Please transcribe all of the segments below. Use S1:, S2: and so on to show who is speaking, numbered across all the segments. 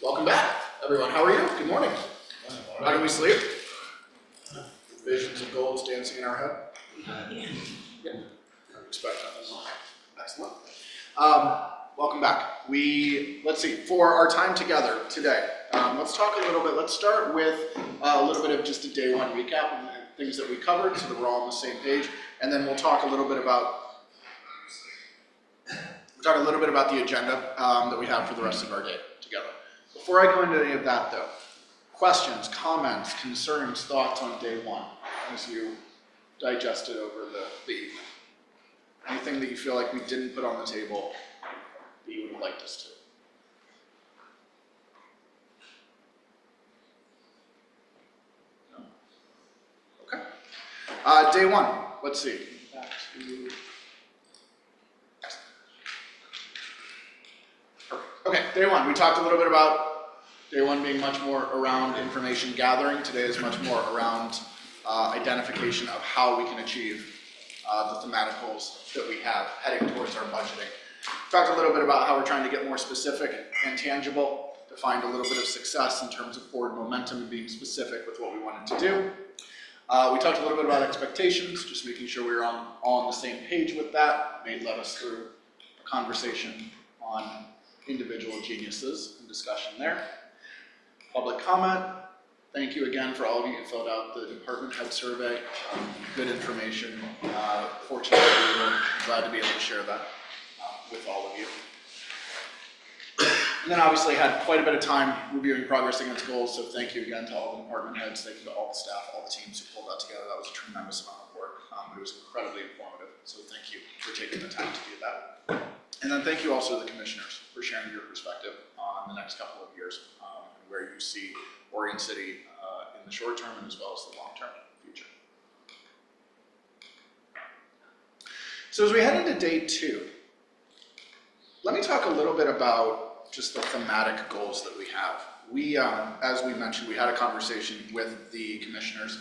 S1: Welcome back, everyone. How are you? Good morning. How did we sleep? Visions of goals dancing in our head? Yeah. I expect nothing more. Excellent. Welcome back. Let's see, for our time together today, let's talk a little bit. Let's start with a little bit of just a day one recap and things that we covered so that we're all on the same page. And then we'll talk a little bit about the agenda that we have for the rest of our day together. Before I go into any of that though, questions, comments, concerns, thoughts on day one as you digest it over the evening. Anything that you feel like we didn't put on the table that you would have liked us to? No? Okay. Day one, let's see. Back to... Okay, day one, we talked a little bit about day one being much more around information gathering. Today is much more around identification of how we can achieve the thematic goals that we have heading towards our budgeting. Talked a little bit about how we're trying to get more specific and tangible to find a little bit of success in terms of forward momentum and being specific with what we wanted to do. We talked a little bit about expectations, just making sure we were all on the same page with that. Led us through a conversation on individual geniuses and discussion there. Public comment. Thank you again for all of you who filled out the department head survey. Good information. Fortunately, we were glad to be able to share that with all of you. And then obviously had quite a bit of time reviewing progress against goals, so thank you again to all the department heads, thank you to all the staff, all the teams who pulled that together. That was a tremendous amount of work, but it was incredibly informative, so thank you for taking the time to do that. And then thank you also to the commissioners for sharing your perspective on the next couple of years and where you see Oregon City in the short term and as well as the long term future. So as we head into day two, let me talk a little bit about just the thematic goals that we have. We, as we mentioned, we had a conversation with the commissioners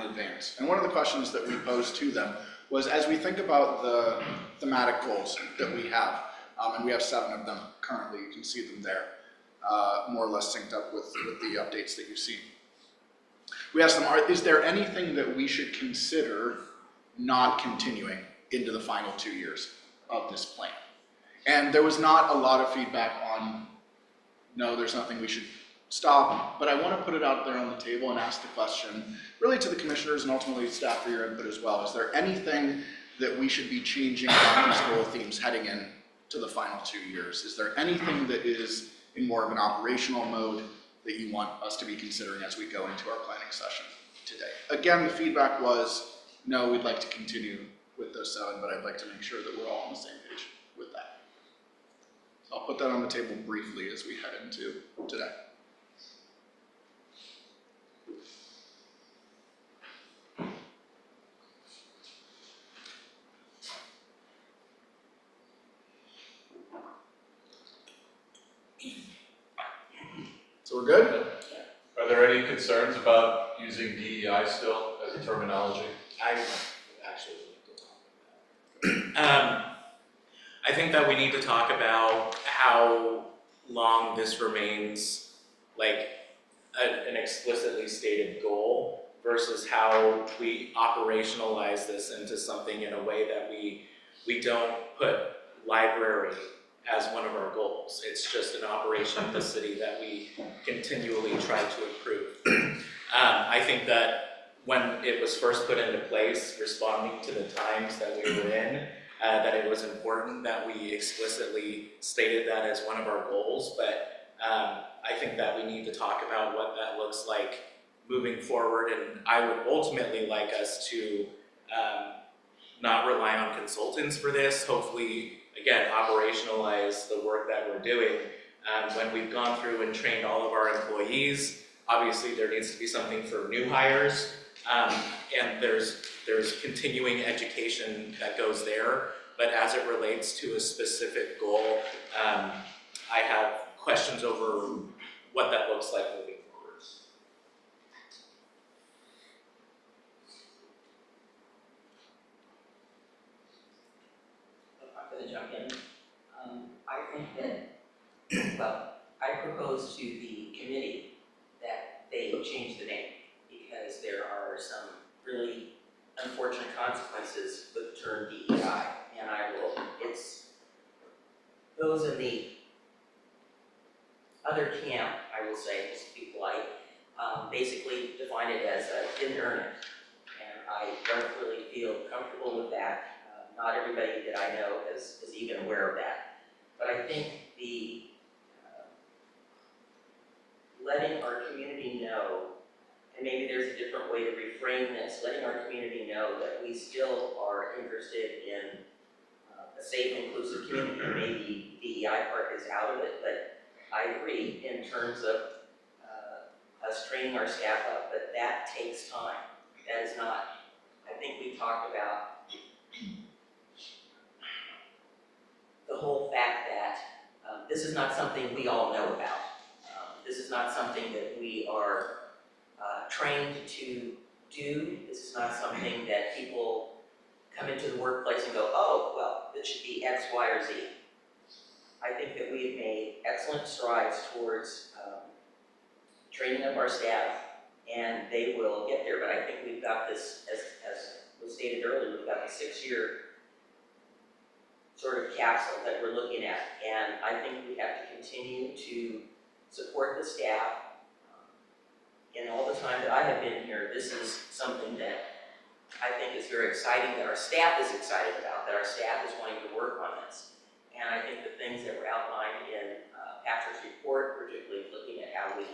S1: in advance. And one of the questions that we posed to them was, as we think about the thematic goals that we have, and we have 7 of them currently, you can see them there, more or less synced up with the updates that you've seen. We asked them, is there anything that we should consider not continuing into the final 2 years of this plan? And there was not a lot of feedback on, no, there's nothing we should stop, but I want to put it out there on the table and ask the question, really to the commissioners and ultimately staff for your input as well. Is there anything that we should be changing on these goal themes heading in to the final 2 years? Is there anything that is in more of an operational mode that you want us to be considering as we go into our planning session today? Again, the feedback was, no, we'd like to continue with those 7, but I'd like to make sure that we're all on the same page with that. So I'll put that on the table briefly as we head into today. So we're good?
S2: Are there any concerns about using DEI still as a terminology?
S3: I actually would like to talk about that. I think that we need to talk about how long this remains like an explicitly stated goal versus how we operationalize this into something in a way that we don't put library as one of our goals. It's just an operation of the city that we continually try to improve. I think that when it was first put into place, responding to the times that we were in, that it was important that we explicitly stated that as one of our goals, but I think that we need to talk about what that looks like moving forward, and I would ultimately like us to not rely on consultants for this. Hopefully, again, operationalize the work that we're doing. When we've gone through and trained all of our employees, obviously there needs to be something for new hires, and there's continuing education that goes there, but as it relates to a specific goal, I have questions over what that looks like moving forward.
S4: I'm going to jump in. I think that, well, I propose to unfortunate consequences with the term DEI, and those in the other camp, I will say, just to be polite, basically define it as didn't earn it. And I don't really feel comfortable with that. Not everybody that I know is even aware of that. But I think the letting our community know, and maybe there's a different way to reframe this, letting our community know that we still are interested in a safe, inclusive community. Maybe the DEI part is out of it, but I agree in terms of us training our staff up, but that takes time. That is not, I think we talked about the whole fact that this is not something we all know about. This is not something that we are trained to do. This is not something that people come into the workplace and go, oh, well, this should be X, Y, or Z. I think that we have made excellent strides towards training up our staff, and they will get there. But I think we've got this, as was stated earlier, we've got the 6-year sort of capsule that we're looking at, and I think we have to continue to support the staff. In all the time that I have been here, this is something that I think is very exciting, that our staff is excited about, that our staff is wanting to work on this. And I think the things that were outlined in Patrick's report, particularly looking at how we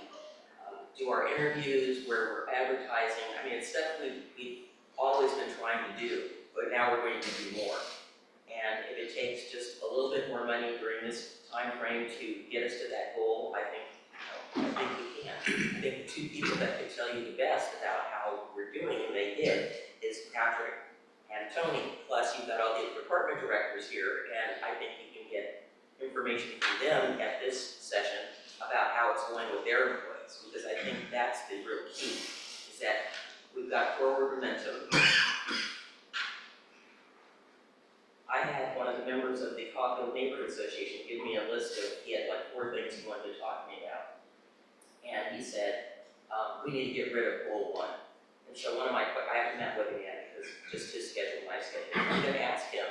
S4: do our interviews, where we're advertising, I mean, it's stuff we've always been trying to do, but now we're going to do more. And if it takes just a little bit more money during this time frame to get us to that goal, I think we can. I think the two people that could tell you the best about how we're doing, and they did, is Patrick and Tony. Plus, you've got all the department directors here, and I think you can get information from them at this session about how it's going with their employees, because I think that's the real key, is that we've got forward momentum. I had one of the members of the Caulfield Neighborhood Association give me a list of, he had like 4 things he wanted to talk to me about. And he said, we need to get rid of goal 1. And so I haven't met with him yet because just his schedule, my schedule. I'm gonna ask him,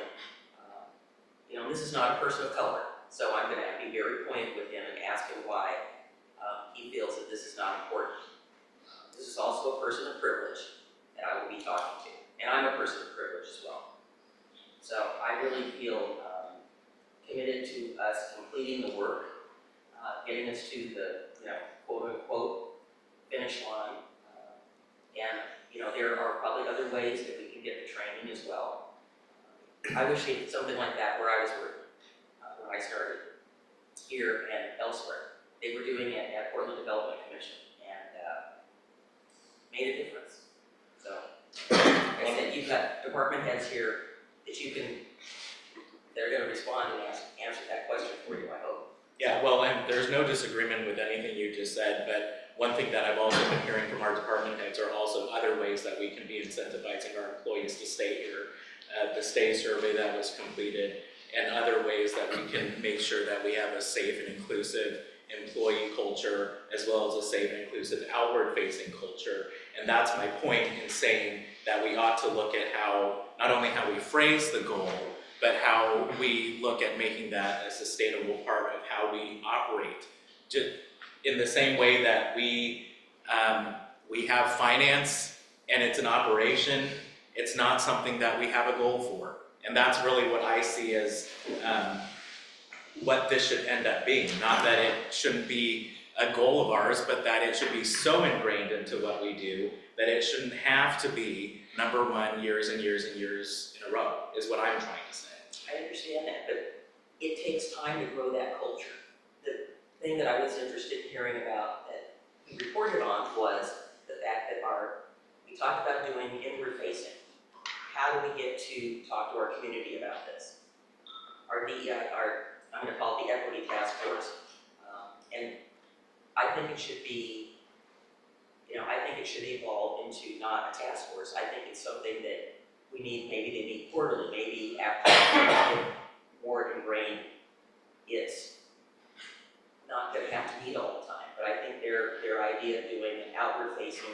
S4: this is not a person of color, so I'm gonna be very pointed with him and ask him why he feels that this is not important. This is also a person of privilege that I will be talking to. And I'm a person of privilege as well. So I really feel committed to us completing the work, getting us to the, quote unquote, finish line. And there are probably other ways that we can get the training as well. I wish they did something like that where I was working, when I started here and elsewhere. They were doing it at Portland Development Commission and made a difference. So, like I said, you've got department heads here that they're gonna respond and answer that question for you, I hope.
S3: Yeah, well, and there's no disagreement with anything you just said, but one thing that I've also been hearing from our department heads are also other ways that we can be incentivizing our employees to stay here. The stay survey that was completed, and other ways that we can make sure that we have a safe and inclusive employee culture, as well as a safe and inclusive outward-facing culture. And that's my point in saying that we ought to look at not only how we phrase the goal, but how we look at making that a sustainable part of how we operate. Just in the same way that we have finance and it's an operation, it's not something that we have a goal for. And that's really what I see as what this should end up being. Not that it shouldn't be a goal of ours, but that it should be so ingrained into what we do that it shouldn't have to be number 1 years and years and years in a row, is what I'm trying to say.
S4: I understand that, but it takes time to grow that culture. The thing that I was interested in hearing about that we reported on was the fact that we talked about doing inward facing. How do we get to talk to our community about this? Our DEI, I'm gonna call it the Equity Task Force. And I think it should be, I think it should evolve into not a task force. I think it's something that we need, maybe they meet quarterly, maybe after we get more ingrained, it's not gonna have to meet all the time. But I think their idea of doing an outward facing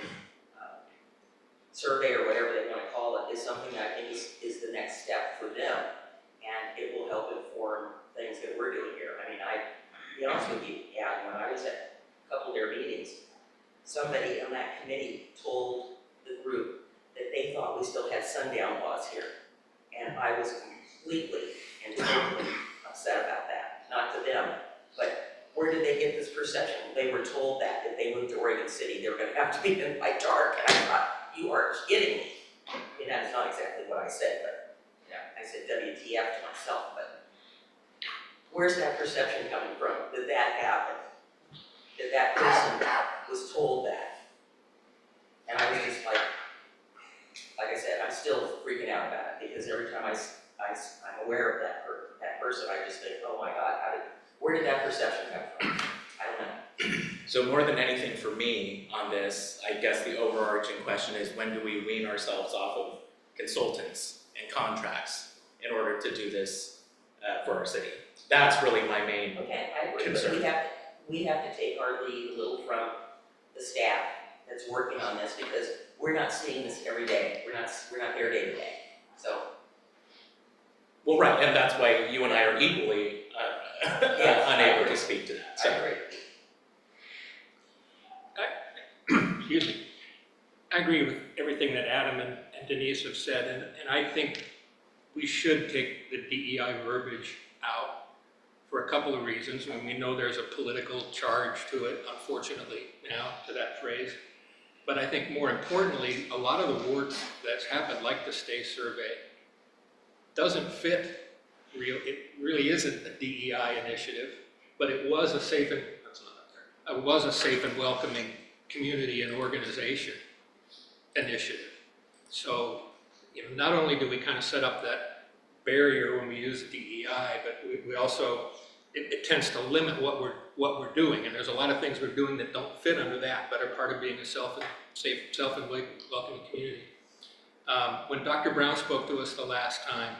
S4: survey or whatever they wanna call it, is something that I think is the next step for them, and it will help inform things that we're doing here. I mean, to be honest with you, yeah, when I was at a couple of their meetings, somebody on that committee told the group that they thought we still had sundown laws here. And I was completely and totally upset about that, not to them, but where did they get this perception? They were told that if they moved to Oregon City, they were gonna have to be in by dark, and I thought, you are kidding me. I mean, that's not exactly what I said, but, yeah, I said WTF to myself, but where's that perception coming from, that happened? That person was told that? And I was just like I said, I'm still freaking out about it, because every time I'm aware of that person, I just think, oh my God, where did that perception come from? I don't know.
S3: So more than anything for me on this, I guess the overarching question is, when do we wean ourselves off of consultants and contracts in order to do this for our city? That's really my main
S4: Okay, I agree,
S3: concern.
S4: but we have to take our lead a little from the staff that's working on this, because we're not seeing this every day. We're not there day to day. So
S3: Well, right, and that's why you and I are equally
S4: Yes, I
S3: unable
S4: agree.
S3: to speak to that.
S4: I
S3: So,
S4: agree.
S5: Excuse me. I agree with everything that Adam and Denise have said, and I think we should take the DEI verbiage out for a couple of reasons. And we know there's a political charge to it, unfortunately, now, to that phrase. But I think more importantly, a lot of the work that's happened, like the STAY survey, doesn't fit. It really isn't a DEI initiative, but it was a safe and welcoming community and organization initiative. So, not only do we kind of set up that barrier when we use DEI, but we also, it tends to limit what we're doing. And there's a lot of things we're doing that don't fit under that, but are part of being a safe and welcoming community. When Dr. Brown spoke to us the last time,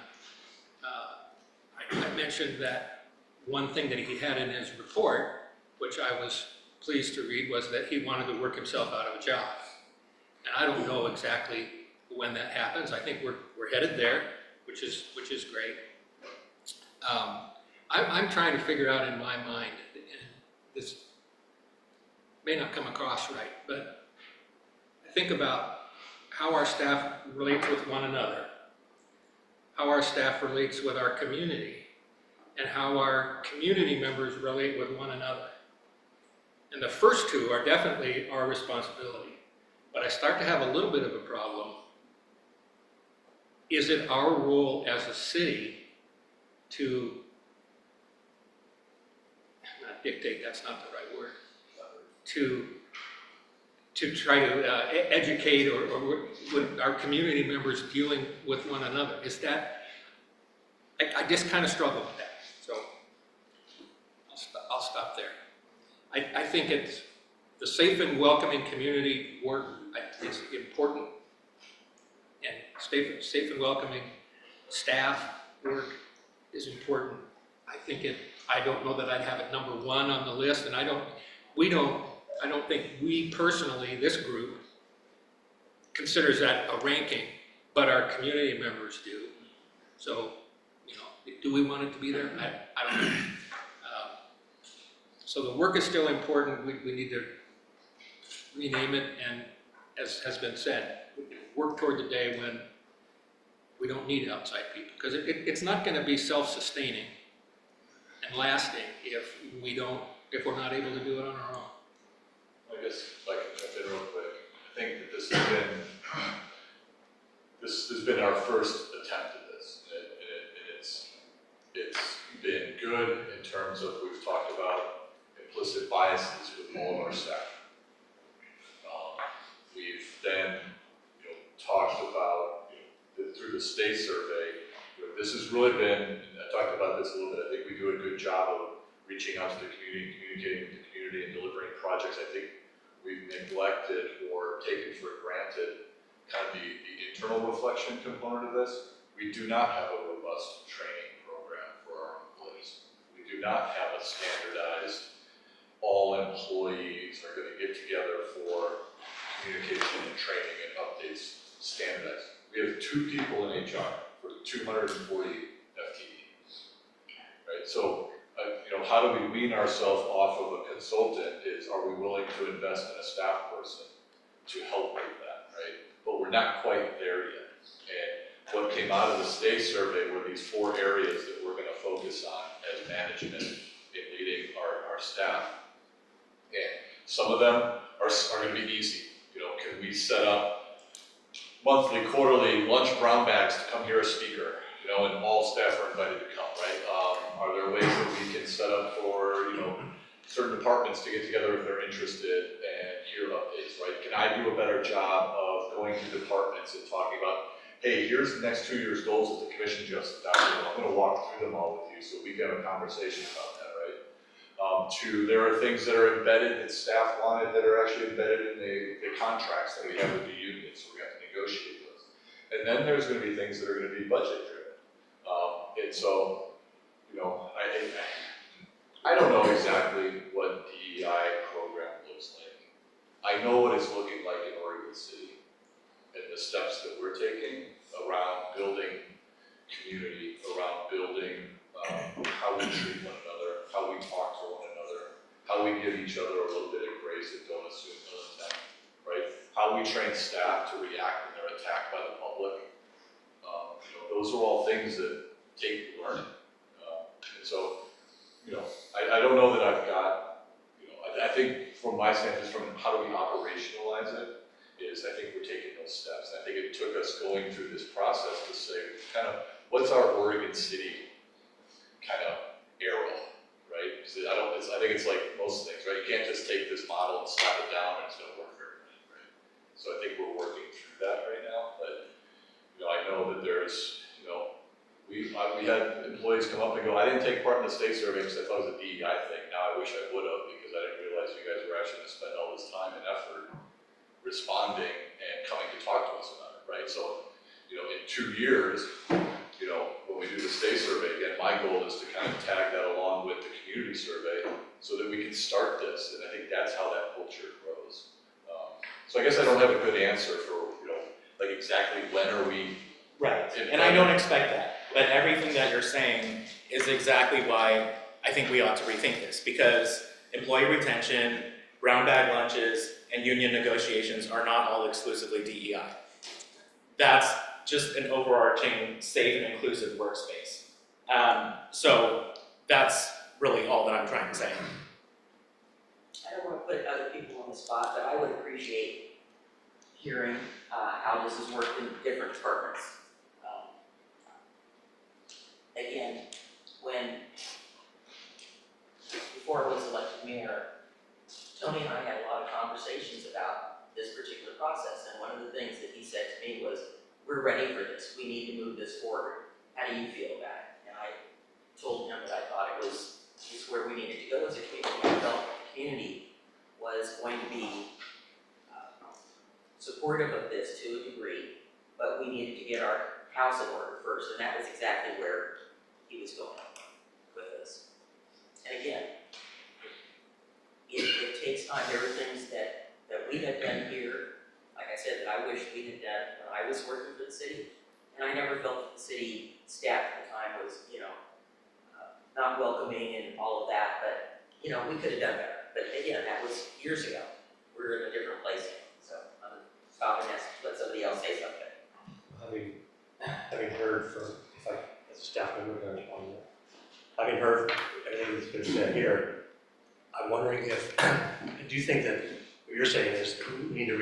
S5: I mentioned that one thing that he had in his report, which I was pleased to read, was that he wanted to work himself out of a job. And I don't know exactly when that happens. I think we're headed there, which is great. I'm trying to figure out in my mind, and this may not come across right, but I think about how our staff relates with one another, how our staff relates with our community, and how our community members relate with one another. And the first two are definitely our responsibility. But I start to have a little bit of a problem. Is it our role as a city to, not dictate, that's not the right word, to try to educate or with our community members dealing with one another? Is that, I just kind of struggle with that. So I'll stop there. I think it's the safe and welcoming community work is important, and safe and welcoming staff work is important. I don't know that I'd have it number one on the list, and I don't think we personally, this group, considers that a ranking, but our community members do. So, do we want it to be there? I don't know. So the work is still important. We need to rename it, and as has been said, work toward the day when we don't need outside people, because it's not going to be self-sustaining and lasting if we're not able to do it on our own.
S2: I guess if I can jump in real quick, I think that this has been our first attempt at this, and it's been good in terms of, we've talked about implicit biases with all of our staff. We've then, talked about, through the STAY survey, this has really been, and I talked about this a little bit, I think we do a good job of reaching out to the community, communicating with the community, and delivering projects. I think we've neglected or taken for granted kind of the internal reflection component of this. We do not have a robust training program for our employees. We do not have a standardized, all employees are going to get together for communication and training and updates standardized. We have 2 people in HR for 240 FTE. Right, so, how do we wean ourselves off of a consultant are we willing to invest in a staff person to help with that, right? But we're not quite there yet. And what came out of the STAY survey were these 4 areas that we're gonna focus on as management in leading our staff. And some of them are gonna be easy. Can we set up monthly, quarterly lunch brown bags to come hear a speaker, and all staff are invited to come, right? Are there ways that we can set up for, certain departments to get together if they're interested and hear updates, right? Can I do a better job of going to departments and talking about, hey, here's the next 2 years' goals that the commission just adopted, I'm gonna walk through them all with you so we can have a conversation about that, right? There are things that are embedded that staff wanted that are actually embedded in the contracts that we have with the union, so we have to negotiate those. And then there's gonna be things that are gonna be budget driven. And so, I don't know exactly what DEI program looks like. I know what it's looking like in Oregon City and the steps that we're taking around building community, around building how we treat one another, how we talk to one another, how we give each other a little bit of grace and don't assume ill intent, right? How we train staff to react when they're attacked by the public. Those are all things that take learning. And so, I don't know that I've got, I think from my standpoint, from how do we operationalize it, I think we're taking those steps. I think it took us going through this process to say, kind of, what's our Oregon City kind of arrow, right? Because I think it's like most things, right? You can't just take this model and slap it down and it's gonna work for everybody, right? So I think we're working through that right now, but, I know that there's, we had employees come up and go, I didn't take part in the state survey because I thought it was a DEI thing. Now I wish I would have because I didn't realize you guys were actually gonna spend all this time and effort responding and coming to talk to us about it, right? So, in 2 years, when we do the state survey, again, my goal is to kind of tag that along with the community survey so that we can start this, and I think that's how that culture grows. So I guess I don't have a good answer for, like exactly when are we.
S3: Right, and I don't expect that, but everything that you're saying is exactly why I think we ought to rethink this, because employee retention, brown bag lunches, and union negotiations are not all exclusively DEI. That's just an overarching safe and inclusive workspace. So that's really all that I'm trying to say.
S4: I don't wanna put other people on the spot, but I would appreciate hearing, how this has worked in different departments. Again, before I was elected mayor, Tony and I had a lot of conversations about this particular process, and one of the things that he said to me was, we're ready for this, we need to move this forward, how do you feel about it? And I told him that I thought it's where we needed to go as a community. I felt the community was going to be supportive of this to a degree, but we needed to get our house in order first, and that was exactly where he was going with this. And again, it takes time. There are things that we have done here, like I said, that I wish we had done when I was working for the city, and I never felt that the city staff at the time was, not welcoming and all of that, but, we could have done better. But again, that was years ago. We're in a different place now, so I'm stopping and let somebody else say something.
S6: Having heard from, as a staff member, having heard everything that's been said here, I'm wondering if, do you think that what you're saying is we need to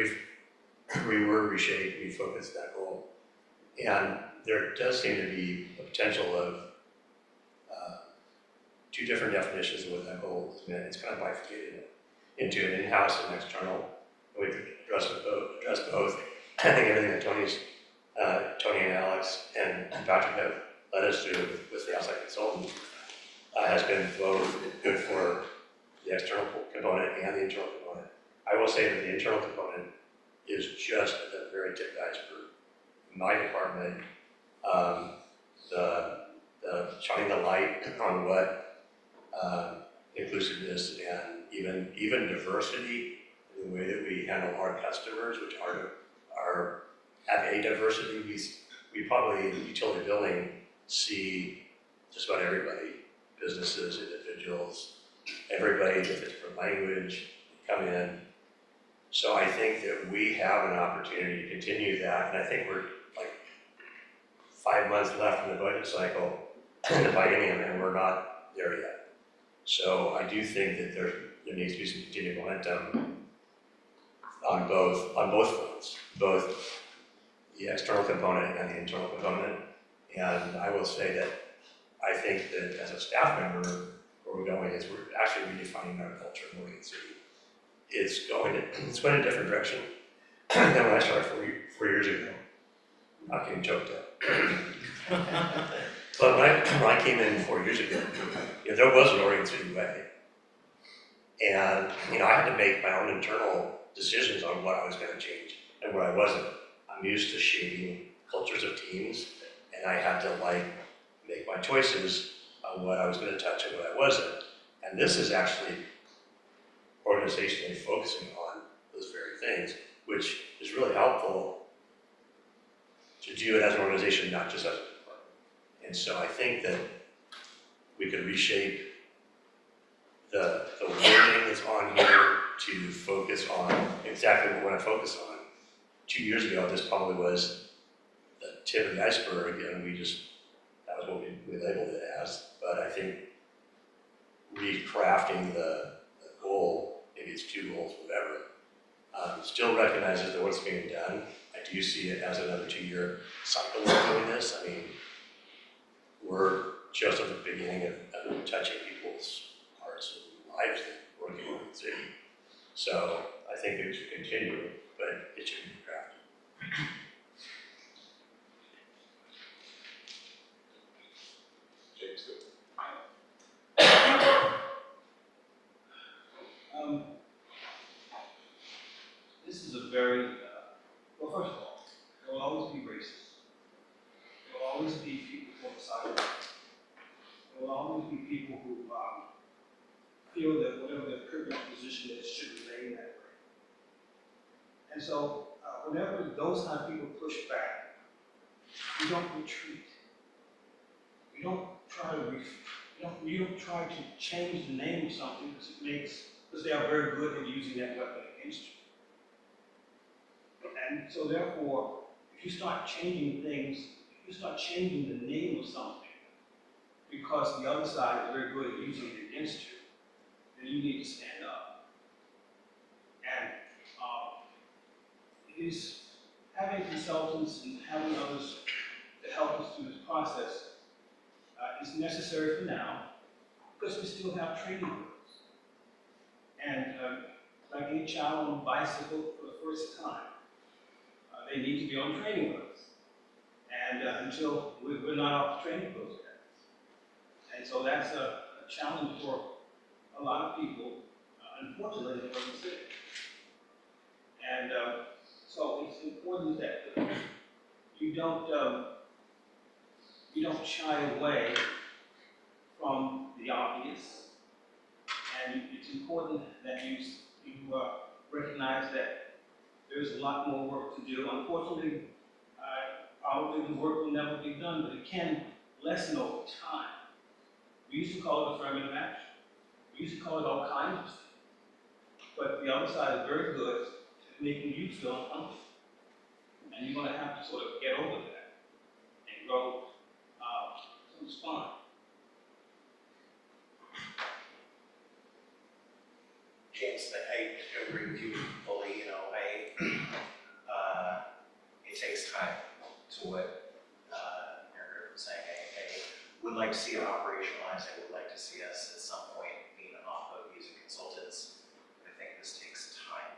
S6: reword, reshape, refocus that goal? And there does seem to be a potential of 2 different definitions of what that goal is. It's kind of bifurcated into an in-house and external. We could address both. I think everything that Tony and Alex and Patrick have led us to with the outside consultant has been both good for the external component and the internal component. I will say that the internal component is just at the very tip of the iceberg. In my department, the shining the light on what inclusiveness and even diversity in the way that we handle our customers, which have a diversity we probably, in the utility billing, see just about everybody, businesses, individuals, everybody with a different language come in. So I think that we have an opportunity to continue that, and I think we're like 5 months left in the budget cycle, the biennium, and we're not there yet. So I do think that there needs to be some continued momentum on both fronts, both the external component and the internal component. And I will say that I think that as a staff member, where we're going is we're actually redefining our culture in Morgan City. It's going in a different direction than when I started 4 years ago. Not getting choked up. But when I came in 4 years ago, there was an Oregon City way. And, I had to make my own internal decisions on what I was going to change and what I wasn't. I'm used to shaping cultures of teams, and I had to make my choices on what I was going to touch and what I wasn't. And this is actually organizationally focusing on those very things, which is really helpful to do it as an organization, not just as a department. And so I think that we could reshape the wording that's on here to focus on exactly what we want to focus on. 2 years ago, this probably was the tip of the iceberg, and that was what we labeled it as. But I think recrafting the goal, maybe it's 2 goals, whatever, still recognizes that what's being done. I do see it as another 2-year cycle of doing this. I mean, we're just at the beginning of touching people's hearts and lives that work in Oregon City. So I think it should continue, but it should be crafted.
S2: James, go.
S7: This is a very, well, first of all, there will always be racist. There will always be people who are silent. There will always be people who feel that whatever their privileged position is should remain that way. And so, whenever those kind of people push back, you don't retreat. You don't try to change the name of something because they are very good at using that weapon against you. And so therefore, if you start changing things, if you start changing the name of something because the other side is very good at using it against you, then you need to stand up. And it is having consultants and having others to help us through this process is necessary for now because we still have training wheels. And like a child on a bicycle for the first time, they need to be on training wheels. And until we're not off the training wheels yet. And so that's a challenge for a lot of people, unfortunately, in Oregon City. And so it's important that you don't shy away from the obvious. And it's important that you recognize that there's a lot more work to do. Unfortunately, probably the work will never be done, but it can lessen over time. We used to call it affirmative action. We used to call it all kinds of things. But the other side is very good at making you feel uncomfortable. And you're going to have to sort of get over that and grow some spine.
S8: James, I agree with you fully. It takes time to what Margaret was saying. I would like to see it operationalized. I would like to see us at some point being off of using consultants. I think this takes time.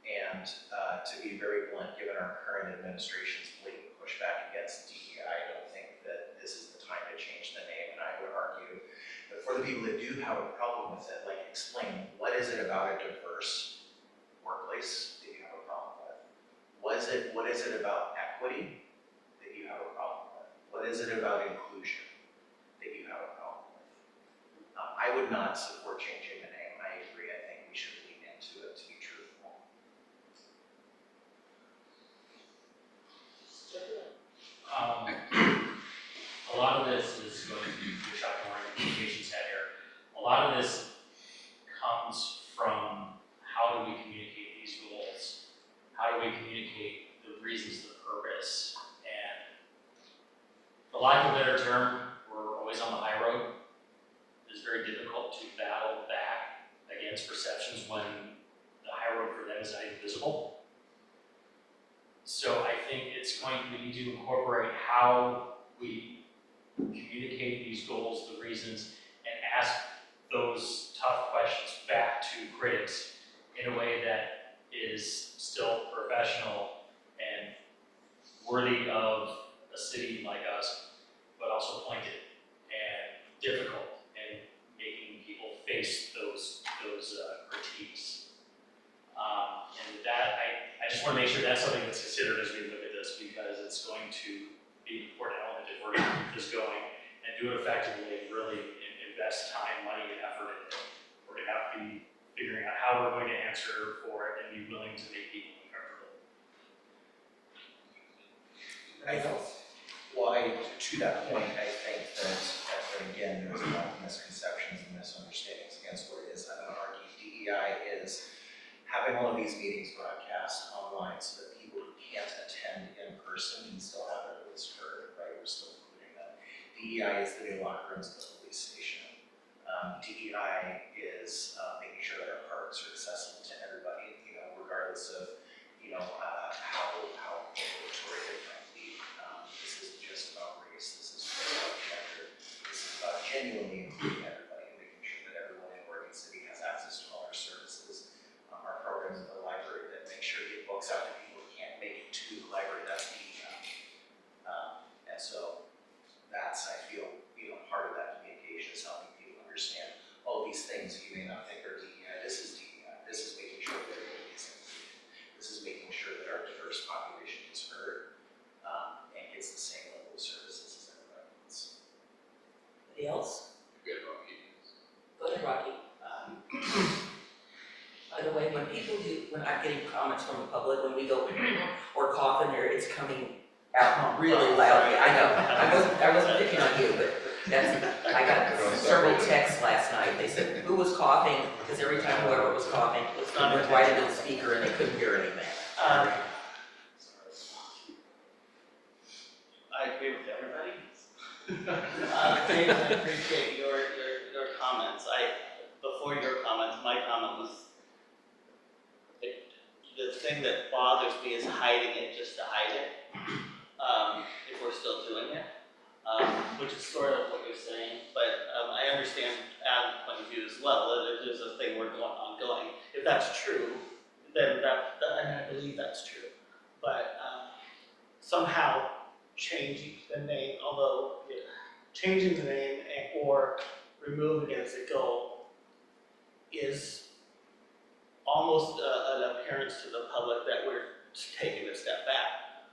S8: And to be very blunt, given our current administration's blatant pushback against DEI, I don't think that this is the time to change the name. And I would argue that for the people that do have a problem with it, explain what is it about a diverse workplace that you have a problem with? What is it about equity that you have a problem with? What is it about inclusion that you have a problem with? I would not support changing the name. I agree. I think we should lean into it to be truthful.
S9: communicate the reasons, the purpose, and for lack of a better term, we're always on the high road. It's very difficult to battle back against perceptions when the high road for them is not even visible. So I think we need to incorporate how we communicate these goals, the reasons, and ask those tough questions back to critics in a way that is still professional and worthy of a city like us, but also pointed and difficult in making people face those critiques. And with that, I just want to make sure that's something that's considered as we look at this, because it's going to be an important element if we're going to keep this going and do it effectively and really invest time, money, and effort in it. We're going to have to be figuring out how we're going to answer for it and be willing to make people uncomfortable.
S8: To that point, I think that again, there's a lot of misconceptions and misunderstandings against what it is. I'm going to argue DEI is having all of these meetings broadcast online so that people who can't attend in person can still have their voice heard, right? We're still including them. DEI is the new locker rooms at the police station. DEI is making sure that our parks are accessible to everybody, regardless of, how ambulatory they might be. This isn't just about race, this is just about gender, this is about genuinely including everybody and making sure that everyone in Oregon City has access to all our services. Our programs at the library that make sure to get books out to people who can't make it to the library, that's DEI. And so that's, I feel, part of that communication is helping people understand all these things you may not think are DEI. This is DEI. This is making sure that everybody is included. This is making sure that our diverse population is heard and gets the same level of services as everybody else.
S4: Anybody else?
S2: Good, Rocky.
S4: Go ahead, Rocky. By the way, when I'm getting comments from the public, when we go or cough in there, it's coming out really loudly. I know, I wasn't picking on you, but I got several texts last night. They said, who was coughing? Because every time whoever was coughing, it went right into the speaker and they couldn't hear anything.
S10: I agree with everybody. David, I appreciate your comments. Before your comments, my comment was, the thing that bothers me is hiding it just to hide it, if we're still doing it, which is sort of what you're saying, but I understand Adam's point of view as well, that it is a thing we're ongoing. If that's true, then and I believe that's true, but somehow changing the name, although changing the name or removing it as a goal is almost an appearance to the public that we're taking a step back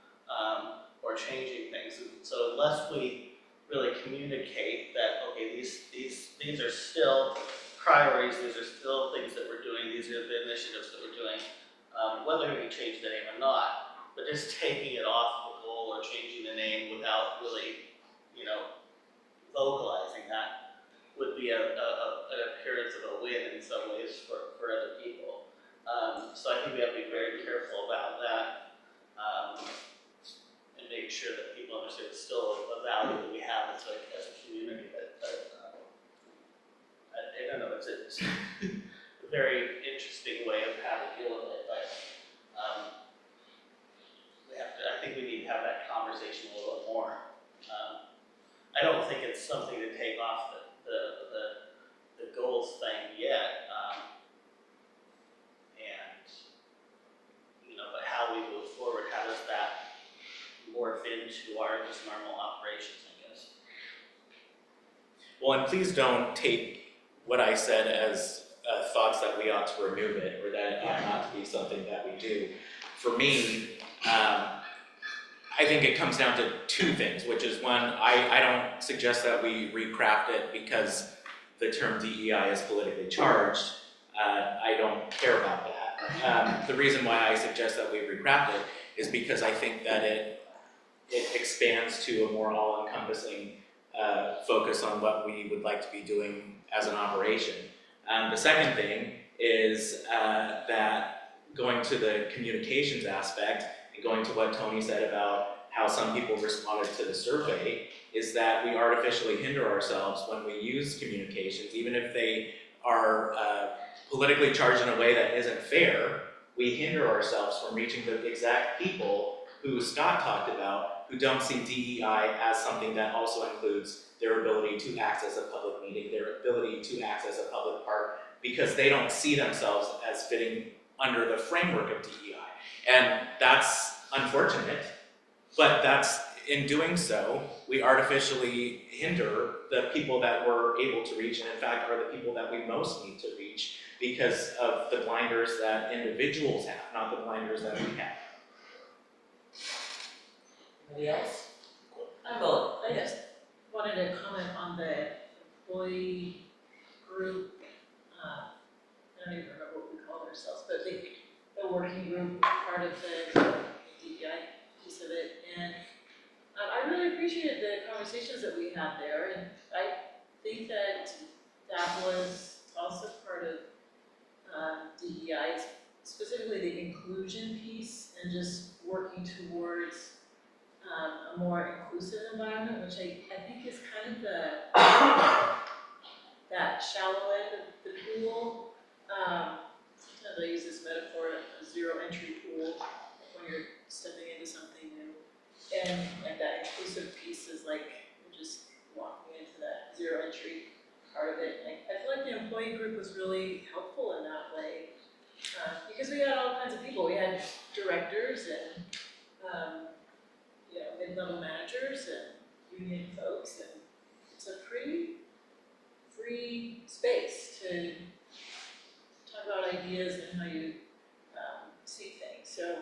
S10: or changing things. And so unless we really communicate that, okay, these are still priorities, these are still things that we're doing, these are the initiatives that we're doing, whether we change the name or not, but just taking it off the goal or changing the name without really, vocalizing that would be an appearance of a win in some ways for other people. So I think we have to be very careful about that and make sure that people understand it's still a value that we have as a community. I don't know, it's a very interesting way of how to deal with it, but I think we need to have that conversation a little bit more. I don't think it's something to take off the goals thing yet. But how we move forward, how does that morph into our just normal operations, I guess?
S3: Well, and please don't take what I said as thoughts that we ought to remove it, or that it ought not to be something that we do. For me, I think it comes down to two things, which is one, I don't suggest that we recraft it because the term DEI is politically charged. I don't care about that. The reason why I suggest that we recraft it is because I think that it expands to a more all-encompassing focus on what we would like to be doing as an operation. The second thing is that going to the communications aspect, and going to what Tony said about how some people responded to the survey, is that we artificially hinder ourselves when we use communications, even if they are politically charged in a way that isn't fair. We hinder ourselves from reaching the exact people who Scott talked about, who don't see DEI as something that also includes their ability to access a public meeting, their ability to access a public park, because they don't see themselves as fitting under the framework of DEI. And that's unfortunate, but in doing so, we artificially hinder the people that we're able to reach, and in fact are the people that we most need to reach, because of the blinders that individuals have, not the blinders that we have.
S4: Anybody else?
S11: I just wanted to comment on the employee group, I don't even remember what we called ourselves, but the working group, part of the DEI piece of it, and I really appreciated the conversations that we had there, and I think that was also part of DEI, specifically the inclusion piece, and just working towards a more inclusive environment, which I think is kind of that shallow end of the pool. Sometimes I use this metaphor of a zero entry pool when you're stepping into something new. And that inclusive piece is like you're just walking into that zero entry part of it. And I feel like the employee group was really helpful in that way. Because we had all kinds of people. We had directors and mid-level managers and union folks, and it's a pretty free space to talk about ideas and how you see things. So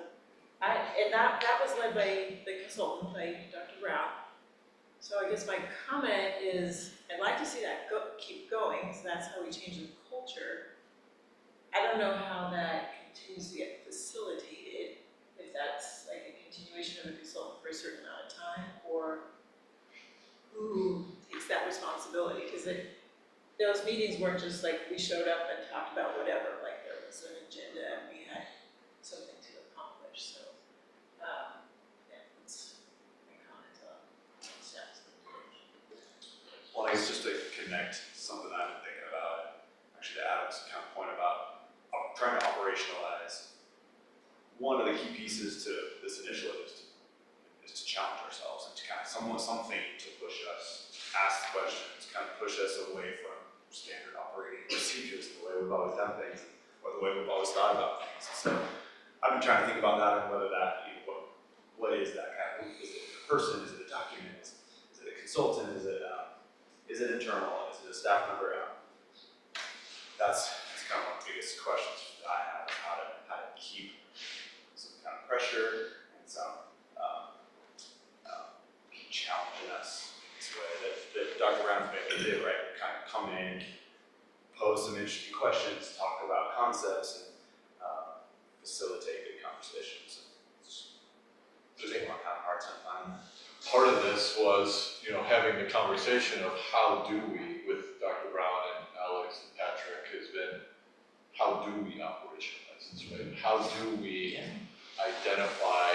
S11: that was led by the consultant, by Dr. Brown. So I guess my comment is I'd like to see that keep going, because that's how we change the culture. I don't know how that continues to get facilitated, if that's like a continuation of a consultant for a certain amount of time, or who takes that responsibility, because those meetings weren't just like we showed up and talked about whatever, like there was an agenda and we had something to accomplish, so, that's my comment on steps.
S12: Well, I guess just to connect something I've been thinking about, actually to Adam's kind of point about trying to operationalize, one of the key pieces to this initiative is to challenge ourselves and to kind of something to push us, ask questions, kind of push us away from standard operating procedures, the way we've always done things, or the way we've always thought about things. So I've been trying to think about that and whether that, what is that kind of, is it a person, is it a document, is it a consultant, is it internal, is it a staff member? That's kind of one of the biggest questions that I have, is how to keep some kind of pressure and some keep challenging us in this way that Dr. Brown's been able to do, right? Kind of come in, pose some interesting questions, talk about concepts, and facilitate good conversations. Just taking my kind of hard time finding that.
S2: Part of this was, having the conversation of how do we, with Dr. Brown and Alex and Patrick, has been, how do we operationalize this, right? How do we identify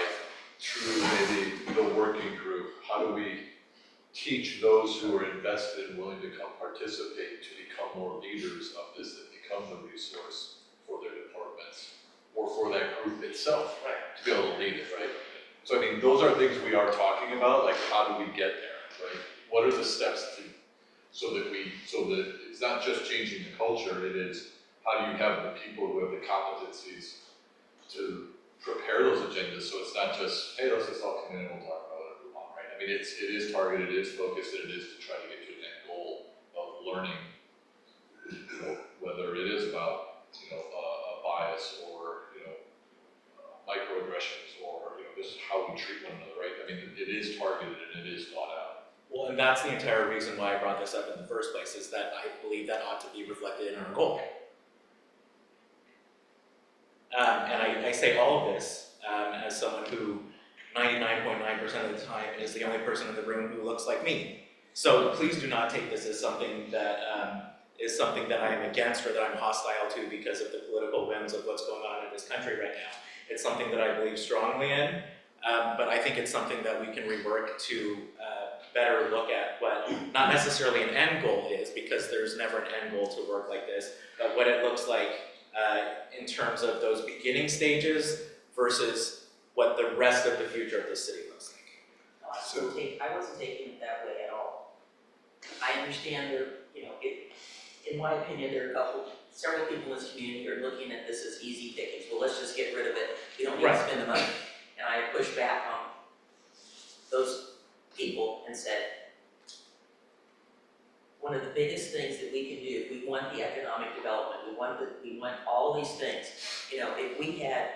S2: through maybe the working group, how do we teach those who are invested and willing to come participate to become more leaders of this, that become the resource for their departments or for that group itself, right? To be able to lead it, right? So I mean, those are things we are talking about, like how do we get there, right? What are the steps so that it's not just changing the culture, it is how do you have the people who have the competencies to prepare those agendas, so it's not just, hey, let's just all come in and we'll talk about whatever we want, right? I mean, it is targeted, it is focused, and it is to try to get to that goal of learning, whether it is about, a bias or, microaggressions or, just how we treat one another, right? I mean, it is targeted and it is thought out.
S3: Well, and that's the entire reason why I brought this up in the first place, is that I believe that ought to be reflected in our goal. And I say all of this as someone who 99.9% of the time is the only person in the room who looks like me. So please do not take this as something that is something that I am against or that I'm hostile to because of the political whims of what's going on in this country right now. It's something that I believe strongly in, but I think it's something that we can rework to better look at what not necessarily an end goal is, because there's never an end goal to work like this, but what it looks like in terms of those beginning stages versus what the rest of the future of the city looks like.
S4: No, I wasn't taking it that way at all. I understand there, in my opinion, there are several people in this community who are looking at this as easy pickings. Well, let's just get rid of it. We don't need to spend the money. And I pushed back on those people and said, one of the biggest things that we can do, if we want the economic development, we want all these things. If we had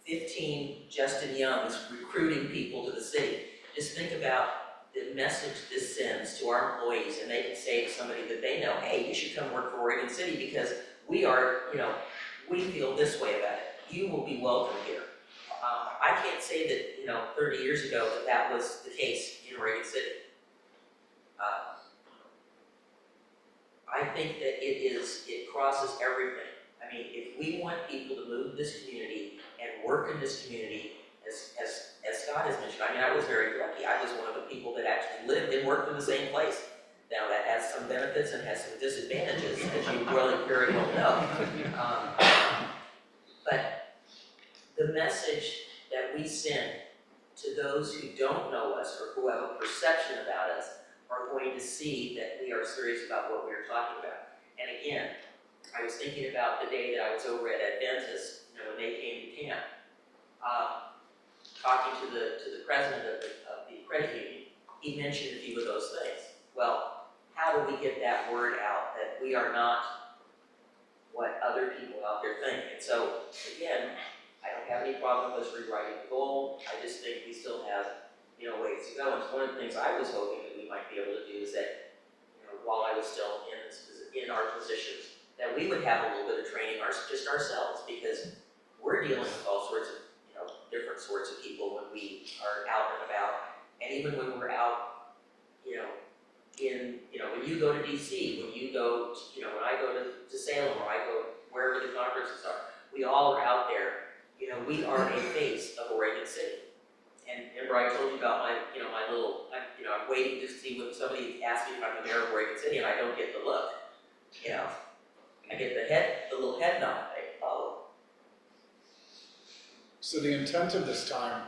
S4: 15 Justin Youngs recruiting people to the city, just think about the message this sends to our employees, and they can say to somebody that they know, hey, you should come work for Oregon City because we are, we feel this way about it. You will be welcome here. I can't say that, 30 years ago that was the case in Oregon City. I think that it crosses everything. I mean, if we want people to move this community and work in this community, as Scott has mentioned, I mean, I was very lucky. I was one of the people that actually lived and worked in the same place. Now, that has some benefits and has some disadvantages, as you very well know. But the message that we send to those who don't know us or who have a perception about us are going to see that we are serious about what we're talking about. And again, I was thinking about the day that I was over at Adventist, when they came to camp, talking to the president of the credit union. He mentioned a few of those things. Well, how do we get that word out that we are not what other people out there think? And so, again, I don't have any problem with us rewriting the goal. I just think we still have, ways to go. And one of the things I was hoping that we might be able to do is that, while I was still in our positions, that we would have a little bit of training just ourselves, because we're dealing with all sorts of, different sorts of people when we are out and about. And even when we're out, when you go to DC, when you go, when I go to Salem, or I go wherever the conferences are, we all are out there. We are a face of Oregon City. And remember, I told you about my little, I'm waiting to see when somebody asks me if I'm the mayor of Oregon City, and I don't get the look. I get the little head nod.
S1: So the intent of this time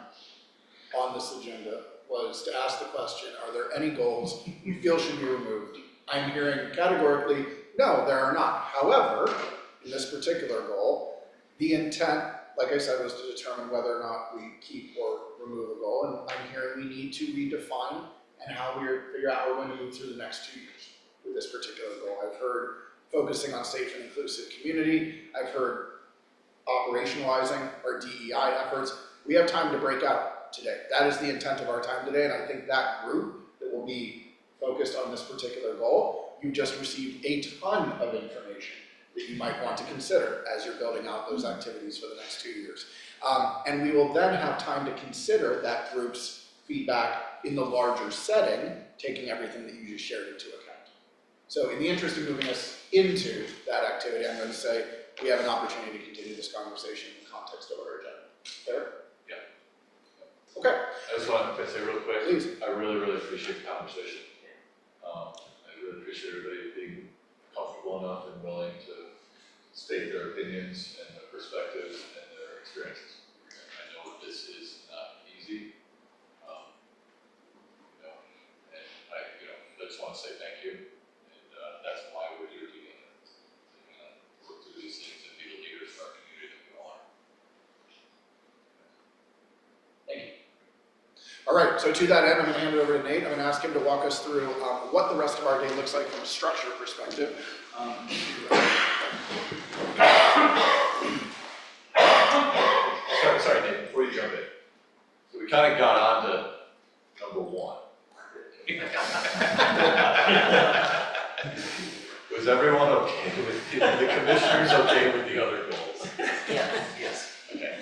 S1: on this agenda was to ask the question, are there any goals you feel should be removed? I'm hearing categorically, no, there are not. However, in this particular goal, the intent, like I said, was to determine whether or not we keep or remove a goal, and I'm hearing we need to redefine and figure out how we're going to move through the next 2 years with this particular goal. I've heard focusing on safe and inclusive community. I've heard operationalizing our DEI efforts. We have time to break out today. That is the intent of our time today, and I think that group that will be focused on this particular goal, you just received a ton of information that you might want to consider as you're building out those activities for the next 2 years. And we will then have time to consider that group's feedback in the larger setting, taking everything that you just shared into account. So in the interest of moving us into that activity, I'm going to say we have an opportunity to continue this conversation in the context of our agenda. Fair?
S2: Yeah.
S1: Okay.
S2: I just want to say real quick,
S1: Please.
S2: I really, really appreciate the conversation. I really appreciate everybody being comfortable enough and willing to state their opinions and their perspectives and their experiences. I know that this is not easy, and I just want to say thank you, and that's why we're here together, to work through these things and be the leaders for our community that we all are. Thank you.
S1: All right, so to that end, I'm going to hand it over to Nate. I'm going to ask him to walk us through what the rest of our day looks like from a structure perspective.
S2: Sorry, Nate, before you jump in. So we kind of got on to number 1. Was everyone okay with, the commissioners okay with the other goals?
S4: Yeah.
S2: Yes. Okay.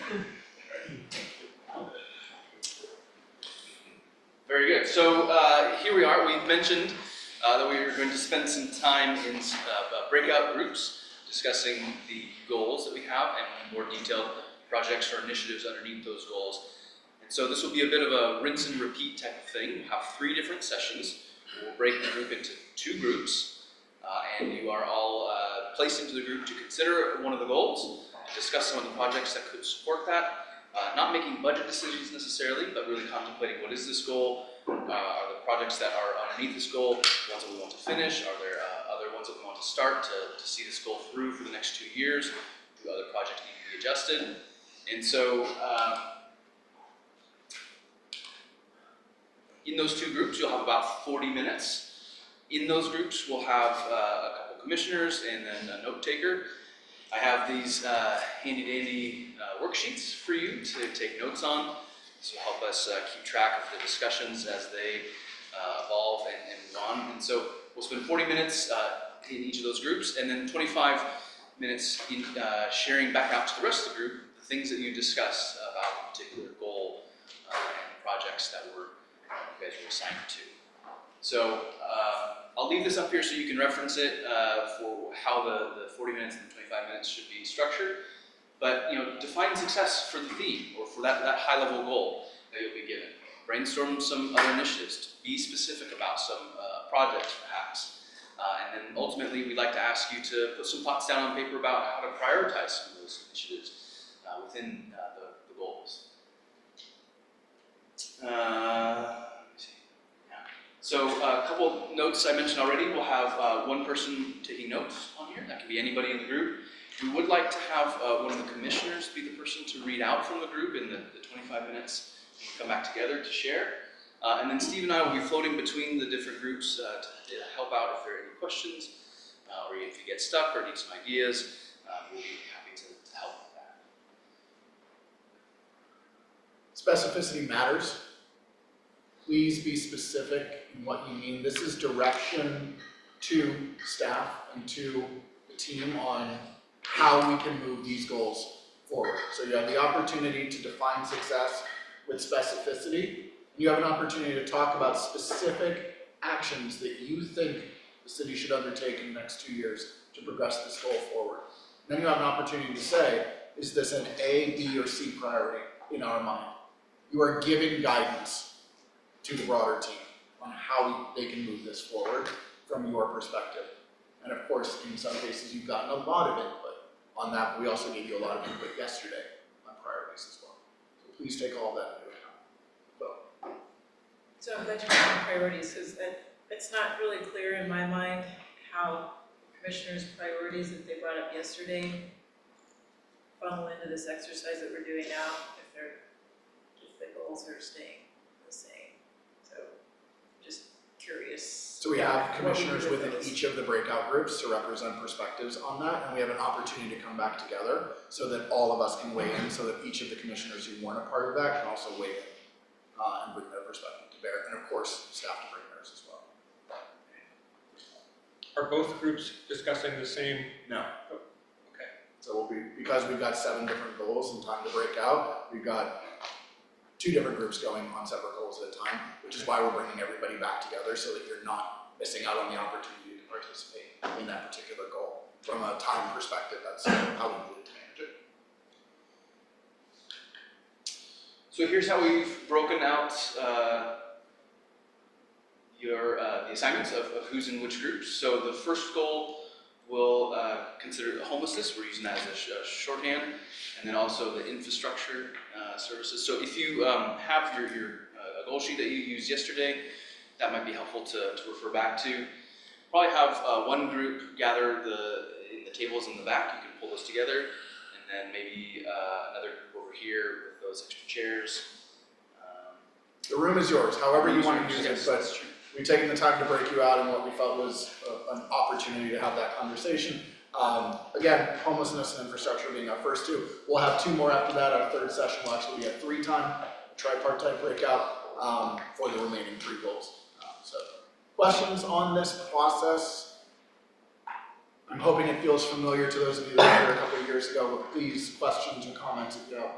S13: Very good. So here we are. We've mentioned that we were going to spend some time in breakout groups discussing the goals that we have and more detailed projects or initiatives underneath those goals. And so this will be a bit of a rinse and repeat type of thing. We'll have 3 different sessions. We'll break the group into 2 groups, and you are all placed into the group to consider one of the goals, to discuss some of the projects that could support that. Not making budget decisions necessarily, but really contemplating what is this goal, are the projects that are underneath this goal ones that we want to finish, are there other ones that we want to start to see this goal through for the next 2 years, do other projects need to be adjusted, and so in those 2 groups you'll have about 40 minutes. In those groups we'll have a couple commissioners and then a note taker. I have these handy dandy worksheets for you to take notes on. This will help us keep track of the discussions as they evolve and move on. And so we'll spend 40 minutes in each of those groups, and then 25 minutes in sharing back out to the rest of the group the things that you discussed about a particular goal and projects that you guys were assigned to. So I'll leave this up here so you can reference it for how the 40 minutes and the 25 minutes should be structured. But define success for the theme or for that high-level goal that you'll be given. Brainstorm some other initiatives to be specific about some projects perhaps. And then ultimately we'd like to ask you to put some thoughts down on paper about how to prioritize some of those initiatives within the goals. So a couple notes I mentioned already. We'll have one person taking notes on here. That can be anybody in the group. We would like to have one of the commissioners be the person to read out from the group in the 25 minutes and come back together to share. And then Steve and I will be floating between the different groups to help out if there are any questions, or if you get stuck or need some ideas, we'll be happy to help with that.
S1: Specificity matters. Please be specific in what you mean. This is direction to staff and to the team on how we can move these goals forward. So you have the opportunity to define success with specificity. You have an opportunity to talk about specific actions that you think the city should undertake in the next 2 years to progress this goal forward. And then you have an opportunity to say, is this an A, B, or C priority in our mind? You are giving guidance to the broader team on how they can move this forward from your perspective. And of course, in some cases, you've gotten a lot of input on that, but we also gave you a lot of input yesterday on priorities as well. So please take all of that into account.
S11: So I'm glad you mentioned priorities, because it's not really clear in my mind how commissioners' priorities that they brought up yesterday funnel into this exercise that we're doing now, if the goals are staying the same. So just curious.
S1: So we have commissioners within each of the breakout groups to represent perspectives on that, and we have an opportunity to come back together so that all of us can weigh in, so that each of the commissioners who weren't a part of that can also weigh in and bring their perspective to bear, and of course, staff to bring theirs as well.
S5: Are both groups discussing the same?
S1: No.
S5: Okay.
S1: So we'll be, because we've got 7 different goals and time to break out, we've got 2 different groups going on separate goals at a time, which is why we're bringing everybody back together so that you're not missing out on the opportunity to participate in that particular goal. From a time perspective, that's how we need to manage it.
S13: So here's how we've broken out the assignments of who's in which groups. So the first goal will consider homelessness. We're using that as a shorthand, and then also the infrastructure services. So if you have your goal sheet that you used yesterday, that might be helpful to refer back to. Probably have one group gather in the tables in the back. You can pull those together, and then maybe another group over here with those extra chairs.
S1: The room is yours, however you want to use it,
S13: Yes,
S1: but
S13: that's true.
S1: we've taken the time to break you out in what we felt was an opportunity to have that conversation. Again, homelessness and infrastructure being our first 2. We'll have 2 more after that. Our third session will actually be a 3-time tripartite breakout for the remaining 3 goals. So, questions on this process? I'm hoping it feels familiar to those of you that were here a couple of years ago, but please, questions or comments if you have.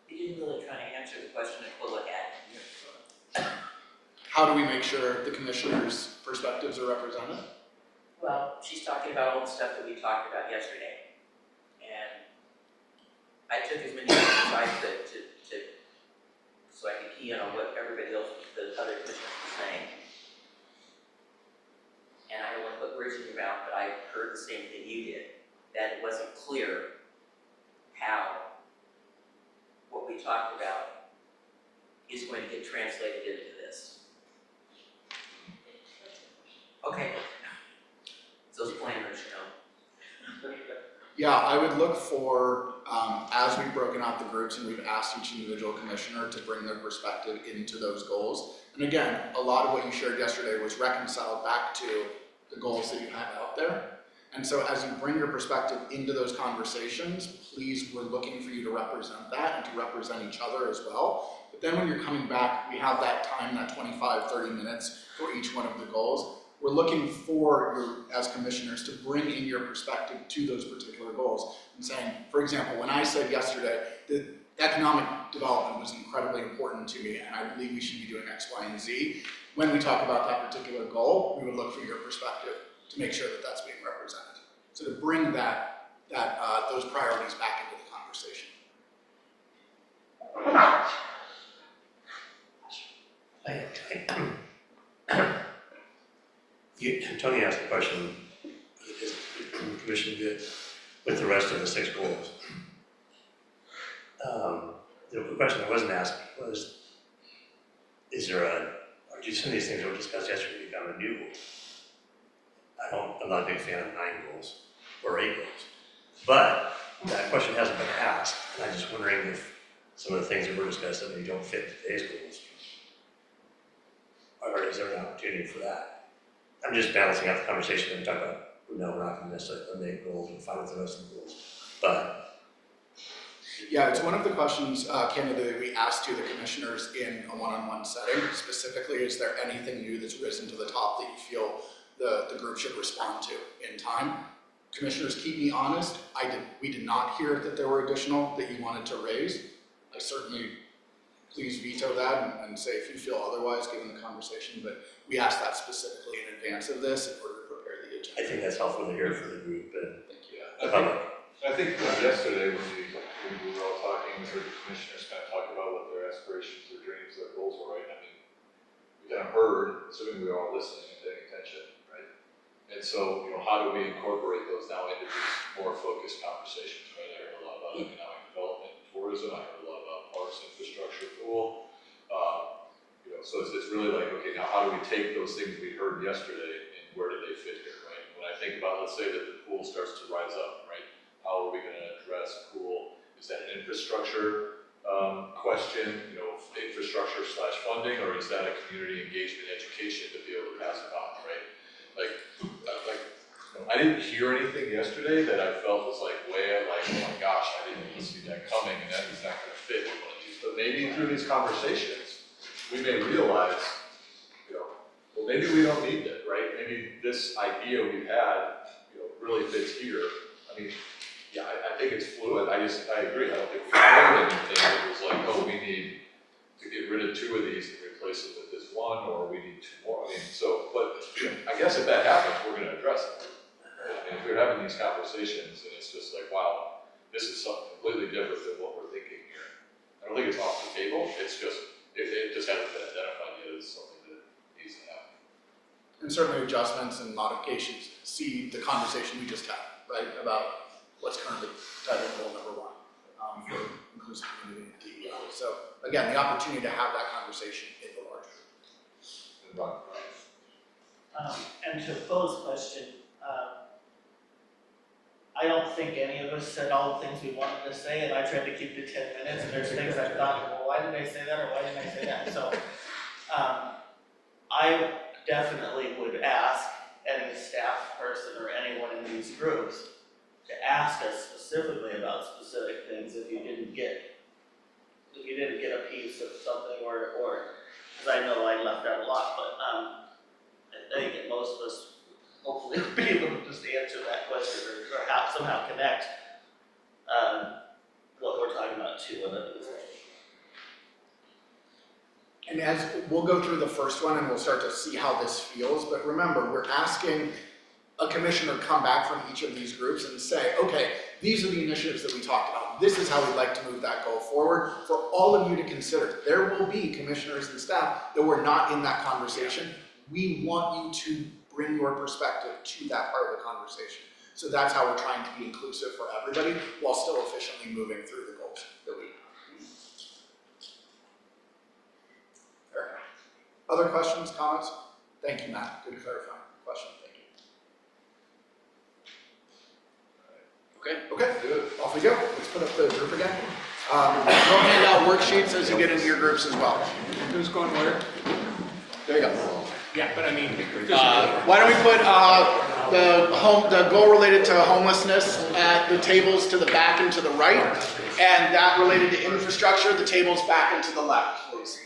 S4: You didn't really try to answer the question at full again.
S1: How do we make sure the commissioners' perspectives are represented?
S4: Well, she's talking about all the stuff that we talked about yesterday. And I took as many notes as I could so I could key in on what everybody else, the other commissioners were saying. And I don't want to put words in your mouth, but I heard the same thing you did, that it wasn't clear how what we talked about is going to get translated into this. Okay. Those planners, you know.
S1: Yeah, I would look for, as we've broken out the groups and we've asked each individual commissioner to bring their perspective into those goals. And again, a lot of what you shared yesterday was reconciled back to the goals that you had out there. And so as you bring your perspective into those conversations, please, we're looking for you to represent that and to represent each other as well. But then when you're coming back, we have that time, that 25, 30 minutes for each one of the goals. We're looking for you as commissioners to bring in your perspective to those particular goals. And saying, for example, when I said yesterday that economic development was incredibly important to me and I believe we should be doing X, Y, and Z, when we talk about that particular goal, we would look for your perspective to make sure that that's being represented. So to bring those priorities back into the conversation.
S6: Tony asked a question, is the commission did with the rest of the 6 goals. The question I wasn't asked was, is there or do some of these things that were discussed yesterday become a new goal? I'm not a big fan of 9 goals or 8 goals, but that question hasn't been asked, and I'm just wondering if some of the things that were discussed that maybe don't fit today's goals, or is there an opportunity for that? I'm just balancing out the conversation that we talked about. No, we're not going to necessarily eliminate goals and find the rest of the goals, but.
S1: Yeah, it's one of the questions, candidly, that we asked to the commissioners in a one-on-one setting. Specifically, is there anything new that's risen to the top that you feel the group should respond to in time? Commissioners, keep me honest. We did not hear that there were additional that you wanted to raise. I certainly, please veto that and say if you feel otherwise, given the conversation. But we asked that specifically in advance of this in order to prepare the agenda.
S6: I think that's helpful to hear for the group and
S1: Thank you.
S6: the public.
S2: I think yesterday when we were all talking, we heard the commissioners kind of talk about what their aspirations, their dreams, their goals were, right? I mean, we kind of heard, assuming we were all listening and paying attention, right? And so, how do we incorporate those now into these more focused conversations, right? I heard a lot about economic development and tourism. I heard a lot about parks infrastructure pool. So it's really like, okay, now how do we take those things we heard yesterday and where do they fit here, right? When I think about, let's say that the pool starts to rise up, right? How are we going to address pool? Is that an infrastructure question, infrastructure / funding, or is that a community engagement education to be able to pass it on, right? I didn't hear anything yesterday that I felt was like way like, oh my gosh, I didn't see that coming, and that is not going to fit with one of these. But maybe through these conversations, we may realize, well, maybe we don't need that, right? Maybe this idea we've had, really fits here. I mean, yeah, I think it's fluid. I agree. I don't think we heard anything that was like, oh, we need to get rid of 2 of these and replace it with this one, or we need 2 more. I mean, but I guess if that happens, we're going to address it. Right? I mean, if we're having these conversations and it's just like, wow, this is something completely different than what we're thinking here. I don't think it's off the table. It's just, it just hasn't been identified yet as something that needs to happen.
S1: And certainly adjustments and modifications see the conversation we just had, right? About what's currently title goal number 1 for inclusive community and DEI. So again, the opportunity to have that conversation in the larger group.
S10: And to Bo's question, I don't think any of us said all the things we wanted to say, and I tried to keep to 10 minutes, and there's things I thought, well, why did I say that, or why didn't I say that? So, I definitely would ask any staff person or anyone in these groups to ask us specifically about specific things if you didn't get a piece of something, or, because I know I left out a lot, but, I think that most of us hopefully will be able to just answer that question or somehow connect what we're talking about to one of these things.
S1: And as we'll go through the first one and we'll start to see how this feels, but remember, we're asking a commissioner come back from each of these groups and say, okay, these are the initiatives that we talked about. this is how we'd like to move that goal forward for all of you to consider. There will be commissioners and staff that were not in that conversation. We want you to bring your perspective to that part of the conversation. So that's how we're trying to be inclusive for everybody while still efficiently moving through the goals that we have. Fair. Other questions, comments? Thank you, Matt. Good clarifying question. Thank you.
S13: Okay.
S1: Okay, off we go. Let's put up the group again. We'll hand out worksheets as you get into your groups as well.
S5: Who's going where?
S1: There you go.
S5: Yeah, but I mean,
S1: Why don't we put the goal related to homelessness at the tables to the back and to the right, and that related to infrastructure, the tables back and to the left, please.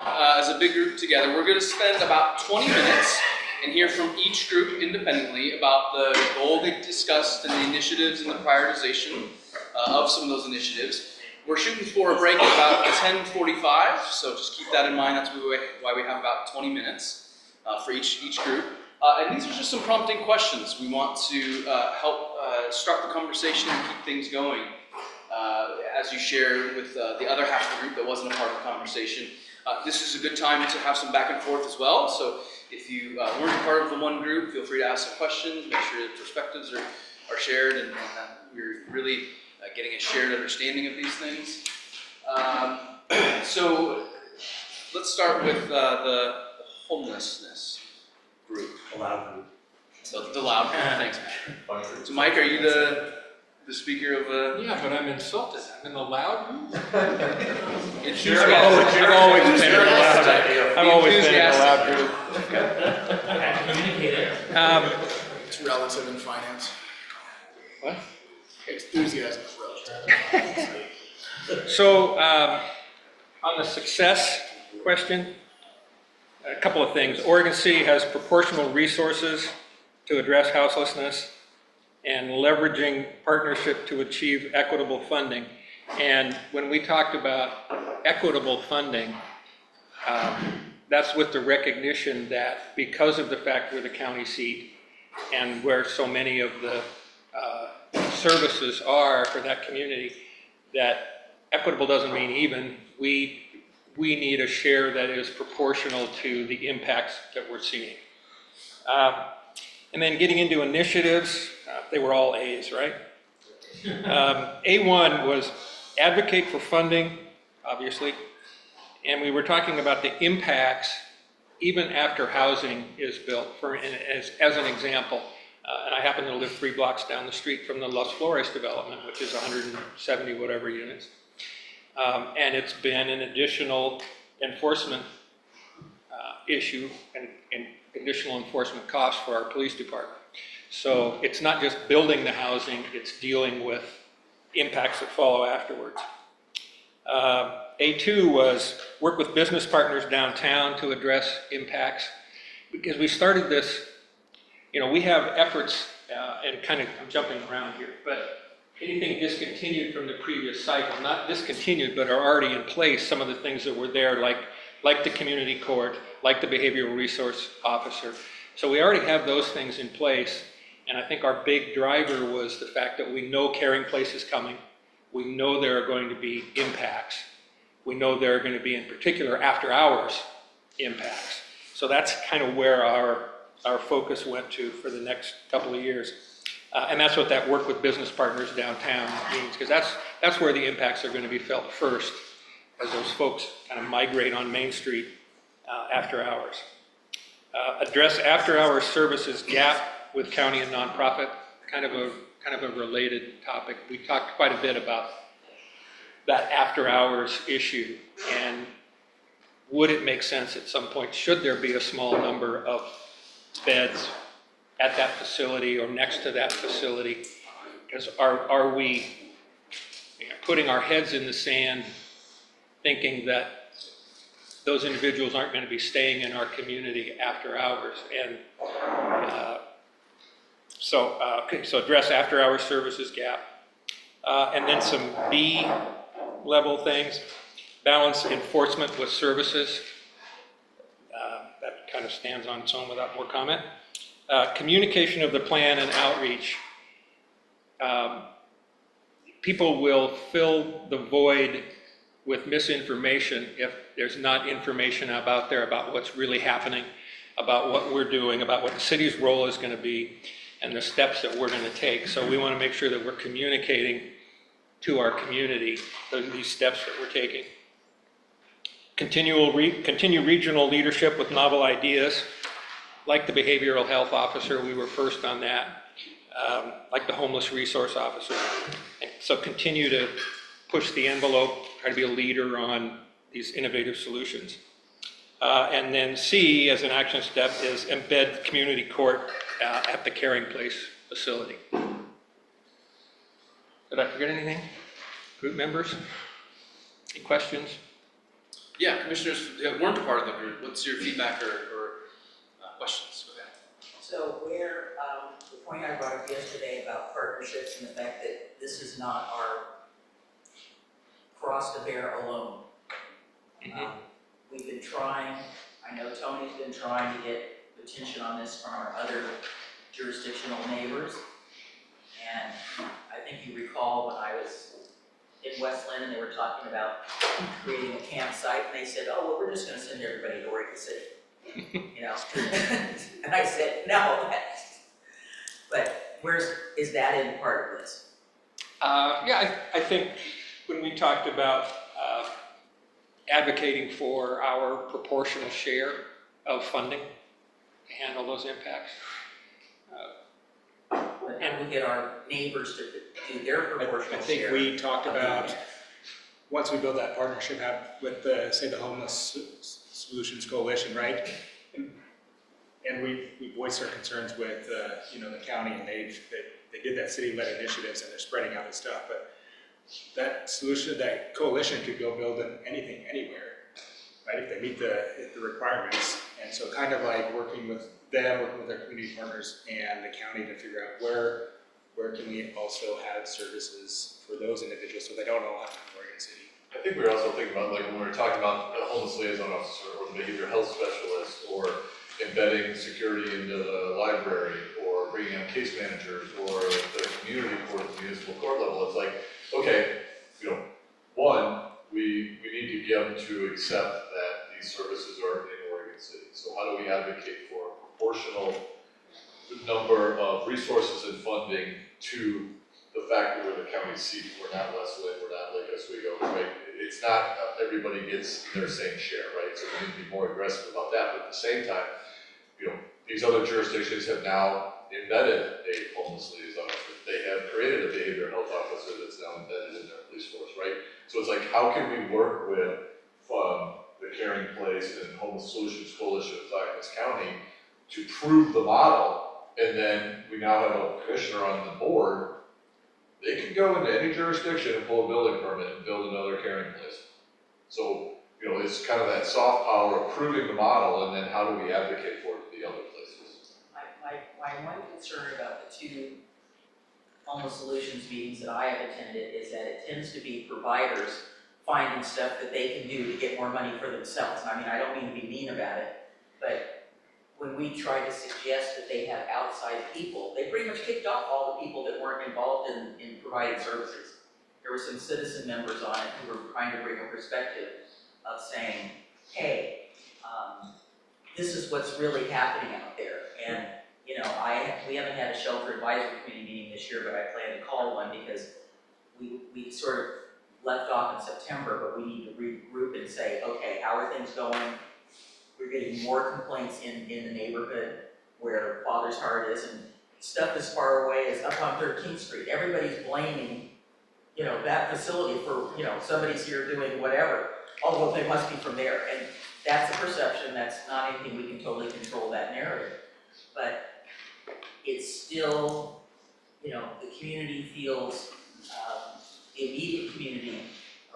S13: as a big group together. We're going to spend about 20 minutes and hear from each group independently about the goal they discussed and the initiatives and the prioritization of some of those initiatives. We're shooting for a break at about 10:45, so just keep that in mind. That's why we have about 20 minutes for each group. And these are just some prompting questions. We want to help start the conversation and keep things going. As you share with the other half of the group that wasn't a part of the conversation. This is a good time to have some back and forth as well. So if you weren't part of the one group, feel free to ask some questions, make sure that perspectives are shared and that we're really getting a shared understanding of these things. So let's start with the homelessness group.
S6: The loud group.
S13: So the loud group, thanks. So Mike, are you the speaker of
S5: Yeah, but I'm insulted. I'm in the loud group.
S13: enthusiastic?
S5: I've always been in the loud. I've always been in the loud group.
S9: Communicate it.
S1: It's relative in finance.
S5: What?
S1: Enthusiasm is relative.
S5: So, on the success question, a couple of things. Oregon City has proportional resources to address houselessness and leveraging partnership to achieve equitable funding. And when we talked about equitable funding, that's with the recognition that because of the fact we're the county seat and where so many of the services are for that community, that equitable doesn't mean even. We need a share that is proportional to the impacts that we're seeing. And then getting into initiatives, they were all A's, right? A1 was advocate for funding, obviously, and we were talking about the impacts even after housing is built, as an example. And I happen to live 3 blocks down the street from the Las Flores development, which is 170 whatever units. And it's been an additional enforcement issue and additional enforcement costs for our police department. So it's not just building the housing, it's dealing with impacts that follow afterwards. A2 was work with business partners downtown to address impacts. Because we started this, we have efforts, and kind of, I'm jumping around here, but anything discontinued from the previous cycle, not discontinued, but are already in place, some of the things that were there, like the community court, like the behavioral resource officer. So we already have those things in place, and I think our big driver was the fact that we know Caring Place is coming. We know there are going to be impacts. We know there are going to be, in particular, after hours impacts. So that's kind of where our focus went to for the next couple of years. And that's what that work with business partners downtown means, because that's where the impacts are going to be felt first, as those folks kind of migrate on Main Street after hours. Address after hours services gap with county and nonprofit, kind of a related topic. We talked quite a bit about that after hours issue, and would it make sense at some point, should there be a small number of beds at that facility or next to that facility? Because are we putting our heads in the sand thinking that those individuals aren't going to be staying in our community after hours? And so address after hours services gap. And then some B level things, balance enforcement with services. That kind of stands on its own without more comment. Communication of the plan and outreach. People will fill the void with misinformation if there's not information out there about what's really happening, about what we're doing, about what the city's role is going to be, and the steps that we're going to take. So we want to make sure that we're communicating to our community these steps that we're taking. Continue regional leadership with novel ideas, like the behavioral health officer, we were first on that, like the homeless resource officer. And so continue to push the envelope, try to be a leader on these innovative solutions. And then C, as an action step, is embed community court at the Caring Place facility. Did I forget anything? Group members? Any questions?
S13: Yeah, commissioners that weren't a part of the group, what's your feedback or questions? Go ahead.
S4: So where, the point I brought up yesterday about partnerships and the fact that this is not our cross to bear alone. We've been trying, I know Tony's been trying to get attention on this from our other jurisdictional neighbors. And I think you recall when I was in Westland and they were talking about creating a campsite and they said, oh, well, we're just gonna send everybody to Oregon City, you know? And I said, no, but is that in part of this?
S5: Yeah, I think when we talked about advocating for our proportional share of funding to handle those impacts.
S4: And we get our neighbors to do their proportional
S14: I think
S4: share.
S14: we talked
S4: of the
S14: about,
S4: impacts.
S14: once we build that partnership with the, say, the Homeless Solutions Coalition, right? And we voiced our concerns with, you know, the county, and they did that city-led initiatives and they're spreading out the stuff, but that solution, that coalition could go build anything, anywhere, right? If they meet the requirements. And so kind of like working with them, working with our community partners and the county to figure out where can we also have services for those individuals so they don't all have to come to Oregon City.
S2: I think we were also thinking about, like, when we were talking about the homeless liaison officer or the behavioral health specialist or embedding security into the library or bringing in case managers or the community court at the municipal court level. It's like, okay, you know, one, we need to get them to accept that these services are in Oregon City. So how do we advocate for a proportional number of resources and funding to the fact that we're the county seat, we're not Westland, we're not Lake Oswego, right? It's not everybody gets their same share, right? So we need to be more aggressive about that, but at the same time, you know, these other jurisdictions have now embedded a homeless liaison officer. They have created a behavioral health officer that's now embedded in their police force, right? So it's like, how can we work with the Caring Place and Homeless Solutions Coalition of Clackamas County to prove the model, and then we now have a commissioner on the board. They can go into any jurisdiction and pull a building permit and build another Caring Place. So, you know, it's kind of that soft power of proving the model, and then how do we advocate for it to the other places?
S4: My one concern about the two homeless solutions meetings that I have attended is that it tends to be providers finding stuff that they can do to get more money for themselves. I mean, I don't mean to be mean about it, but when we tried to suggest that they have outside people, they pretty much kicked off all the people that weren't involved in providing services. There were some citizen members on it who were trying to bring a perspective of saying, hey, this is what's really happening out there. And, you know, we haven't had a shelter advisory committee meeting this year, but I plan to call one because we sort of left off in September, but we need to regroup and say, okay, how are things going? We're getting more complaints in the neighborhood where Father's Heart is, and stuff as far away as up on 13th Street. Everybody's blaming, you know, that facility for, you know, somebody's here doing whatever. Oh, well, they must be from there. And that's a perception, that's not anything we can totally control that narrative. But it's still, you know, the community feels, the immediate community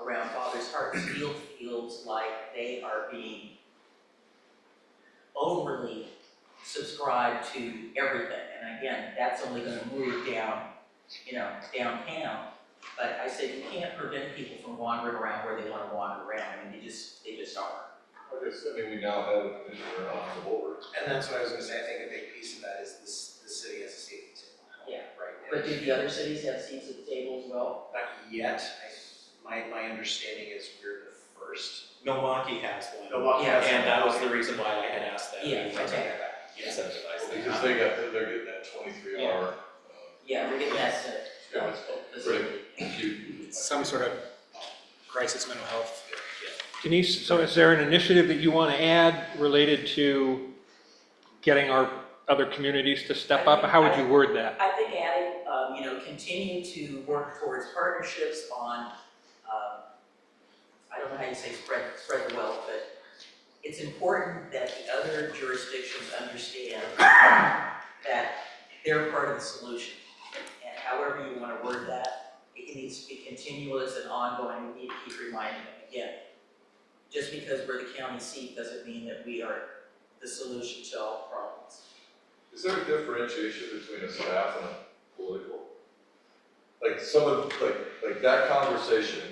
S4: around Father's Heart feels like they are being overly subscribed to everything. And again, that's only gonna move down, you know, downtown. But I said you can't prevent people from wandering around where they wanna wander around. I mean, they just are.
S2: I mean, we now have a commissioner on the board.
S8: And that's what I was gonna say, I think a big piece of that is the city has a seat at the table now,
S4: Yeah.
S8: right?
S4: But do the other cities have seats at the table as well?
S8: Not yet, my understanding is we're the first.
S3: Milwaukee has one.
S8: Milwaukee has
S3: And
S8: one.
S3: that was the reason why I had asked that.
S4: Yeah,
S3: we
S4: okay.
S3: incentivize them.
S2: Because they're getting that 23-hour.
S4: Yeah, we're getting that
S2: Yeah, it's pretty cute.
S14: Some sort of crisis mental health.
S5: Denise, so is there an initiative that you want to add related to getting our other communities to step up? How would you word that?
S4: I think adding, you know, continue to work towards partnerships on, I don't know how you say spread the wealth, but it's important that the other jurisdictions understand that they're part of the solution. And however you want to word that, it needs to be continuous and ongoing. We need to keep reminding them again. just because we're the county seat doesn't mean that we are the solution to all problems.
S2: Is there a differentiation between a staff and a political? Like some of, like that conversation,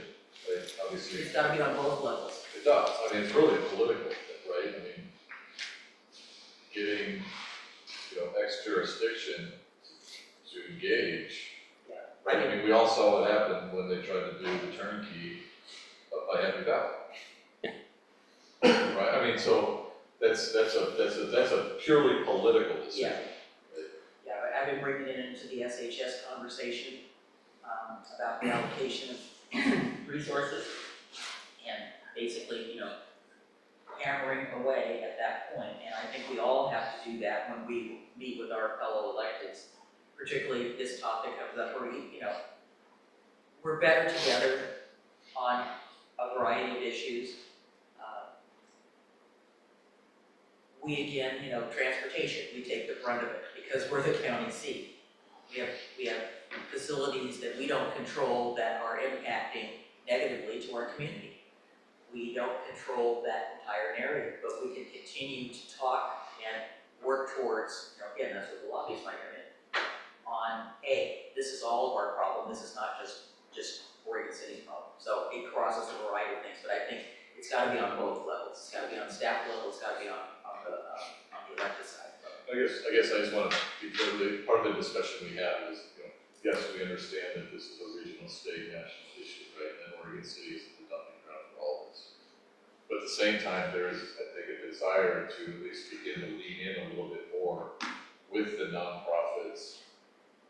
S2: like obviously.
S4: It's gotta be on both levels.
S2: It does, I mean, it's really a political thing, right? I mean, getting, ex jurisdiction to engage.
S4: Yeah.
S2: Right, I mean, we all saw what happened when they tried to do the turnkey up by Happy Valley. Right, I mean, so that's a purely political decision.
S4: Yeah, but I've been bringing it into the SHS conversation, about the allocation of resources. And basically, hammering away at that point. And I think we all have to do that when we meet with our fellow electeds, particularly if this topic comes up, where we're better together on a variety of issues. We again, transportation, we take the brunt of it because we're the county seat. We have facilities that we don't control that are impacting negatively to our community. We don't control that entire narrative, but we can continue to talk and work towards, again, that's what the lobbyists might come in, on, hey, this is all of our problem, this is not just Oregon City's problem. So it crosses a variety of things, but I think it's gotta be on both levels. It's gotta be on staff level, it's gotta be on the elected side.
S2: I guess I just want to be clear, part of the discussion we have is, yes, we understand that this is a regional, state, national issue, right? And Oregon City is the dumping ground for all this. But at the same time, there is, I think, a desire to at least begin to lean in a little bit more with the nonprofits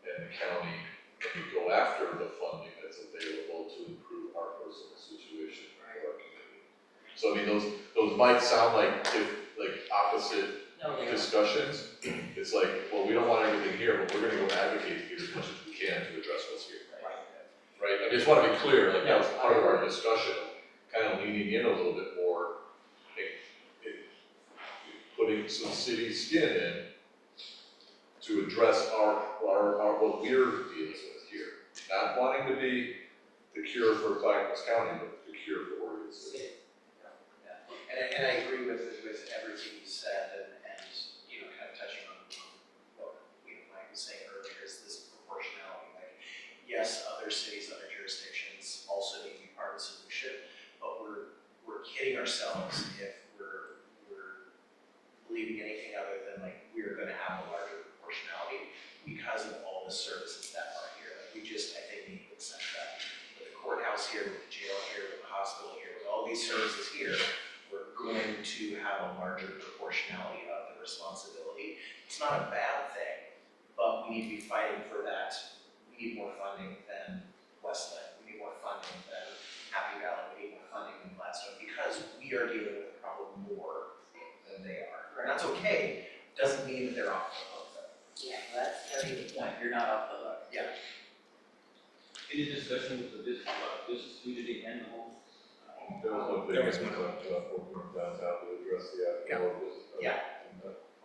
S2: and the county when we go after the funding that's available to improve our personal situation for our community. So I mean, those might sound like opposite discussions. It's like, well, we don't want everything here, but we're gonna go advocate here as much as we can to address what's here. Right, I just wanna be clear, like that was part of our discussion, kind of leaning in a little bit more, putting some city skin in to address our what we're dealing with here. Not wanting to be the cure for Clackamas County, but the cure for Oregon City.
S8: And I agree with everything you said, and kind of touching on what Mike was saying earlier, is this proportionality. Like, yes, other cities, other jurisdictions also need to be part of the solution, but we're kidding ourselves if we're believing anything other than like we're going to have a larger proportionality because of all the services that are here. Like, we just, I think, need to accept that. With the courthouse here, with the jail here, with the hospital here, with all these services here, we're going to have a larger proportionality of the responsibility. It's not a bad thing, but we need to be fighting for that. We need more funding than Westland. We need more funding than Happy Valley. We need more funding than Gladstone because we are dealing with the problem more than they are. And that's okay. Doesn't mean that they're off the hook though.
S4: Yeah, that's the point. You're not off the hook.
S8: Yeah.
S7: Any discussion with the business community and the home?
S2: There was one thing, from downtown to address the outdoor business.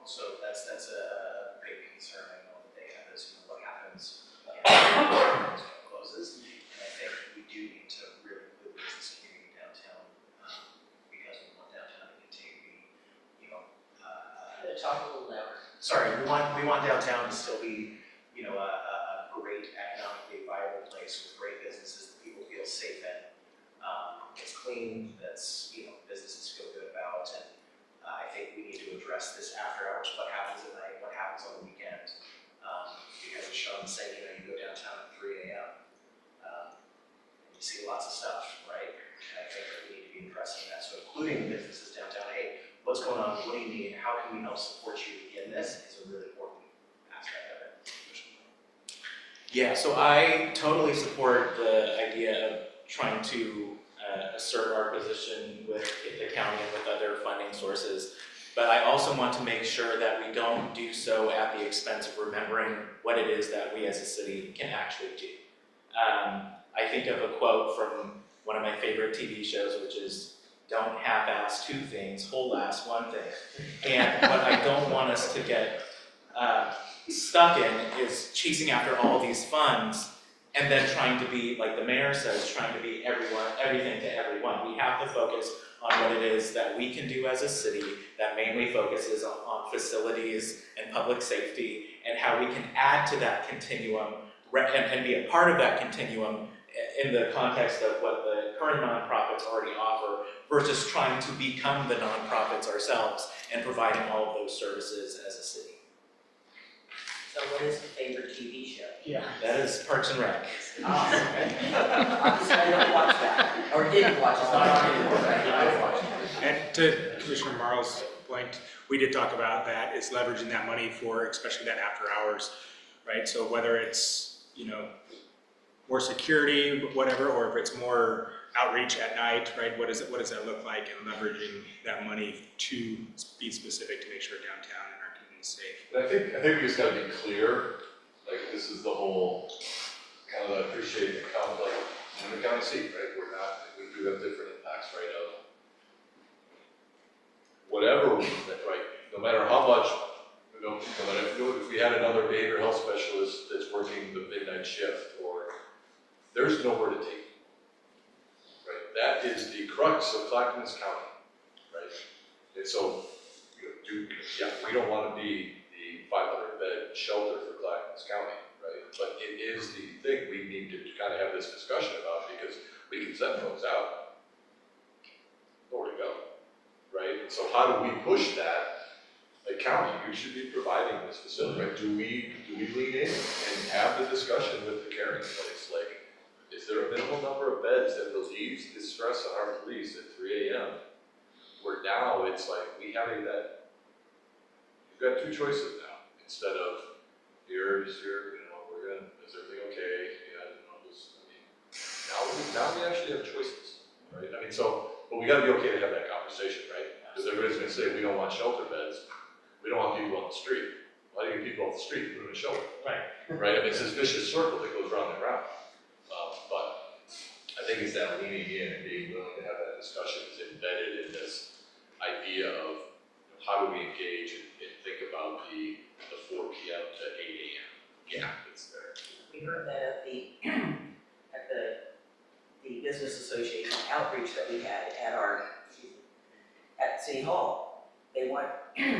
S8: Also, that's a big concern. I know that they have this, what happens when it closes. And I think we do need to really put the business community downtown, because we want downtown to continue to be,
S4: Talk a little louder.
S8: sorry, we want downtown to still be, a great economically viable place with great businesses that people feel safe in. It's clean, that's, businesses feel good about, and I think we need to address this after hours, what happens at night, what happens on the weekend. Because as Sean said, you go downtown at 3 a.m. And you see lots of stuff, right? And I think that we need to be addressing that, so including businesses downtown, hey, what's going on, what do you need, how can we help support you in this, is a really important aspect of it.
S3: Yeah, so I totally support the idea of trying to assert our position with the county and with other funding sources. But I also want to make sure that we don't do so at the expense of remembering what it is that we as a city can actually do. I think of a quote from one of my favorite TV shows, which is, don't half-ass two things, whole-ass one thing. And what I don't want us to get stuck in is chasing after all these funds and then trying to be, like the mayor says, trying to be everything to everyone. We have to focus on what it is that we can do as a city that mainly focuses on facilities and public safety, and how we can add to that continuum and be a part of that continuum in the context of what the current nonprofits already offer, versus trying to become the nonprofits ourselves and providing all of those services as a city.
S4: So what is your favorite TV show?
S7: Yeah.
S3: That is Parks and Rec.
S4: Awesome. Obviously, I don't watch that, or didn't watch it, so I don't anymore, but I did watch it.
S14: And to Commissioner Marl's point, we did talk about that, is leveraging that money for especially that after hours, right? So whether it's, you know, more security, whatever, or if it's more outreach at night, right? What does that look like, and leveraging that money to be specific to make sure downtown and our community is safe.
S2: And I think we just gotta be clear, like, this is the whole, kind of appreciate the county, like, in the county seat, right? We do have different impacts, right, of whatever, right, no matter how much, no matter, if we had another behavioral health specialist that's working the midnight shift, or, there's nowhere to take you, right? That is the crux of Clackamas County, right? And so, we don't wanna be the 500-bed shelter for Clackamas County, right? But it is the thing we need to kind of have this discussion about, because we can send folks out, nowhere to go, right? And so how do we push that? Like, county, you should be providing this facility, right? Do we lean in and have the discussion with the caring place? Like, is there a minimal number of beds that relieves the stress on our police at 3 a.m.? Where now it's like, we have a bed. You've got two choices now, instead of, here's your, you know, is everything okay? Yeah, you know, now we actually have choices, right? I mean, so, but we gotta be okay to have that conversation, right? Because everybody's gonna say, we don't want shelter beds, we don't want people on the street. Why do you get people off the street, put them in a shelter?
S9: Right.
S2: Right, I mean, it's this vicious circle that goes round and round. But I think it's that leaning in and being willing to have that discussion is embedded in this idea of, you know, how do we engage and think about the 4 p.m. to 8 a.m. Yeah, it's there.
S4: We heard that at the business association outreach that we had at City Hall. They want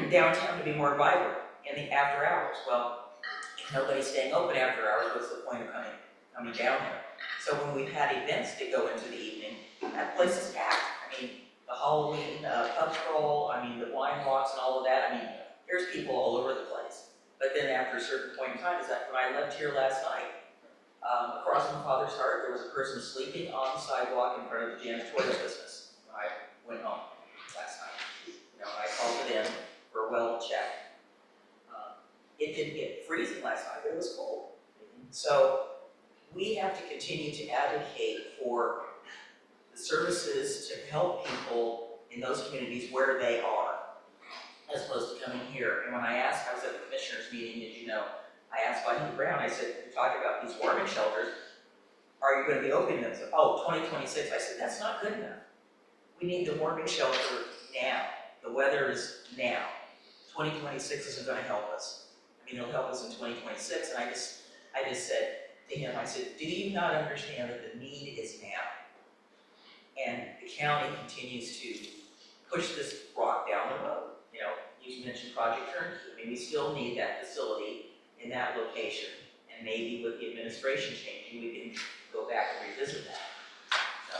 S4: downtown to be more vibrant in the after hours. Well, if nobody's staying open after hours, what's the point of coming down there? So when we've had events that go into the evening, that place is packed. I mean, the Halloween pub crawl, I mean, the wine walks and all of that, I mean, there's people all over the place. But then after a certain point in time, is that when I left here last night, across from Father's Heart, there was a person sleeping on the sidewalk in front of the janitorial business when I went home last night. You know, I called it in for a well check. It didn't get freezing last night, but it was cold. So we have to continue to advocate for the services to help people in those communities where they are, as opposed to coming here. And when I asked, I was at the commissioners meeting, as you know, I asked Bonnie Brown, I said, you're talking about these warming shelters, are you gonna be opening them? So, 2026, I said, that's not good enough. We need the warming shelter now. The weather is now. 2026 isn't gonna help us. I mean, it'll help us in 2026, and I just said to him, I said, do you not understand that the need is now? And the county continues to push this rock down the road. You know, you mentioned Project Turnkey. I mean, we still need that facility in that location, and maybe with the administration changing, we can go back and revisit that. So,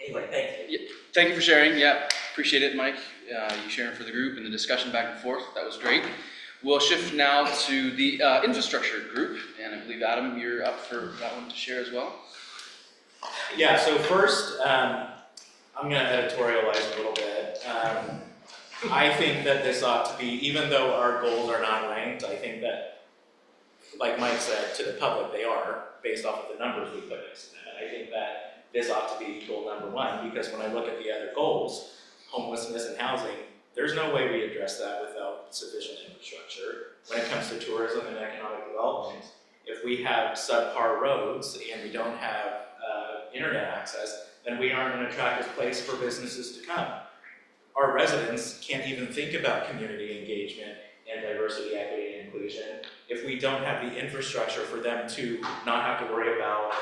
S4: anyway, thank you.
S13: Thank you for sharing. Yeah, appreciate it, Mike. You sharing for the group and the discussion back and forth. That was great. We'll shift now to the infrastructure group, and I believe Adam, you're up for that one to share as well.
S3: Yeah, so first, I'm gonna editorialize a little bit. I think that this ought to be, even though our goals are not ranked, I think that, like Mike said, to the public, they are, based off of the numbers we put next to them. And I think that this ought to be goal number one, because when I look at the other goals, homelessness and housing, there's no way we address that without sufficient infrastructure. When it comes to tourism and economic development, if we have subpar roads and we don't have internet access, then we aren't an attractive place for businesses to come. Our residents can't even think about community engagement and diversity, equity, and inclusion if we don't have the infrastructure for them to not have to worry about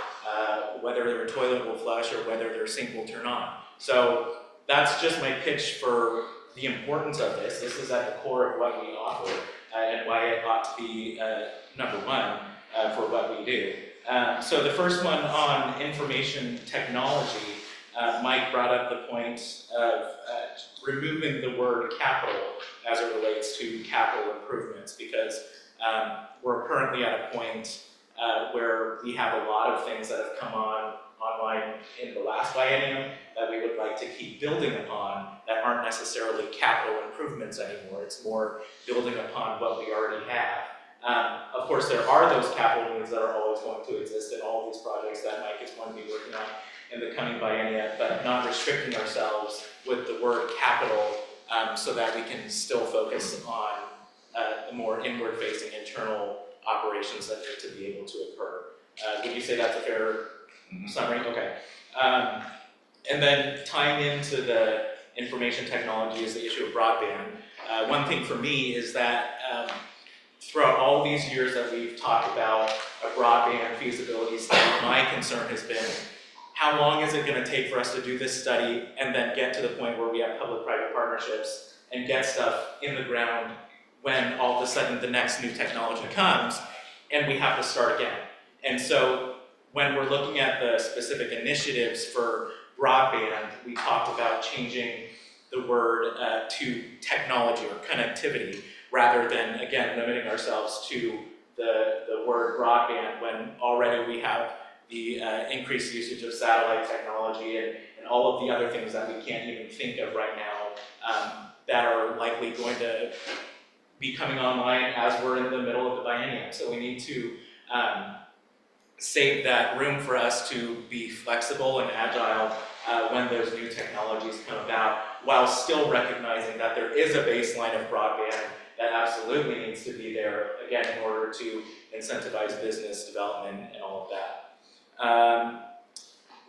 S3: whether their toilet will flush or whether their sink will turn on. So that's just my pitch for the importance of this. This is at the core of what we offer and why it ought to be number one for what we do. So the first one on information technology, Mike brought up the point of removing the word capital as it relates to capital improvements, because we're currently at a point where we have a lot of things that have come online in the last biennium that we would like to keep building upon that aren't necessarily capital improvements anymore. It's more building upon what we already have. Of course, there are those capital needs that are always going to exist in all of these projects that Mike is going to be working on in the coming biennia, but not restricting ourselves with the word capital so that we can still focus on the more inward-facing internal operations that need to be able to occur. Would you say that's a fair summary? Okay. And then tying into the information technology is the issue of broadband. One thing for me is that throughout all these years that we've talked about a broadband feasibility study, my concern has been, how long is it going to take for us to do this study and then get to the point where we have public-private partnerships and get stuff in the ground when all of a sudden the next new technology comes and we have to start again. And so when we're looking at the specific initiatives for broadband, we talked about changing the word to technology or connectivity, rather than, again, limiting ourselves to the word broadband when already we have the increased usage of satellite technology and all of the other things that we can't even think of right now that are likely going to be coming online as we're in the middle of the biennium. So we need to save that room for us to be flexible and agile when those new technologies come about, while still recognizing that there is a baseline of broadband that absolutely needs to be there, again, in order to incentivize business development and all of that.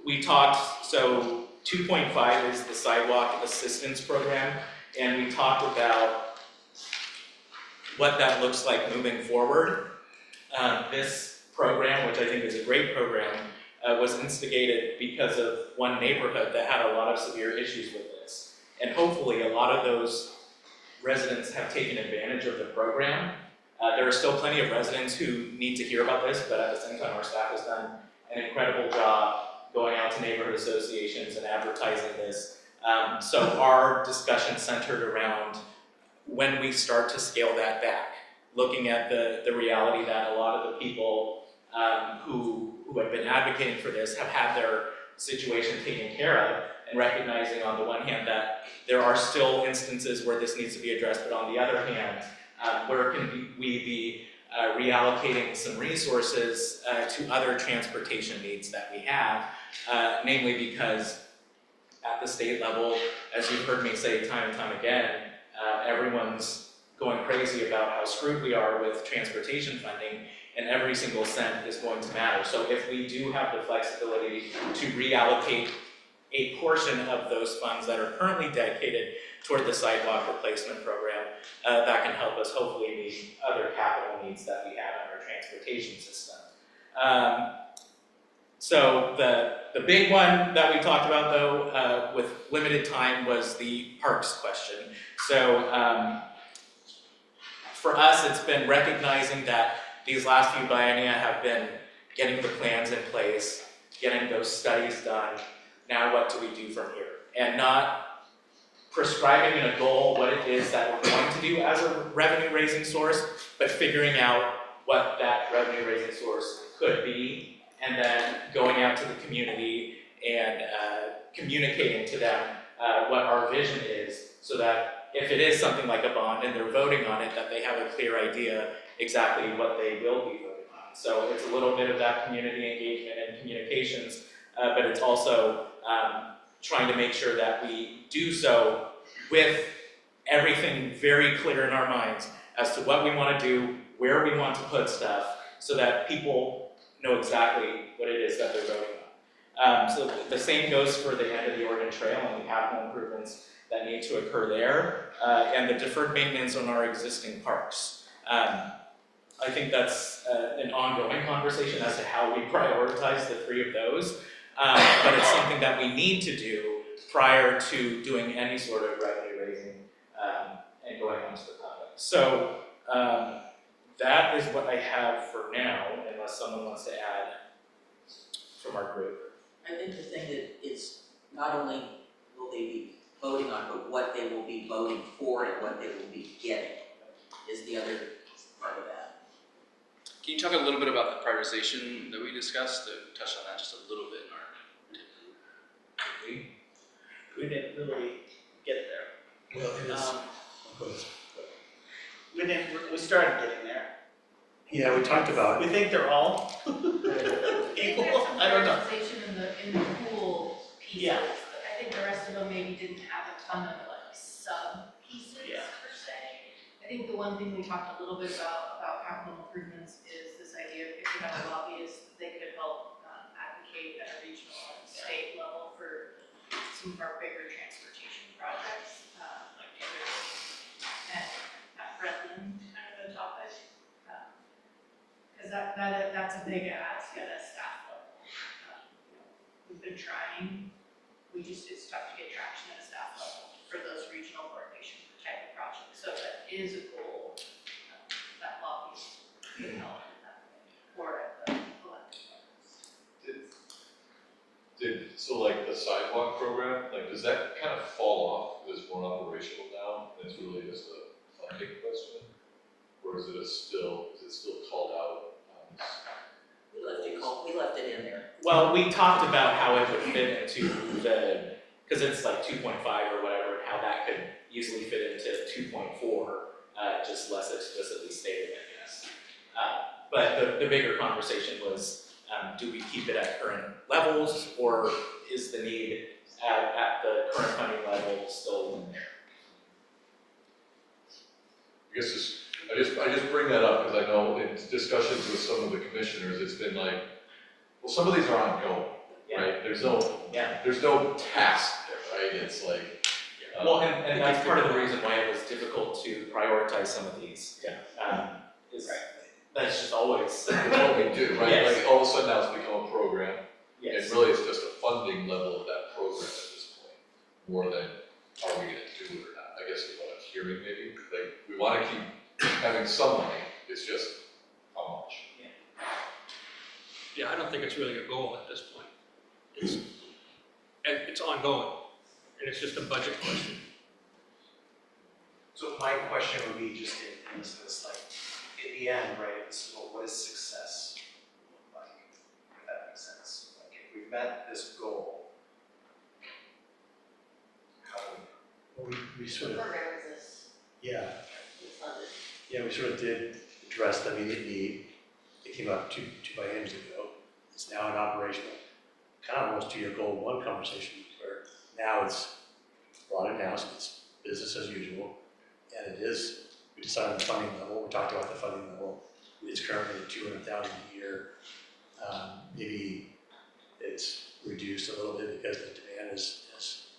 S3: We talked, so 2.5 is the sidewalk assistance program, and we talked about what that looks like moving forward. This program, which I think is a great program, was instigated because of one neighborhood that had a lot of severe issues with this. And hopefully a lot of those residents have taken advantage of the program. There are still plenty of residents who need to hear about this, but at the same time our staff has done an incredible job going out to neighborhood associations and advertising this. So our discussion centered around when we start to scale that back, looking at the reality that a lot of the people who have been advocating for this have had their situation taken care of, and recognizing on the one hand that there are still instances where this needs to be addressed, but on the other hand, where can we be reallocating some resources to other transportation needs that we have, namely because at the state level, as you've heard me say time and time again, everyone's going crazy about how screwed we are with transportation funding, and every single cent is going to matter. So if we do have the flexibility to reallocate a portion of those funds that are currently dedicated toward the sidewalk replacement program, that can help us hopefully meet other capital needs that we have in our transportation system. So the big one that we talked about though, with limited time, was the parks question. So for us, it's been recognizing that these last few biennia have been getting the plans in place, getting those studies done. Now what do we do from here? And not prescribing in a goal what it is that we're going to do as a revenue raising source, but figuring out what that revenue raising source could be, and then going out to the community and communicating to them what our vision is, so that if it is something like a bond and they're voting on it, that they have a clear idea exactly what they will be voting on. So it's a little bit of that community engagement and communications, but it's also trying to make sure that we do so with everything very clear in our minds as to what we want to do, where we want to put stuff, so that people know exactly what it is that they're voting on. So the same goes for the end of the Oregon Trail and the capital improvements that need to occur there, and the deferred maintenance on our existing parks. I think that's an ongoing conversation as to how we prioritize the three of those. But it's something that we need to do prior to doing any sort of revenue raising and going on to the topic. So that is what I have for now, unless someone wants to add from our group.
S4: I think the thing that is, not only will they be voting on, but what they will be voting for and what they will be getting is the other part of that.
S13: Can you talk a little bit about the prioritization that we discussed? Touch on that just a little bit in our.
S10: We didn't really get there.
S6: Well, it is.
S10: We started getting there.
S6: Yeah, we talked about
S10: We think they're all equal, I don't know.
S15: In the pool pieces.
S10: Yeah.
S15: I think the rest of them maybe didn't have a ton of like sub pieces
S10: Yeah.
S15: per se. I think the one thing we talked a little bit about capital improvements is this idea of if you have a lobbyist, they could help advocate at a regional and state level for some of our bigger transportation projects, like and at Redland kind of a topic. Cause that's a big ask at a staff level. We've been trying, it's tough to get traction at a staff level for those regional coordination type of projects. So that is a goal, that lobbyists can help in that way, or at the elected levels.
S2: So like the sidewalk program, like does that kind of fall off because it's more operational now and it's really just a funding question? Or is it still called out?
S4: We left it in there.
S3: Well, we talked about how it would fit into the, because it's like 2.5 or whatever, and how that could easily fit into 2.4, just less explicitly stated, I guess. But the bigger conversation was, do we keep it at current levels, or is the need at the current funding level still in there?
S2: I guess I just bring that up because I know in discussions with some of the commissioners, it's been like, well, some of these are ongoing, right? There's no task there, right? It's like.
S3: Well, and that's part of the reason why it was difficult to prioritize some of these. That's just always.
S2: It's what we do, right?
S3: Yes.
S2: Like all of a sudden now it's become a program.
S3: Yes.
S2: And really it's just a funding level of that program at this point, more than are we gonna do it or not, I guess is what I'm hearing maybe. Like, we wanna keep having some money, it's just how much.
S5: Yeah, I don't think it's really a goal at this point. It's ongoing, and it's just a budget question.
S8: So my question would be just in this, like, in the end, right, it's, well, what does success look like, if that makes sense? Like, if we've met this goal, how do we?
S6: Well, we sort of,
S15: Program exists,
S6: yeah,
S15: it's funded.
S6: yeah, we sort of did address the immediate need. It came up two bienniums ago. It's now an operational, kind of almost to your goal one conversation, where now it's brought in-house, it's business as usual, and it is, we decided the funding level, we talked about the funding level, it's currently at $200,000 a year. Maybe it's reduced a little bit because the demand is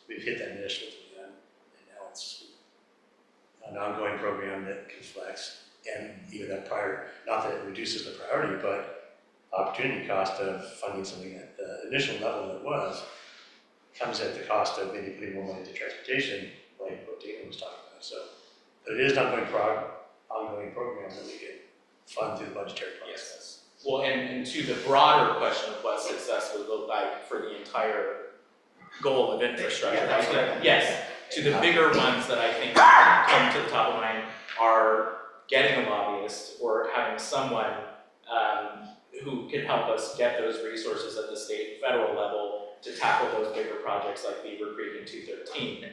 S6: we've hit that initial demand, and now it's an ongoing program that can flex, and even that not that it reduces the priority, but opportunity cost of funding something at the initial level that it was comes at the cost of maybe putting more money into transportation, like what Dana was talking about. So it is an ongoing program that we can fund through the budgetary process.
S3: Yes. Well, and to the broader question of what success would look like for the entire goal of infrastructure.
S8: Yeah, that's
S3: right?
S8: right.
S3: Yes, to the bigger ones that I think come to the top of mind are getting a lobbyist or having someone who can help us get those resources at the state and federal level to tackle those bigger projects like Beaver Creek and 213.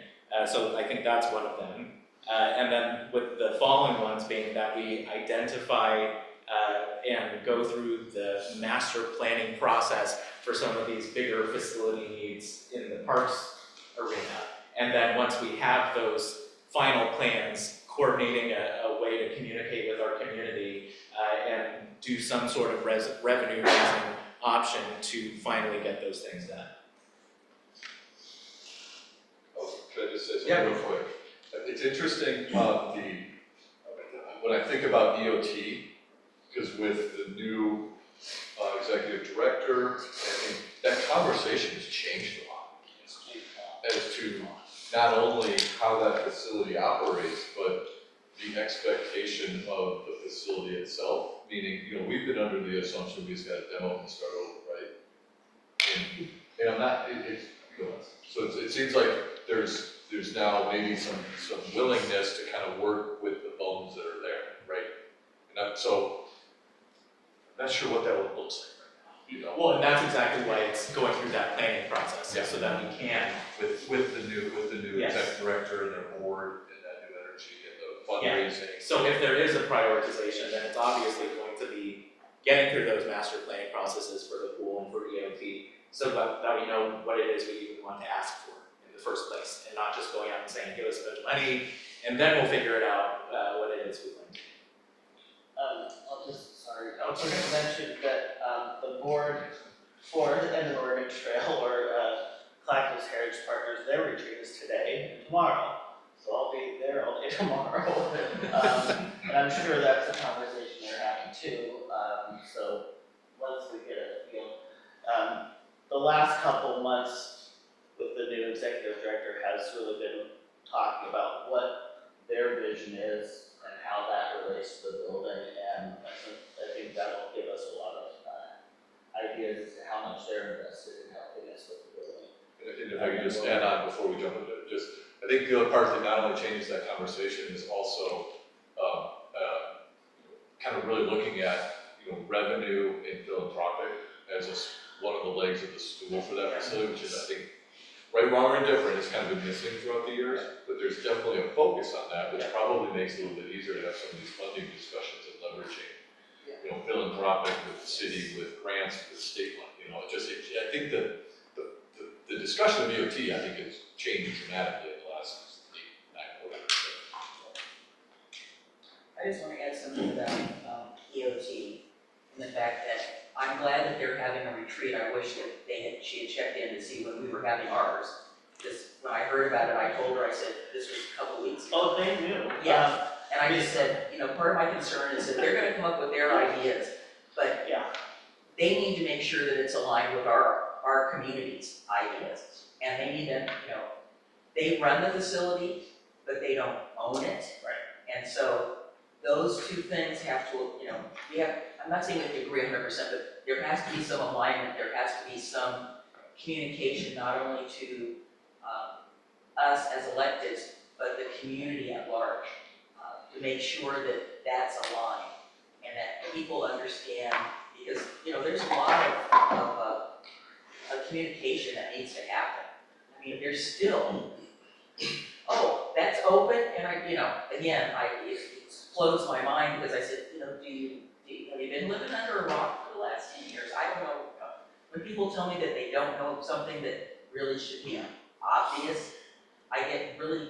S3: So I think that's one of them. And then with the following ones being that we identify and go through the master planning process for some of these bigger facility needs in the parks arena. And then once we have those final plans, coordinating a way to communicate with our community and do some sort of revenue raising option to finally get those things done.
S2: Oh, could I just say something real quick? It's interesting, when I think about EOT, because with the new executive director, I think that conversation has changed a lot as to not only how that facility operates, but the expectation of the facility itself. Meaning, we've been under the assumption we just got to demo and start over, right? And I'm not, so it seems like there's now maybe some willingness to kind of work with the bones that are there, right? And so, I'm not sure what that would look like right now,
S3: Well, and that's exactly why it's going through that planning process,
S2: Yeah.
S3: so that we can.
S2: With the new
S3: Yes.
S2: exec director and their board and that new energy and the fundraising.
S3: So if there is a prioritization, then it's obviously going to be getting through those master planning processes for the pool and for EOT, so that we know what it is we even want to ask for in the first place, and not just going out and saying, give us a bunch of money, and then we'll figure it out, what it is we want.
S10: I'll just mention that, the board for the End of Oregon Trail or, Clackamas Heritage Partners, their retreat is today and tomorrow. So I'll be there all day tomorrow. And I'm sure that's a conversation they're having too. So once we get a feel. The last couple months with the new executive director has really been talking about what their vision is and how that relates to the building. And I think that'll give us a lot of ideas as to how much they're invested in helping us with the building.
S2: And if I could just add on before we jump into it, I think the other part that not only changes that conversation is also kind of really looking at revenue and philanthropic as one of the legs of the stool for that facility, which is, I think, right, wrong, or indifferent, it's kind of been missing throughout the years, but there's definitely a focus on that, which probably makes it a little bit easier to have some of these funding discussions and leveraging, philanthropic with the city, with grants, with state, I think that the discussion of EOT, I think, has changed dramatically in the last 8-9 quarters.
S4: I just want to add something about EOT and the fact that I'm glad that they're having a retreat. I wish that she had checked in to see when we were having ours. Because when I heard about it, I told her, I said, this was a couple weeks ago.
S10: Oh, they knew.
S4: Yeah, and I just said, part of my concern is that they're gonna come up with their ideas, but they need to make sure that it's aligned with our community's ideas. And they need to, they run the facility, but they don't own it. Right. And so those two things have to, I'm not saying we have to agree 100%, but there has to be some alignment, there has to be some communication, not only to us as electeds, but the community at large, to make sure that that's aligned and that people understand, because, there's a lot of communication that needs to happen. I mean, there's still, oh, that's open, and it blows my mind because I said, have you been living under a rock for the last 10 years? I don't know. When people tell me that they don't know something that really should be obvious, I get really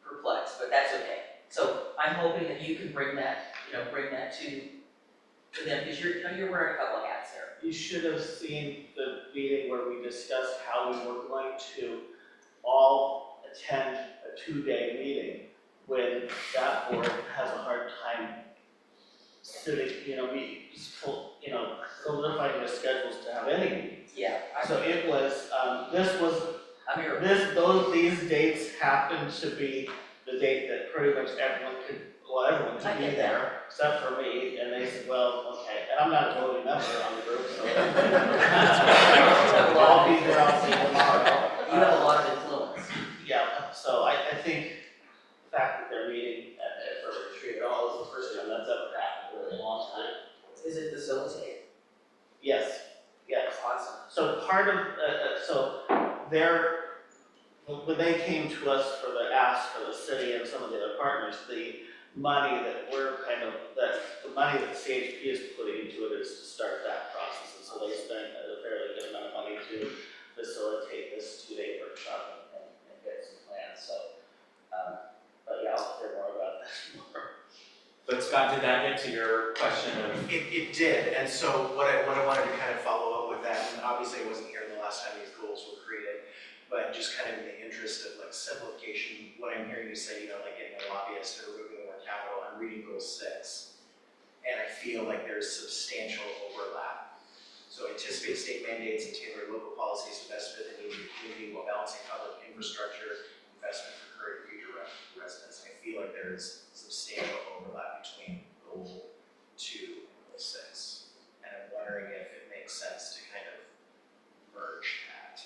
S4: perplexed, but that's okay. So I'm hoping that you can bring that to them, because you're wearing a couple of hats there.
S10: You should have seen the meeting where we discussed how we were going to all attend a 2-day meeting when that board has a hard time sitting, solidifying their schedules to have any meetings.
S4: Yeah.
S10: So it was, these dates happened to be the date that pretty much everyone could be there, except for me, and they said, well, okay, and I'm not a voting member on the group, so. I'll be there, I'll see you tomorrow.
S4: You have a lot of influence.
S10: Yeah, so I think the fact that they're meeting for a retreat at all is the first time that's ever happened really in a long time.
S4: Is it facilitated?
S10: Yes.
S4: Awesome.
S10: So part of, when they came to us for the ask for the city and some of the other partners, the money that the money that CHP is putting into it is to start that process. And so they spent a fairly good amount of money to facilitate this 2-day workshop and get some plans. So, but yeah, I'll hear more about that tomorrow.
S3: But Scott, did that get to your question of?
S8: It did, and so what I wanted to kind of follow up with that, and obviously I wasn't here the last time these goals were created, but just kind of in the interest of like simplification, what I'm hearing you say, like getting a lobbyist or removing more capital, I'm reading goal 6. and I feel like there's substantial overlap. So anticipate state mandates and tailor local policies to best fit the needs of the community while balancing public infrastructure, investment for current and future residents. I feel like there is substantial overlap between goal 2 and goal 6. And I'm wondering if it makes sense to kind of merge that.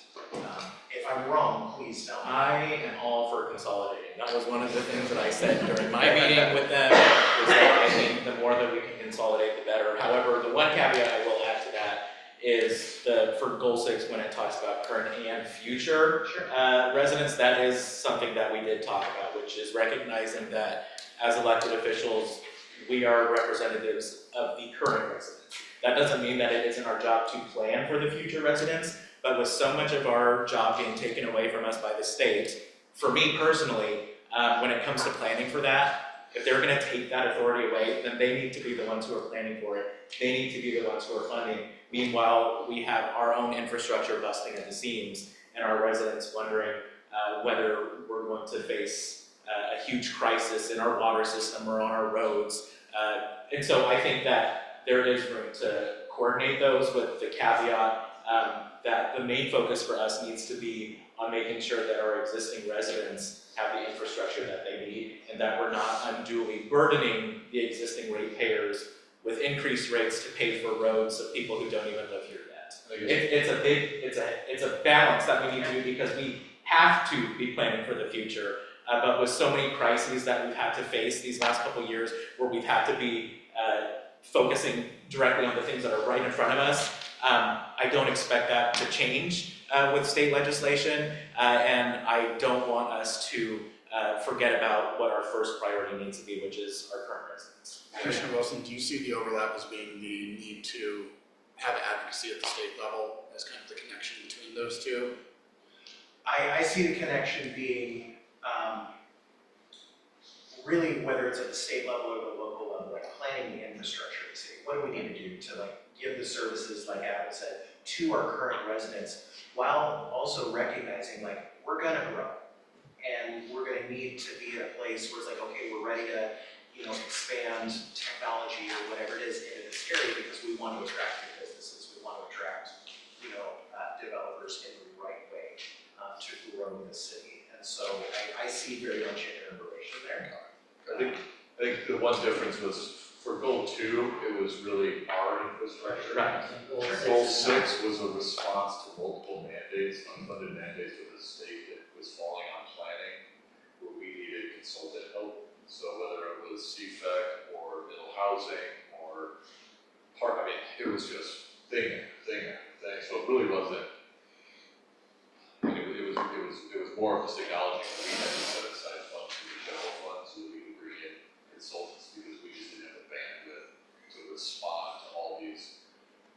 S8: If I'm wrong, please tell me.
S3: I am all for consolidating. That was one of the things that I said during my meeting with them, is that I think the more that we can consolidate, the better. However, the one caveat I will add to that is for goal 6, when it talks about current and future residents, that is something that we did talk about, which is recognizing that as elected officials, we are representatives of the current residents. That doesn't mean that it isn't our job to plan for the future residents, but with so much of our job being taken away from us by the state, for me personally, when it comes to planning for that, if they're gonna take that authority away, then they need to be the ones who are planning for it. They need to be the ones who are funding. Meanwhile, we have our own infrastructure busting at the seams and our residents wondering whether we're going to face a huge crisis in our water system or on our roads. And so I think that there is room to coordinate those with the caveat that the main focus for us needs to be on making sure that our existing residents have the infrastructure that they need and that we're not unduly burdening the existing ratepayers with increased rates to pay for roads of people who don't even live here yet. It's a balance that we need to do because we have to be planning for the future. But with so many crises that we've had to face these last couple of years, where we've had to be focusing directly on the things that are right in front of us, I don't expect that to change with state legislation, and I don't want us to forget about what our first priority needs to be, which is our current residents.
S1: Commissioner Wilson, do you see the overlap as being the need to have advocacy at the state level as kind of the connection between those two?
S8: I see the connection being really, whether it's at the state level or the local level, like planning the infrastructure of the city. What do we need to do to like give the services, like Adam said, to our current residents, while also recognizing like we're gonna grow and we're gonna need to be at a place where it's like, okay, we're ready to, expand technology or whatever it is into this area because we want to attract new businesses, we want to attract, developers in the right way to grow the city. And so I see very much an interrelation there.
S2: I think the one difference was for goal 2, it was really our infrastructure.
S3: Right.
S2: Goal 6 was a response to multiple mandates, unfunded mandates with the state that was falling on planning, where we needed consultant help. So whether it was CFEC or middle housing or it was just thing after thing after thing. So it really wasn't. It was more of just acknowledging that we had to set aside funds for the general fund so that we could bring in consultants because we just didn't have the bandwidth to respond to all these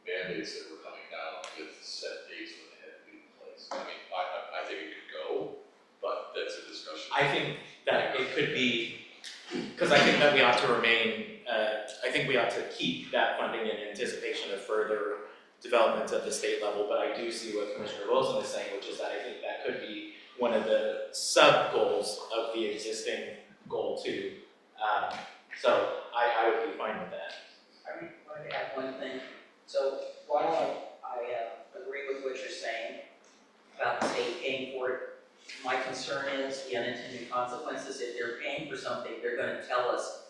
S2: mandates that were coming down with set dates when they had to be in place. I think it could go, but that's a discussion.
S3: I think that it could be, because I think that we ought to remain, I think we ought to keep that funding in anticipation of further developments at the state level, but I do see what Commissioner Wilson is saying, which is that I think that could be one of the sub-goals of the existing goal 2. So I would be fine with that.
S4: I wanted to add one thing. So while I agree with what you're saying about the state paying for it, my concern is the unintended consequences. If they're paying for something, they're gonna tell us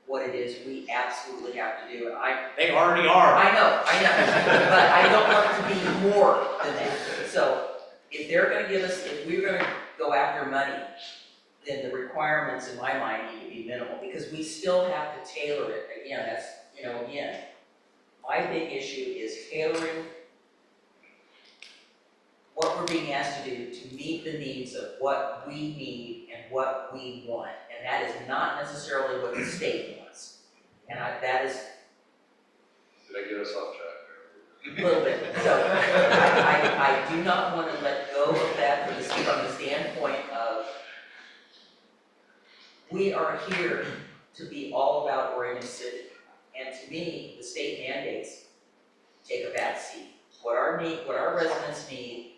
S4: what it is we absolutely have to do. And
S3: They already are.
S4: I know, but I don't want it to be more than that. So if they're gonna give us, if we're gonna go after money, then the requirements in my mind need to be minimal, because we still have to tailor it. Again, that's, again, my big issue is tailoring what we're being asked to do to meet the needs of what we need and what we want. And that is not necessarily what the state wants. And that is
S2: Did I get us off track
S4: a little bit. So I do not want to let go of that from the standpoint of we are here to be all about Oregon City. And to me, the state mandates take a back seat. What our residents need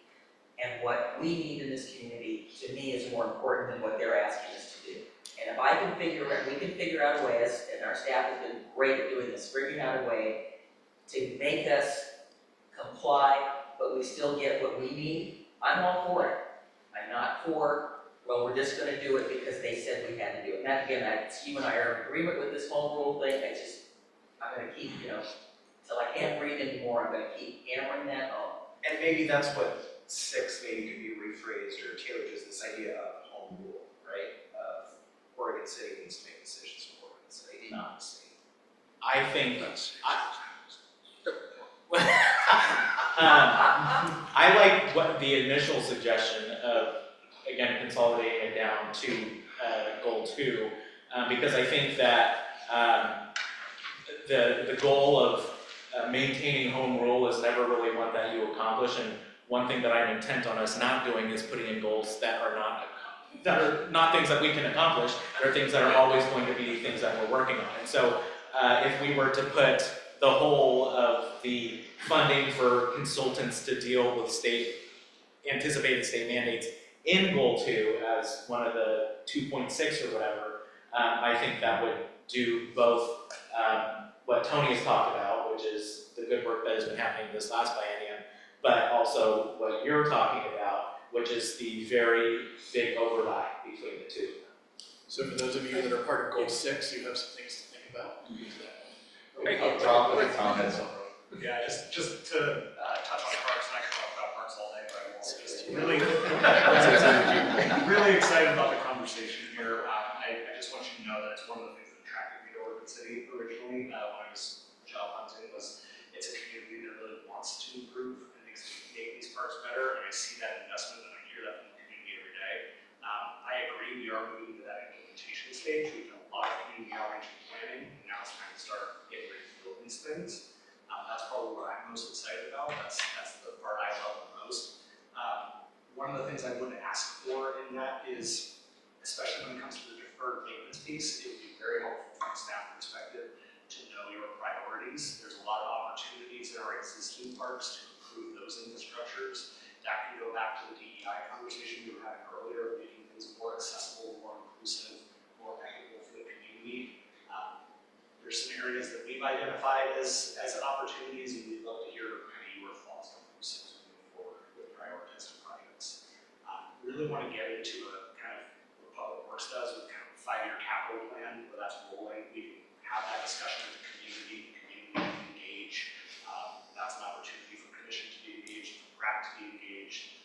S4: and what we need in this community, to me, is more important than what they're asking us to do. And if I can figure out, we can figure out a way, and our staff has been great at doing this, figuring out a way to make us comply, but we still get what we need, I'm all for it. I'm not for, well, we're just gonna do it because they said we had to do it. And again, you and I are in agreement with this home rule thing, I'm gonna keep, till I can't breathe anymore, I'm gonna keep hammering that home.
S8: And maybe that's what 6 maybe could be rephrased or tailored as this idea of home rule, right? Of Oregon City needs to make decisions for Oregon City, not the state.
S3: I think, I like what the initial suggestion of, again, consolidating it down to goal 2, because I think that the goal of maintaining home rule is never really one that you accomplish, and one thing that I'm intent on us not doing is putting in goals that are not things that we can accomplish, that are things that are always going to be things that we're working on. And so if we were to put the whole of the funding for consultants to deal with anticipated state mandates in goal 2 as one of the 2.6 or whatever, I think that would do both what Tony has talked about, which is the good work that has been happening this last biennium, but also what you're talking about, which is the very big overlap between the two.
S1: So for those of you that are part of goal 6, you have some things to think about.
S2: Tom had some.
S12: Yeah, just to touch on parks, and I could talk about parks all day, but I won't. Just really, really excited about the conversation here. I just want you to know that it's one of the things that attracted me to Oregon City originally when I was job hunting. Was it's a community that really wants to improve and make these parks better, and I see that investment, and I hear that from the community every day. I agree, we are moving to that implementation stage. We've done a lot of community outreach and planning, and now it's time to start getting ready to build these things. That's probably what I'm most excited about. That's the part I love the most. One of the things I would ask for in that is, especially when it comes to the deferred maintenance piece, it would be very helpful from a staff perspective to know your priorities. There's a lot of opportunities in our existing parks to improve those infrastructures. That can go back to the DEI conversation we were having earlier, making things more accessible, more inclusive, more equitable for the community. There's some areas that we've identified as opportunities, and we'd love to hear kind of your thoughts on those things moving forward with prioritizing projects. Really want to get into a kind of what Public Works does with kind of a 5-year capital plan, where that's rolling. We can have that discussion with the community can engage. That's an opportunity for commission to be engaged, for PrAC to be engaged.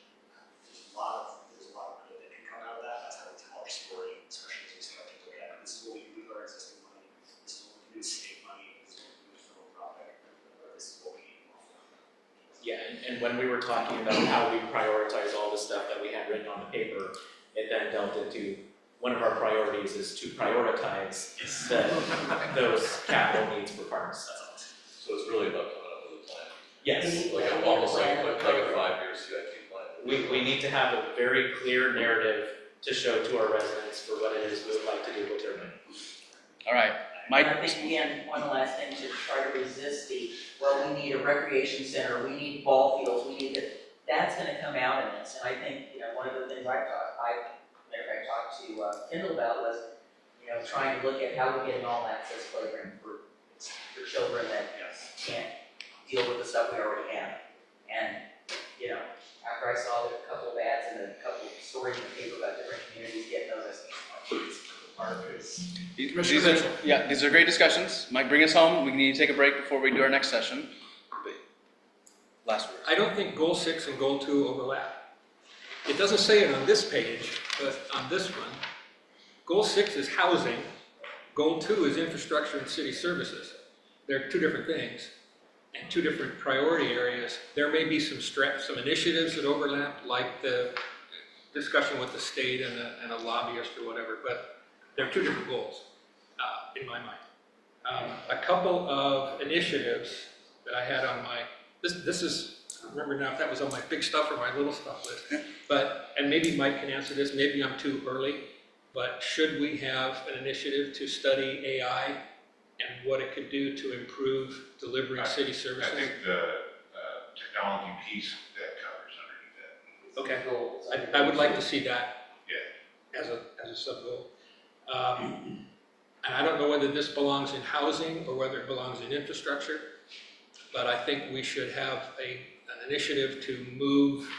S12: There's a lot of good that can come out of that. That's how we tell our story, especially as we start to look at this is what we do with our existing money. This is what we do with state money. This is what we do with philanthropic. This is what we need more for.
S3: Yeah, and when we were talking about how we prioritize all the stuff that we had written on the paper, it then delved into one of our priorities is to prioritize those capital needs for parks.
S2: So it's really about coming up with a plan.
S3: Yes.
S2: Almost like a 5-year CIP plan.
S3: We need to have a very clear narrative to show to our residents for what it is we would like to do with their money.
S13: All right,
S4: And I think, again, one last thing to try to resist we need a recreation center, we need ball fields, we need it. That's gonna come out in this, and I think, one of the things I talked to Kendall about was, trying to look at how we get an all-access playground for children that can't deal with the stuff we already have. And, after I saw a couple of ads and a couple of stories in the paper about different communities getting those,
S13: These are great discussions. Mike, bring us home. We need to take a break before we do our next session. Last word.
S5: I don't think goal 6 and goal 2 overlap. It doesn't say it on this page, but on this one, goal 6 is housing, goal 2 is infrastructure and city services. They're two different things and two different priority areas. There may be some initiatives that overlap, like the discussion with the state and a lobbyist or whatever, but they're two different goals, in my mind. A couple of initiatives that I had on my, this is, I don't remember now if that was on my big stuff or my little stuff list, but, and maybe Mike can answer this, maybe I'm too early, but should we have an initiative to study AI and what it could do to improve delivery of city services?
S16: I think the technology piece that covers underneath that.
S5: Okay, I would like to see that
S16: Yeah.
S5: as a sub-goal. And I don't know whether this belongs in housing or whether it belongs in infrastructure, but I think we should have an initiative to move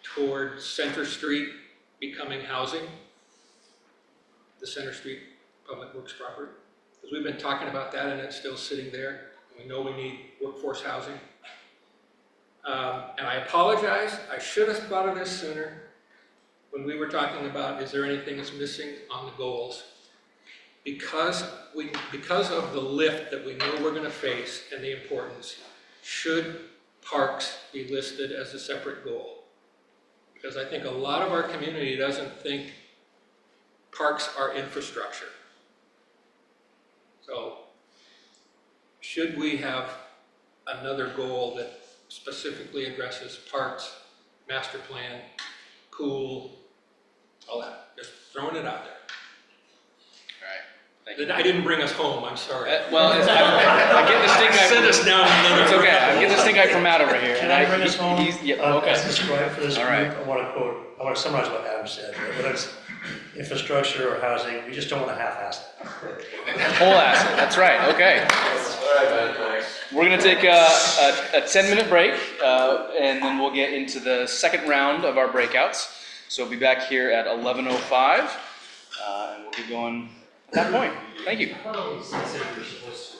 S5: toward Center Street becoming housing, the Center Street Public Works property. Because we've been talking about that and it's still sitting there. We know we need workforce housing. And I apologize, I should have thought of this sooner when we were talking about is there anything that's missing on the goals. Because of the lift that we know we're going to face and the importance, should parks be listed as a separate goal? Because I think a lot of our community doesn't think parks are infrastructure. So, should we have another goal that specifically addresses parks, master plan, pool, all that? Just throwing it out there.
S13: Thank you.
S5: I didn't bring us home, I'm sorry.
S13: Well, I'm getting the stink eye.
S5: Send us down another.
S13: It's okay, I'm getting the stink eye from Matt over here.
S6: Can
S13: and
S6: I bring us home?
S13: Yeah, okay.
S6: As described for this
S13: All
S6: group,
S13: right.
S6: I want to summarize what Adam said, whether it's infrastructure or housing, we just don't want to half-ass it.
S13: Whole asset, that's right, okay.
S2: All right, man, thanks.
S13: We're gonna take a 10-minute break, and then we'll get into the second round of our breakouts. So we'll be back here at 11:05, and we'll be going at that point. Thank you.
S9: I thought it was said we were supposed to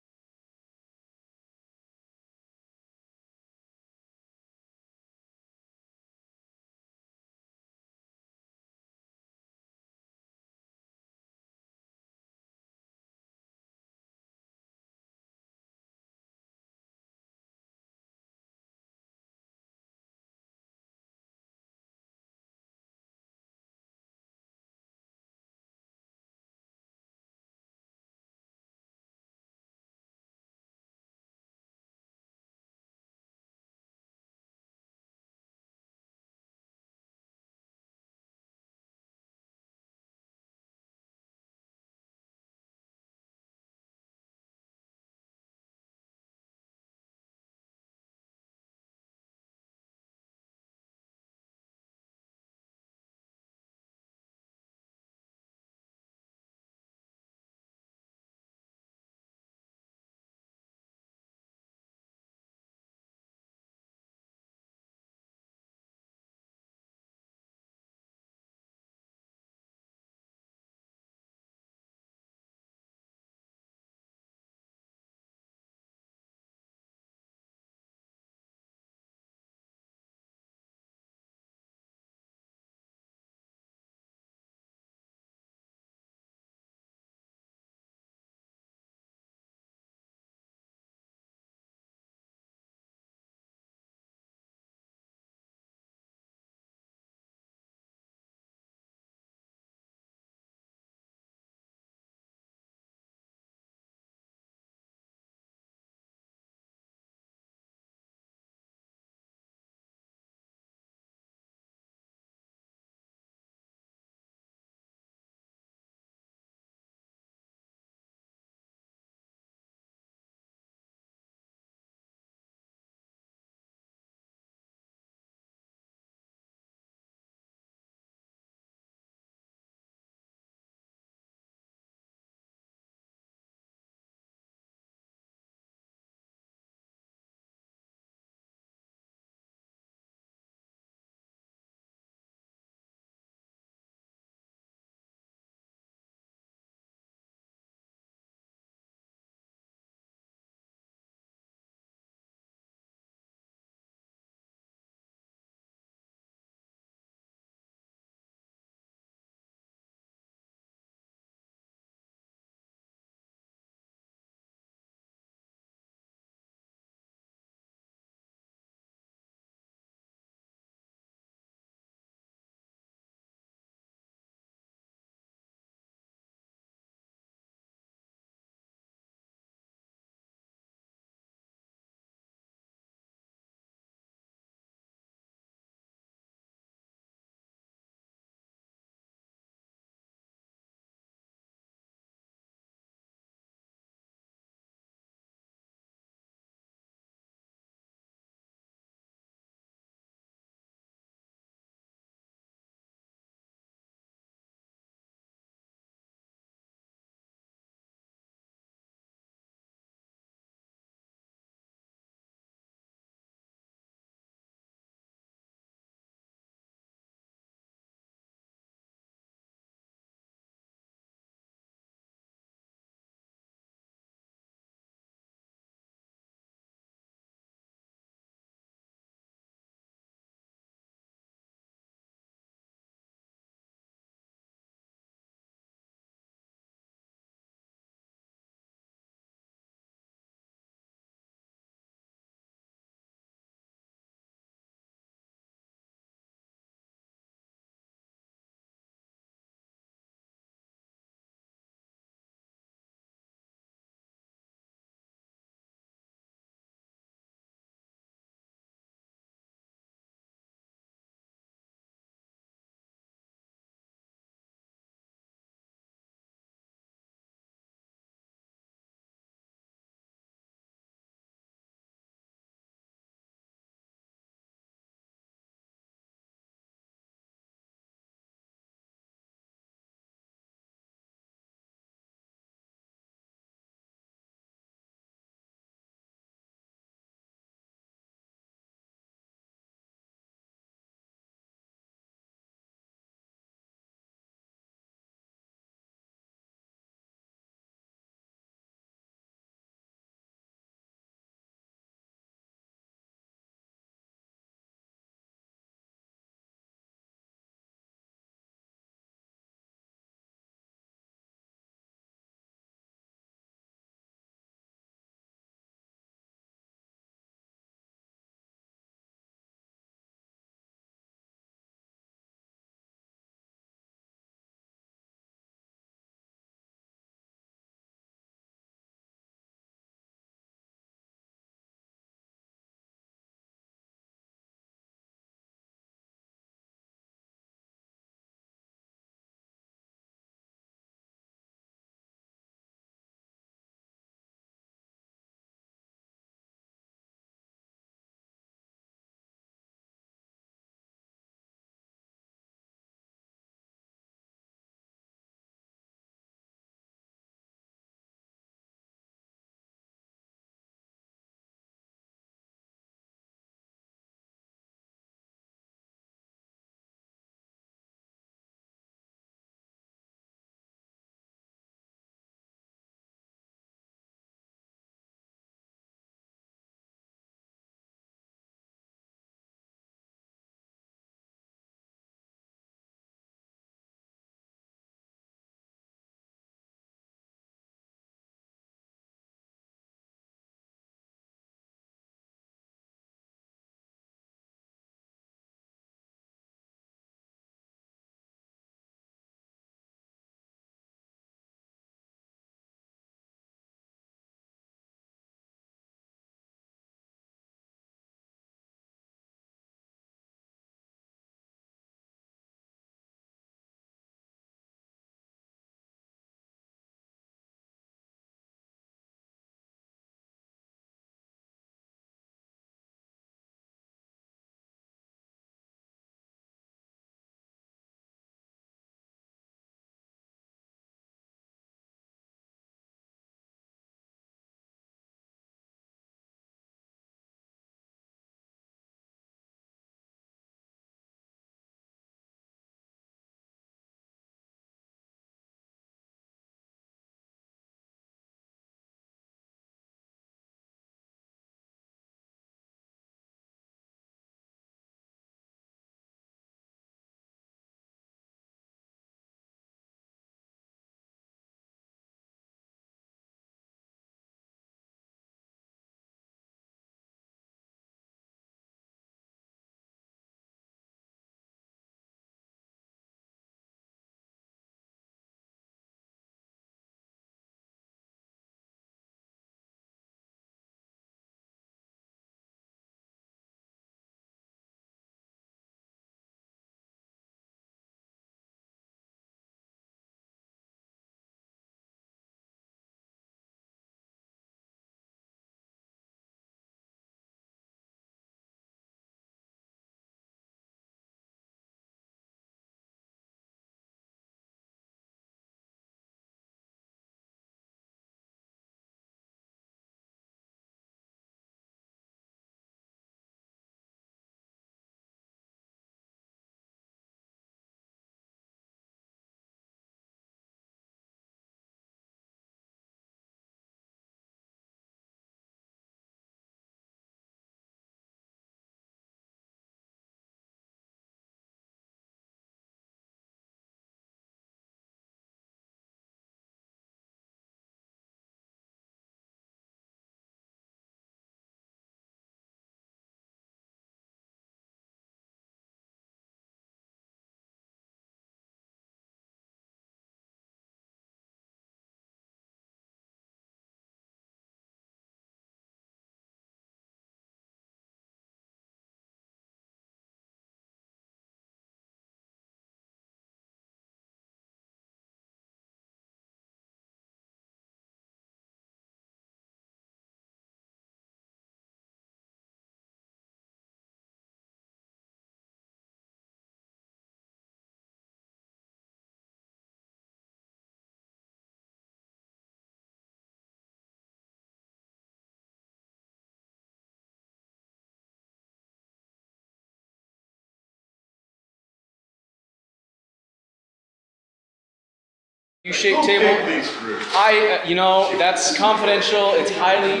S13: U-shaped table.
S2: These groups.
S13: That's confidential, it's highly,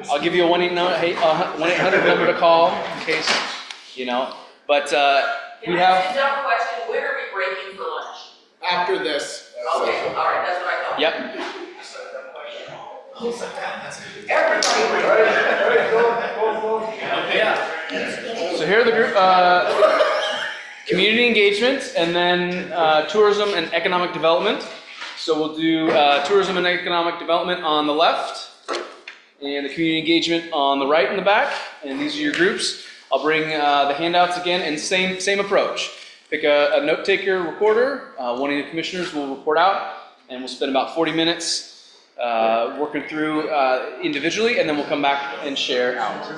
S13: I'll give you a 1-800 number to call in case, but, we have.
S4: Can I ask a dumb question, when are we breaking for lunch?
S1: After this.
S4: Okay, all right, that's what I thought.
S13: Yep.
S4: Everybody
S13: So here are the group, community engagement, and then tourism and economic development. So we'll do tourism and economic development on the left, and the community engagement on the right in the back, and these are your groups. I'll bring the handouts again, and same approach. Pick a note taker recorder, one of the commissioners will report out, and we'll spend about 40 minutes working through individually, and then we'll come back and share out.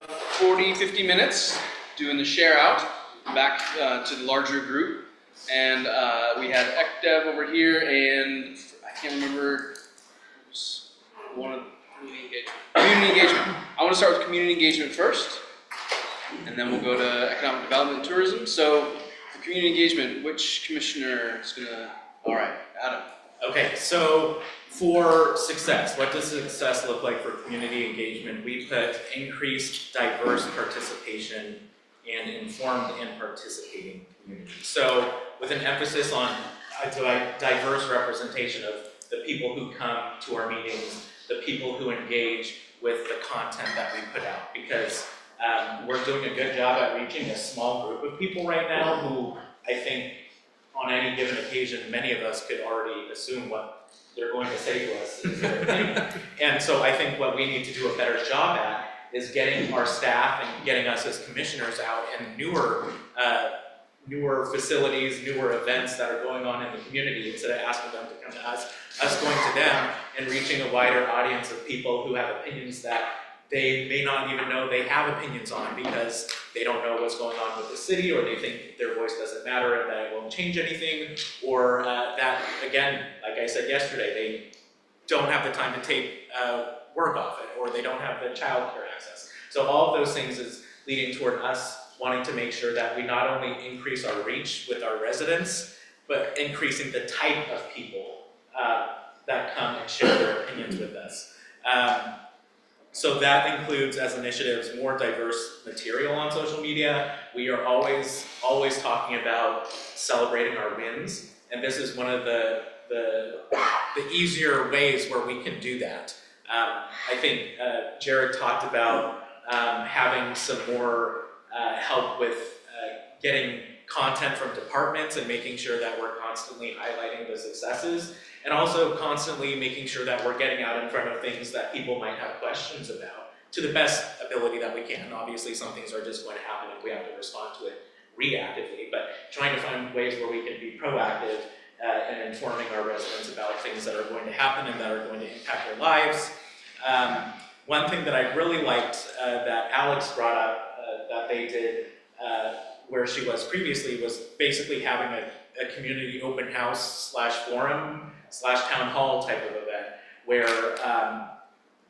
S13: 40, 50 minutes doing the share out back to the larger group. And we had ECDev over here, and I can't remember one of community engagement. Community engagement. I want to start with community engagement first, and then we'll go to economic development and tourism. So for community engagement, which commissioner is gonna? All right, Adam.
S3: Okay, so for success, what does success look like for community engagement? We put increased diverse participation and informed and participating community. So with an emphasis on a diverse representation of the people who come to our meetings, the people who engage with the content that we put out, because we're doing a good job at reaching a small group of people right now who I think on any given occasion, many of us could already assume what they're going to say to us is their opinion. And so I think what we need to do a better job at is getting our staff and getting us as commissioners out in newer facilities, newer events that are going on in the community, instead of asking them to come to us going to them and reaching a wider audience of people who have opinions that they may not even know they have opinions on because they don't know what's going on with the city, or they think their voice doesn't matter and that it won't change anything, or that, again, like I said yesterday, they don't have the time to take work off it, or they don't have the childcare access. So all of those things is leading toward us wanting to make sure that we not only increase our reach with our residents, but increasing the type of people that come and share their opinions with us. So that includes, as initiatives, more diverse material on social media. We are always talking about celebrating our wins, and this is one of the easier ways where we can do that. I think Jared talked about having some more help with getting content from departments and making sure that we're constantly highlighting the successes, and also constantly making sure that we're getting out in front of things that people might have questions about to the best ability that we can. Obviously, some things are just going to happen and we have to respond to it reactively, but trying to find ways where we can be proactive in informing our residents about things that are going to happen and that are going to impact their lives. One thing that I really liked that Alex brought up that they did where she was previously was basically having a community open house / forum / town hall type of event where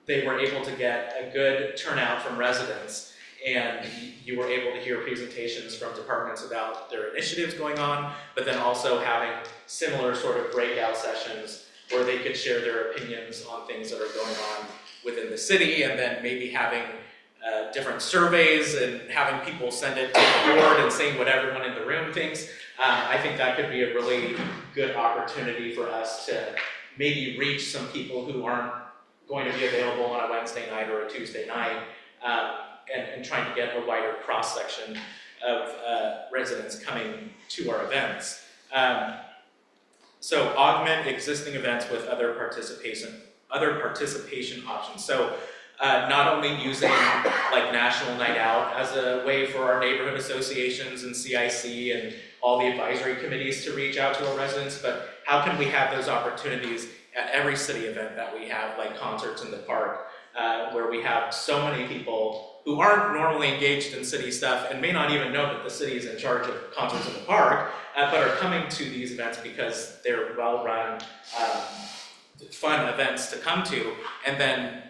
S3: they were able to get a good turnout from residents, and you were able to hear presentations from departments about their initiatives going on, but then also having similar sort of breakout sessions where they could share their opinions on things that are going on within the city, and then maybe having different surveys and having people send it to the board and saying what everyone in the room thinks. I think that could be a really good opportunity for us to maybe reach some people who aren't going to be available on a Wednesday night or a Tuesday night, and trying to get a wider cross-section of residents coming to our events. So augment existing events with other participation options. So not only using like National Night Out as a way for our neighborhood associations and CIC and all the advisory committees to reach out to our residents, but how can we have those opportunities at every city event that we have, like concerts in the park, where we have so many people who aren't normally engaged in city stuff and may not even know that the city is in charge of concerts in the park, but are coming to these events because they're well-run, fun events to come to, and then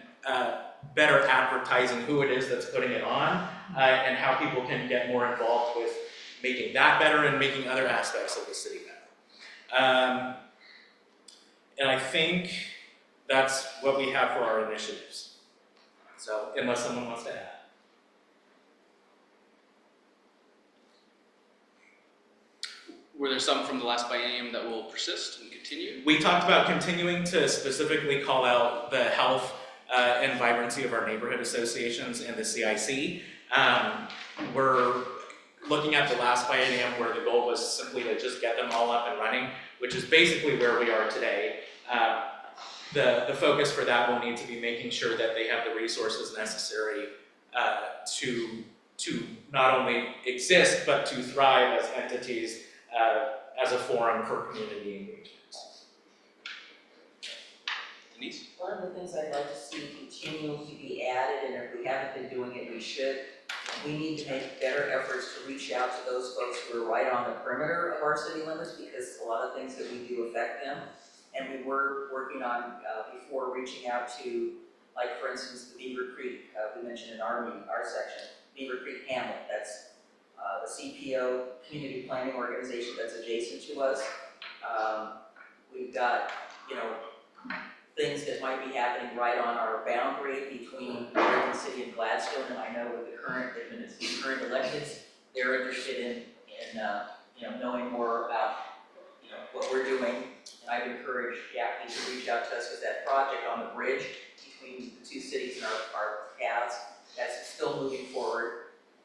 S3: better advertising who it is that's putting it on, and how people can get more involved with making that better and making other aspects of the city better. And I think that's what we have for our initiatives. So, unless someone wants to add.
S13: Were there some from the last biennium that will persist and continue?
S3: We talked about continuing to specifically call out the health and vibrancy of our neighborhood associations and the CIC. We're looking at the last biennium where the goal was simply to just get them all up and running, which is basically where we are today. The focus for that will need to be making sure that they have the resources necessary to not only exist, but to thrive as entities, as a forum for community engagement.
S13: Denise?
S11: One of
S4: of the things I'd like to see continue to be added, and if we haven't been doing it, we should. We need to make better efforts to reach out to those folks who are right on the perimeter of our city limits, because a lot of things that we do affect them. And we were working on, before reaching out to, like for instance, the Beaver Creek, we mentioned in our section, Beaver Creek Hamlet, that's the CPO, community planning organization that's adjacent to us. We've got, you know, things that might be happening right on our boundary between Oregon City and Gladstone, and I know with the current electeds, they're interested in you know, knowing more about, you know, what we're doing. And I'd encourage Jackie to reach out to us with that project on the bridge between the two cities and our paths. That's still moving forward,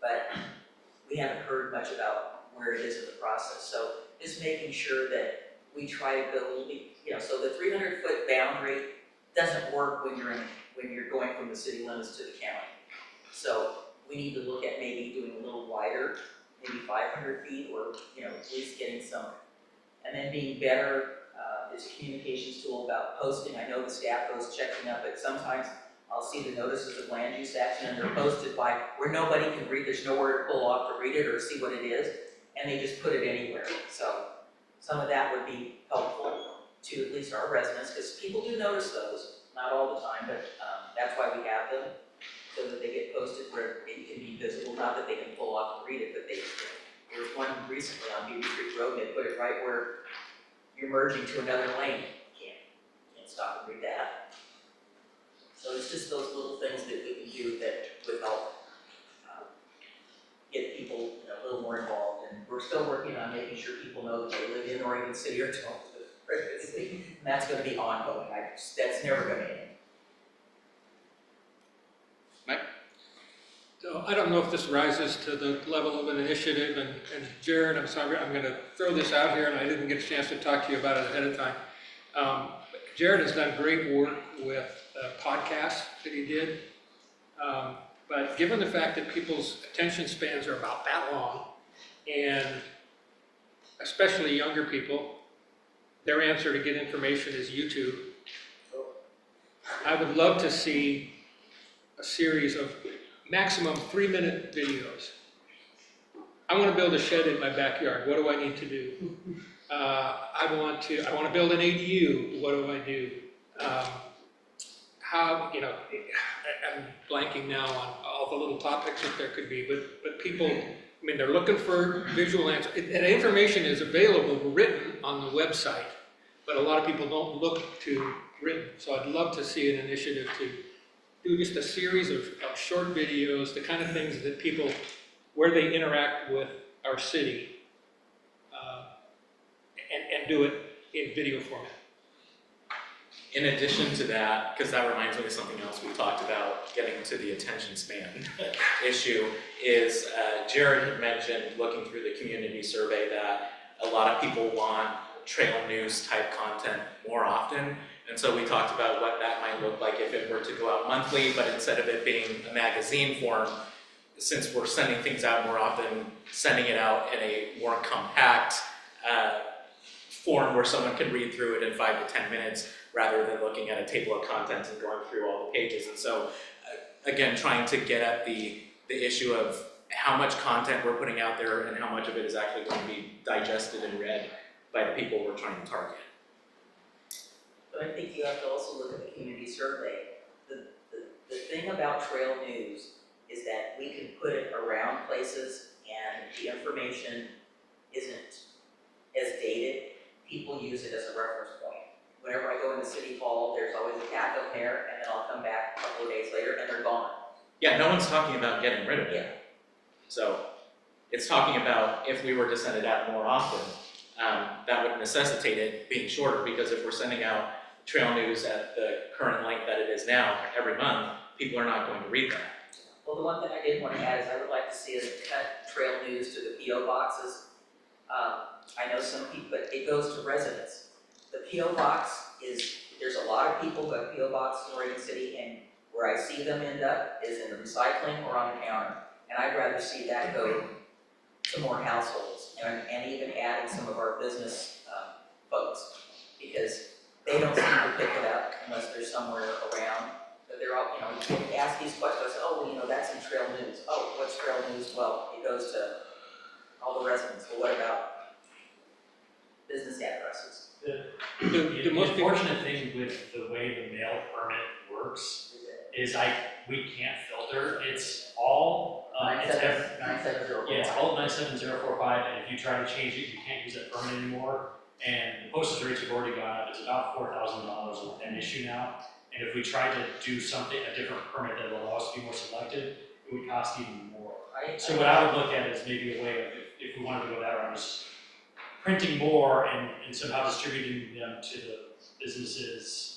S4: but we haven't heard much about where it is in the process. So just making sure that we try to build, you know, so the 300-foot boundary doesn't work when you're going from the city limits to the county. So we need to look at maybe doing a little wider, maybe 500 feet, or, you know, at least getting some. And then being better, there's a communications tool about posting. I know the staff goes checking up, but sometimes I'll see the notices of land use action and they're posted by where nobody can read, there's nowhere to pull off to read it or see what it is, and they just put it anywhere. So some of that would be helpful to at least our residents, because people do notice those, not all the time, but that's why we have them, so that they get posted where it can be visible, not that they can pull off and read it, but they, there was one recently on Beaver Creek Road, they put it right where you're merging to another lane. Can't stop and read that. So it's just those little things that we can do that would help get people, you know, a little more involved. And we're still working on making sure people know that they live in Oregon City or don't. And that's going to be ongoing. That's never going to end.
S5: So I don't know if this rises to the level of an initiative, and Jared, I'm sorry, I'm going to throw this out here, and I didn't get a chance to talk to you about it ahead of time. Jared has done great work with podcasts that he did, but given the fact that people's attention spans are about that long, and especially younger people, their answer to get information is YouTube. I would love to see a series of maximum 3-minute videos. I want to build a shed in my backyard. What do I need to do? I want to build an ADU. What do I do? How, you know, I'm blanking now on all the little topics that there could be, but people, I mean, they're looking for visual answers. And information is available written on the website, but a lot of people don't look to written. So I'd love to see an initiative to do just a series of short videos, the kind of things that people, where they interact with our city, and do it in video format.
S3: In addition to that, because that reminds me of something else we talked about, getting to the attention span issue, is Jared had mentioned, looking through the community survey, that a lot of people want trail news type content more often. And so we talked about what that might look like if it were to go out monthly, but instead of it being a magazine form, since we're sending things out more often, sending it out in a more compact form where someone can read through it in 5 to 10 minutes rather than looking at a table of contents and going through all the pages. And so, again, trying to get at the issue of how much content we're putting out there and how much of it is actually going to be digested and read by the people we're trying to target.
S4: But I think you have to also look at the community survey. The thing about trail news is that we can put it around places and the information isn't as dated. People use it as a reference point. Whenever I go into City Hall, there's always a cat up there, and then I'll come back a couple of days later and they're gone.
S3: Yeah, no one's talking about getting rid of it.
S4: Yeah.
S3: So it's talking about if we were to send it out more often, that would necessitate it being shorter, because if we're sending out trail news at the current length that it is now every month, people are not going to read that.
S4: Well, the one thing I did want to add is I would like to see us cut trail news to the P.O. boxes. I know some people, but it goes to residents. The P.O. box is, there's a lot of people who have P.O. boxes in Oregon City, and where I see them end up is in the recycling or on the counter. And I'd rather see that go to more households, and even adding some of our business folks, because they don't seem to pick it up. unless they're somewhere around. But they're all, you know, you can ask these questions, oh, well, you know, that's in Trail News. Oh, what's Trail News? Well, it goes to all the residents. Well, what about business addresses?
S5: The most people-
S9: unfortunate thing with the way the mail permit works is we can't filter, it's all, it's every,
S4: 97045.
S9: yeah, it's all 97045, and if you try to change it, you can't use that permit anymore. And the postage rates have already gone up, it's about $4,000 an issue now. And if we tried to do something, a different permit that would allow us to be more selective, it would cost even more. So what I would look at is maybe a way of, if we wanted to go that route, is printing more and somehow distributing them to the businesses.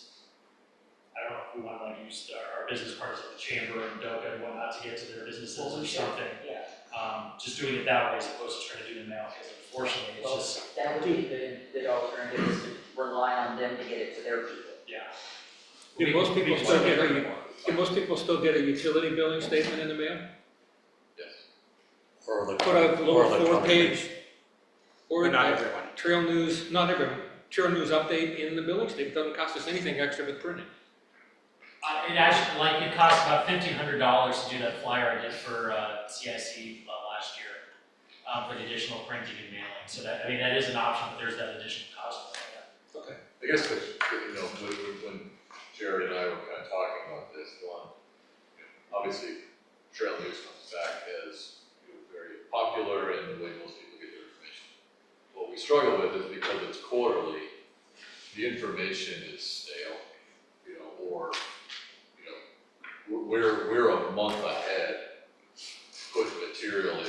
S9: I don't know if we want to like use our business partners like the Chamber and DOCA and whatnot to get to their businesses or something.
S4: Yeah.
S9: Just doing it that way as opposed to trying to do the mail, because unfortunately it's
S4: Well,
S9: just,
S4: that would be the alternative, is to rely on them to get it to their people.
S9: yeah.
S5: Do most people still get a utility billing statement in the mail?
S6: Or
S5: Put a little
S6: electronic.
S5: 4-page, or
S14: But not everyone.
S5: Trail News, not everyone, Trail News update in the billing statement, doesn't cost us anything extra with printing.
S9: It actually, like, it costs about $1,500 to do that flyer I did for CIC last year, for the additional printing and mailing. So that, I mean, that is an option, but there's that additional cost.
S5: Okay.
S2: I guess that, you know, when Jared and I were kind of talking about this, obviously, Trail News comes back as, you know, very popular and the way most people get their information. What we struggle with is because it's quarterly, the information is stale, you know, or, you know, we're a month ahead putting material in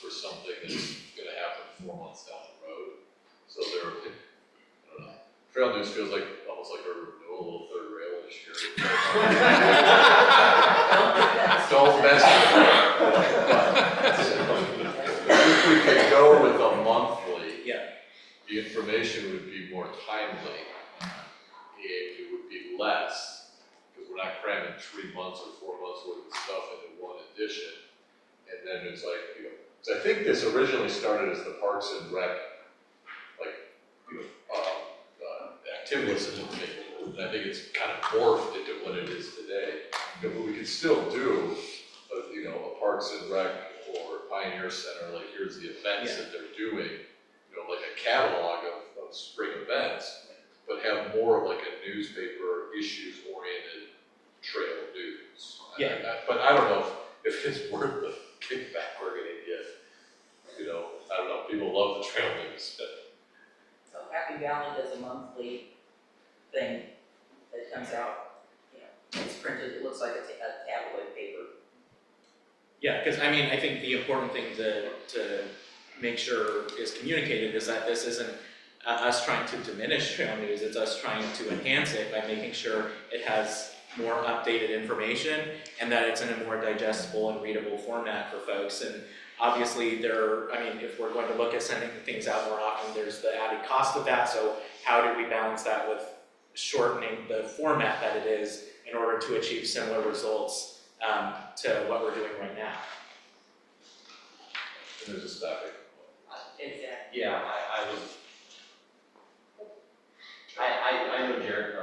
S2: for something that's gonna happen 4 months down the road. So there, I don't know, Trail News feels like, almost like we're doing a little third rail this year. Don't mess with it. If we could go with a monthly, the information would be more timely, and it would be less, because we're not cramming 3 months or 4 months worth of stuff into one edition. And then it's like, you know, so I think this originally started as the Parks and Rec, like, you know, activities in the paper, and I think it's kind of morphed into what it is today. But we could still do, you know, a Parks and Rec or Pioneer Center, like here's the events that they're doing, you know, like a catalog of spring events, but have more of like a newspaper issues-oriented trail news. But I don't know if it's worth the kickback we're gonna get. You know, I don't know, people love the trail news.
S4: So Happy Valley does a monthly thing that comes out, you know, it's printed, it looks like a tabloid paper.
S3: Yeah, because I mean, I think the important thing to make sure is communicated is that this isn't us trying to diminish Trail News, it's us trying to enhance it by making sure it has more updated information and that it's in a more digestible and readable format for folks. And obviously I mean, if we're going to look at sending things out more often, there's the added cost of that. So how do we balance that with shortening the format that it is in order to achieve similar results to what we're doing right now?
S2: And there's a staffing.
S4: Exactly.
S17: Yeah, I know Jared,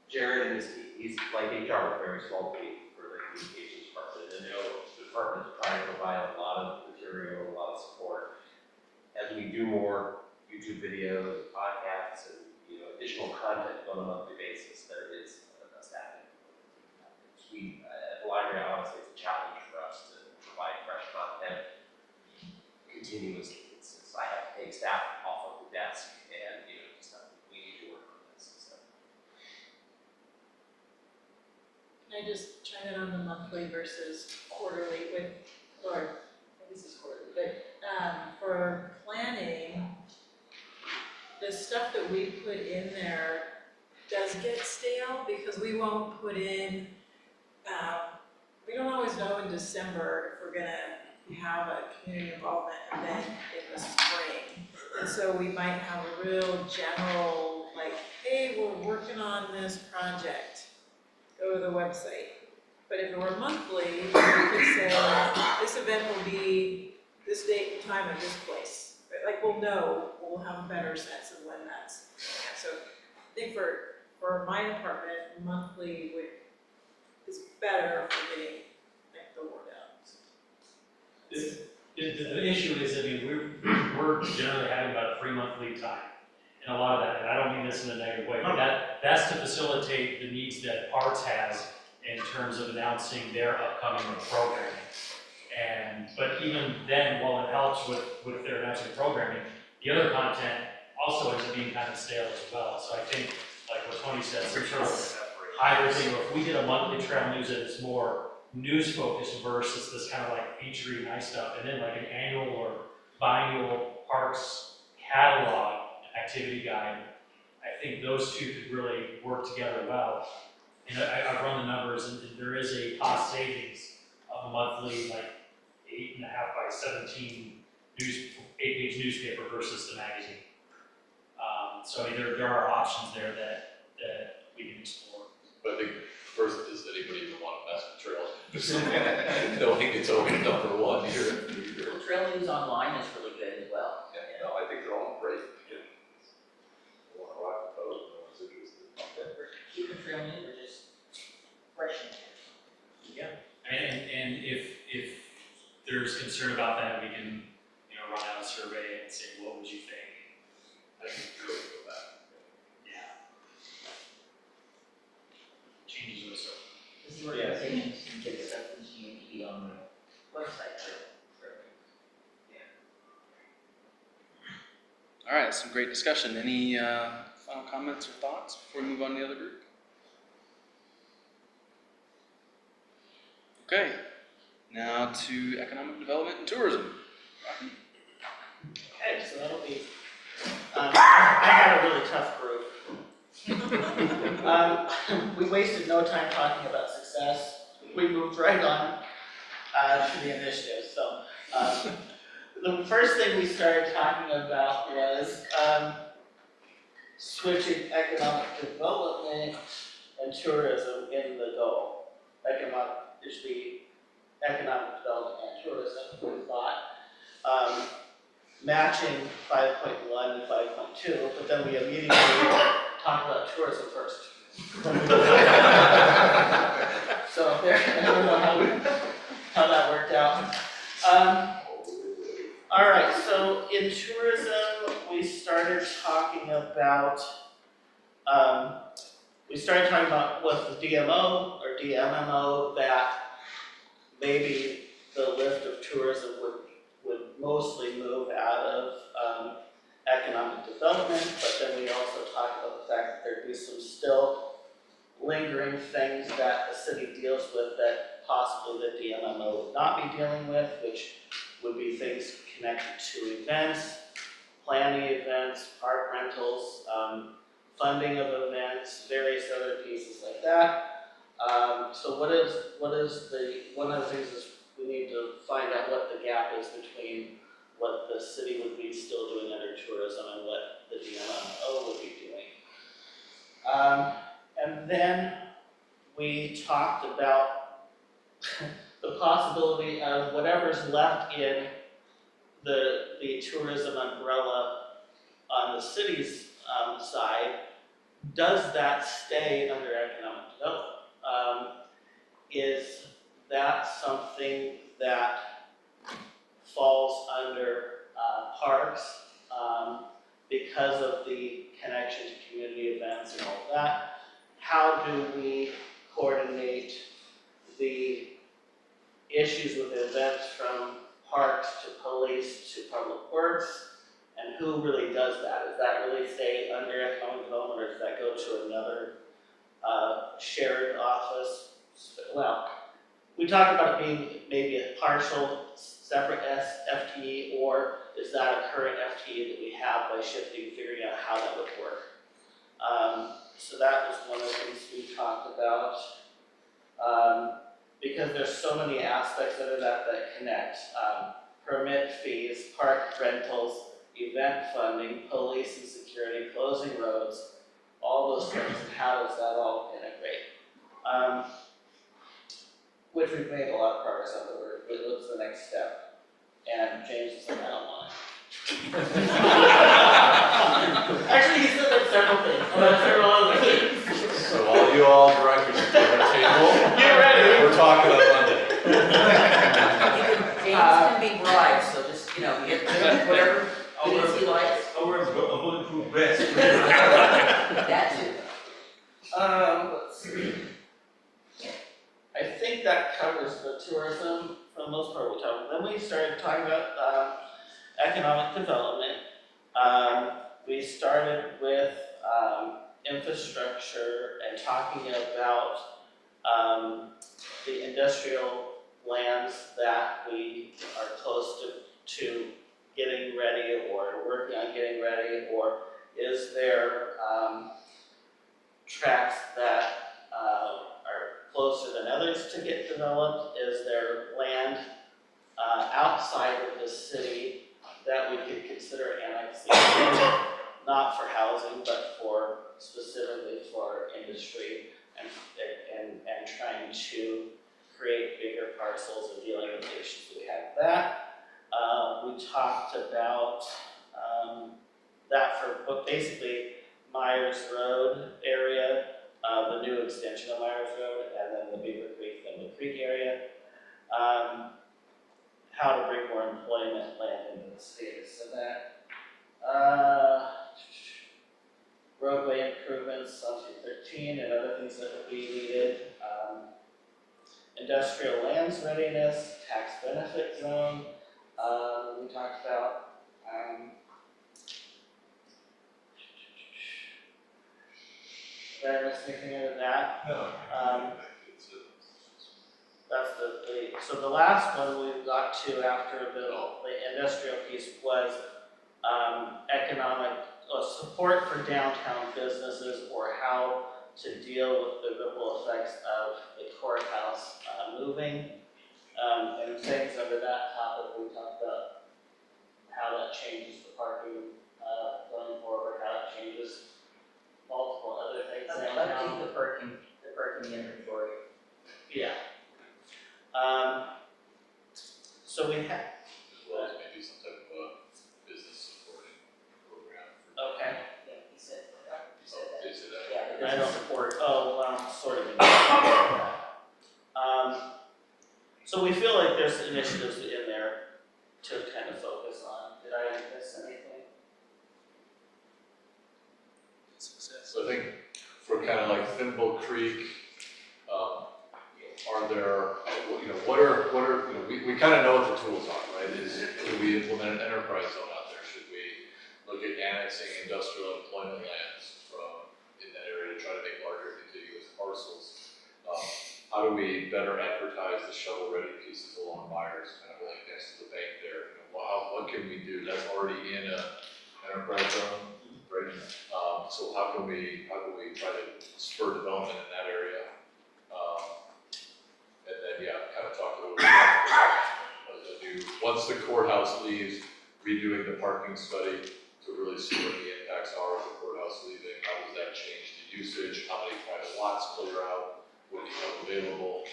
S17: Jared and he's like HR, a very small team for the communications department, and I know the department's trying to provide a lot of material, a lot of support. As we do more YouTube videos, podcasts, and, you know, additional content on a monthly basis, there is a staffing. At the library, honestly, it's a challenge for us to provide fresh content continuously. It's I have to take staff off of the desk, and, you know, just, we need to work on this. So.
S11: Can I just chime in on the monthly versus quarterly with, or this is quarterly, but for planning, the stuff that we put in there does get stale because we won't put in, we don't always know in December if we're gonna have a community involvement event in the spring. And so we might have a real general, like, hey, we're working on this project, go to the website. But if it were monthly, we could say, this event will be this date and time at this place. Like, we'll know, we'll have a better sense of when that's, so think for my department, monthly is better for getting like the word out.
S9: The issue is, I mean, we're generally having about a 3-month lead time. And a lot of that, and I don't mean this in a negative way, but that's to facilitate the needs that Parks has in terms of announcing their upcoming programming. But even then, while it helps with their announcing programming, the other content also ends up being kind of stale as well. So I think, like what Tony said, some sort of hybrid thing, or if we did a monthly trail news that is more news focused versus this kind of like featurey nice stuff, and then like an annual or biannual Parks catalog activity guide, I think those two could really work together well. And I've run the numbers, and there is a cost savings of a monthly, like 8.5 by 17 8-page newspaper versus the magazine. So I mean, there are options there that we can explore.
S2: But I think first, does anybody even want to mess with trails? Knowing it's always number one here.
S4: Well, Trail News Online is really good as well.
S2: Yeah, no, I think they're all great. Again, I want to rock the boat, no one's interested.
S4: But we're keeping Trail News, we're just brushing it.
S9: Yeah. And if there's concern about that, we can, run out a survey and say, what would you think?
S2: I think we really go back.
S9: Yeah. Changes or so.
S4: This is organizations can get stuff from GMP on the website too.
S13: All right, some great discussion. Any final comments or thoughts before we move on to the other group? Okay, now to economic development and tourism. Rocky?
S10: Okay, so that'll be, I had a really tough group. We wasted no time talking about success. We moved right on to the initiative. So the first thing we started talking about was switching economic development and tourism in the goal. There should be economic development and tourism, we thought. Matching 5.1 and 5.2, but then we immediately talked about tourism first. So there, I don't know how that worked out. All right, so in tourism, we started talking about with the DMO or DMMO that maybe the lift of tourism would mostly move out of economic development, but then we also talked about the fact that there'd be some still lingering things that the city deals with that possibly the DMMO would not be dealing with, which would be things connected to events, planning events, park rentals, funding of events, various other pieces like that. So one of the things is we need to find out what the gap is between what the city would be still doing under tourism and what the DMMO would be doing. And then we talked about the possibility of whatever's left in the tourism umbrella on the city's side, does that stay under economic development? Is that something that falls under parks because of the connection to community events and all of that? How do we coordinate the issues with events from parks to police to public works? And who really does that? Does that really stay under economic development, or does that go to another shared office? Well, we talked about it being maybe a partial separate FTE, or is that a current FTE that we have by shifting, figuring out how that would work? So that was one of the things we talked about. Because there's so many aspects of that connect. Permit fees, park rentals, event funding, police and security, closing roads, all those things, and how does that all integrate? Which we've made a lot of progress on, but what's the next step? And James is like, I don't want it. Actually, he said like several things, but there were risk.
S4: That too.
S10: Let's see. I think that covers the tourism for the most part we talked. Then we started talking about economic development. We started with infrastructure and talking about the industrial lands that we are close to getting ready or working on getting ready, or is there tracts that are closer than others to get developed? Is there land outside of the city that we could consider annexing, not for housing, but for specifically for industry and trying to create bigger parcels and dealing with the issues that we have with that. We talked about that for basically Myers Road area, the new extension of Myers Road, and then the Beaver Creek, Thimble Creek area. How to bring more employment land into the state, so that. Roadway improvements on 213 and other things that would be needed. Industrial lands readiness, tax benefit zone, we talked about. Did I miss anything out of that?
S2: No.
S10: That's so the last one we got to after the industrial piece was economic support for downtown businesses, or how to deal with the ripple effects of the courthouse moving. And things under that topic, we talked about how that changes the parking going forward, how it changes multiple other things downtown.
S4: Update the parking inventory.
S10: Yeah. So we have.
S2: As well as maybe some type of a business supporting program.
S10: Okay.
S4: Yeah, he said that.
S2: Is it that?
S4: Yeah, the
S10: I don't
S4: business support.
S10: Oh, well, sort of. So we feel like there's initiatives in there to kind of focus on. Did I miss anything?
S2: So I think for kind of like Thimble Creek, are there, what are, we kind of know what the tools are, right? Should we implement an enterprise zone out there? Should we look at annexing industrial employment lands from in that area to try to make larger contiguous parcels? How do we better advertise the shovel-ready pieces along Myers, kind of like next to the bank there? What can we do? That's already in a enterprise zone, right? So how can we try to spur development in that area? And then, kind of talk a little bit about once the courthouse leaves, redoing the parking study to really see what the impacts are of the courthouse leaving. How does that change the usage? How many private lots clear out? What become available?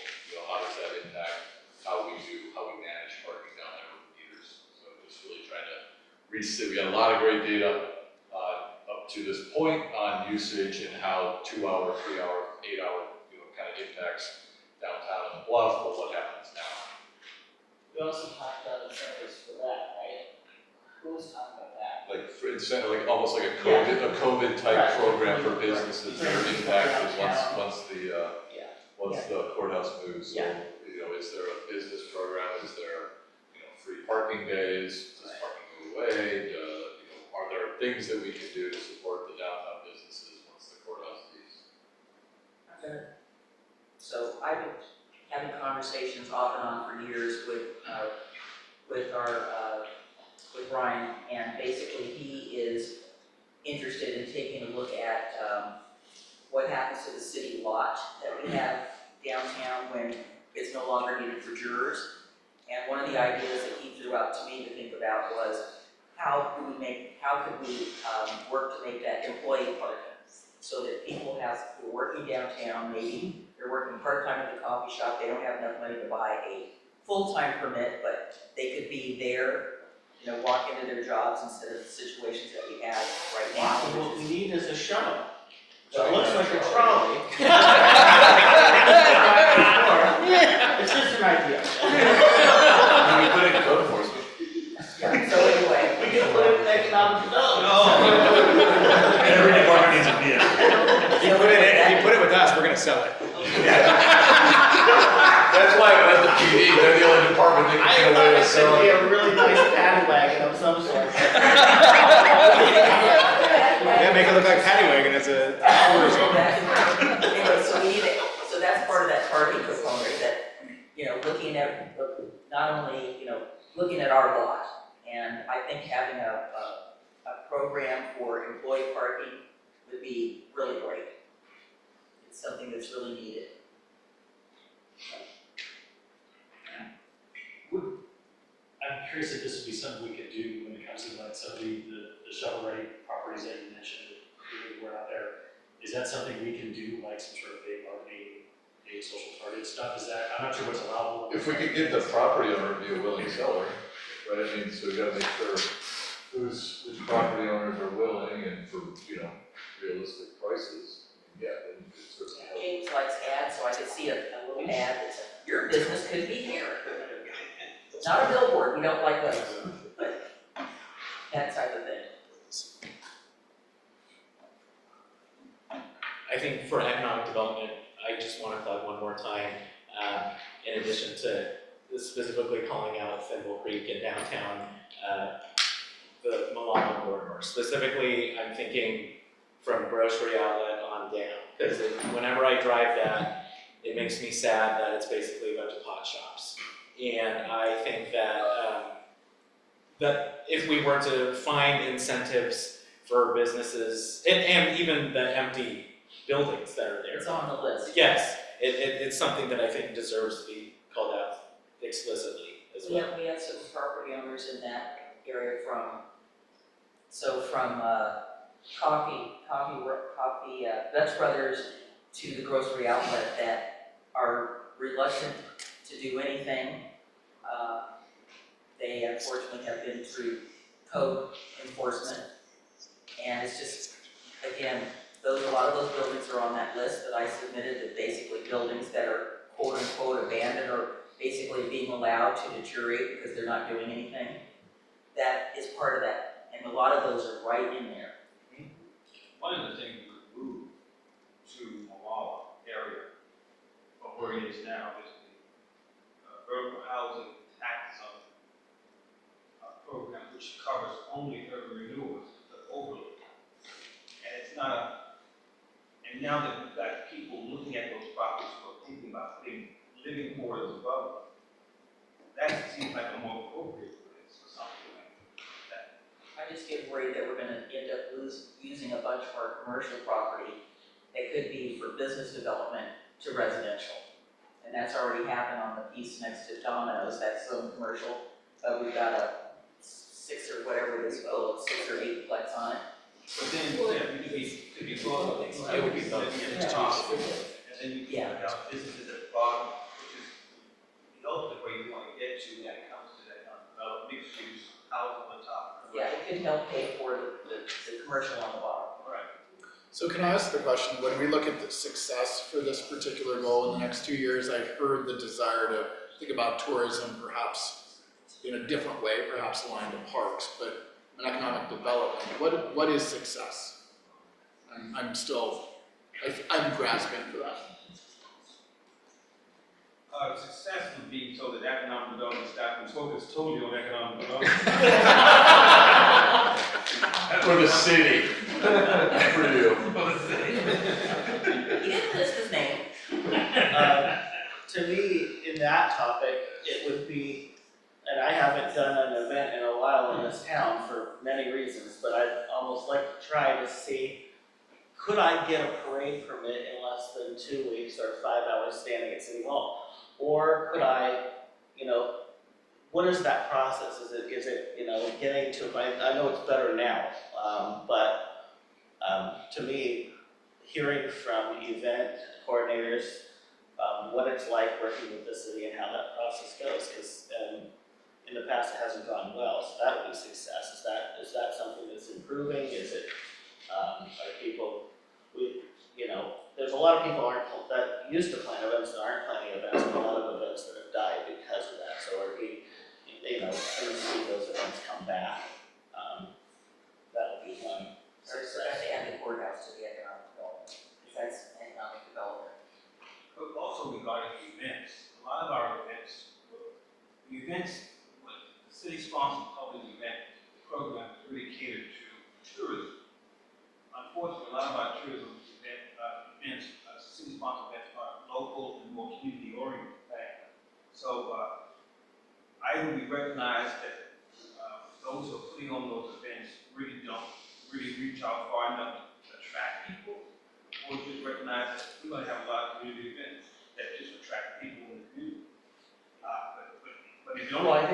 S2: How does that impact how we manage parking down there with meters? So just really trying to reset. We got a lot of great data up to this point on usage and how 2 hour, 3 hour, 8 hour, kind of impacts downtown and the bluff, but what happens now?
S10: We also talked about incentives for that, right? Who was talking about that?
S2: Like for incentive, like almost like a COVID type
S10: Right.
S2: program for businesses that are impacted once
S10: Yeah.
S2: the courthouse moves. So,
S10: Yeah.
S2: is there a business program? Is there, free parking days? Does parking go away? Are there things that we can do to support the downtown businesses once the courthouse leaves?
S4: So I've been having conversations off and on for years with Brian, and basically he is interested in taking a look at what happens to the city lot that we have downtown when it's no longer needed for jurors. And one of the ideas that he threw out to me to think about was how could we work to make that employee parking, so that people who are working downtown, maybe they're working part-time at the coffee shop, they don't have enough money to buy a full-time permit, but they could be there, walk into their jobs instead of the situations that we have right now.
S10: So what
S4: which
S10: we
S4: is-
S10: need is a shuttle. So it looks like a trolley. It's just an idea.
S2: Can we put in code enforcement?
S4: So anyway.
S10: We can put it in economic development.
S2: CD, they're the only department that
S10: I
S2: can get
S10: thought
S2: away
S10: it
S2: with
S10: could be
S2: selling.
S10: a really nice paddy wagon of some sort.
S14: Yeah, make it look like paddy wagon as a tourist.
S4: Anyway, so we need it, so that's part of that parking component, that, looking at, not only, looking at our lot, and I think having a program for employee parking would be really great. It's something that's really needed.
S9: I'm curious if this would be something we could do when it comes to like some of the shovel-ready properties that you mentioned that were out there. Is that something we can do, like some sort of big marketing, big social target stuff? Is that, I'm not sure what's allowable.
S2: If we could get the property owner to be a willing seller, right, I mean, so we gotta make sure which property owners are willing and for, realistic prices. Yeah, then you could certainly help.
S4: James likes ads, so I could see a little ad that said, your business could be here. Not a billboard, we don't like those, but that type of thing.
S3: I think for economic development, I just want to plug one more time, in addition to specifically calling out Fenwell Creek and downtown, the Milano corridor. Specifically, I'm thinking from grocery outlet on down, because whenever I drive that, it makes me sad that it's basically a bunch of pot shops. And I think that that if we were to find incentives for businesses, and even the empty buildings that are there.
S4: It's on the list.
S3: Yes, it's something that I think deserves to be called out explicitly as well.
S4: We have some property owners in that area from Dutch Brothers to the grocery outlet that are reluctant to do anything. They unfortunately have been through code enforcement. And it's just, again, a lot of those buildings are on that list that I submitted, that basically buildings that are quote unquote abandoned or basically being allowed to deteriorate because they're not doing anything. That is part of that, and a lot of those are right in there.
S7: One of the things we moved to Malala area, or where it is now, is the urban housing tax program, which covers only urban renewals, the overlay. And it's not and now that we've got people looking at those properties who are thinking about putting living quarters above them, that seems like a more appropriate place for something like that.
S4: I just get worried that we're gonna end up using a bunch of our commercial property that could be for business development to residential. And that's already happened on the piece next to Domino's, that's zone commercial, but we've got a 6 or whatever it is, 6 or 8 plex on it.
S7: But then, yeah, it could be both.
S3: It would be both.
S7: And then you can put out businesses at the bottom, which is ultimately where you want to get to when it comes to that mixed use housing on top.
S4: Yeah, it could help pay for the commercial on the bottom.
S7: Right.
S1: So can I ask the question, when we look at the success for this particular goal in the next 2 years, I've heard the desire to think about tourism perhaps in a different way, perhaps aligned to parks, but an economic development. What is success? I'm grasping for that.
S7: Success would be so that economic development staff can focus totally on economic development.
S2: For the city. For you.
S4: He didn't list his name.
S10: To me, in that topic, it would be, and I haven't done an event in a while in this town for many reasons, but I'd almost like to try to see, could I get a parade permit in less than 2 weeks or 5 hours standing at City Hall? Or could I, what is that process? Is it getting to, I know it's better now, but to me, hearing from event coordinators, what it's like working with the city and how that process goes, because in the past it hasn't gone well, so that would be success. Is that something that's improving? Is it, are people, there's a lot of people that used to plan events that aren't planning events, and a lot of events that have died because of that. So are we, going to see those events come back? That would be one success.
S4: To add the courthouse to the economic development, because that's economic development.
S7: But also regarding events, a lot of our events events, when the city-sponsored public event program is really catered to tourism. Unfortunately, a lot of our tourism events, city-sponsored events are local and more community-oriented. So, I would recognize that, those who are putting on those events really don't reach out far enough to attract people. Or just recognize that we're gonna have a lot of community events that just attract people in the community. But if you don't.
S10: Well, I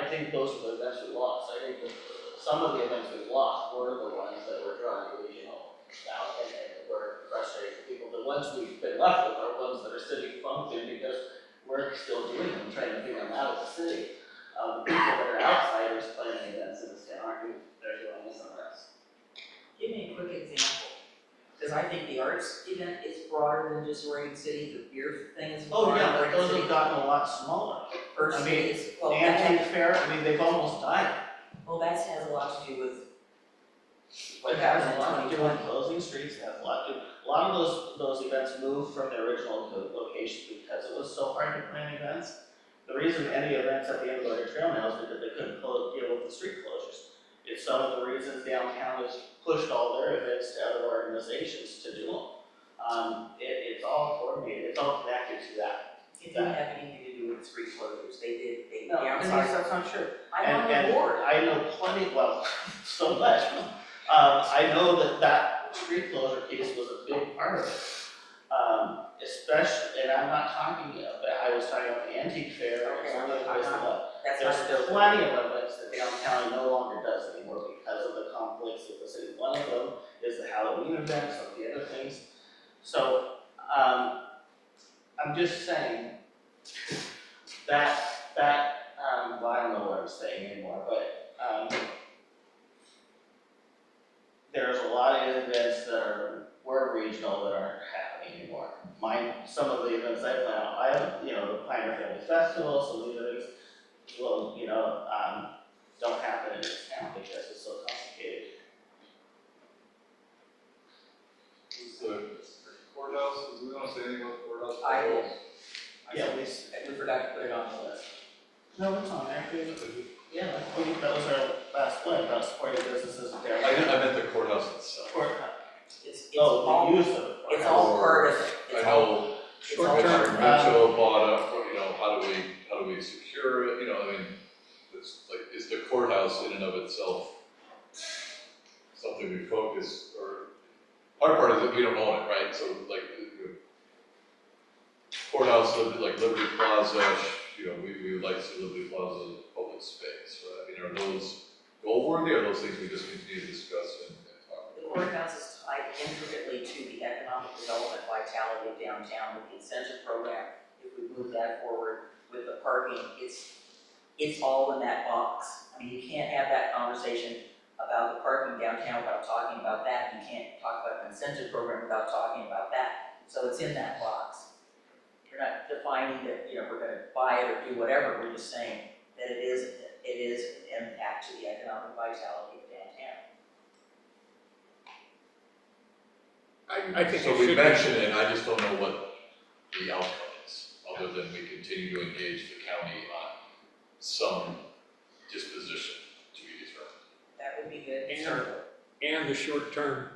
S10: think those were the events we lost. I think that some of the events we lost were the ones that were drawing regional out and were frustrating people. The ones we've been left with are ones that are city funded because we're still doing them, trying to figure them out as a city. The people that are outsiders planning events in this town aren't they're doing this somewhere else.
S4: Give me a quick example, because I think the arts event is broader than just Oregon City, the beer thing is
S10: Oh,
S4: broader than
S10: yeah, but
S4: Oregon
S10: those
S4: City.
S10: have gotten a lot smaller.
S4: First
S10: I
S4: City
S10: mean,
S4: is, well,
S10: Antique fair, I mean, they've almost died.
S4: well, that has a lot to do with
S10: It has a lot to do with closing streets, it has a lot to do, a lot of those events moved from their original location because it was so hard to plan events. The reason any events at the end of the trail now is because they couldn't deal with the street closures. It's some of the reasons downtown has pushed all their events to other organizations to do them. It's all coordinated, it's all connected to that.
S4: it didn't have anything to do with street closures, they
S10: No, Denise,
S4: downsized.
S10: that's not true.
S4: I'm on the board.
S10: I know plenty, well, so much. I know that street closure piece was a big part of it. Especially, and I'm not talking about, I was talking about the antique fair and some of the places
S4: That's
S10: there's
S4: not
S10: plenty of events that downtown no longer does anymore because of the conflicts with the city. One of them is the Halloween event, some of the other things. So, I'm just saying that, well, I don't know what I'm saying anymore, but, there's a lot of events that were regional that aren't happening anymore. Some of the events I plan on, I have, the Pioneer Family Festival, some of the things, well, don't happen in this town because it's so complicated.
S2: Is the courthouse, do we want to say anything about the courthouse?
S10: Yeah,
S4: we forgot to put it on the list.
S10: No, it's on there. Yeah, that was our last one, about supporting businesses and their.
S2: I meant the courthouse itself.
S4: It's
S10: The
S4: all,
S10: use of it.
S4: it's all part of it.
S2: I
S4: It's all-
S2: know
S4: it's all
S2: Commissioner
S4: part of it.
S2: Mitchell brought up, how do we secure it, I mean, it's like, is the courthouse in and of itself something we focus, or, hard part is that we don't own it, right, so like, courthouse, like Liberty Plaza, we would like to see Liberty Plaza as a public space, right, I mean, are those goal worthy, or are those things we just continue to discuss and talk
S4: The
S2: about?
S4: courthouse is tied intricately to the economic development vitality of downtown with the incentive program. If we move that forward with the parking, it's all in that box. I mean, you can't have that conversation about the parking downtown without talking about that. You can't talk about the incentive program without talking about that. So it's in that box. We're not defining that, we're gonna buy it or do whatever. We're just saying that it is an impact to the economic vitality of downtown.
S5: I think
S2: So
S5: it
S2: we
S5: should be.
S2: mentioned it, I just don't know what the outcome is, other than we continue to engage the county on some disposition to be determined.
S4: That would be good.
S5: And the short-term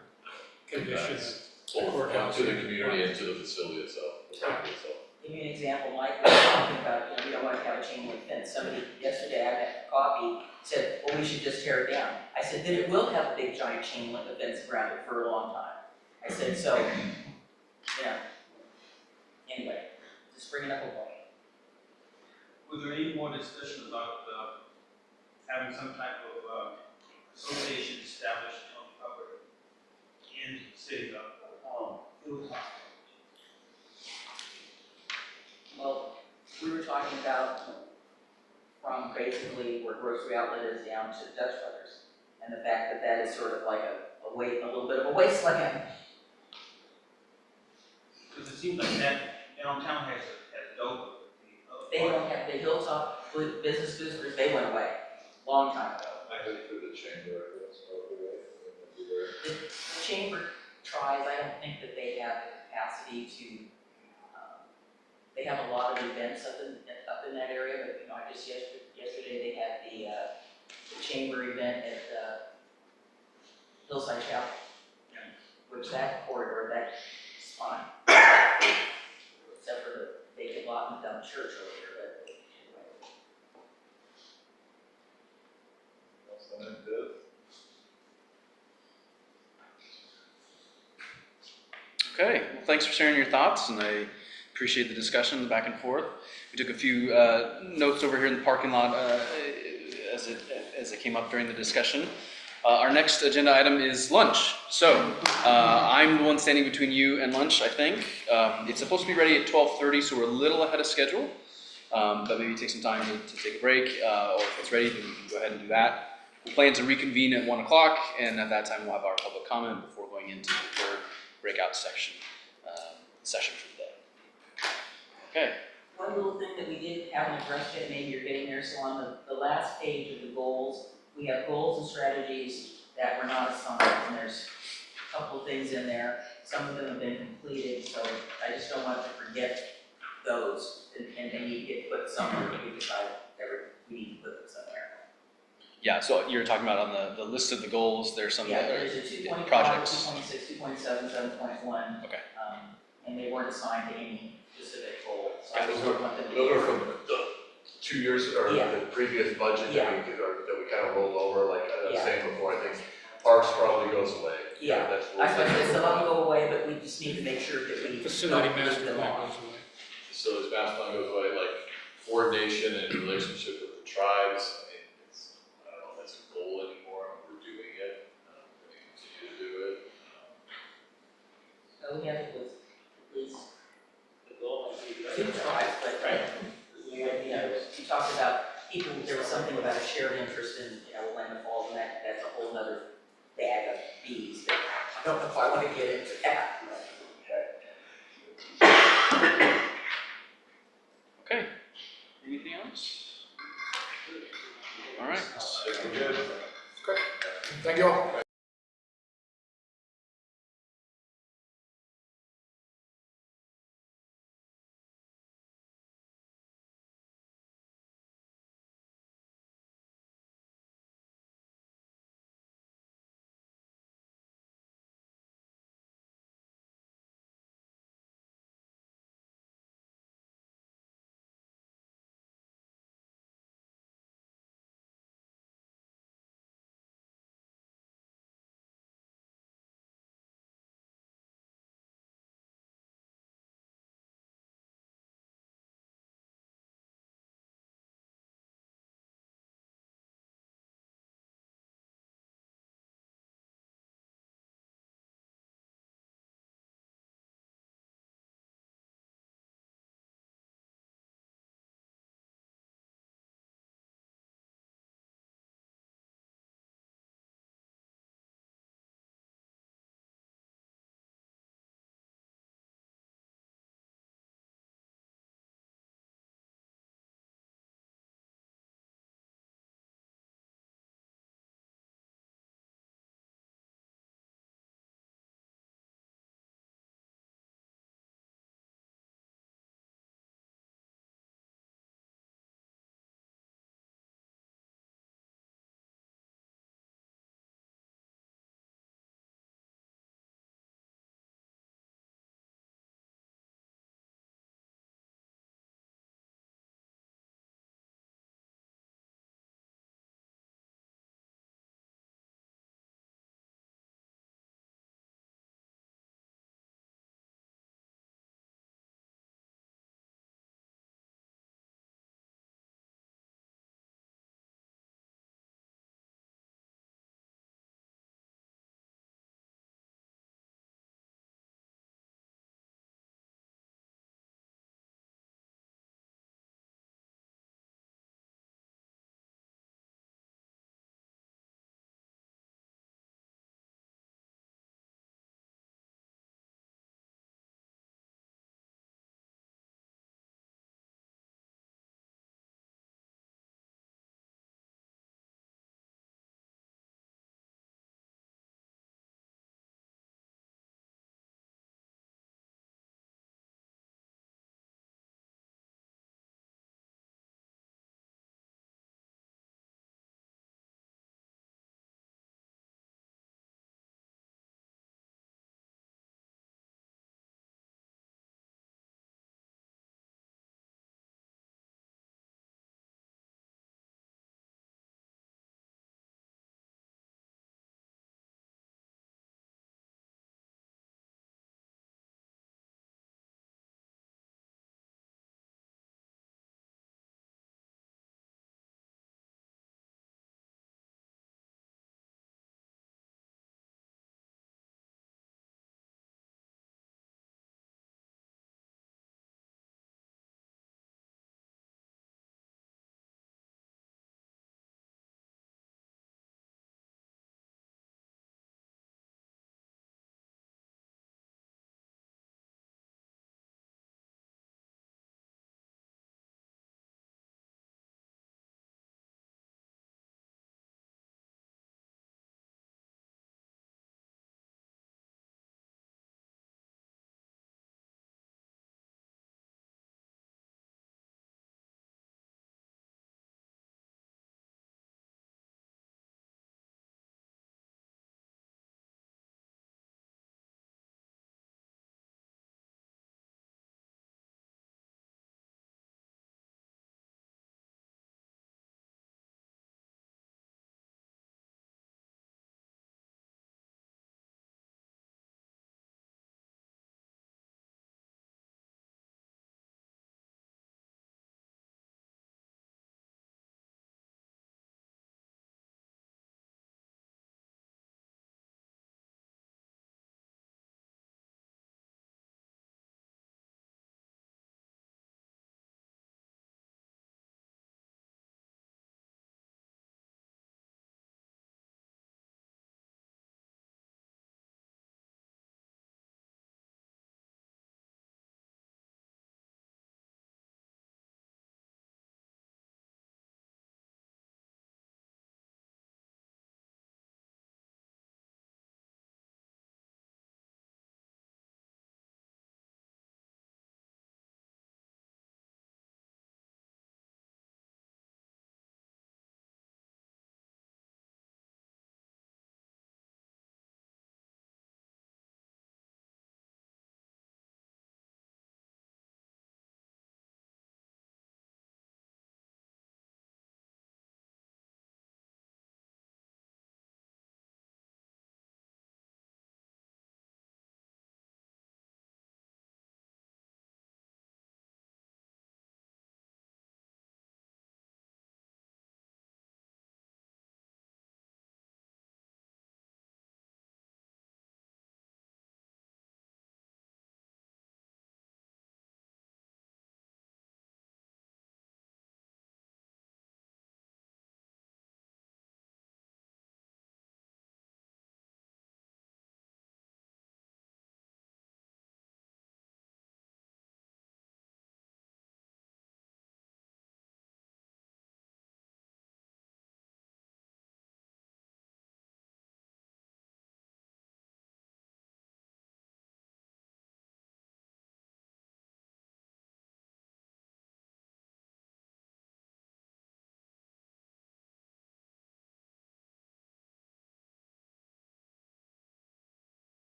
S5: conditions.
S2: Both
S5: Courthouse.
S2: to the community and to the facility itself, the property itself.
S4: Give you an example, Mike was talking about, we don't want to have a chain link fence. Somebody yesterday, I had coffee, said, well, we should just tear it down. I said, then it will have a big giant chain link fence around it for a long time. I said, so, anyway, just bringing up a point.
S7: Was there any more discussion about, having some type of, association established on cover in the city of, Hilltop?
S4: Well, we were talking about from basically where Grocery Outlet is down to Dutch Brothers, and the fact that that is sort of like a little bit of a wasteland.
S7: Because it seems like that downtown has Dover.
S4: They don't have the Hilltop business visitors, they went away, long time ago.
S2: I think through the chamber, I guess, probably,
S4: The chamber tries, I don't think that they have the capacity to, they have a lot of events up in in that area, but, I just yesterday they had the chamber event at, Hillside Chapel. Which that corridor, that spot, except for the vacant lot and dumb church over here, but anyway.
S13: Okay, well, thanks for sharing your thoughts, and I appreciate the discussion, the back and forth. We took a few notes over here in the parking lot as it came up during the discussion. Our next agenda item is lunch. So I'm the one standing between you and lunch, I think. It's supposed to be ready at 12:30, so we're a little ahead of schedule. But maybe take some time to take a break, or if it's ready, then we can go ahead and do that. We plan to reconvene at 1 o'clock, and at that time we'll have our public comment before going into the third breakout session for the day. Okay.
S4: One little thing that we haven't addressed yet, maybe you're getting there, so on the last page of the goals, we have goals and strategies that were not assigned, and there's a couple of things in there. Some of them have been completed, so I just don't want to forget those, and they need to get put somewhere, we decide we need to put them somewhere.
S13: Yeah, so you're talking about on the list of the goals, there's some
S4: Yeah, there's a 2.5,
S13: projects.
S4: 2.6, 2.7, 7.1.
S13: Okay.
S4: And they weren't assigned to any specific goal, so
S2: Yeah,
S4: I just don't want them to.
S2: Those are from the 2 years, or
S4: Yeah.
S2: the previous budget
S4: Yeah.
S2: that we kind of rolled over, like I was
S4: Yeah.
S2: saying before, I think Parks probably goes away.
S4: Yeah.
S2: That's
S4: I said some of them go away, but we just need to make sure that we
S5: Facility
S4: don't leave
S5: master
S4: them
S5: plan
S4: off.
S5: goes away.
S2: Facilities master plan goes away, like coordination and relationship with the tribes. I mean, I don't know if that's a goal anymore, we're doing it, we're gonna continue to do it.
S4: We have it with at least the goal, two tribes, but you talked about people, there was something about a shared interest in, Willamette Falls, and that's a whole other bag of bees that I don't know if I want to get into that.
S13: Okay. Anything else? All right.
S2: We're good.
S1: Okay, thank you all.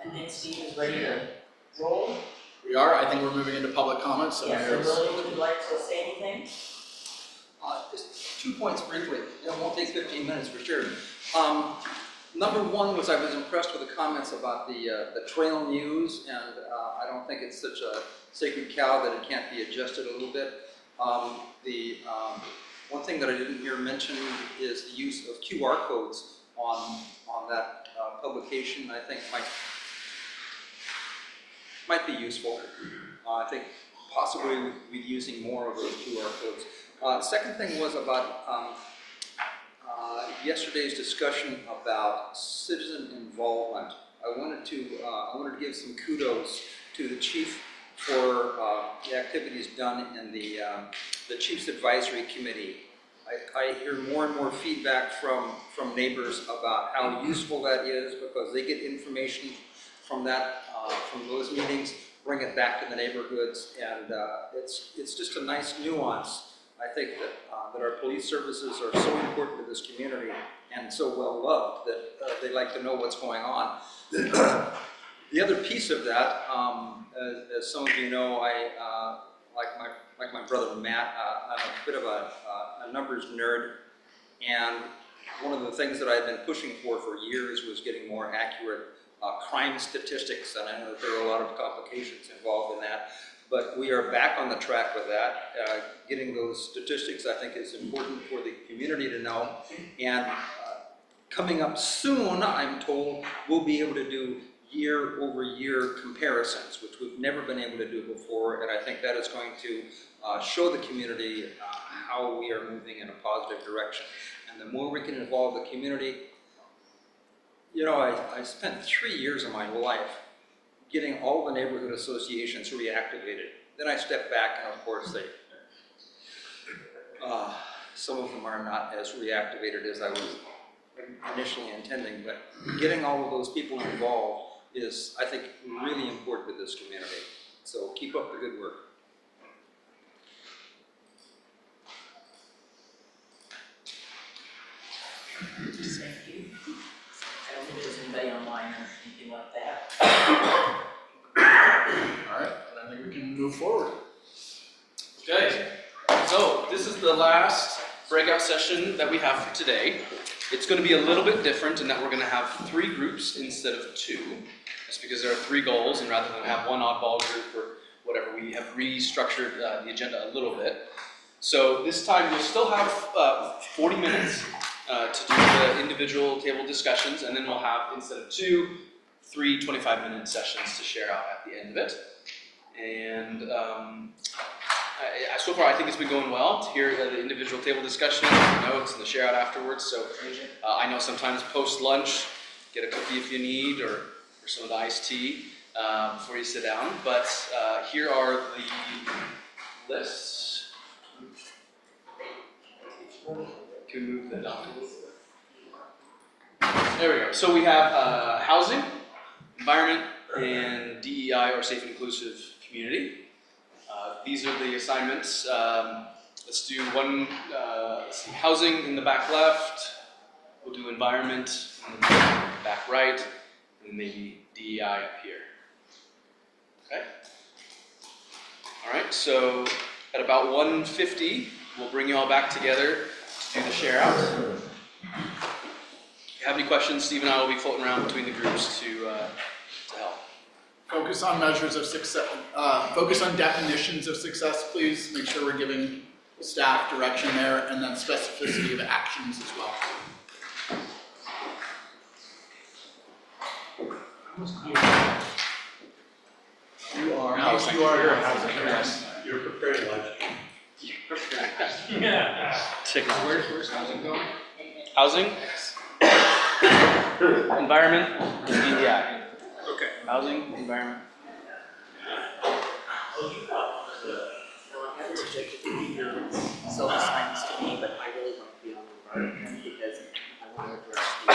S4: I think Steve is ready to roll.
S1: We are, I think we're moving into public comments, so
S4: Yes, so
S1: there's.
S4: Willie, would you like to say anything?
S18: Just 2 points briefly, it won't take 15 minutes for sure. Number one was I was impressed with the comments about the trail muse, and I don't think it's such a sacred cow that it can't be adjusted a little bit. One thing that I didn't hear mentioned is the use of QR codes on that publication. I think might be useful. I think possibly we'd be using more of those QR codes. Second thing was about yesterday's discussion about citizen involvement. I wanted to give some kudos to the chief for the activities done in the Chiefs Advisory Committee. I hear more and more feedback from neighbors about how useful that is, because they get information from those meetings, bring it back to the neighborhoods, and it's just a nice nuance. I think that our police services are so important to this community and so well loved that they like to know what's going on. The other piece of that, as some of you know, I like my brother Matt, I'm a bit of a numbers nerd, and one of the things that I've been pushing for years was getting more accurate crime statistics, and I know that there are a lot of complications involved in that, but we are back on the track with that. Getting those statistics, I think, is important for the community to know, and coming up soon, I'm told, we'll be able to do year-over-year comparisons, which we've never been able to do before, and I think that is going to show the community how we are moving in a positive direction. And the more we can involve the community, you know, I spent 3 years of my life getting all the neighborhood associations reactivated. Then I stepped back, and of course some of them are not as reactivated as I was initially intending, but getting all of those people involved is, I think, really important to this community. So keep up the good work.
S4: Thank you. I don't think there's anybody online or anything like that.
S1: All right, then I think we can move forward.
S13: Okay, so this is the last breakout session that we have for today. It's going to be a little bit different in that we're going to have 3 groups instead of 2. That's because there are 3 goals, and rather than have one oddball group or whatever, we have restructured the agenda a little bit. So this time we'll still have 40 minutes to do the individual table discussions, and then we'll have, instead of 2, 3 25-minute sessions to share out at the end of it. And so far I think it's been going well to hear the individual table discussions, the notes, and the share out afterwards. So I know sometimes post-lunch, get a cookie if you need, or some of the iced tea before you sit down. But here are the lists. Can we move the documents? There we go. So we have housing, environment, and DEI, or safe and inclusive community. These are the assignments. Let's do one, let's see, housing in the back left. We'll do environment in the back right, and maybe DEI up here. Okay. All right, so at about 1:50, we'll bring you all back together to do the share out. If you have any questions, Steve and I will be floating around between the groups to help.
S1: Focus on measures of success, focus on definitions of success, please. Make sure we're giving staff direction there, and then specificity of actions as well. You are housing. You are housing. Yes.
S6: You're preparing lunch.
S9: Yeah.
S1: Where's housing going?
S13: Housing, environment, and DEI.
S1: Okay.
S13: Housing, environment.
S4: Self-assignments to me, but I really want to be on the environment because I want to address the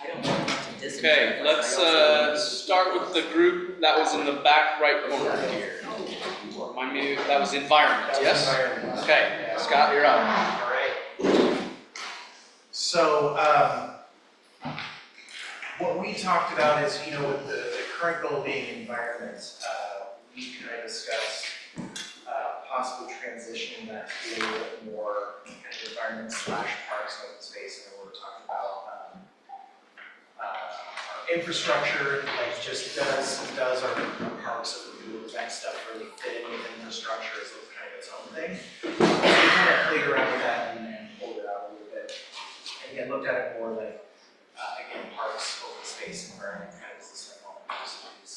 S4: I don't want to disinterest.
S13: Okay, let's start with the group that was in the back right corner here. Remind me, that was environment, yes?
S8: Environment.
S13: Okay, Scott, you're up.
S8: All right. So, what we talked about is, with the current goal being environment, we kind of discussed possibly transitioning that to more kind of environment / parks open space, and we're talking about our infrastructure, like just does our parks and the event stuff really fit in with infrastructure as kind of its own thing. So we kind of played around with that and pulled it out a little bit. And again, looked at it more like, again, parks, open space, environment, kind of as the same piece.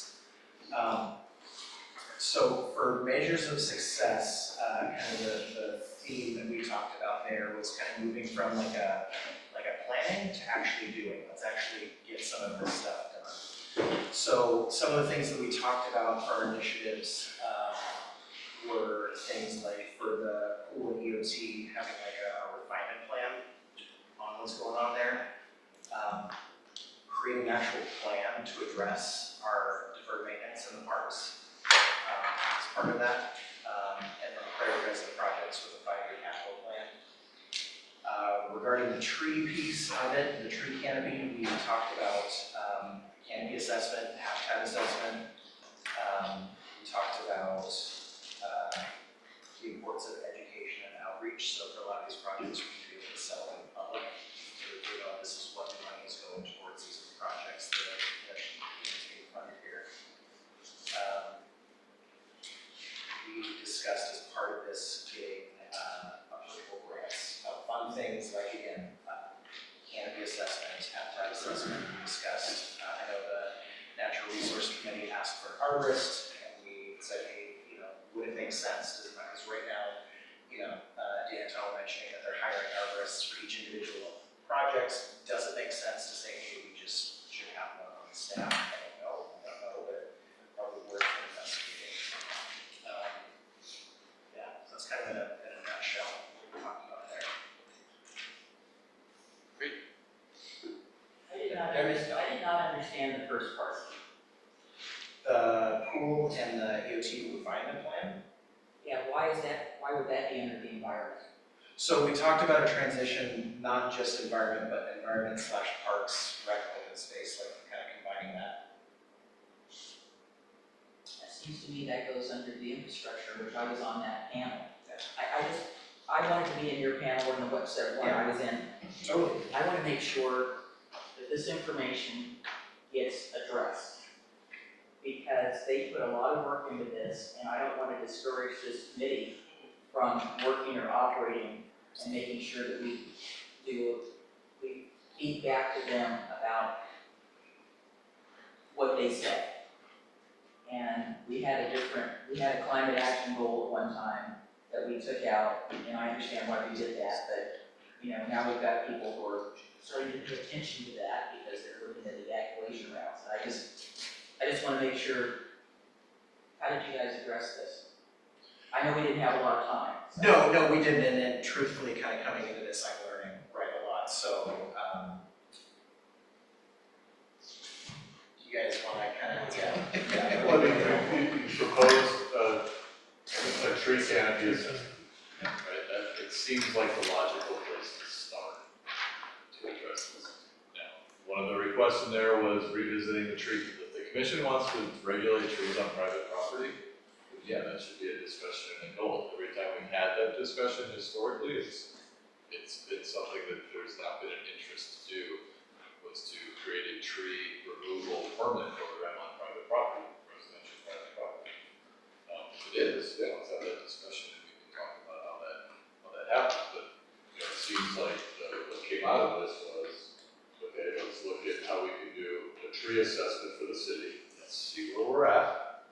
S8: So for measures of success, kind of the theme that we talked about there was kind of moving from like a planning to actually doing. Let's actually get some of this stuff done. So some of the things that we talked about for our initiatives were things like for the pool and EOT having like a refinement plan on what's going on there. Creating an actual plan to address our deferred maintenance in the parks as part of that, and then prioritize the projects with a 5-year capital plan. Regarding the tree piece of it, the tree canopy, we talked about canopy assessment, habitat assessment. We talked about the importance of education and outreach. So for a lot of these projects, we can be able to sell them in public. So that we know this is what the money is going towards these projects that being funded here. We discussed as part of this getting applicable grants, fun things like, again, canopy assessment, habitat assessment, we discussed. I know the Natural Resource Committee asked for an arborist, and we said, hey, would it make sense? Because right now, Dan and Tom mentioning that they're hiring arborists for each individual projects. Does it make sense to say, hey, we just should have one on staff? I don't know, but probably worth investigating. Yeah, so that's kind of in a nutshell what we're talking about there.
S4: I did not understand the first part.
S8: The pool and the EOT refinement plan.
S4: Yeah, why would that be under the environment?
S8: So we talked about a transition, not just environment, but environment / parks, rec open space, like kind of combining that.
S4: It seems to me that goes under the infrastructure, which I was on that panel. I wanted to be in your panel in the website one I was in.
S8: Totally.
S4: I want to make sure that this information gets addressed. Because they put a lot of work into this, and I don't want to discourage this committee from working or operating and making sure that we feed back to them about what they said. And we had a climate action goal at one time that we took out, and I understand why we did that, but now we've got people who are starting to pay attention to that because they're looking at the evacuation routes. And I just want to make sure, how did you guys address this? I know we didn't have a lot of time. So.
S8: No, we didn't, and then truthfully, kind of coming into this, I'm learning a lot, so, do you guys want to kind of, yeah.
S2: Well, you proposed a tree canopy assessment, right? It seems like the logical place to start to address this. Now, one of the requests in there was revisiting the tree. The commission wants to regulate trees on private property. Yeah, that should be a discussion and a goal. Every time we've had that discussion historically, it's been something that there's not been an interest to do, was to create a tree removal permit program on private property, residential private property. It is, let's have that discussion and we can talk about how that happens, but it seems like what came out of this was, okay, let's look at how we can do a tree assessment for the city. Let's see where we're at.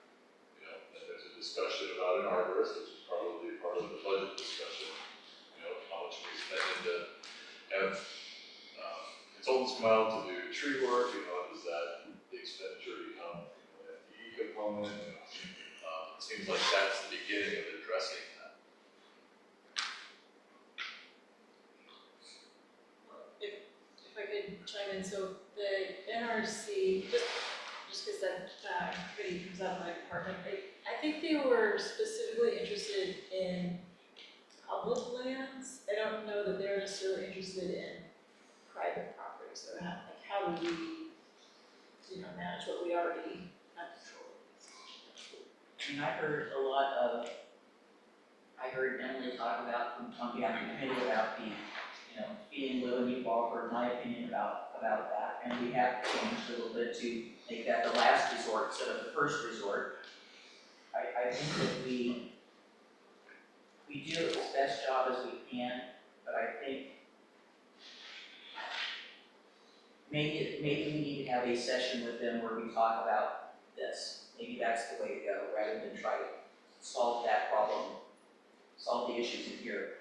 S2: And there's a discussion about an arborist, which is probably part of the budget discussion. How much we spend into have consultants come out to do tree work. Does that the expenditure become an FTE component? It seems like that's the beginning of addressing that.
S11: If I could chime in question, so the NRC, just because that committee comes out of my department, I think they were specifically interested in public lands. I don't know that they're necessarily interested in private property, so how do we, manage what we already have control of?
S4: I mean, I heard Emily talk about, on behalf of the committee, about being willing to offer my opinion about that, and we have changed a little bit to make that the last resort instead of the first resort. I think that we do as best job as we can, but I think maybe we need to have a session with them where we talk about this. Maybe that's the way to go, rather than try to solve that problem, solve the issues in here.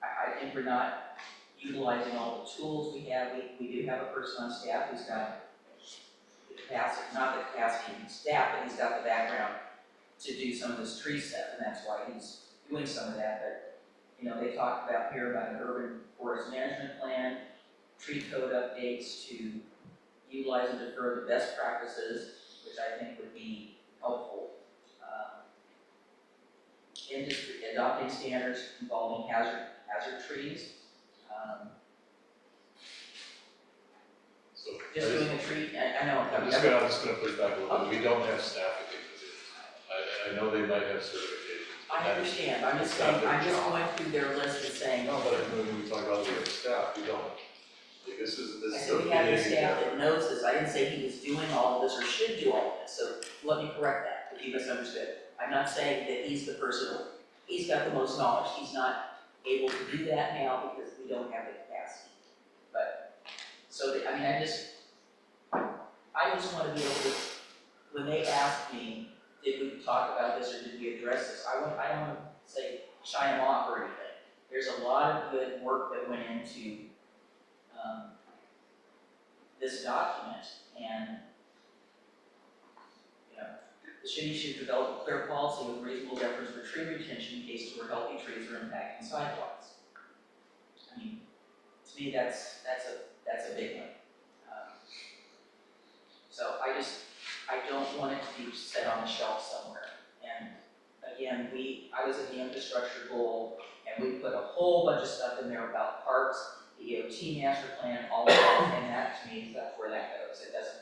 S4: I think we're not utilizing all the tools we have. We do have a person on staff who's got the capacity, not the capacity in staff, but he's got the background to do some of this tree stuff, and that's why he's doing some of that. But, they talked about here about an urban forest management plan, tree code updates to utilize and defer the best practices, which I think would be helpful. Industry adopting standards involving hazard trees.
S2: So
S4: Just doing a tree, I know.
S2: I'm just gonna push back a little bit. We don't have staff to take positions. I know they might have certifications.
S4: I understand, I'm just saying, I'm just going through their list and saying,
S2: No, but when we talk about the staff, we don't. Like, this is
S4: I said we have a staff that knows this, I didn't say he was doing all of this or should do all of this, so let me correct that, if you misunderstood. I'm not saying that he's the person, he's got the most knowledge, he's not able to do that now because we don't have the capacity. But, I just want to be able to, when they ask me, did we talk about this or did we address this, I don't want to say shine them off or anything. There's a lot of good work that went into this document, and the city should develop a clear policy with reasonable deference for tree retention in cases where healthy trees are impacting sidewalks. I mean, to me, that's a big one. So I don't want it to be set on the shelf somewhere. And again, I was in the infrastructure goal, and we put a whole bunch of stuff in there about parks, the EOT master plan, all of that, and that to me, that's where that goes. It doesn't.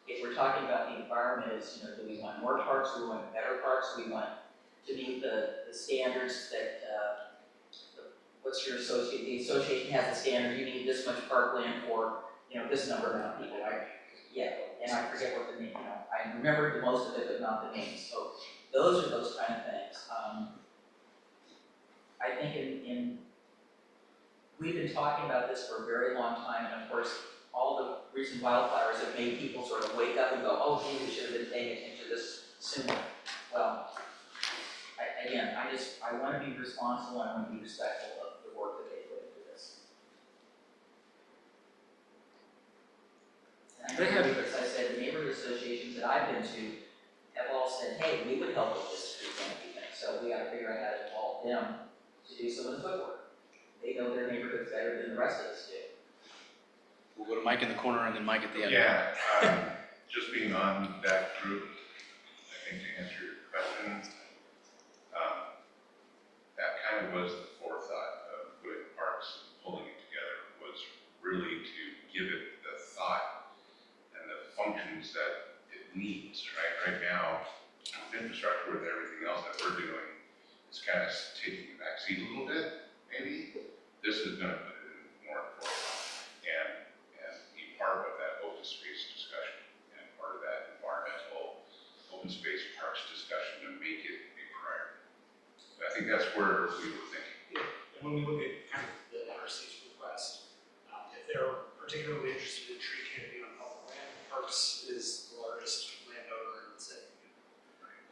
S4: If we're talking about the environment, is do we want more parks? Do we want better parks? Do we want to meet the standards that what's your association? The association has a standard. You need this much parkland for this number amount of people, right? Yeah, and I forget what the name. I remember most of it, but not the names. So those are those kind of things. I think we've been talking about this for a very long time, and of course, all the recent wildfires have made people sort of wake up and go, oh, gee, we should have been paying attention to this sooner. Well, I want to be responsible, and I want to be respectful of the work that they put into this. And I know, as I said, the neighborhood associations that I've been to have all said, hey, we would help with this tree canopy thing, so we got to figure out how to involve them to do some of the footwork. They know their neighborhoods better than the rest of us do.
S13: We'll go to Mike in the corner and then Mike at the end.
S16: Yeah, just being on that group, I think to answer your question, that kind of was the forethought of putting parks and pulling it together, was really to give it the thought and the functions that it needs, right? Right now, infrastructure with everything else that we're doing is kind of taking the backseat a little bit, maybe. This is gonna put it in more forefront and be part of that open space discussion and part of that environmental open space parks discussion to make it a priority. I think that's where we were thinking.
S19: And when we look at kind of the NRC's request, if they're particularly interested in tree canopy on public land, Parks is the largest landowner in the city,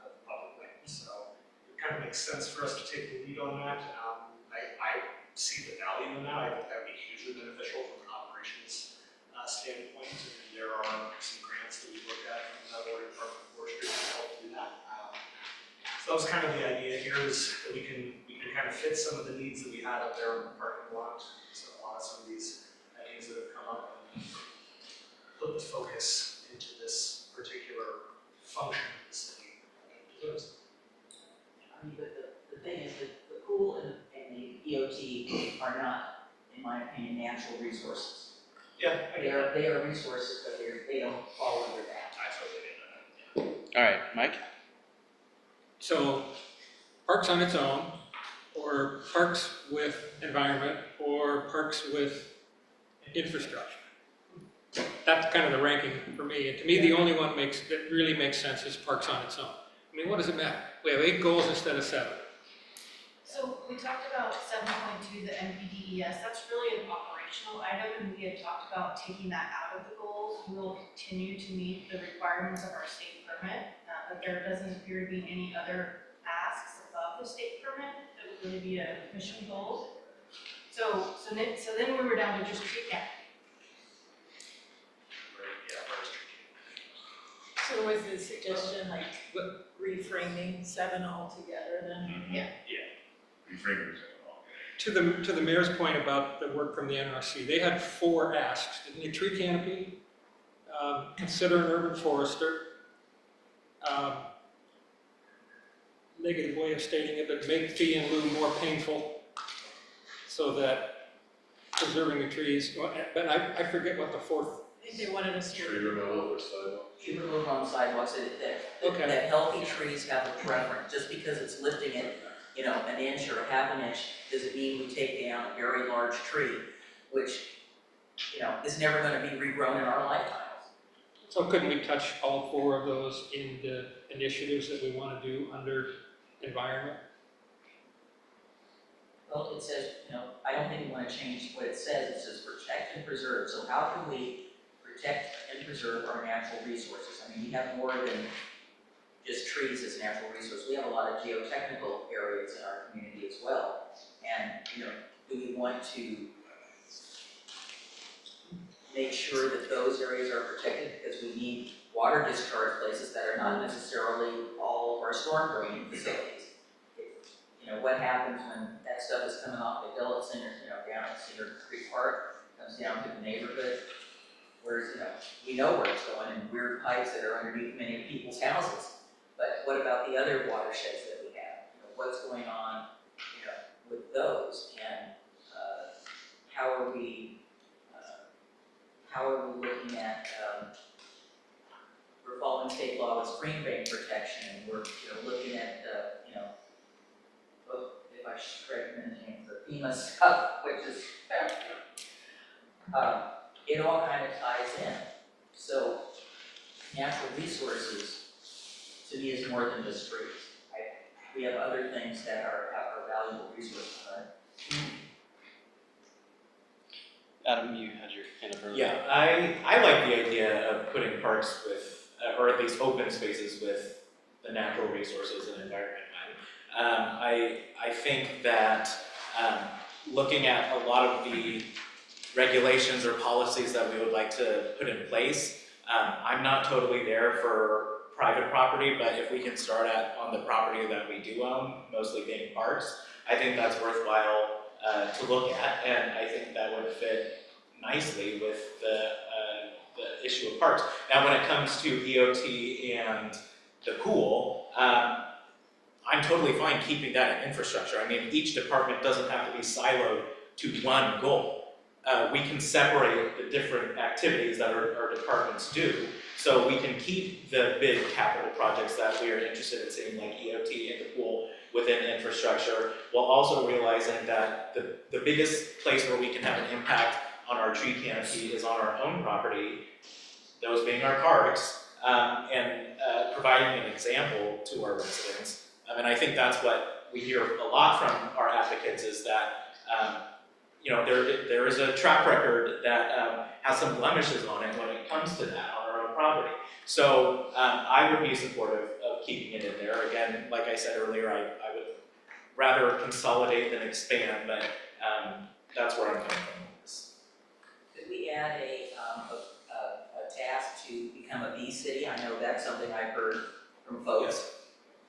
S19: of public land. So it kind of makes sense for us to take the lead on that. I see the value in that. I think that would be hugely beneficial from an operations standpoint. And there are some grants that we looked at from the Oregon Department of Forestry to help do that. So that was kind of the idea here, is that we can kind of fit some of the needs that we had up there in the parking lot. So some of these ideas that have come up in
S4: resources.
S9: Yeah, I get that.
S4: They are resources, but they don't fall under that.
S9: I totally get that.
S13: All right, Mike?
S5: So parks on its own, or parks with environment, or parks with infrastructure. That's kind of the ranking for me. And to me, the only one that really makes sense is parks on its own. I mean, what does it matter? We have 8 goals instead of 7.
S15: So we talked about 7.2, the NPDES, that's really an operational item, and we had talked about taking that out of the goals. We will continue to meet the requirements of our state permit, but there doesn't appear to be any other asks above the state permit that would really be a mission goal. So then we were down to just tree canopy.
S11: So was the suggestion like reframing 7 altogether then?
S15: Yeah.
S16: Reframing is all.
S5: To the mayor's point about the work from the NRC, they had 4 asks. Didn't they? Tree canopy, consider an urban forester, negative way of stating it, but make fee in lieu more painful so that preserving the trees, but I forget what the 4th.
S11: I think they wanted us to.
S2: Tree removal or sidewalk?
S4: Tree removal on sidewalks, that healthy trees have a preference, just because it's lifting it, you know, an inch or a half an inch, doesn't mean we take down a very large tree, which, you know, is never gonna be regrown in our lifetimes.
S5: So couldn't we touch all 4 of those in the initiatives that we want to do under environment?
S4: Well, it says, you know, I don't think we wanna change what it says, it says protect and preserve, so how can we protect and preserve our natural resources? I mean, we have more than just trees as natural resource. We have a lot of geotechnical areas in our community as well. And, you know, do we want to make sure that those areas are protected? Because we need water discharge places that are not necessarily all of our storm drain facilities. You know, what happens when that stuff is coming off the hill at Cedar, you know, down at Cedar Creek Park, comes down to the neighborhood? Where's, you know, we know where it's going, and weird pipes that are underneath many people's houses. But what about the other watersheds that we have? You know, what's going on, you know, with those, and how are we looking at? We're following state law with spring bank protection, and we're, you know, looking at you know, well, if I should recommend the FEMA stuff, which is it all kind of ties in. So natural resources, to me, is more than just trees. We have other things that are valuable resources, right?
S13: Adam, you had your hand up earlier.
S3: Yeah, I like the idea of putting parks with, or at least open spaces with the natural resources and environment. I think that looking at a lot of the regulations or policies that we would like to put in place, I'm not totally there for private property, but if we can start on the property that we do own, mostly being parks, I think that's worthwhile to look at, and I think that would fit nicely with the issue of parks. Now, when it comes to EOT and the pool, I'm totally fine keeping that in infrastructure. I mean, each department doesn't have to be siloed to one goal. We can separate the different activities that our departments do, so we can keep the big capital projects that we are interested in seeing, like EOT and the pool, within infrastructure, while also realizing that the biggest place where we can have an impact on our tree canopy is on our own property, those being our parks, and providing an example to our residents. And I think that's what we hear a lot from our advocates, is that you know, there is a track record that has some blemishes on it when it comes to that on our own property. So I would be supportive of keeping it in there. Again, like I said earlier, I would rather consolidate than expand, but that's where I'm coming from with this.
S4: Could we add a task to become a bee city? I know that's something I've heard from folks,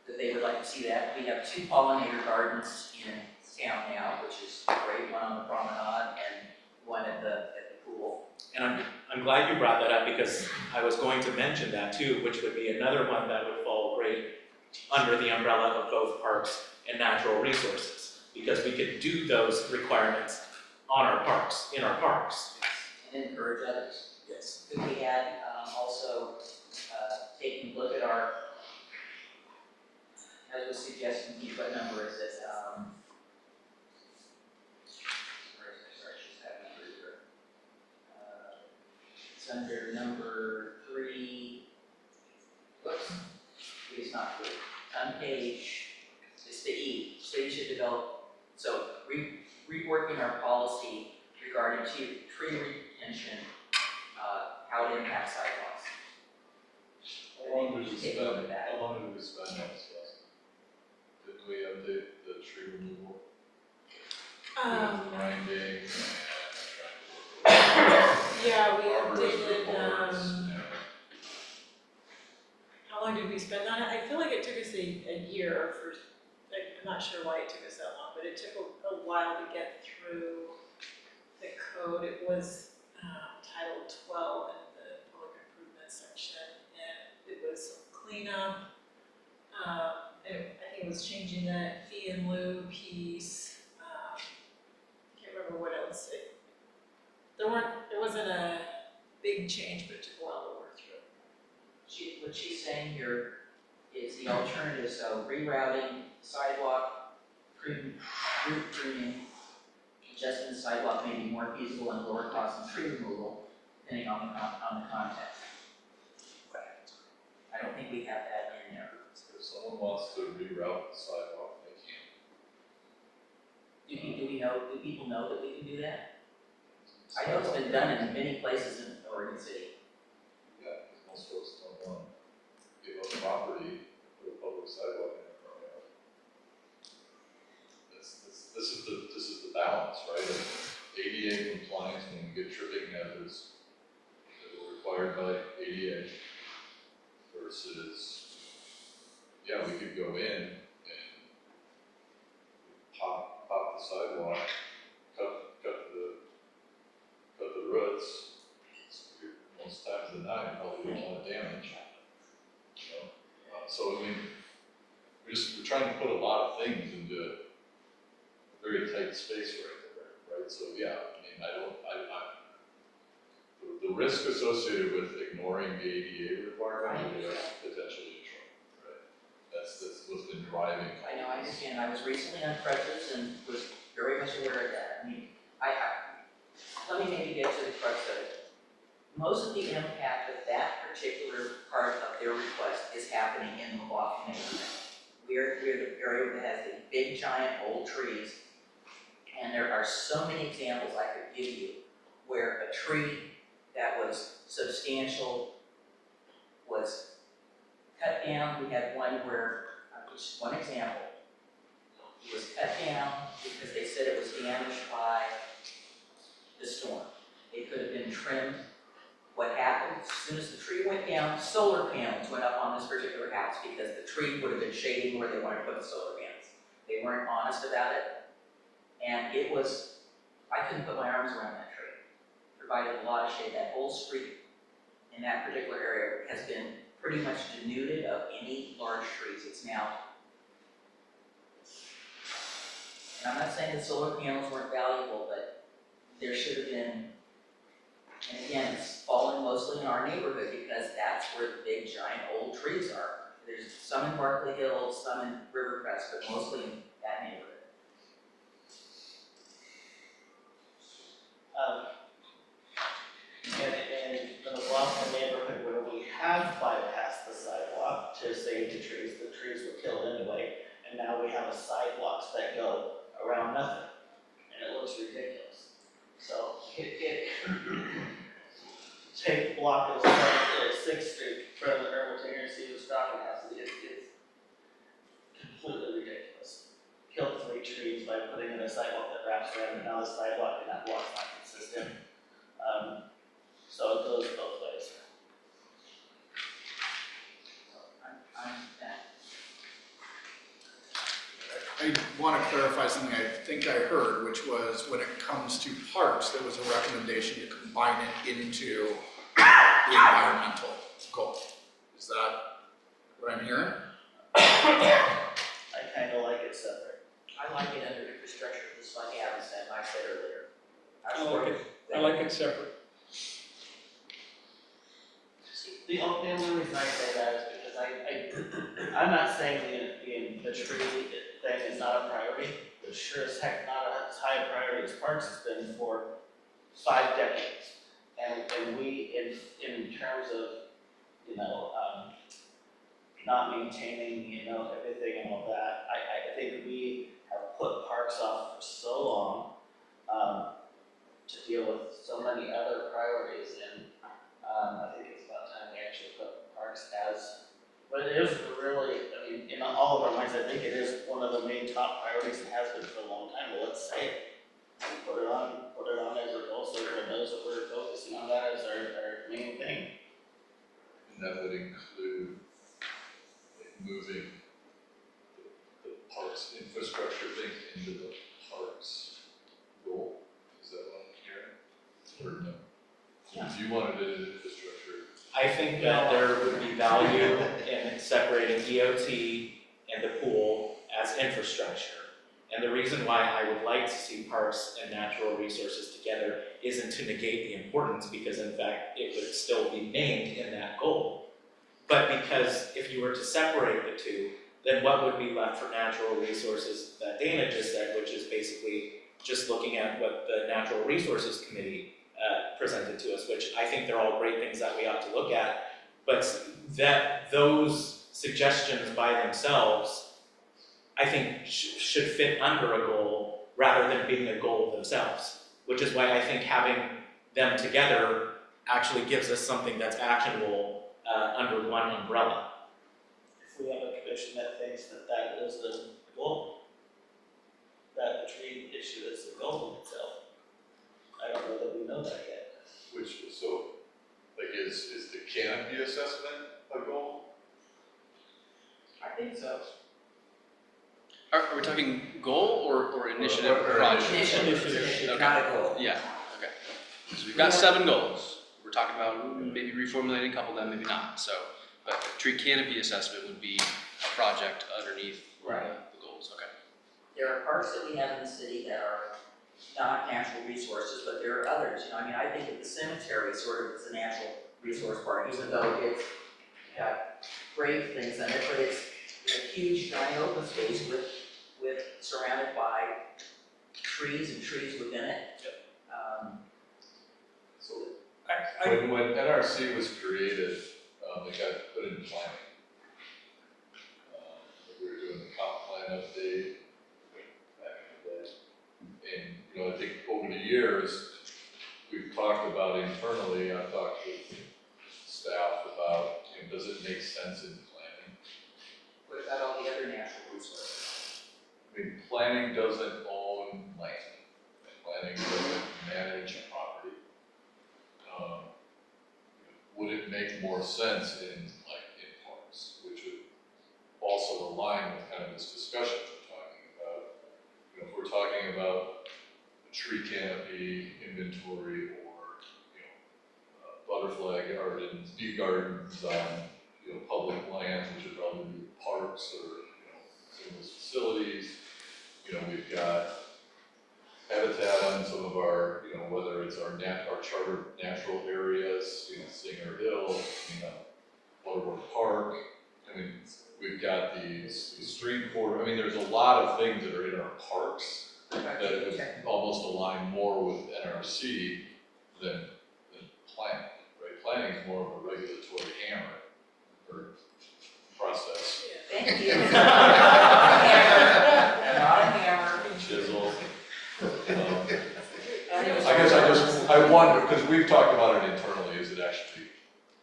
S4: that they would like to see that. We have 2 pollinator gardens in town now, which is great, one on the promenade and one at the pool.
S3: And I'm glad you brought that up, because I was going to mention that too, which would be another one that would fall great under the umbrella of both parks and natural resources, because we could do those requirements on our parks, in our parks.
S4: and encourage others.
S3: Yes.
S4: Could we add, also, taking a look at our, as was suggested, what number is it? Where is it? Sorry, I just have number here. It's under number 3. Whoops. It's not 3. On page, it's the E. Cities should develop, so reworking our policy regarding tree retention, how it impacts sidewalks.
S2: How long did we
S4: Take a look at
S2: spend,
S4: that.
S2: how long did we spend on this last? Didn't we update the tree removal? Grinding
S11: Yeah, we
S2: arborist
S11: updated,
S2: reports,
S11: how long did we spend on it? I feel like it took us a year for, I'm not sure why it took us that long, but it took a while to get through the code. It was Title 12 in the public improvement section, and it was cleanup. And I think it was changing that fee and lieu piece. Can't remember what else. It wasn't a big change, but it took a while to work through.
S4: What she's saying here is the alternative, so rerouting, sidewalk, route pruning, adjusting the sidewalk may be more feasible and lower cost than tree removal, depending on the context. I don't think we have that in there.
S2: If someone wants to reroute the sidewalk, they can.
S4: Do people know that we can do that? I know it's been done in many places in Oregon City.
S2: Yeah, because most folks don't want to give up property for a public sidewalk in their front yard. This is the balance, right, of ADA compliance when we get tripping hazards that are required by ADA versus, yeah, we could go in and pop the sidewalk, cut the roots. Most times than not, you probably do a lot of damage. You know, so I mean, we're trying to put a lot of things into a very tight space right? So yeah, I mean, the risk associated with ignoring the ADA requirement would be potentially trouble, right? That's what's been driving.
S4: I know, I understand. I was recently on crutches and was very much aware of that. I mean, let me maybe get to the crux of it. Most of the impact of that particular part of their request is happening in the Milwaukee neighborhood. We're the area that has the big giant old trees, and there are so many examples I could give you where a tree that was substantial was cut down. We had one where, just one example, it was cut down because they said it was damaged by the storm. It could have been trimmed. What happened, as soon as the tree went down, solar panels went up on this particular house because the tree would have been shading where they wanted to put the solar panels. They weren't honest about it. And it was, I couldn't put my arms around that tree. Provided a lot of shade. That whole street in that particular area has been pretty much denuded of any large trees. It's now, and I'm not saying the solar panels weren't valuable, but there should have been, and again, it's fallen mostly in our neighborhood because that's where the big giant old trees are. There's some in Barkley Hills, some in Rivercrest, but mostly in that neighborhood.
S10: And in the Milwaukee neighborhood where we have bypassed the sidewalk to save the trees were killed anyway, and now we have sidewalks that go around nothing, and it looks ridiculous. So, take a block of 6th Street in front of the Hermitage here and see who's dropping houses, it's completely ridiculous. Killed 3 trees by putting in a sidewalk that wraps around, and now the sidewalk in that block's not consistent. So it goes both ways.
S1: I want to clarify something I think I heard, which was when it comes to parks, there was a recommendation to combine it into the environmental goal. Is that what I'm hearing?
S10: I kind of like it separate.
S4: I like it under infrastructure, just like Adam said, and I said earlier.
S5: I like it separate.
S10: The only reason I say that is because I'm not saying the tree thing is not a priority, but sure as heck not as high a priority as parks has been for 5 decades. And we, in terms of, not maintaining, everything and all that, I think we have put parks off for so long, to deal with so many other priorities, and, I think it's about time we actually put parks as, but it is really, in all of our minds, I think it is one of the main top priorities and has been for a long time, well, let's say it. Put it on as a goal, so everyone knows that we're focusing on that as our main thing.
S2: And that would include like moving the parks infrastructure thing into the parks goal. Is that what I'm hearing? Or no? If you wanted it in infrastructure.
S3: I think that there would be value in separating EOT and the pool as infrastructure. And the reason why I would like to see parks and natural resources together isn't to negate the importance, because in fact, it would still be named in that goal. But because if you were to separate the two, then what would be left for natural resources that Dana just said, which is basically just looking at what the Natural Resources Committee presented to us, which I think they're all great things that we ought to look at, but that those suggestions by themselves, I think should fit under a goal rather than being a goal themselves, which is why I think having them together actually gives us something that's actionable under one umbrella.
S10: If we have a commission that thinks that is the goal, that the tree issue is the goal in itself, I don't know that we know that yet.
S2: So, like, is the canopy assessment a goal?
S4: I think so.
S13: Are we talking goal or initiative
S2: Or
S13: project?
S4: Initiative,
S13: Okay.
S4: not a goal.
S13: Yeah, okay. So we've got 7 goals. We're talking about maybe reformulating a couple of them, maybe not. So, but tree canopy assessment would be a project underneath the goals, okay.
S4: There are parks that we have in the city that are not natural resources, but there are others, I think of the cemetery sort of as a natural resource park, even though it's got great things in it, but it's a huge giant open space with surrounded by trees and trees within it. So
S2: When NRC was created, it got put in planning. We were doing the comp plan update back in the day. And, I think over the years, we've talked about internally, I've talked with staff about, does it make sense in planning?
S4: what about all the other natural resources?
S2: Planning doesn't own land. Planning doesn't manage property. Would it make more sense in parks, which would also align with kind of this discussion we're talking about? If we're talking about a tree canopy inventory or, butterfly gardens, bee gardens on, public lands, which would probably be parks or, some of those facilities. We've got habitat on some of our, whether it's our charter natural areas, Singer Hill, Waterworth Park. We've got these stream corridor. There's a lot of things that are in our parks that would almost align more with NRC than planning, right? Planning is more of a regulatory hammer or process.
S4: Thank you. Not a hammer.
S2: Chisel. I guess I wonder, because we've talked about it internally, is it actually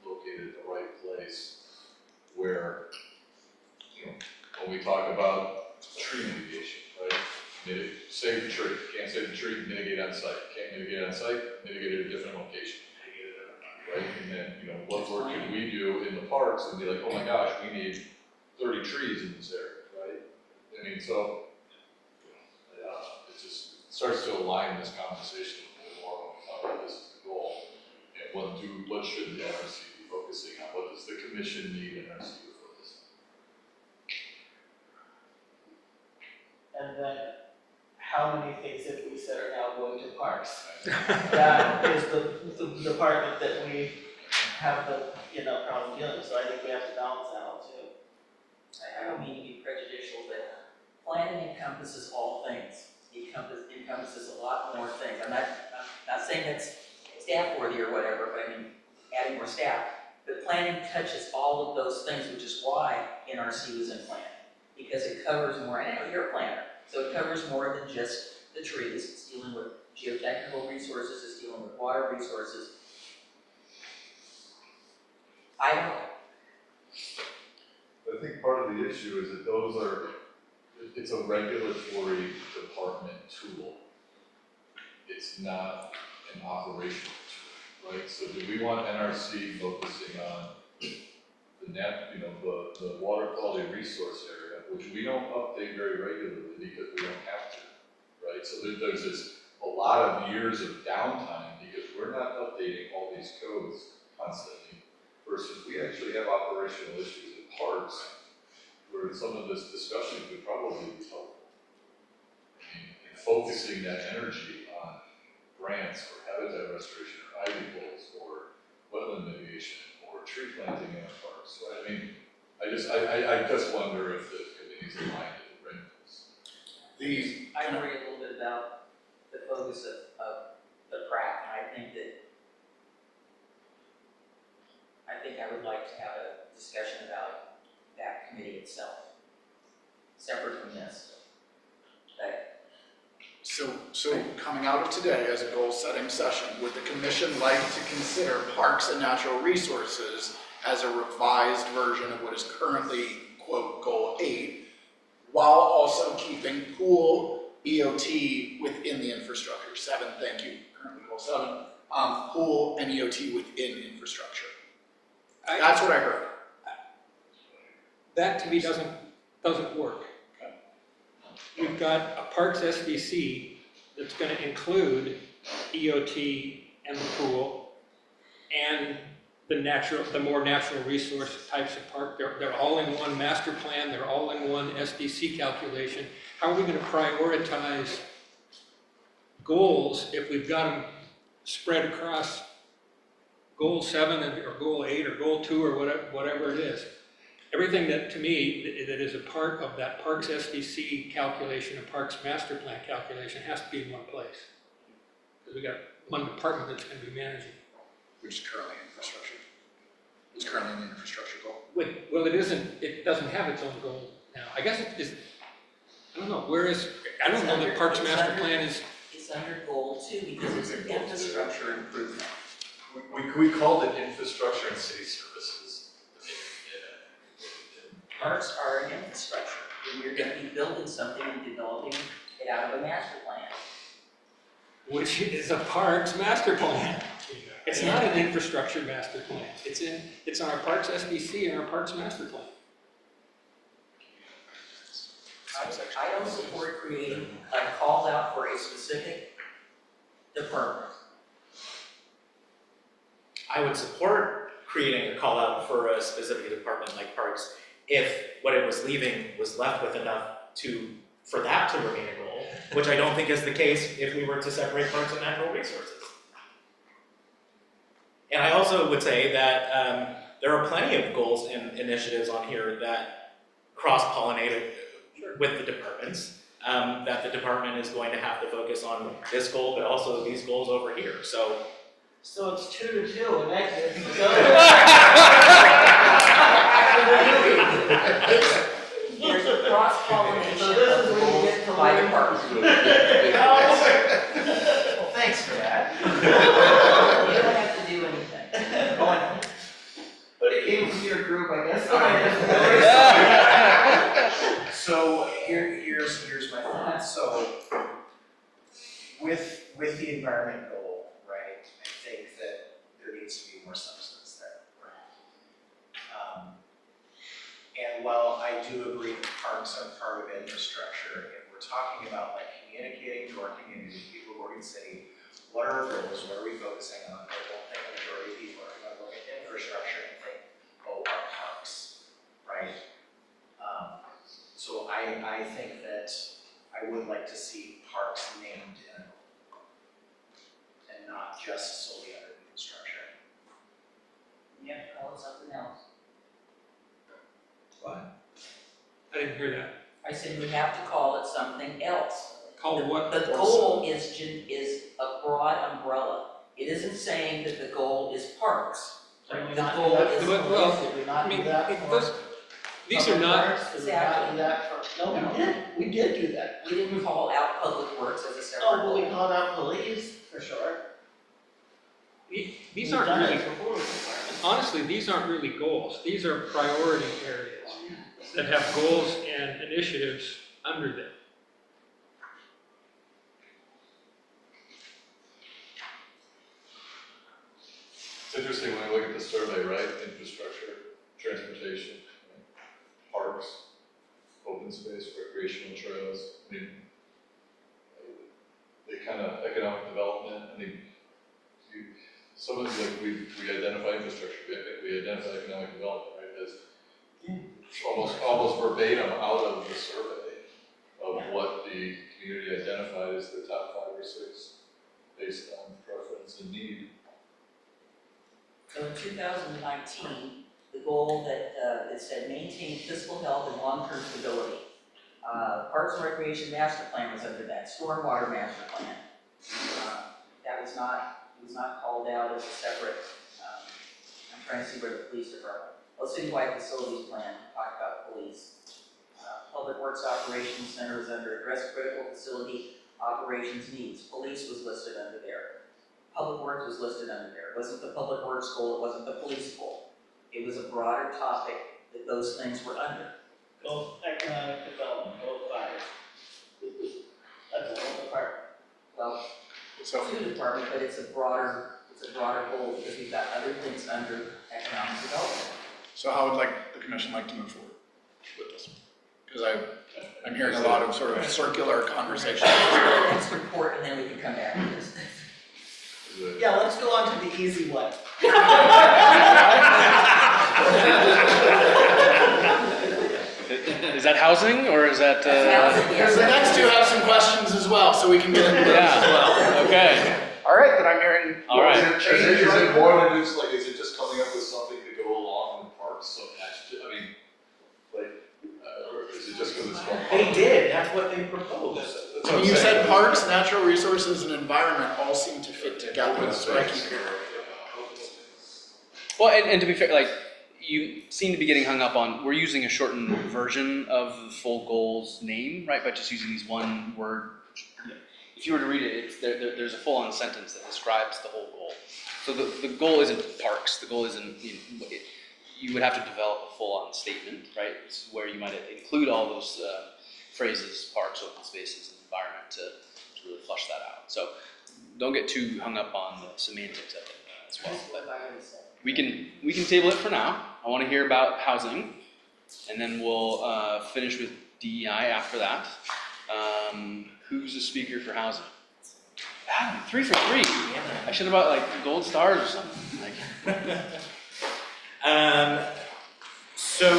S2: located in the right place where, when we talk about tree mitigation, right? Save the tree, can't save the tree, mitigate on site, can't mitigate on site, mitigate at a different location. Right, and then, what work can we do in the parks and be like, oh my gosh, we need 30 trees in this area, right? So, it just starts to align this conversation a little more when we talk about this as a goal. And what should the NRC be focusing on? What does the commission need NRC to focus on?
S10: And then, how many things have we said are now going to parks? That is the department that we have the, problem dealing, so I think we have to balance that out too.
S4: I don't mean to be prejudicial, but planning encompasses all things. It encompasses a lot more things. I'm not saying that's staff worthy or whatever, but I mean, adding more staff. But planning touches all of those things, which is why NRC was in planning. Because it covers more, and I know you're a planner, so it covers more than just the trees. It's dealing with geotechnical resources, it's dealing with water resources.
S2: I think part of the issue is that it's a regulatory department tool. It's not an operational tool, right? So do we want NRC focusing on the water quality resource area, which we don't update very regularly because we don't have to, right? So there's a lot of years of downtime because we're not updating all these codes constantly, versus we actually have operational issues in parks where some of this discussion could probably be helpful. I mean, in focusing that energy on grants for habitat restoration or ivy poles or wetland mitigation or tree planting in our parks, right? I mean, I just wonder if the committee's aligned in the right.
S4: I worry a little bit about the focus of the PrAC, and I think I would like to have a discussion about that committee itself, separate from this.
S1: So coming out of today as a goal-setting session, would the commission like to consider Parks and Natural Resources as a revised version of what is currently, quote, Goal 8, while also keeping pool, EOT within the infrastructure? 7, thank you, currently Goal 7, pool and EOT within infrastructure. That's what I heard.
S5: That to me doesn't work. We've got a Parks SDC that's going to include EOT and the pool and the more natural resource types of park. They're all in one master plan. They're all in one SDC calculation. How are we going to prioritize goals if we've got them spread across Goal 7 or Goal 8 or Goal 2 or whatever it is? Everything that, to me, that is a part of that Parks SDC calculation and Parks Master Plan calculation has to be in one place. Because we got one department that's going to be managing.
S1: Which is currently infrastructure. It's currently in the infrastructure goal.
S5: Well, it isn't. It doesn't have its own goal now. I guess it is. I don't know. Where is? I don't know that Parks Master Plan is.
S4: It's under Goal 2 because it's an infrastructure improvement.
S2: We called it infrastructure and city services.
S4: Parks are an infrastructure, and you're going to be building something and developing it out of a master plan.
S5: Which is a Parks Master Plan. It's not an infrastructure master plan. It's on our Parks SDC and our Parks Master Plan.
S4: I don't support creating a call out for a specific department.
S3: I would support creating a call out for a specific department like Parks if what it was leaving was left with enough for that to remain a goal, which I don't think is the case if we were to separate Parks and Natural Resources. And I also would say that there are plenty of goals and initiatives on here that cross-pollinate with the departments, that the department is going to have to focus on this goal, but also these goals over here. So
S10: it's 2 to 2, and that's it.
S4: There's a cross-pollination of goals by department.
S8: Well, thanks for that.
S4: You don't have to do anything.
S10: But it came from your group, I guess.
S8: So here's my thought. So with the environment goal, right, I think that there needs to be more substance there. And while I do agree that parks are part of infrastructure, if we're talking about like communicating to our community, people of Oregon City, what are our goals, what are we focusing on? I don't think the majority of people are going to look at infrastructure and think, oh, our parks, right? So I think that I would like to see parks named in a goal and not just solely under infrastructure.
S4: You have to call it something else.
S5: I didn't hear that.
S4: I said we have to call it something else.
S5: Call it what?
S4: The goal is a broad umbrella. It isn't saying that the goal is parks.
S7: Can we
S4: The
S7: not do
S4: goal
S7: that
S4: is.
S7: for
S5: Well, well,
S7: police? Did we not
S5: I mean,
S7: do that
S5: it
S7: for
S5: does- these are
S7: public
S5: not,
S7: works? Did we not do that for, no, we did do that.
S4: We didn't call out public works as a separate
S7: Oh, but we
S4: goal.
S7: called out police, for sure.
S5: these
S7: We've
S5: aren't
S7: done
S5: really,
S7: it before with the fire.
S5: honestly, these aren't really goals. These are priority areas that have goals and initiatives under them.
S2: It's interesting when we look at the survey, right? Infrastructure, transportation, parks, open space, recreational trails. I mean, they kind of economic development. I mean, some of them, like we identify infrastructure, we identify economic development, right? As almost verbatim out of the survey of what the community identified as the top 5 or 6 based on preference and need.
S4: So in 2019, the goal that it said maintain fiscal health and long-term stability. Parks and Recreation Master Plan was under that, Stormwater Master Plan. That was not called out as a separate, I'm trying to see where the police department. Oh, citywide facilities plan, talked about police. Public Works Operations Center is under address critical facility operations needs. Police was listed under there. Public Works was listed under there. It wasn't the Public Works goal, it wasn't the police goal. It was a broader topic that those things were under.
S7: Both economic development, both fires. That's a whole department.
S4: Well, it's
S1: So-
S4: to the department, but it's a broader goal because we've got other things under economic development.
S1: So how would the commission like to move forward with this? Because I'm hearing a lot of sort of circular conversations.
S4: Next report, and then we can come back to this.
S10: Yeah, let's go on to the easy one.
S13: Is that housing or is that?
S1: Because the next two have some questions as well, so we can get into those as well.
S13: Okay.
S1: All right, then I'm hearing.
S13: All right.
S2: Is it more than just is it just coming up with something to go along with parks? So I mean, or is it just because it's called
S9: They
S2: parks?
S9: did, that's what they proposed.
S2: That's what
S1: When
S2: I'm
S1: you
S2: saying.
S1: said parks, natural resources, and environment all seem to fit together, so I keep hearing.
S13: Well, and to be fair, you seem to be getting hung up on, we're using a shortened version of the full goals name, right? By just using these one word. If you were to read it, there's a full-on sentence that describes the whole goal. So the goal isn't parks, the goal isn't, you would have to develop a full-on statement, right? It's where you might include all those phrases, parks, open spaces, and environment to really flush that out. So don't get too hung up on the semantics of it as well. But we can table it for now. I want to hear about housing, and then we'll finish with DEI after that. Who's the speaker for housing? Adam, 3 for 3. I should have bought gold stars or something.
S3: So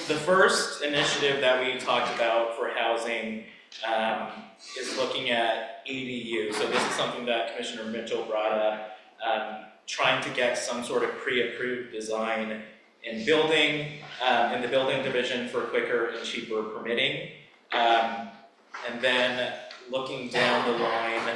S3: the first initiative that we talked about for housing is looking at ADU. So this is something that Commissioner Mitchell brought up, trying to get some sort of pre-approved design in the building division for quicker and cheaper permitting. And then looking down the line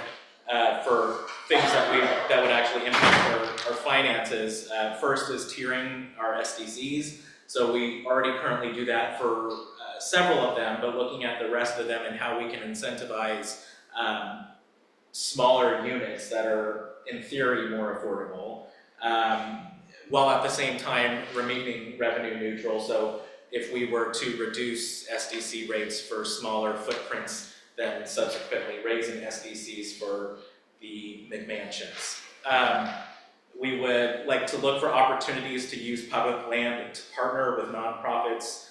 S3: for things that would actually impact our finances. First is tiering our SDCs. So we already currently do that for several of them, but looking at the rest of them and how we can incentivize smaller units that are in theory more affordable, while at the same time remaining revenue neutral. So if we were to reduce SDC rates for smaller footprints, then subsequently raising SDCs for the McMansions. We would like to look for opportunities to use public land to partner with nonprofits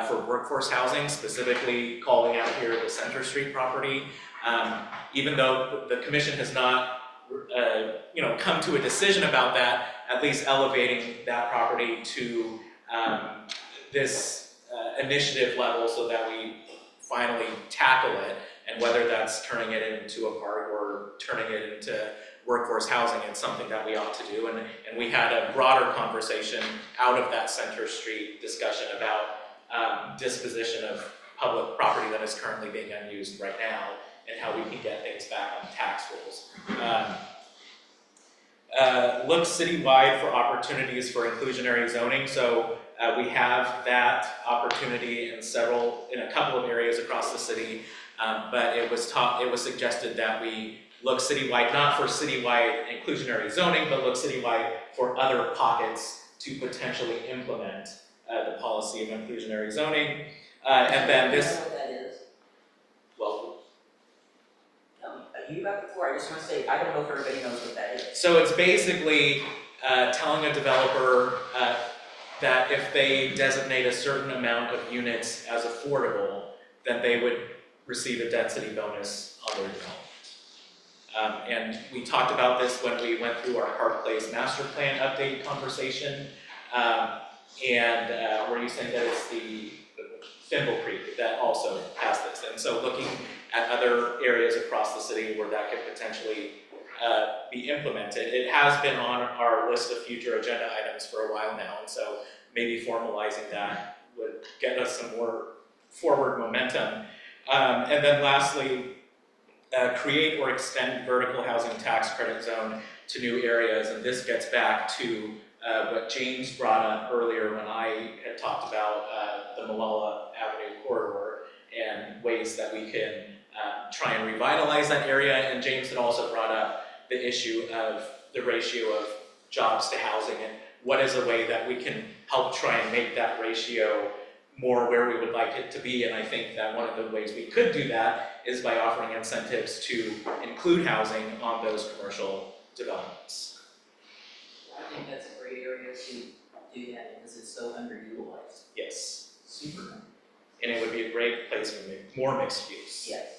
S3: for workforce housing, specifically calling out here the Center Street property. Even though the commission has not come to a decision about that, at least elevating that property to this initiative level so that we finally tackle it, and whether that's turning it into a park or turning it into workforce housing, it's something that we ought to do. And we had a broader conversation out of that Center Street discussion about disposition of public property that is currently being unused right now and how we can get things back on tax rolls. Look citywide for opportunities for inclusionary zoning. So we have that opportunity in a couple of areas across the city, but it was suggested that we look citywide, not for citywide inclusionary zoning, but look citywide for other pockets to potentially implement the policy of inclusionary zoning. And then this.
S4: Do you know what that is?
S3: Well,
S4: you got the floor. I just want to say, I don't know if everybody knows what that is.
S3: so it's basically telling a developer that if they designate a certain amount of units as affordable, then they would receive a density bonus on their development. And we talked about this when we went through our Park Place master plan update conversation. Were you saying that it's the Thimble Creek that also has this? And so looking at other areas across the city where that could potentially be implemented. It has been on our list of future agenda items for a while now, and so maybe formalizing that would get us some more forward momentum. And then lastly, create or extend vertical housing tax credit zone to new areas, and this gets back to what James brought up earlier when I had talked about the Malala Avenue corridor and ways that we can try and revitalize that area. And James had also brought up the issue of the ratio of jobs to housing and what is a way that we can help try and make that ratio more where we would like it to be. And I think that one of the ways we could do that is by offering incentives to include housing on those commercial developments.
S4: I think that's a great area to do that because it's so underutilized.
S3: Yes.
S4: Super.
S3: And it would be a great place for more mixed use.
S4: Yes.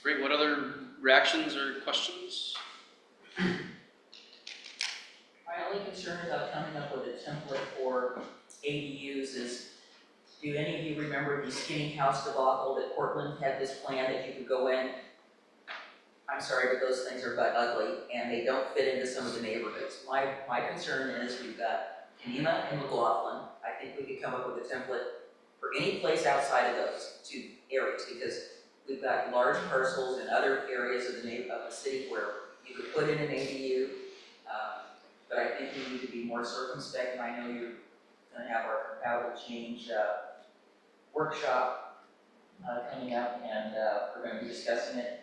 S13: Great, what other reactions or questions?
S4: My only concern about coming up with a template for ADUs is, do any of you remember the skinny house debacle that Portland had this plan that you could go in? I'm sorry, but those things are butt ugly and they don't fit into some of the neighborhoods. My concern is we've got Kenema and McLaughlin. I think we could come up with a template for any place outside of those two areas because we've got large parcels in other areas of the city where you could put in an ADU. But I think we need to be more circumspect, and I know you're gonna have our compatible change workshop coming up, and we're gonna be discussing it.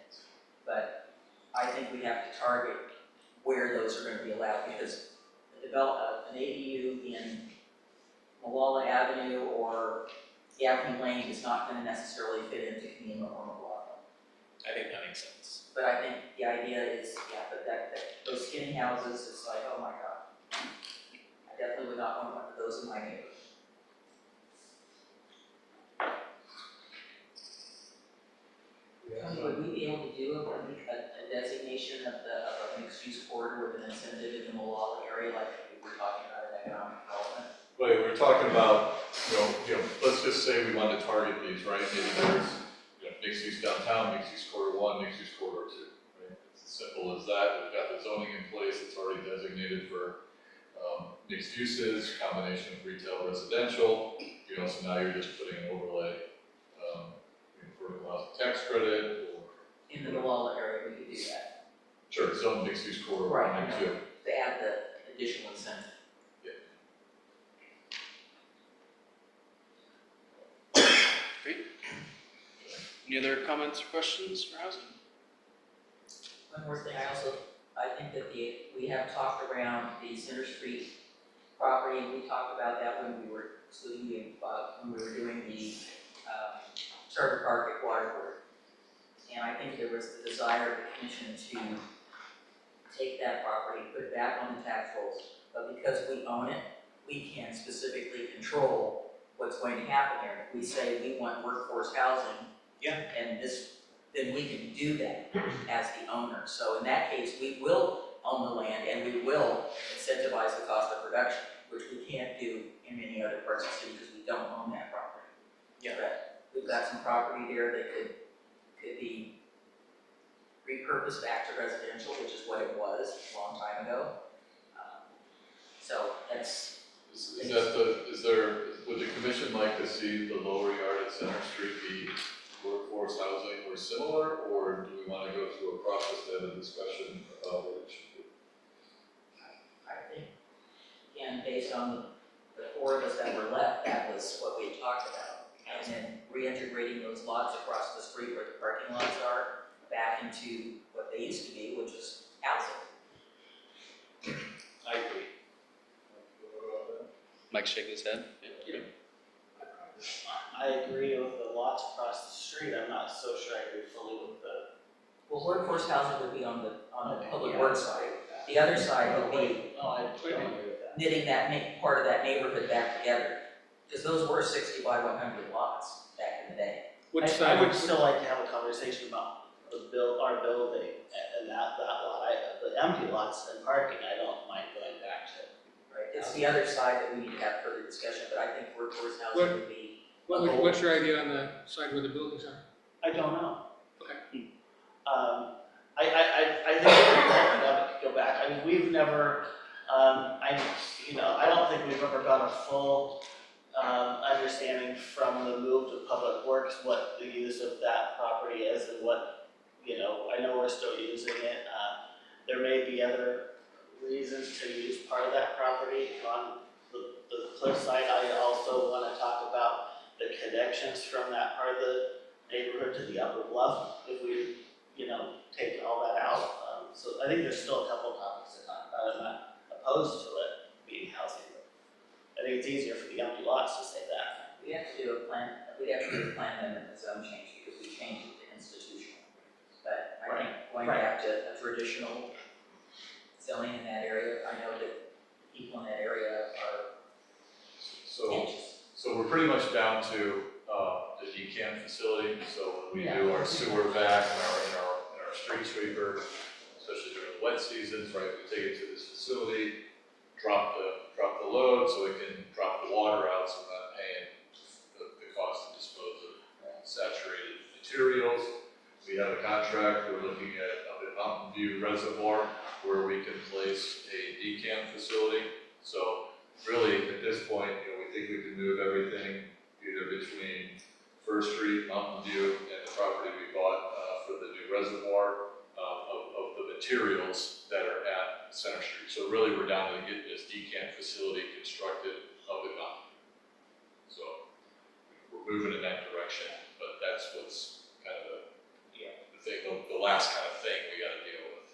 S4: But I think we have to target where those are gonna be allowed, because an ADU in Malala Avenue or Gaffney Lane is not gonna necessarily fit into Kenema or McLaughlin.
S3: I think that makes sense.
S4: But I think the idea is, but those skinny houses, it's like, oh my God. I definitely would not want one of those in my neighborhood. Would we be able to do a designation of a mixed-use corridor with an incentive in the Malala area, like we were talking about in economic development?
S2: Wait, we're talking about, let's just say we want to target these, right? Maybe there's, mixed use downtown, mixed use corridor 1, mixed use corridor 2, right? It's as simple as that. We've got the zoning in place, it's already designated for mixed uses, combination of retail, residential. So now you're just putting an overlay, vertical housing tax credit or.
S4: In the Malala area, we could do that.
S2: Sure, zone mixed use corridor
S4: Right,
S2: 1 and 2.
S4: To add the additional incentive.
S13: Great. Any other comments or questions for housing?
S4: One more thing, I think that we have talked around the Center Street property, and we talked about that when we were doing the Charter Park at Waterford. And I think there was the desire of the commission to take that property, put it back on the tax rolls, but because we own it, we can specifically control what's going to happen there. If we say we want workforce housing, and then we can do that as the owner. So in that case, we will own the land and we will incentivize the cost of production, which we can't do in many other parts of the city because we don't own that property. But we've got some property there that could be repurposed back to residential, which is what it was a long time ago. So that's.
S2: Would the commission like to see the lower yard at Center Street be workforce housing or similar, or do we want to go through a process to have a discussion about what it should be?
S4: I think, again, based on the four of us that were left, that was what we had talked about. And then reintegrating those lots across the street where the parking lots are back into what they used to be, which was housing.
S3: I agree.
S13: Mike's shaking his head.
S10: I agree with the lots across the street, I'm not so sure I agree fully with the.
S4: Well, workforce housing would be on the public works side. The other side would be
S10: No, I don't agree with that.
S4: knitting that part of that neighborhood back together. Because those were 60 by 100 lots back in the day.
S10: I would still like to have a conversation about our building and that lot. The empty lots and parking, I don't mind going back to.
S4: Right, it's the other side that we need to have further discussion, but I think workforce housing would be.
S5: What's your idea on the side where the buildings are?
S10: I don't know.
S5: Okay.
S10: I think that could go back. I mean, we've never, I don't think we've ever got a full understanding from the move to Public Works what the use of that property is and what, I know we're still using it. There may be other reasons to use part of that property. On the flip side, I also want to talk about the connections from that part of the neighborhood to the upper bluff, if we, take all that out. So I think there's still a couple topics to talk about. I'm not opposed to it being housing, but I think it's easier for the empty lots to say that.
S4: We'd have to do a plan amendment, the zone change, because we changed it to institutional. But I think going back to a traditional zoning in that area, I know that people in that area are anxious.
S2: So we're pretty much down to the decant facility. So when we do our sewer vac and our street sweeper, especially during the wet seasons, right, we take it to this facility, drop the load so it can drop the water out, so we're not paying the cost to dispose of saturated materials. We have a contract, we're looking at up at Mountain View Reservoir where we can place a decant facility. So really, at this point, we think we can move everything either between First Street, Mountain View, and the property we bought for the new reservoir of the materials that are at Center Street. So really, we're down to get this decant facility constructed up and down. So we're moving in that direction, but that's what's kind of the thing, the last kind of thing we got to deal with.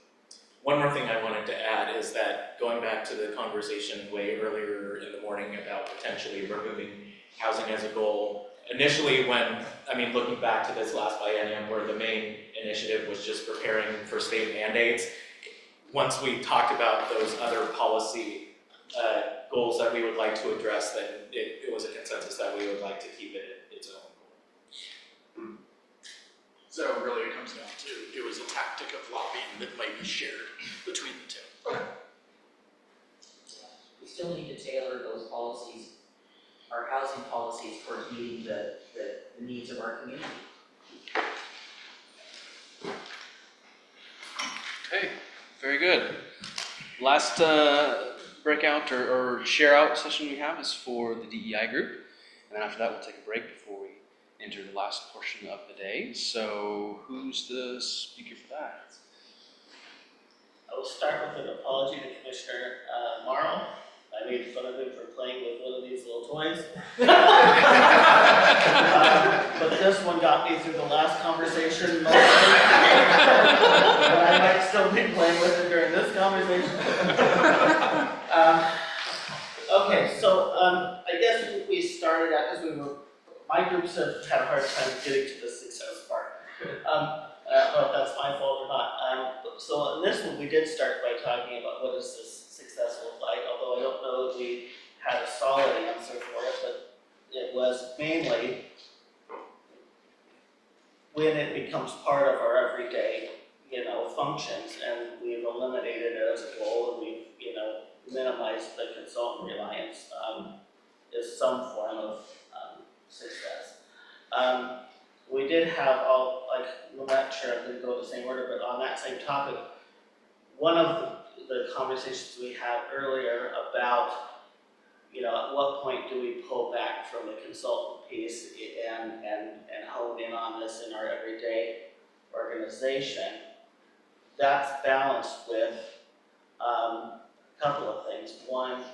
S3: One more thing I wanted to add is that going back to the conversation way earlier in the morning about potentially removing housing as a goal. Initially looking back to this last biennium where the main initiative was just preparing for state mandates, once we talked about those other policy goals that we would like to address, then it was a consensus that we would like to keep it its own goal.
S1: So really it comes down to, it was a tactic of lobbying that might be shared between the two. Okay.
S4: We still need to tailor those policies, our housing policies, towards meeting the needs of our community.
S13: Okay, very good. Last breakout or share out session we have is for the DEI group. And then after that, we'll take a break before we enter the last portion of the day. So who's the speaker for that?
S10: I will start with an apology to Commissioner Morrow. I made fun of him for playing with one of these little toys. But this one got me through the last conversation mostly. But I might still be playing with it during this conversation. Okay, so I guess we started out because my groups have had a hard time getting to the success part. I don't know if that's my fault or not. So in this one, we did start by talking about what does this success look like, although I don't know if we had a solid answer for it, but it was mainly when it becomes part of our everyday, functions, and we've eliminated it as a goal, and we've, minimized the consultant reliance, is some form of success. We did have I'm not sure I'm gonna go the same order, but on that same topic, one of the conversations we had earlier about, you know, at what point do we pull back from the consultant piece and hone in on this in our everyday organization, that's balanced with a couple of things. One,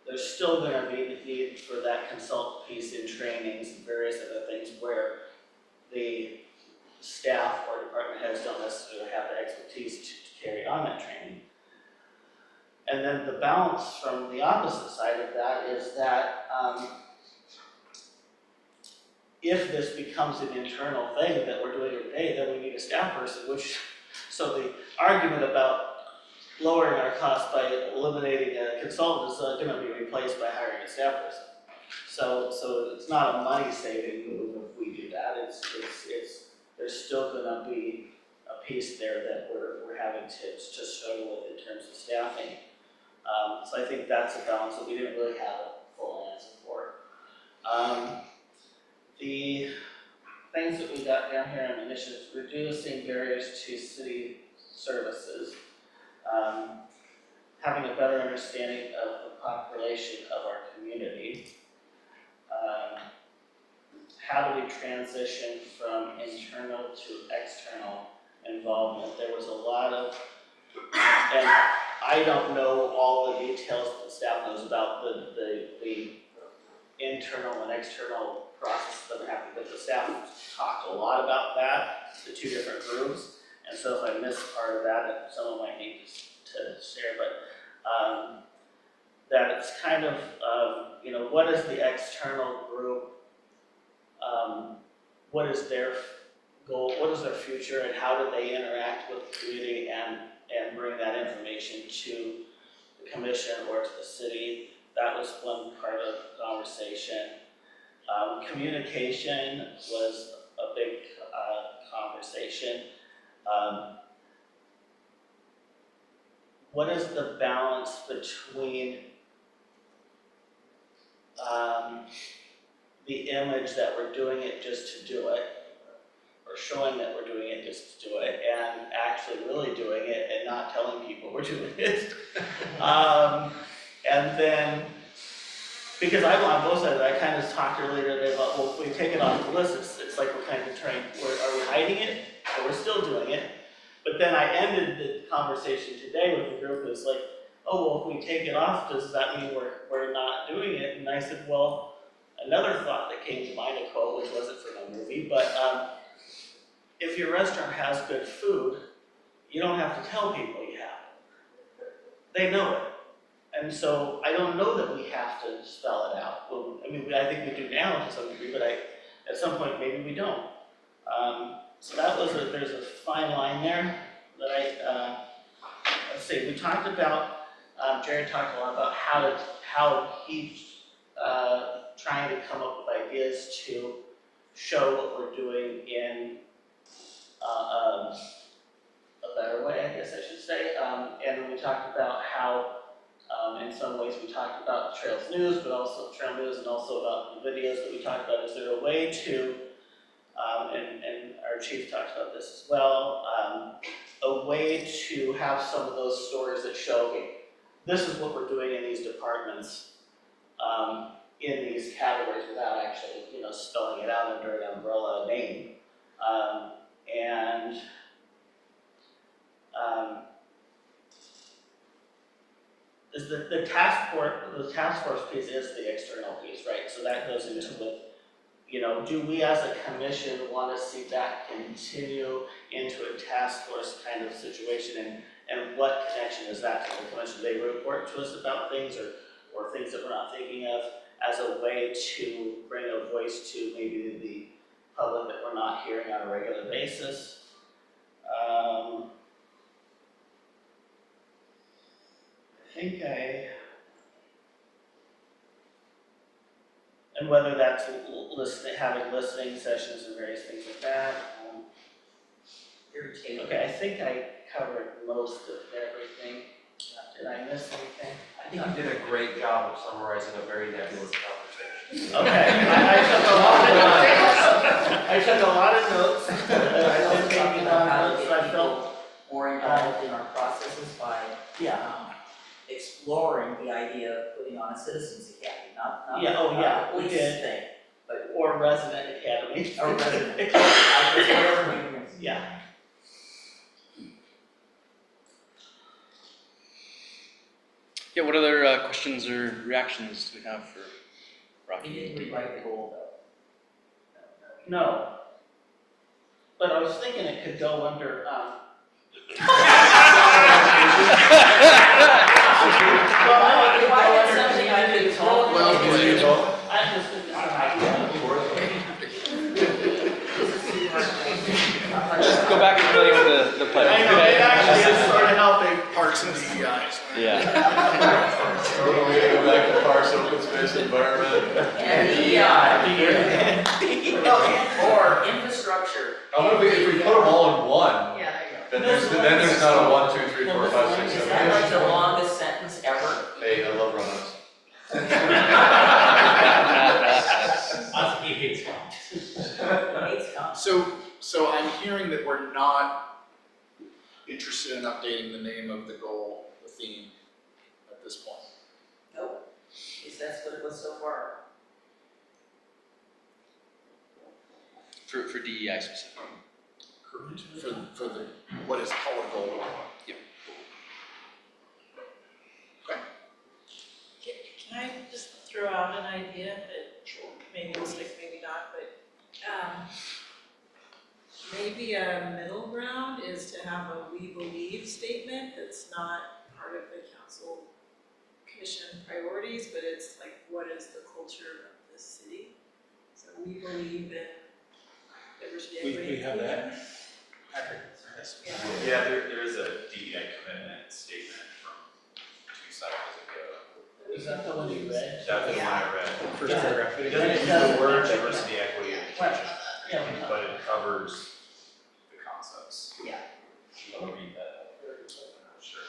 S10: there's still gonna be the need for that consultant piece in trainings and various other things where the staff or department heads don't necessarily have the expertise to carry on that training. And then the balance from the opposite side of that is that if this becomes an internal thing that we're doing every day, then we need a staff person, which, so the argument about lowering our costs by eliminating a consultant is gonna be replaced by hiring a staff person. So it's not a money saving move if we do that, it's there's still gonna be a piece there that we're having to struggle with in terms of staffing. So I think that's a balance that we didn't really have a full answer for. The things that we got down here on initiatives, reducing barriers to city services, having a better understanding of the population of our community. How do we transition from internal to external involvement? There was a lot of, and I don't know all the details that staff knows about the internal and external process that happen, but the staff talked a lot about that, the two different groups. And so if I missed part of that, someone might need to share, but that it's kind of, you know, what is the external group, what is their goal, what is their future, and how do they interact with the community and bring that information to the commission or to the city. That was one part of the conversation. Communication was a big conversation. What is the balance between the image that we're doing it just to do it, or showing that we're doing it just to do it, and actually really doing it and not telling people we're doing it? And then, because I'm on both sides, I kind of talked earlier today about, well, if we take it off the list, it's like we're kind of trying, are we hiding it, or we're still doing it? But then I ended the conversation today with the group, it's like, oh, well, if we take it off, does that mean we're not doing it? And I said, well, another thought that came to mind, a quote, which wasn't from a movie, but if your restaurant has good food, you don't have to tell people you have it. They know it. And so I don't know that we have to spell it out. Well, I mean, I think we do now to some degree, but at some point maybe we don't. So that was there's a fine line there that let's see, we talked about, Jerry talked a lot about how he's trying to come up with ideas to show what we're doing in a better way, I guess I should say. And then we talked about how, in some ways, we talked about Trails News, but also Trail News, and also about the videos that we talked about. Is there a way to, and our chief talked about this as well, a way to have some of those stories that show, okay, this is what we're doing in these departments, in these categories without actually, you know, spelling it out under an umbrella name. Is the task force piece is the external piece, right? So that goes into the, you know, do we as a commission want to see that continue into a task force kind of situation, and what connection is that to the commission? They report to us about things or things that we're not thinking of as a way to bring a voice to maybe the public that we're not hearing on a regular basis. And whether that's having listening sessions and various things like that. Okay, I think I covered most of everything. Did I miss anything?
S17: I think you did a great job of summarizing a very nebulous conversation.
S10: Okay, I took a lot of notes. I've been taking down notes, I felt,
S4: more involved in our processes by,
S10: yeah,
S4: exploring the idea of putting on a citizens academy, not
S10: Yeah, oh, yeah,
S4: not a
S10: we
S4: police
S10: did.
S4: thing, but
S10: or resident academy.
S4: or resident. I guess whatever you want.
S10: Yeah.
S13: Yeah, what other questions or reactions do we have for
S4: We
S13: Rocky?
S4: didn't rewrite the goal though.
S10: No. But I was thinking it could go under, Well, no, it could
S4: If I
S10: go
S4: had
S10: under
S4: something I could
S10: community
S4: talk
S10: development.
S1: Well,
S10: I just think it's an idea.
S13: Let's go back and play with the plan.
S10: I know, it actually is sort of helping.
S1: Parks and DEIs.
S13: Yeah.
S2: Totally go back to parks, open space, environment.
S4: And or infrastructure.
S2: How about if we put them all in one,
S15: Yeah, there you go.
S2: then there's not a 1, 2, 3, 4, 5, 6,
S4: Is
S2: 7,
S4: that like
S2: 8.
S4: the longest sentence ever?
S2: Hey, I love run-ups.
S9: He hates comments.
S1: So I'm hearing that we're not interested in updating the name of the goal, the theme, at this point.
S4: Nope, at least that's what it was so far.
S13: For DEI specifically.
S1: For the, what is called a goal.
S13: Yep.
S1: Okay.
S11: Can I just throw out an idea that maybe will stick, maybe not, but, maybe a middle ground is to have a we believe statement that's not part of the council commission priorities, but it's like, what is the culture of the city? So we believe in diversity, equity,
S14: We have that.
S11: Yeah.
S12: Yeah, there is a DEI commitment statement from 2 cycles ago.
S10: Is that the one you read?
S12: That's the one I read.
S14: First paragraph.
S12: It doesn't use the word diversity, equity, and inclusion,
S10: Yeah, we know.
S12: but it covers the concepts.
S4: Yeah.
S12: I'll read that. Sure.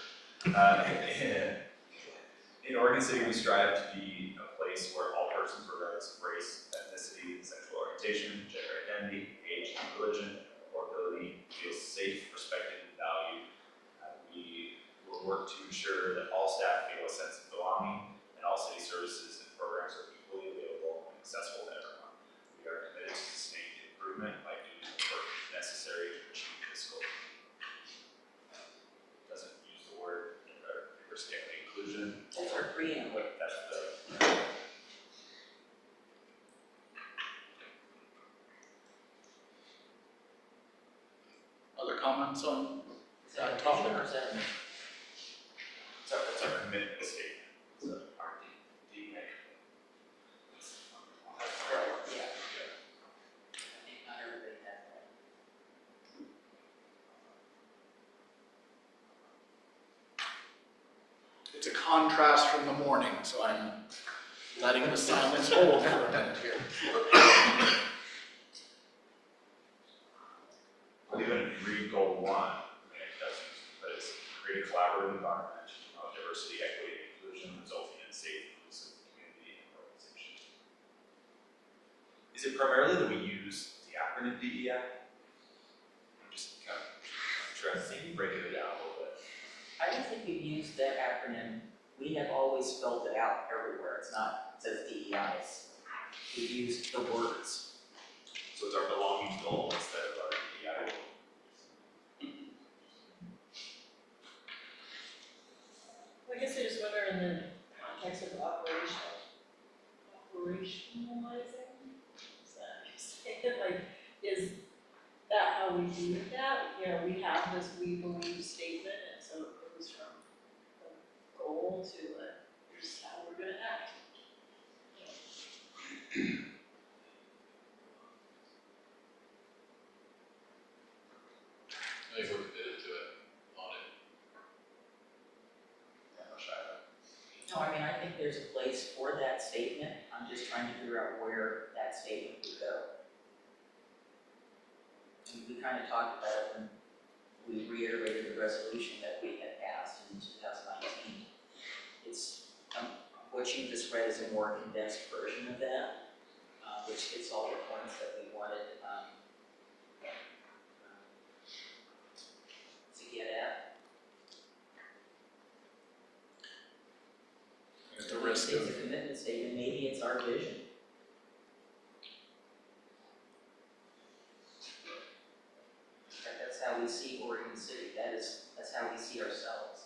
S12: In Oregon City, we strive to be a place where all persons, regardless of race, ethnicity, sexual orientation, gender identity, age, religion, or ability, feel safe, respected, and valued. We will work to ensure that all staff feel a sense of belonging, and all city services and programs are equally available and accessible to everyone. We are committed to sustained improvement by doing the work necessary to achieve this goal. Doesn't use the word diversity, equity, inclusion.
S4: That's our preamble.
S12: But that's the.
S1: Other comments on
S4: Is that a
S1: that topic?
S4: vision or is that a mission?
S12: It's our commitment statement. It's our DEI.
S4: Yeah. I think not everybody has that.
S1: It's a contrast from the morning, so I'm letting the silence hold for a minute here.
S12: Even if you read goal 1, it doesn't, but it's create a collaborative environment of diversity, equity, and inclusion, resulting in safe, inclusive community and organization. Is it primarily that we use the acronym DEI? I'm just kind of trying to think, breaking it down a little bit.
S4: I don't think we've used that acronym, we have always spelled it out everywhere, it's not, it says DEIs. We've used the words.
S12: So it's our belonging goal instead of our DEI goal.
S11: I guess I just wonder in the context of operationalizing, is that how you say it? Like, is that how we do that? You know, we have this we believe statement, and so it goes from the goal to here's how we're gonna act.
S2: I think we're committed to it, on it.
S4: No, I mean, I think there's a place for that statement, I'm just trying to figure out where that statement would go. And we kind of talked about it when we reiterated the resolution that we had passed in 2019. It's, what you described read as a more condensed version of that, which hits all the points that we wanted to get at.
S1: At the risk
S4: It's
S1: of,
S4: a commitment statement, maybe it's our vision. That's how we see Oregon City, that's how we see ourselves.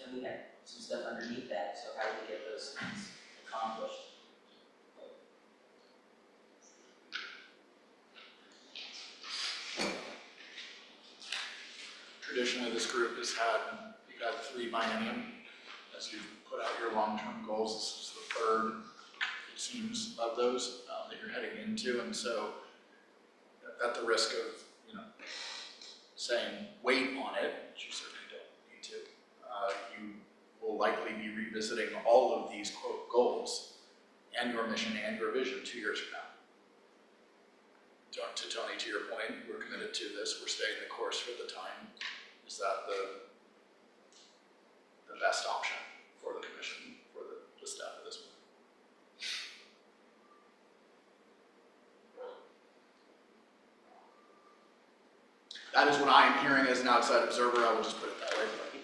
S4: And we have some stuff underneath that, so how do we get those things accomplished?
S1: traditionally, this group has had, you've had 3 biennium. As you've put out your long-term goals, this is the 3rd, it seems, of those that you're heading into. And so at the risk of, saying wait on it, which you certainly don't need to, you will likely be revisiting all of these quote goals and your mission and your vision 2 years from now. To Tony, to your point, we're committed to this, we're staying the course for the time. Is that the best option for the commission, for the staff at this point? That is what I am hearing as an outside observer. I will just put it that way, but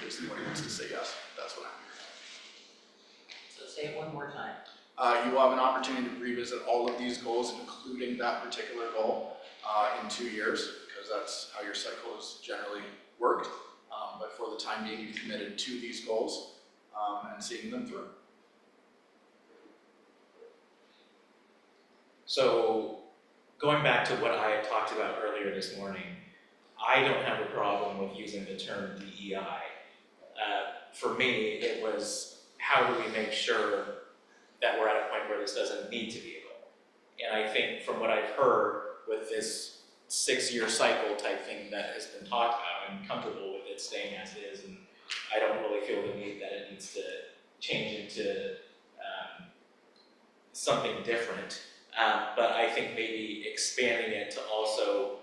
S1: if somebody wants to say yes, that's what I'm hearing.
S4: So say it one more time.
S1: You will have an opportunity to revisit all of these goals, including that particular goal, in 2 years, because that's how your cycle is generally worked. But for the time being, you've committed to these goals and seeing them through.
S3: So going back to what I had talked about earlier this morning, I don't have a problem with using the term DEI. For me, it was how do we make sure that we're at a point where this doesn't need to be a goal. And I think from what I've heard with this 6-year cycle type thing that has been talked about, I'm comfortable with it staying as it is, and I don't really feel the need that it needs to change into something different. But I think maybe expanding it to also,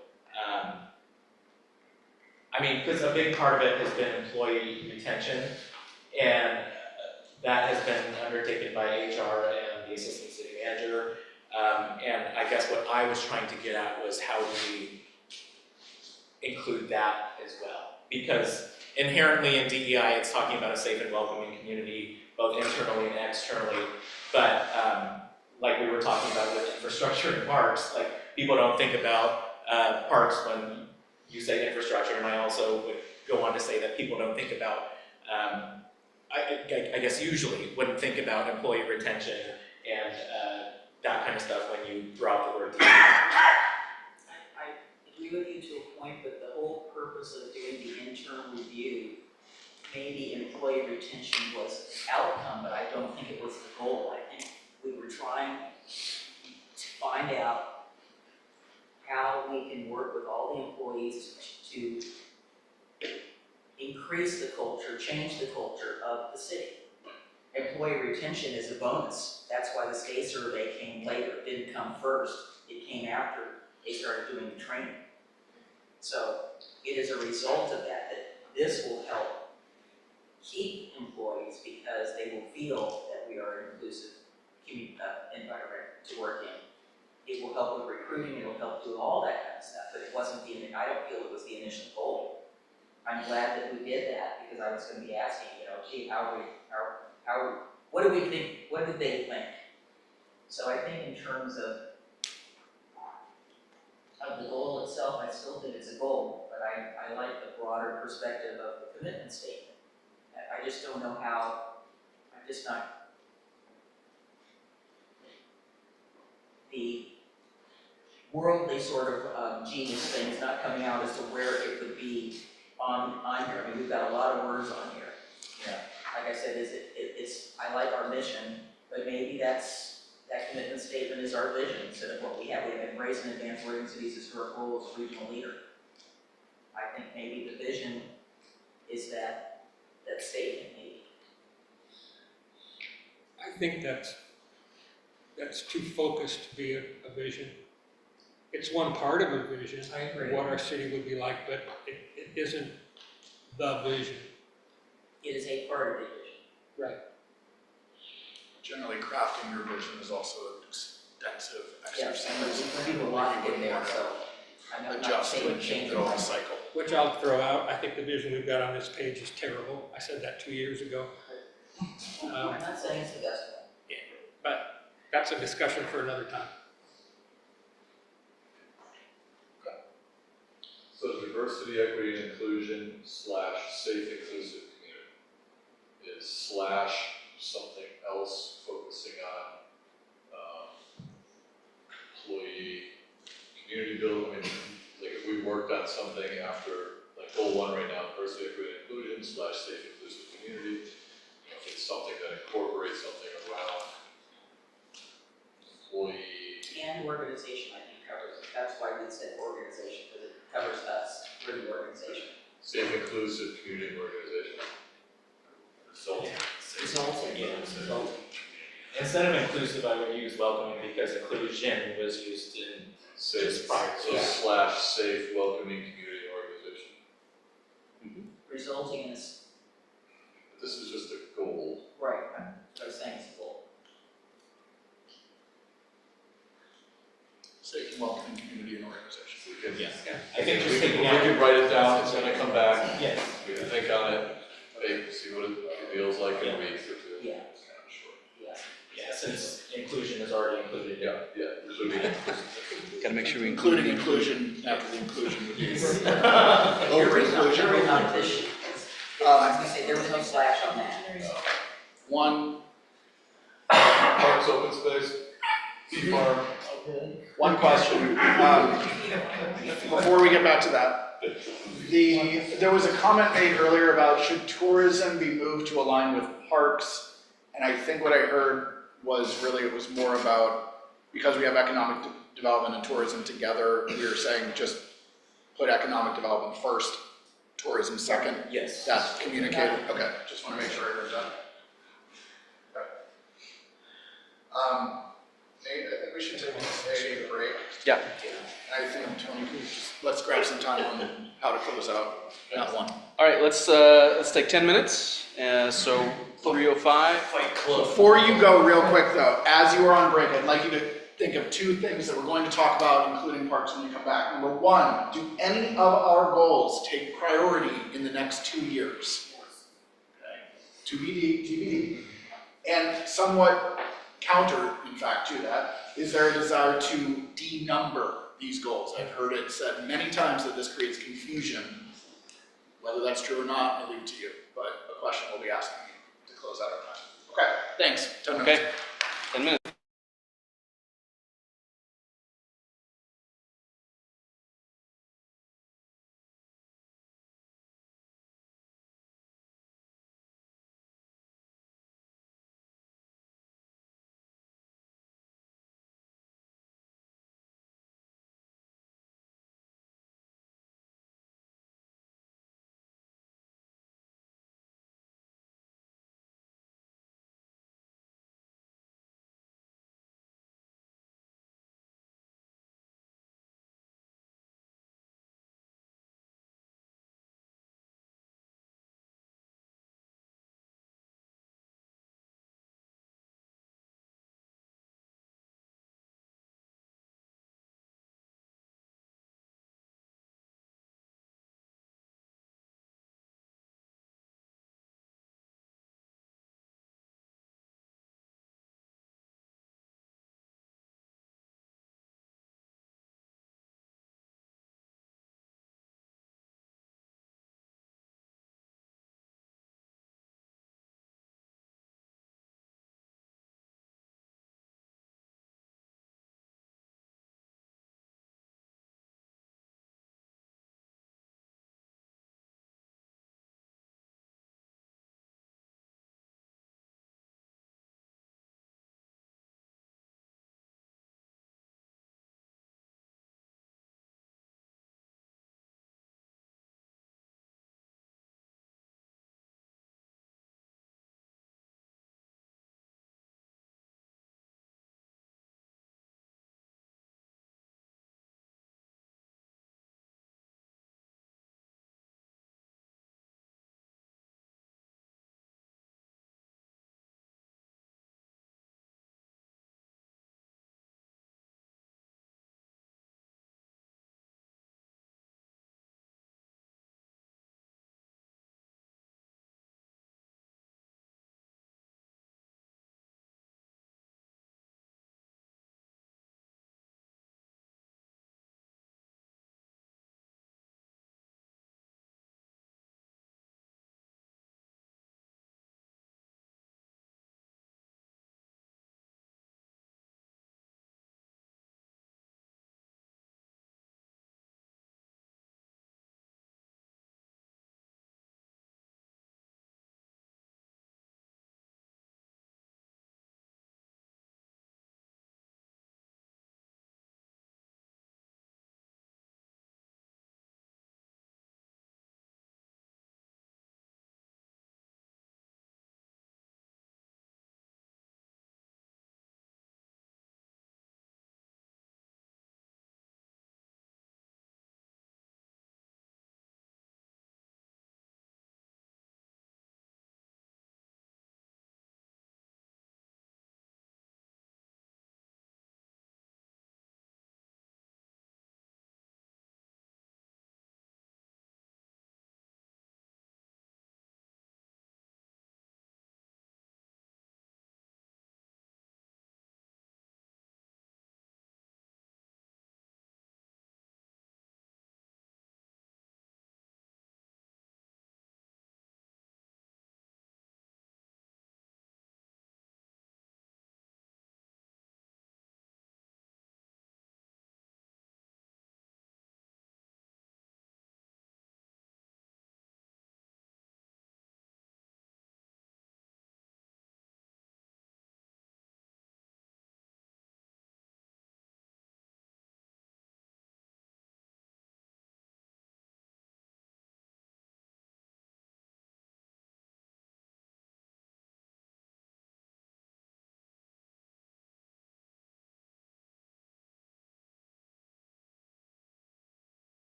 S3: because a big part of it has been employee retention, and that has been undertaken by HR and the assistant city manager. And I guess what I was trying to get at was how do we include that as well? Because inherently in DEI, it's talking about a safe and welcoming community, both internally and externally. But like we were talking about with infrastructure and parks, like people don't think about parks when you say infrastructure, and I also would go on to say that people don't think about I guess usually wouldn't think about employee retention and that kind of stuff when you throw out the word DEI.
S4: I agree with you to a point, but the whole purpose of doing the internal review, maybe employee retention was the outcome, but I don't think it was the goal. I think we were trying to find out how we can work with all the employees to increase the culture, change the culture of the city. Employee retention is a bonus. That's why the state survey came later. It didn't come first. It came after they started doing the training. So it is a result of that this will help keep employees because they will feel that we are an inclusive environment to work in. It will help with recruiting. It will help do all that kind of stuff. But it wasn't I don't feel it was the initial goal. I'm glad that we did that because I was going to be asking, gee, what do we think? What did they think? So I think in terms of the goal itself, I still think it's a goal, but I like the broader perspective of the commitment statement. I just don't know how. I'm just not. The worldly sort of genius thing is not coming out as to where it would be on here. I mean, we've got a lot of words on here. Yeah. Like I said, I like our mission, but maybe that commitment statement is our vision instead of what we have. We have embraced and advanced Oregon City's historic role as a regional leader. I think maybe the vision is that statement maybe.
S5: I think that's too focused to be a vision. It's one part of a vision, of what our city would be like, but it isn't the vision.
S4: It is a part of the vision.
S5: Right.
S1: Generally, crafting your vision is also an extensive
S4: Yes,
S1: exercise.
S4: we do a lot in there, so I'm not
S1: Adjust
S4: saying
S1: to
S4: change
S1: the
S4: the
S1: whole cycle.
S5: Which I'll throw out. I think the vision we've got on this page is terrible. I said that 2 years ago.
S4: I'm not saying it's the best one.
S5: But that's a discussion for another time.
S2: So diversity, equity, and inclusion slash safe, inclusive community is slash something else focusing on employee, community building. I mean, like if we worked on something after, like goal 1 right now, diversity, equity, and inclusion slash safe, inclusive community, you know, if it's something that incorporates something around employee.
S4: And organization, I think covers it. That's why we said organization, because it covers us, we're the organization.
S2: Safe, inclusive community and organization. Resulting.
S4: Resulting.
S3: Yeah.
S4: Resulting.
S3: Instead of inclusive, I would use welcoming because inclusion was used in
S2: Safe,
S3: just prior.
S2: so slash safe, welcoming community and organization.
S4: Resulting in this,
S2: This is just a goal.
S4: right, I was saying it's a goal.
S1: Safe and welcoming community and organization.
S2: We can,
S3: Yeah.
S2: yeah.
S3: I think just
S2: we
S3: taking
S2: can write it down, it's gonna come back.
S3: Yes.
S2: We can think on it, maybe see what it feels like in a week or two.
S4: Yeah.
S2: It's kind of short.
S4: Yeah.
S3: Yeah, since inclusion is already included.
S2: Yeah, including.
S13: Gotta make sure we
S1: Including inclusion after the inclusion would be.
S4: You're reading on this sheet. I was gonna say, there was no slash on that.
S1: One,
S2: Parks, open space, bee farm.
S1: one question, before we get back to that. There was a comment made earlier about should tourism be moved to align with parks? And I think what I heard was really, it was more about, because we have economic development and tourism together, we were saying just put economic development first, tourism second.
S3: Yes.
S1: That's communicated, okay, just wanna make sure I heard that. Okay. Nate, I think we should take a break.
S13: Yeah.
S1: I think, Tony, let's grab some time on how to close out that one.
S13: All right, let's take 10 minutes. So 3:05.
S1: Before you go, real quick though, as you are on break, I'd like you to think of 2 things that we're going to talk about, including parks when you come back. Number 1, do any of our goals take priority in the next 2 years? TBD. And somewhat counter, in fact, to that, is there a desire to denumber these goals? I've heard it said many times that this creates confusion. Whether that's true or not, I'll leave it to you, but a question we'll be asking you to close out our time. Okay, thanks. 10 minutes.
S13: Okay, 10 minutes.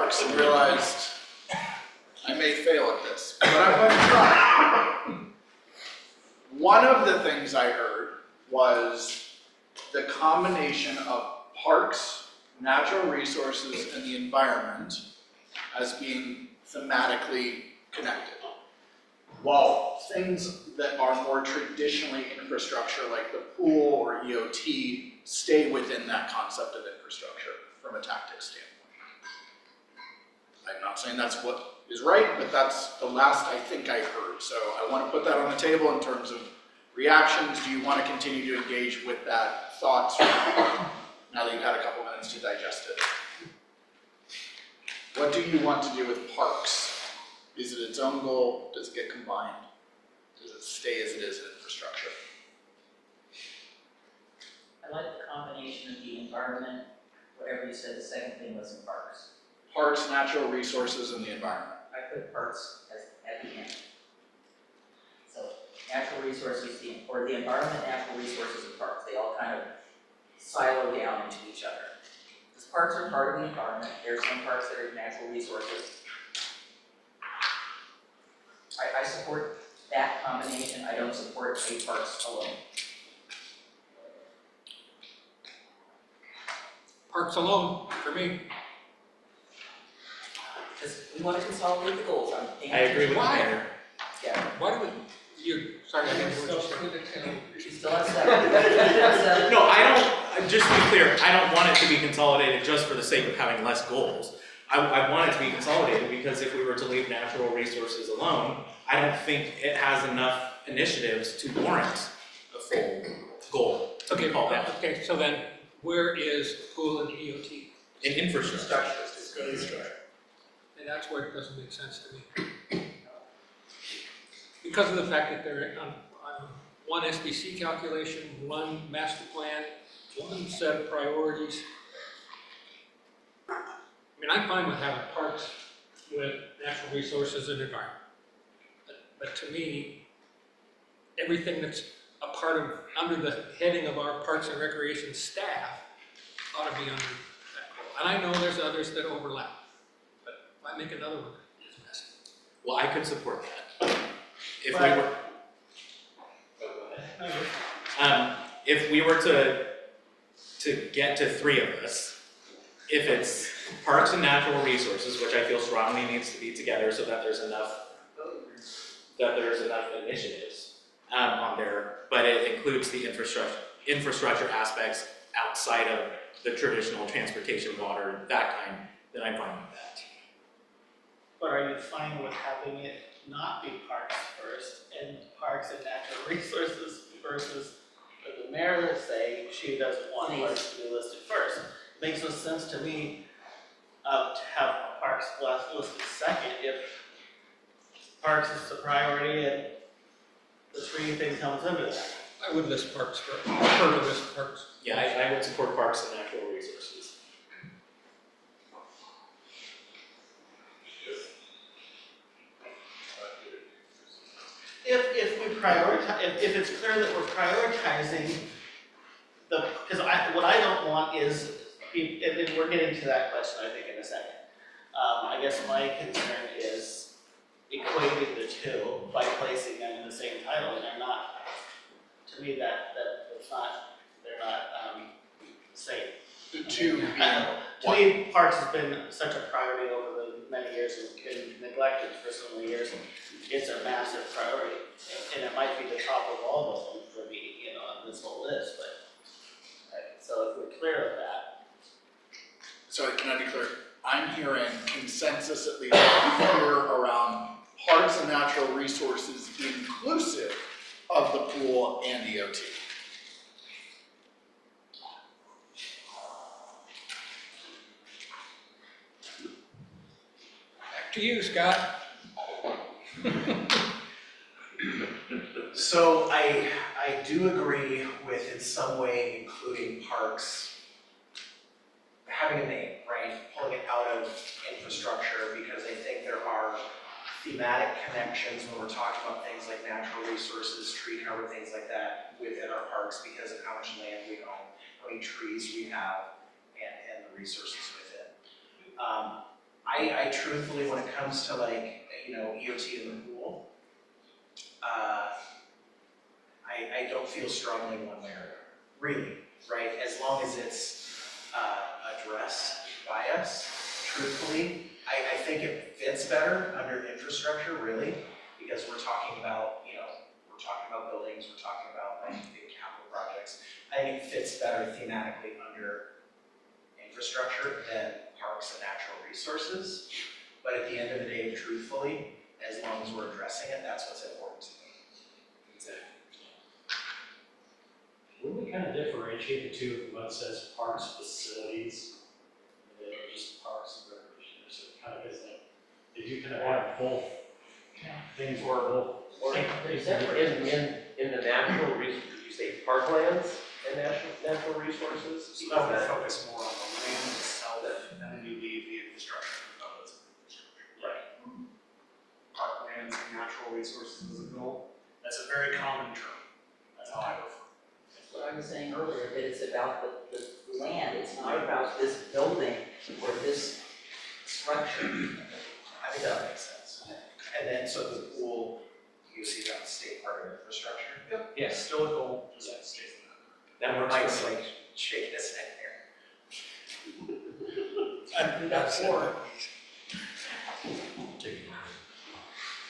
S1: parks and realized I may fail at this, but I'm going to try. One of the things I heard was the combination of parks, natural resources, and the environment as being thematically connected. While things that are more traditionally infrastructure, like the pool or EOT, stay within that concept of infrastructure from a tactics standpoint. I'm not saying that's what is right, but that's the last I think I heard. So I want to put that on the table in terms of reactions. Do you want to continue to engage with that thought now that you've had a couple minutes to digest it? What do you want to do with parks? Is it its own goal? Does it get combined? Does it stay as it is in infrastructure?
S4: I like the combination of the environment, whatever you said, the second thing was in parks.
S1: Parks, natural resources, and the environment.
S4: I put parks at the end. So natural resources, or the environment, natural resources, and parks, they all kind of silo down into each other. Because parks are part of the environment, there are some parks that are natural resources. I support that combination, I don't support state parks alone.
S5: Parks alone, for me.
S4: Because we want to consolidate the goals, I'm thinking.
S3: I agree with
S5: Why?
S3: the mayor.
S4: Yeah.
S5: Why do you, sorry, I didn't hear what you said.
S4: She's still at seven.
S3: No, I don't, just to be clear, I don't want it to be consolidated just for the sake of having less goals. I want it to be consolidated because if we were to leave natural resources alone, I don't think it has enough initiatives to warrant a full goal.
S5: Okay,
S3: Call that.
S5: okay, so then where is pool and EOT?
S3: In infrastructure.
S5: And that's where it doesn't make sense to me. Because of the fact that they're on one SBC calculation, one master plan, one set of priorities. I mean, I'm fine with having parks with natural resources and environment. But to me, everything that's a part of, under the heading of our Parks and Recreation staff ought to be under that goal. And I know there's others that overlap, but if I make another one, it's messy.
S3: Well, I could support that. If we were, if we were to get to three of us, if it's parks and natural resources, which I feel strongly needs to be together so that there's enough initiatives on there, but it includes the infrastructure aspects outside of the traditional transportation, water, that kind, then I'm fine with that.
S10: But are you fine with having it not be parks first and parks and natural resources versus what the mayor is saying she doesn't want parks to be listed first? Makes no sense to me to have parks listed second if parks is the priority and the tree thing comes under that.
S5: I would list parks first. I prefer to list parks.
S3: Yeah, I would support parks and natural resources.
S10: If we prioritize, if it's clear that we're prioritizing because what I don't want is, and we're getting to that question, I think, in a second. I guess my concern is equating the two by placing them in the same title, and they're not, to me, that's not, they're not the same. To me, parks has been such a priority over the many years and been neglected for so many years. It's a massive priority, and it might be the top of all of them for me, on this whole list, but, so if we're clear of that.
S1: So can I be clear? I'm hearing consensus at least here around parks and natural resources inclusive of the pool and EOT.
S5: Back to you, Scott.
S19: So I do agree with in some way including parks, having a name, right? Pulling it out of infrastructure because I think there are thematic connections when we're talking about things like natural resources, tree cover, things like that within our parks because of how much land we own, how many trees we have, and the resources within. I truthfully, when it comes to like, you know, EOT in the pool, I don't feel strongly one way or another, really, right? As long as it's addressed by us, truthfully, I think it fits better under infrastructure, really, because we're talking about, you know, we're talking about buildings, we're talking about like big capital projects. I think it fits better thematically under infrastructure than parks and natural resources. But at the end of the day, truthfully, as long as we're addressing it, that's what's important to me.
S9: Wouldn't we kind of differentiate the two if one says parks facilities, and then just parks and recreation, so it kind of is like, they do kind of have both things or both.
S17: Or in the natural resources, did you say parklands and natural resources?
S19: So that would focus more on the land itself, and then you leave the infrastructure components of infrastructure.
S17: Right.
S19: Parklands and natural resources as a goal, that's a very common term, that's how I refer.
S4: That's what I was saying earlier, that it's about the land, it's not about this building or this structure.
S19: I think that makes sense. And then, so the pool, you see that state part of infrastructure? Yep. Yeah, still a goal, just stays in that.
S3: That works
S19: Mike's
S3: for me.
S19: like shaking his head there.
S5: That's four.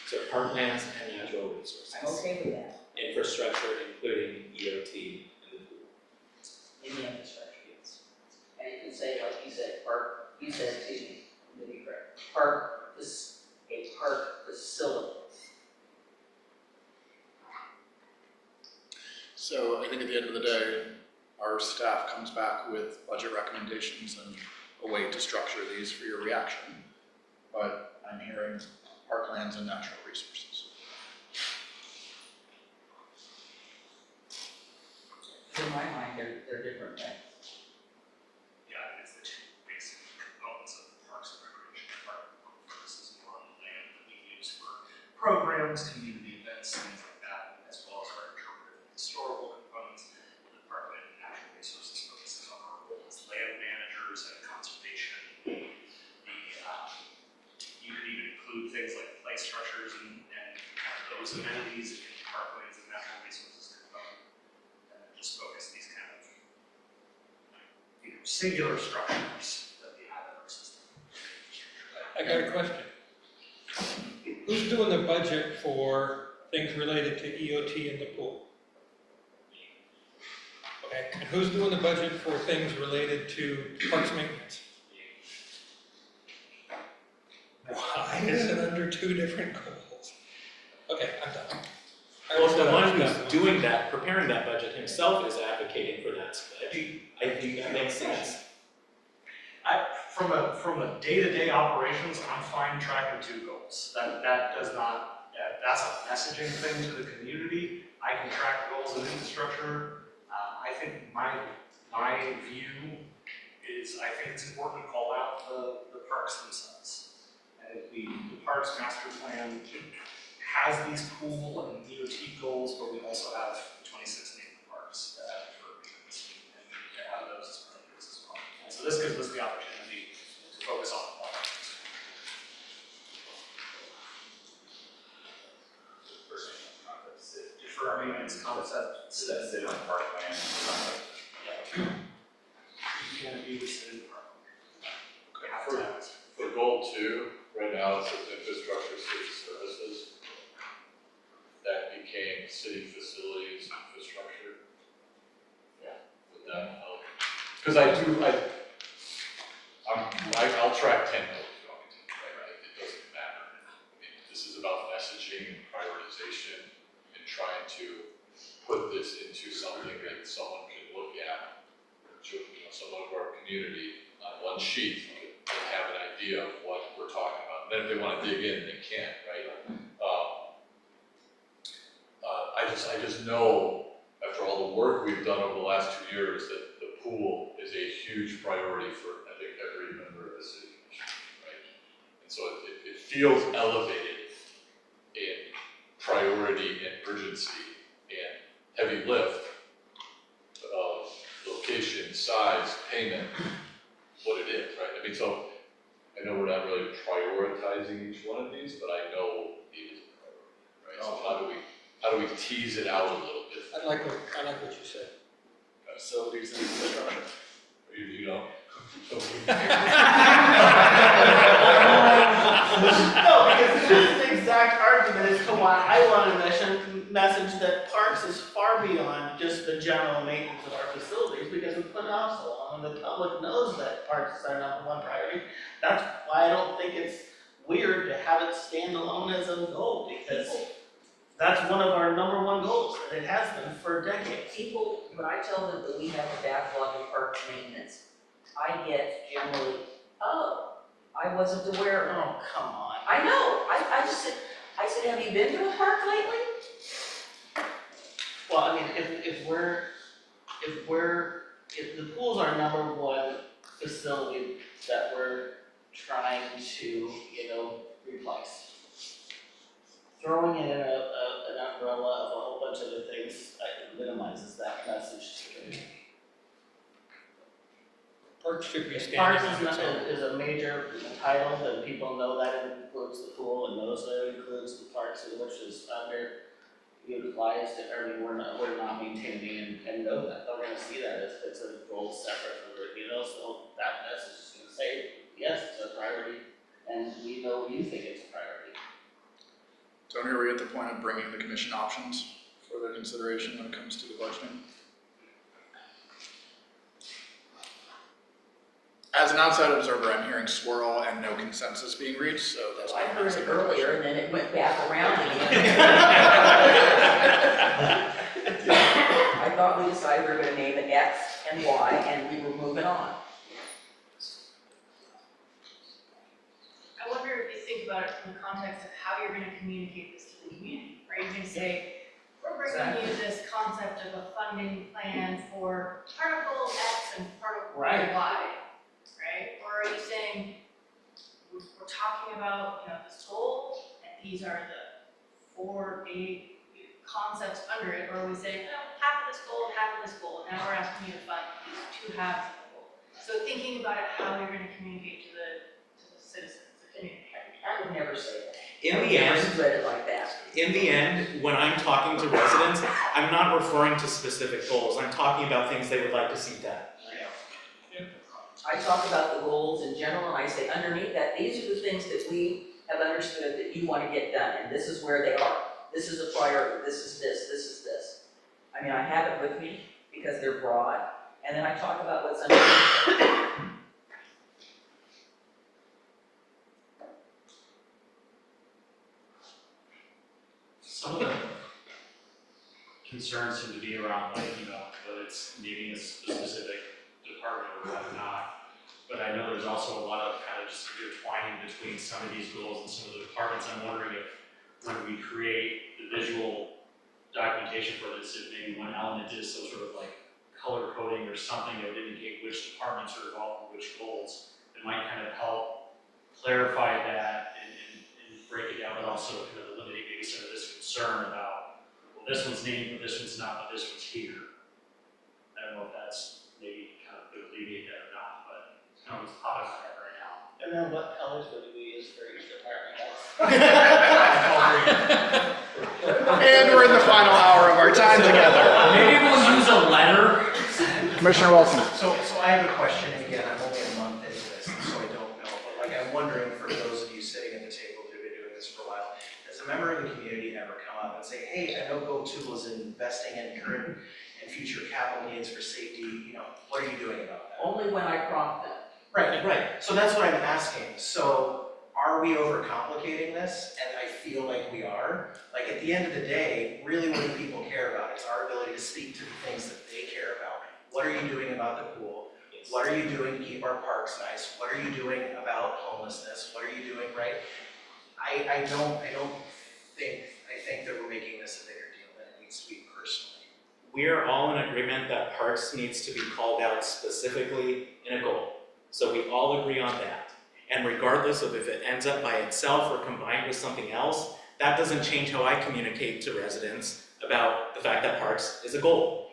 S3: So parklands and natural resources.
S4: I'm okay with that,
S3: Infrastructure, including EOT and the pool.
S4: in the infrastructure, yes. And you can say, like you said, park, you said, excuse me, let me be correct, park, a park facility.
S1: So I think at the end of the day, our staff comes back with budget recommendations and a way to structure these for your reaction. But I'm hearing parklands and natural resources.
S4: In my mind, they're different things.
S19: Yeah, I mean, it's the two basic components of the Parks and Recreation Department. This is more on the land that we use for programs, community events, things like that, as well as our interpretive and historical components. The Department of Natural Resources focuses on our role as land managers and conservation. You could even include things like play structures and kind of those amenities in parklands and natural resources component. And then just focus these kind of singular structures that we have in our system.
S5: I got a question. Who's doing the budget for things related to EOT in the pool? Okay, and who's doing the budget for things related to parks maintenance? Why is it under two different goals? Okay, I'm done.
S3: Well, the one who's doing that, preparing that budget himself is advocating for that split. I think that makes sense.
S19: From a day-to-day operations, I'm fine tracking two goals. That does not, that's a messaging thing to the community. I can track goals in infrastructure. I think my view is, I think it's important to call out the parks themselves. And the parks master plan has these pool and EOT goals, but we also have 26 named parks that have deferred maintenance, and we have those as priorities as well. And so this gives us the opportunity to focus on one. Deferred maintenance concept.
S12: That's it on parkland.
S19: Yeah. You can't be the city park.
S2: For goal 2, right now it says infrastructure, city services. That became city facilities, infrastructure.
S19: Yeah.
S2: Would that help? Because I'll track 10 goals if you want me to, right? It doesn't matter. I mean, this is about messaging and prioritization and trying to put this into something that someone can look at, someone of our community on one sheet can have an idea of what we're talking about. And then if they want to dig in, they can, right? I just know, after all the work we've done over the last 2 years, that the pool is a huge priority for, I think, every member of the city commission, right? And so it feels elevated in priority and urgency and heavy lift of location, size, payment, what it is, right? I mean, so I know we're not really prioritizing each one of these, but I know it is a priority, right? So how do we tease it out a little bit?
S5: I like what you said.
S1: Facilities and infrastructure.
S2: You know?
S10: No, because that's the exact argument as to why I want to message that parks is far beyond just the general maintenance of our facilities, because we put it off so long, and the public knows that parks is our number one priority. That's why I don't think it's weird to have it stand alone as a goal, because that's one of our number one goals, and it has been for decades.
S4: People, when I tell them that we have a backlog of park maintenance, I get generally, oh, I wasn't aware of it.
S10: Oh, come on.
S4: I know, I just said, have you been to a park lately?
S10: Well, I mean, if the pool's our number one facility that we're trying to, replace. Throwing it in an umbrella of a whole bunch of other things minimizes that message to me.
S5: Parks should be standing
S10: Parks
S5: on its own.
S10: is a major title, and people know that it includes the pool, and knows that it includes the parks, which is underutilized, or we're not maintaining, and know that, they're gonna see that as it's a goal separate from it, so that message is gonna say, yes, it's a priority, and we know you think it's a priority.
S1: Tony, are we at the point of bringing the commission options for their consideration when it comes to the budgeting? As an outside observer, I'm hearing swirl and no consensus being reached, so that's why
S4: I
S1: I'm
S4: heard
S1: asking
S4: it
S1: the question.
S4: earlier, and then it went back around again. I thought we decided we were gonna name it X and Y, and we were moving on.
S15: I wonder if you think about it from the context of how you're gonna communicate this to the community. Are you gonna say, we're bringing you this concept of a funding plan for particle X and particle
S10: Right.
S15: Y, right? Or are you saying, we're talking about, this goal, and these are the 4 big concepts under it, or are we saying, half of this goal and half of this goal, and now we're asking you to fund these 2 halves of the goal. So thinking about it, how you're gonna communicate to the citizens, the community.
S4: I would never say that.
S3: In
S4: I've
S3: the
S4: never
S3: end,
S4: read it like that.
S3: in the end, when I'm talking to residents, I'm not referring to specific goals. I'm talking about things they would like to see done.
S4: I talk about the goals in general, and I say underneath that, these are the things that we have understood that you want to get done, and this is where they are. This is a priority, this is this is this. I mean, I have it with me because they're broad, and then I talk about what's underneath.
S9: Some of the concerns seem to be around, whether it's needing a specific department or whatnot. But I know there's also a lot of kind of just intertwining between some of these goals and some of the departments. I'm wondering if when we create the visual documentation for this, if maybe one element is some sort of like color coding or something that would indicate which departments are involved in which goals, that might kind of help clarify that and break it down, but also kind of eliminate maybe some of this concern about, well, this one's named, but this one's not, but this one's here. I don't know if that's maybe kind of could alleviate that or not, but it's kind of what's popping in my head right now.
S10: And then what colors would we use for each department?
S1: And we're in the final hour of our time together.
S9: Maybe we'll use a letter.
S1: Commissioner Wilson.
S8: So I have a question, and again, I'm only a month into this, so I don't know, but I'm wondering for those of you sitting at the table who've been doing this for a while, does a member of the community ever come up and say, hey, I know GoTool is investing in current and future capital needs for safety, what are you doing about that?
S4: Only when I prompt them.
S8: Right, so that's what I'm asking, so are we overcomplicating this? And I feel like we are. Like at the end of the day, really what do people care about? It's our ability to speak to the things that they care about. What are you doing about the pool? What are you doing to keep our parks nice? What are you doing about homelessness? What are you doing, right? I think that we're making this a bigger deal than it needs to be personally.
S3: We are all in agreement that parks needs to be called out specifically in a goal. So we all agree on that. And regardless of if it ends up by itself or combined with something else, that doesn't change how I communicate to residents about the fact that parks is a goal.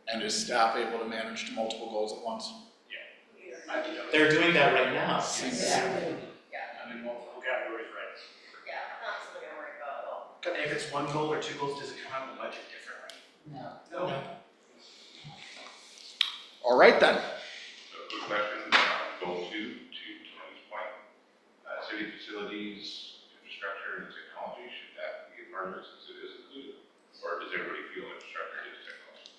S1: And is staff able to manage multiple goals at once?
S19: I'd be done.
S3: They're doing that right now.
S19: I mean, vocabulary's right.
S15: Yeah, not something I'm worried about at all.
S19: And if it's one goal or two goals, does it come out in the budget differently?
S4: No.
S19: No.
S1: All right then.
S16: So quick question, goal 2, to Tony's point, city facilities, infrastructure, and technology, should that be a part of it since it is included? Or does everybody feel infrastructure is technology?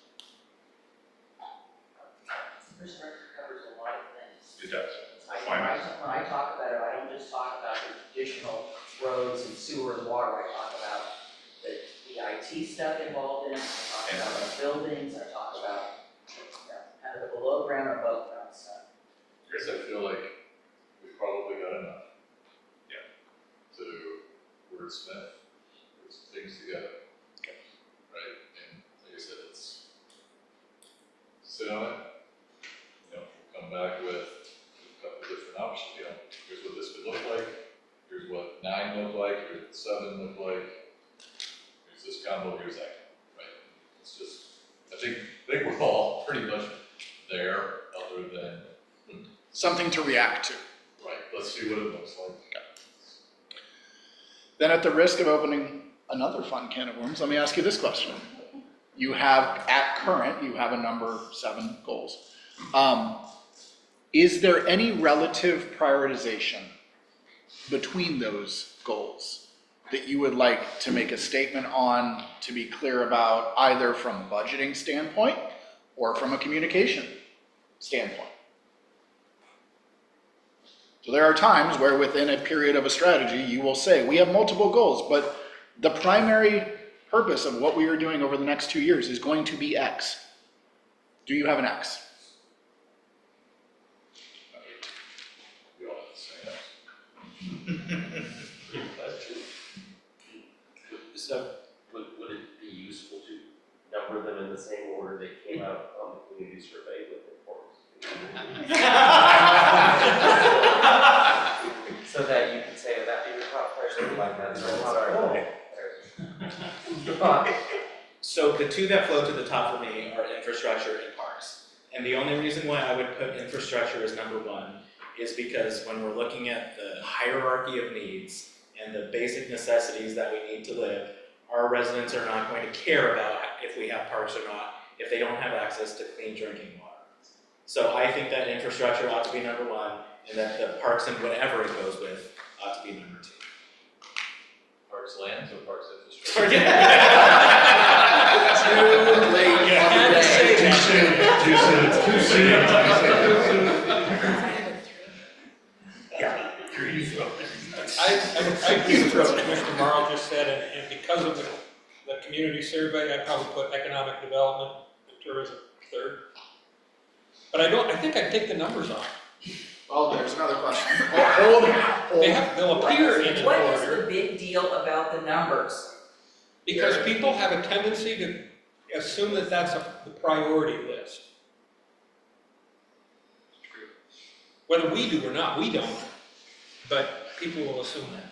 S4: Infrastructure covers a lot of things.
S16: It does.
S4: When I talk about it, I don't just talk about the traditional roads and sewer and water, I talk about the IT stuff involved in it, I talk about the buildings, I talk about, kind of the below ground or above ground stuff.
S2: Chris, I feel like we've probably got enough.
S16: Yeah.
S2: To wordsmith, put some things together. Right, and like I said, it's, sit on it, we'll come back with a couple different options, here's what this could look like, here's what 9 looked like, here's what 7 looked like, here's this combo, here's that, right? It's just, I think we're all pretty much there, other than,
S1: Something to react to.
S2: right, let's see what it looks like.
S1: Then at the risk of opening another fun can of worms, let me ask you this question. You have, at current, you have a number 7 goals. Is there any relative prioritization between those goals that you would like to make a statement on, to be clear about, either from a budgeting standpoint or from a communication standpoint? So there are times where within a period of a strategy, you will say, we have multiple goals, but the primary purpose of what we are doing over the next 2 years is going to be X. Do you have an X?
S2: We all have the same.
S17: So, would it be useful to number them in the same order they came out on the community survey with importance? So that you can say that be your top priority, like that's our top goal.
S3: So the two that flow to the top for me are infrastructure and parks. And the only reason why I would put infrastructure as number 1 is because when we're looking at the hierarchy of needs and the basic necessities that we need to live, our residents are not going to care about if we have parks or not if they don't have access to clean drinking water. So I think that infrastructure ought to be number 1, and that the parks and whatever it goes with ought to be number 2.
S2: Parks lands or parks infrastructure?
S1: Too late on the day.
S6: Too soon.
S5: Yeah, I agree with what Commissioner Marl just said, and because of the community survey, I'd probably put economic development and tourism 3rd. But I think I'd take the numbers off.
S1: Oh, there's another question. Hold.
S5: They'll appear in an
S4: What is
S5: order,
S4: the big deal about the numbers?
S5: because people have a tendency to assume that that's the priority list. Whether we do or not, we don't, but people will assume that.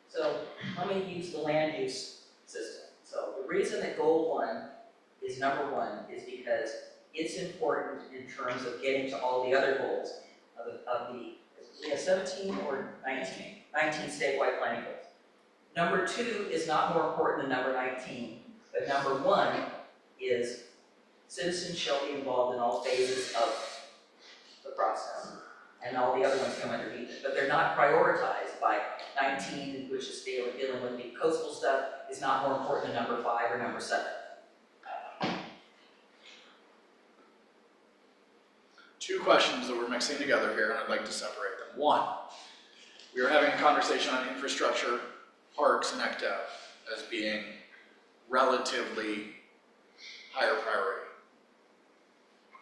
S4: So let me use the land use system. So the reason that goal 1 is number 1 is because it's important in terms of getting to all the other goals of the we have 17 or 19 statewide planning goals. Number 2 is not more important than number 19, but number 1 is citizens shall be involved in all phases of the process. And all the other ones come underneath it, but they're not prioritized by 19, which is dealing with the coastal stuff, is not more important than number 5 or number 7.
S1: 2 questions that we're mixing together here, and I'd like to separate them. 1, we are having a conversation on infrastructure, parks, and ECDF as being relatively higher priority.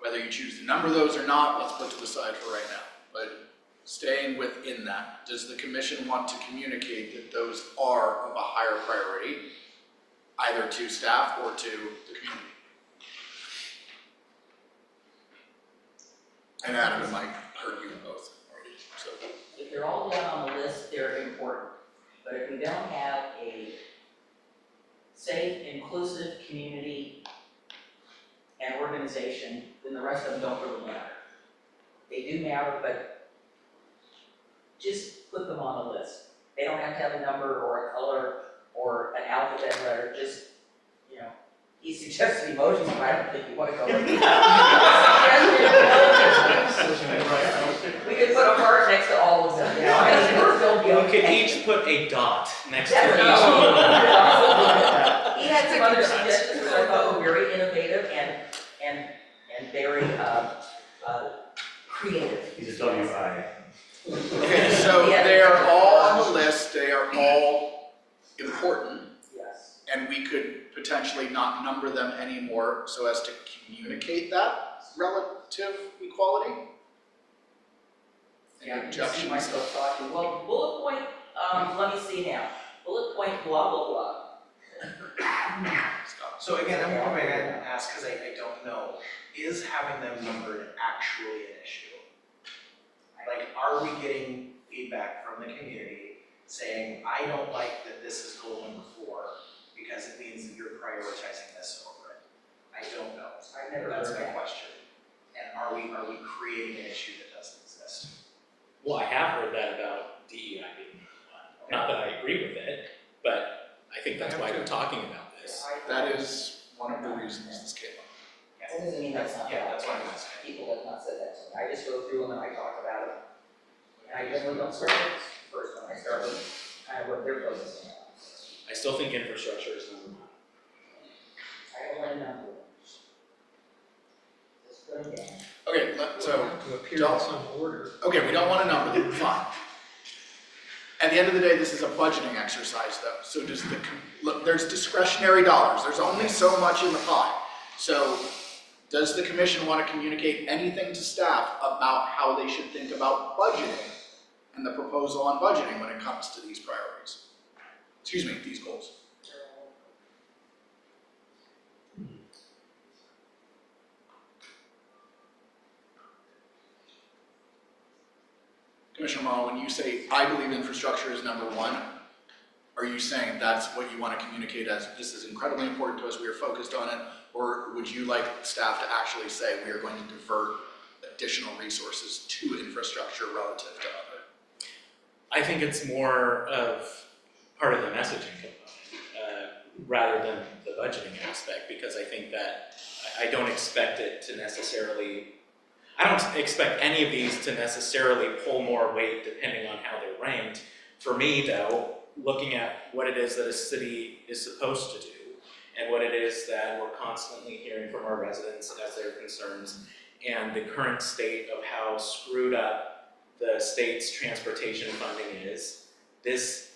S1: Whether you choose to number those or not, let's put to the side for right now. But staying within that, does the commission want to communicate that those are of a higher priority, either to staff or to the community? And Adam, it might hurt you both already, so.
S4: If they're all down on the list, they're important. But if we don't have a safe, inclusive community and organization, then the rest of them don't really matter. They do matter, but just put them on the list. They don't have to have a number or a color or an alphabet letter, just, you know, he suggested emojis, but I don't think you want to go with We could put a heart next to all of them, you know, and we're still be
S3: We
S4: okay.
S3: could each put a dot next to
S4: There
S3: each
S4: we
S3: one.
S4: go. He had some other suggestions which I thought were very innovative and very, creative.
S6: He's a WI.
S1: Okay, so they are all on the list, they are all important,
S4: Yes.
S1: and we could potentially not number them anymore so as to communicate that relative equality? Any
S4: Yeah, I can see
S1: objections?
S4: myself talking, well, bullet point, let me see now, bullet point, blah, blah, blah.
S8: So again, I'm going to ask, because I don't know, is having them numbered actually an issue? Like, are we getting feedback from the community saying, I don't like that this is goal number 4 because it means that you're prioritizing this over it? I don't know.
S4: I've never
S8: That's
S4: heard
S8: my
S4: that.
S8: question. And are we creating an issue that doesn't exist?
S3: Well, I have heard that about DEI being one. Not that I agree with it, but I think that's why we're talking about this.
S1: That is one of the reasons this came up.
S4: That doesn't mean that's not.
S8: Yeah, that's what I'm asking.
S4: People have not said that to me, I just go through them and I talk about it. And I generally don't start with this first one, I start with kind of what they're focusing on.
S3: I still think infrastructure is number 1.
S4: I don't want to number them. Just put them down.
S1: Okay, so,
S5: To appear
S1: don't-
S5: in some order.
S1: okay, we don't wanna number them, fine. At the end of the day, this is a budgeting exercise though, so does look, there's discretionary dollars, there's only so much in the pie. So, does the commission want to communicate anything to staff about how they should think about budgeting and the proposal on budgeting when it comes to these priorities? Excuse me, these goals. Commissioner Morrow, when you say, I believe infrastructure is number 1, are you saying that's what you want to communicate as, this is incredibly important to us, we are focused on it? Or would you like staff to actually say, we are going to divert additional resources to infrastructure relative to other?
S3: I think it's more of part of the messaging component, rather than the budgeting aspect, because I think that I don't expect it to necessarily, I don't expect any of these to necessarily pull more weight depending on how they're ranked. For me though, looking at what it is that a city is supposed to do, and what it is that we're constantly hearing from our residents as their concerns, and the current state of how screwed up the state's transportation funding is, this,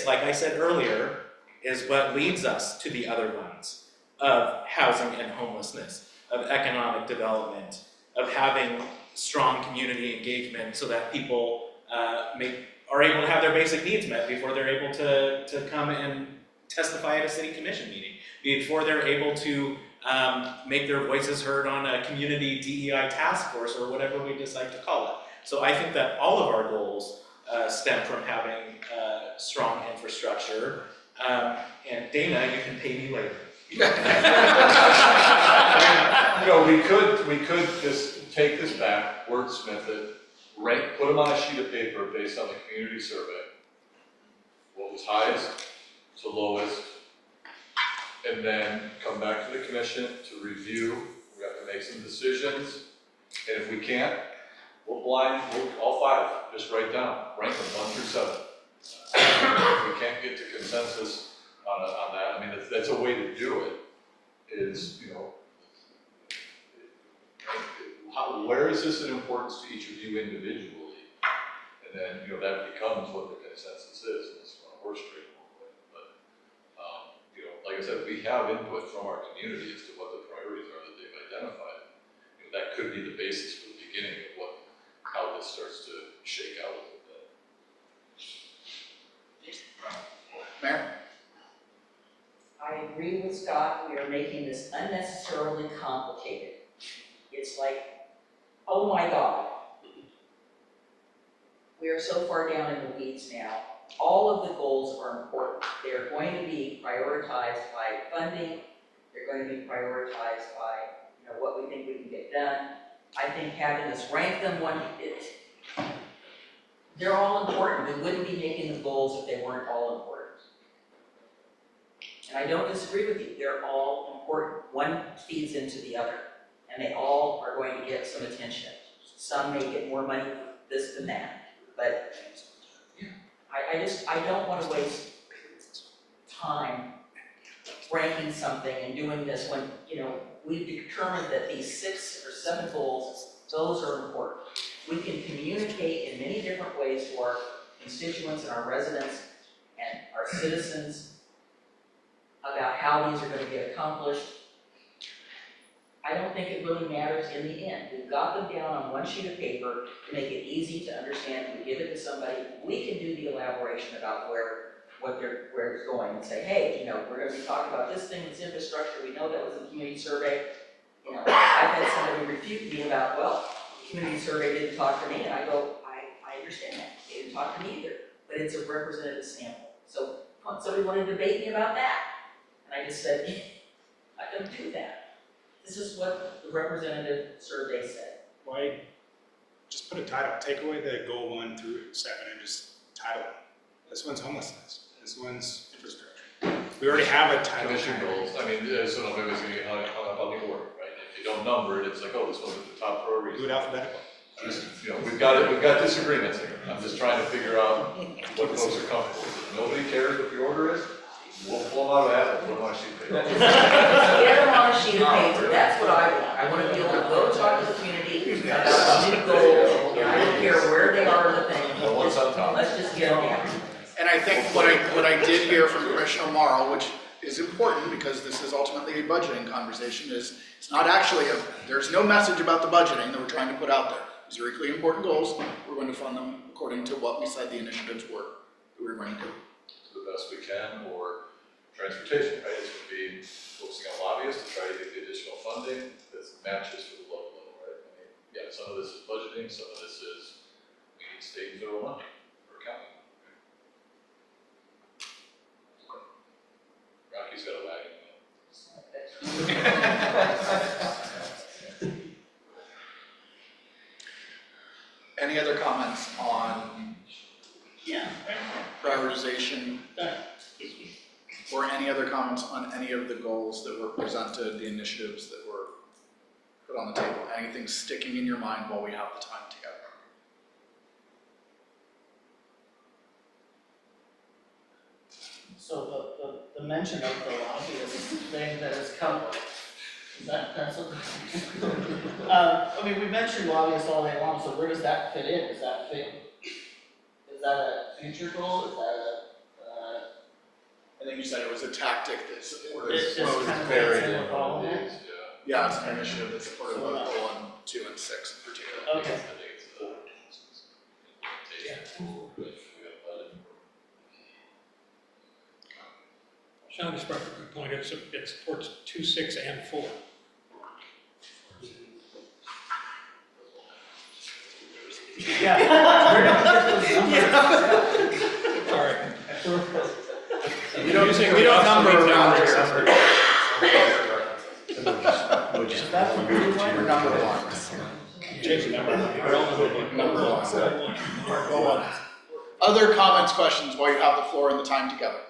S3: like I said earlier, is what leads us to the other ones of housing and homelessness, of economic development, of having strong community engagement so that people are able to have their basic needs met before they're able to come and testify at a city commission meeting, before they're able to make their voices heard on a community DEI task force or whatever we decide to call it. So I think that all of our goals stem from having strong infrastructure. And Dana, you can pay me later.
S2: You know, we could just take this back, wordsmith it, put them on a sheet of paper based on the community survey. What was highest to lowest, and then come back to the commission to review. We have to make some decisions, and if we can't, we'll all 5, just write down, rank them 1 through 7. If we can't get to consensus on that, I mean, that's a way to do it, is, you know, where is this an importance to each of you individually? And then, you know, that becomes what the consensus is, and it's on a horse trade a little bit. But, you know, like I said, we have input from our community as to what the priorities are that they've identified. You know, that could be the basis for the beginning of how this starts to shake out a little bit.
S1: Mayor?
S4: I agree with Scott, we are making this unnecessarily complicated. It's like, oh my God. We are so far down in the weeds now. All of the goals are important. They are going to be prioritized by funding, they're going to be prioritized by you know, what we think we can get done. I think having us rank them they're all important. We wouldn't be making the goals if they weren't all important. And I don't disagree with you, they're all important. One feeds into the other, and they all are going to get some attention. Some may get more money for this than that, but I don't want to waste time ranking something and doing this when, you know, we've determined that these 6 or 7 goals, those are important. We can communicate in many different ways to our constituents and our residents and our citizens about how these are going to get accomplished. I don't think it really matters in the end. We've got them down on one sheet of paper to make it easy to understand. We give it to somebody. We can do the elaboration about where it's going and say, hey, you know, we're going to be talking about this thing, this infrastructure. We know that was in the community survey. You know, I've had somebody refute me about, well, the community survey didn't talk to me, and I go, I understand that. They didn't talk to me either, but it's a representative sample. So somebody wanted to debate me about that, and I just said, I don't do that. This is what the representative survey said.
S14: Why, just put a title, take away the goal 1 through 7 and just title it. This one's homelessness, this one's infrastructure. We already have a title.
S2: Commission goals, I mean, so nobody's gonna get hung up on the order, right? If you don't number it, it's like, oh, this one's at the top priority.
S14: Do it alphabetical.
S2: You know, we've got disagreements here. I'm just trying to figure out what folks are comfortable with. If nobody cares what the order is, we'll pull them out of the hat and put them on a sheet of paper.
S4: Get them on a sheet of paper, that's what I want. I want to be able to go talk to the community about the new goals, and I don't care where they are in the thing.
S2: No one's on top.
S4: Let's just get them down.
S1: And I think what I did hear from Commissioner Morrow, which is important because this is ultimately a budgeting conversation, is it's not actually there's no message about the budgeting that we're trying to put out there. These are equally important goals. We're going to fund them according to what we said the initiatives were that we were going to do.
S2: To the best we can, or transportation, right? It's gonna be focusing on lobbyists to try to get the additional funding that matches for the local level, right? I mean, yeah, some of this is budgeting, some of this is we need state and federal money for county. Rocky's got a wagon.
S1: Any other comments on prioritization? Or any other comments on any of the goals that were presented, the initiatives that were put on the table? Anything sticking in your mind while we have the time together?
S10: So the mention of the lobbyist thing that has come, that's what, I mean, we mentioned lobbyists all day long, so where does that fit in? Is that a future goal? Is that
S1: I think you said it was a tactic that supported.
S10: It's just kind of buried in the problem.
S1: Yeah, it's an initiative that supported both goal 1, 2, and 6 in particular.
S10: Okay.
S5: Sean just brought up a good point, it supports 2, 6, and 4. Sorry.
S1: We don't number around here. We're number 1.
S5: Change the number.
S1: Number 1. Go on. Other comments, questions while you have the floor and the time together?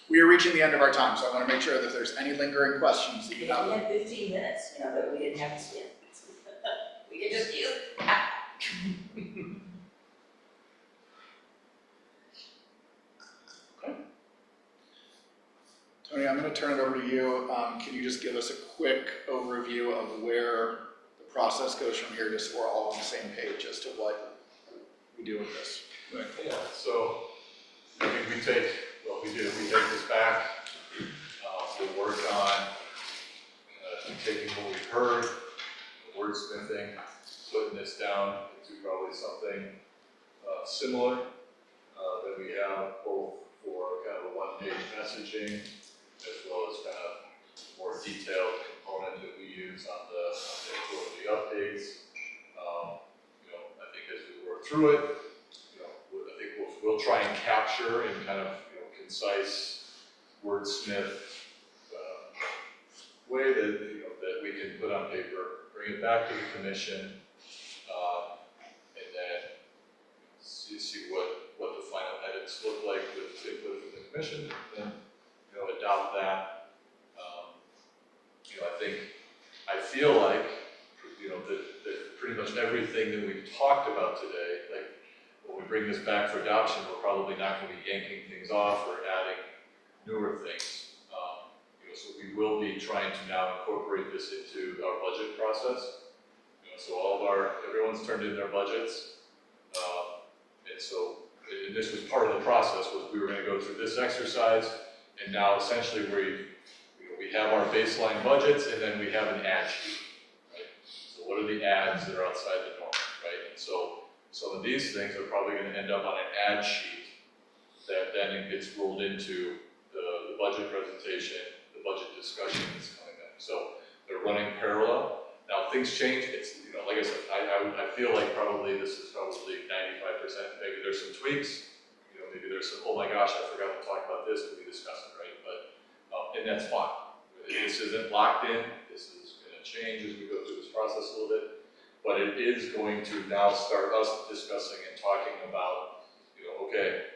S1: We are reaching the end of our time, so I want to make sure that if there's any lingering questions that you have.
S4: We had 15 minutes, you know, that we didn't have to spend. We could just use
S1: Tony, I'm going to turn it over to you. Can you just give us a quick overview of where the process goes from here, just so we're all on the same page as to what we do with this?
S2: Yeah, so I mean, we take this back, we'll work on taking what we've heard, wordsmithing, putting this down into probably something similar that we have both for kind of a one-page messaging as well as kind of more detailed component that we use on the quarterly updates. You know, I think as we work through it, you know, I think we'll try and capture in kind of concise wordsmith way that that we we can put on paper, bring it back to the commission, and then see what the final edits look like with input from the commission, and then, adopt that. I feel like, that pretty much everything that we've talked about today, like, when we bring this back for adoption, we're probably not gonna be yanking things off or adding newer things. So we will be trying to now incorporate this into our budget process. So everyone's turned in their budgets. And this was part of the process, was we were gonna go through this exercise, and now essentially we have our baseline budgets, and then we have an ad sheet, right? So what are the ads that are outside the norm, right? And so some of these things are probably gonna end up on an ad sheet that then it gets rolled into the budget presentation, the budget discussion that's coming up. So they're running parallel. Now things change, it's, like I said, I feel like probably this is probably 95%, maybe there's some tweaks, maybe there's some, oh my gosh, I forgot to talk about this, we discussed it, right? But, and that's fine. This isn't locked in, this is gonna change as we go through this process a little bit, but it is going to now start us discussing and talking about, okay,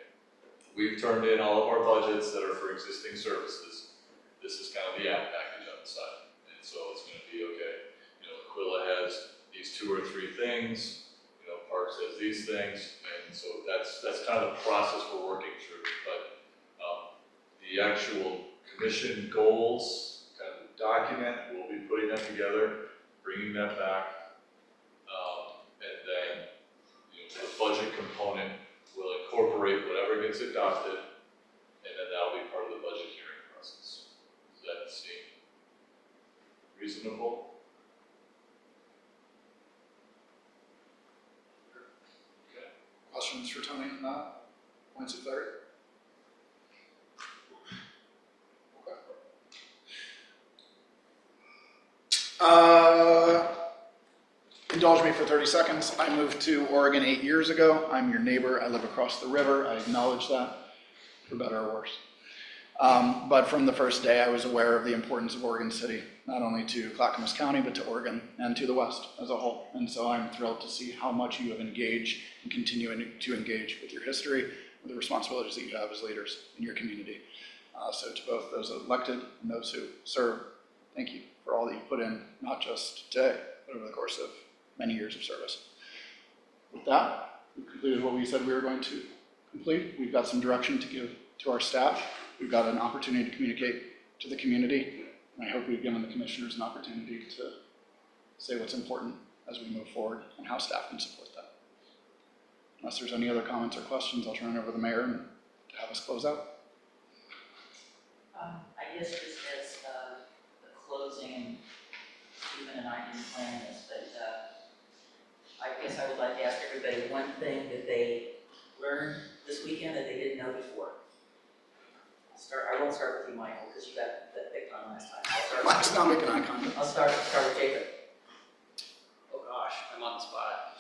S2: we've turned in all of our budgets that are for existing services. This is kind of the ad package on the side. And so it's gonna be, okay, Aquila has these 2 or 3 things, Parks has these things, and so that's kind of the process we're working through. But the actual commission goals, kind of document, we'll be putting that together, bringing that back, and then the budget component will incorporate whatever gets adopted, and then that'll be part of the budget hearing process. Does that seem reasonable?
S1: Questions for Tony on that? Points of clarity? Okay. Indulge me for 30 seconds. I moved to Oregon 8 years ago. I'm your neighbor. I live across the river. I acknowledge that, for better or worse. But from the first day, I was aware of the importance of Oregon City, not only to Clackamas County, but to Oregon and to the West as a whole. And so I'm thrilled to see how much you have engaged and continue to engage with your history, with the responsibilities that you have as leaders in your community. So to both those elected and those who serve, thank you for all that you put in, not just today, but over the course of many years of service. With that, we've completed what we said we were going to complete. We've got some direction to give to our staff. We've got an opportunity to communicate to the community. And I hope we've given the commissioners an opportunity to say what's important as we move forward and how staff can support that. Unless there's any other comments or questions, I'll turn it over to the mayor and to have us close out.
S4: I guess just as the closing, Stephen and I didn't plan this, but I guess I would like to ask everybody one thing that they learned this weekend that they didn't know before. I won't start with you, Michael, because you got that picked on last time.
S1: Mike's not making eye contact.
S4: I'll start with Jacob.
S10: Oh gosh, I'm on the spot.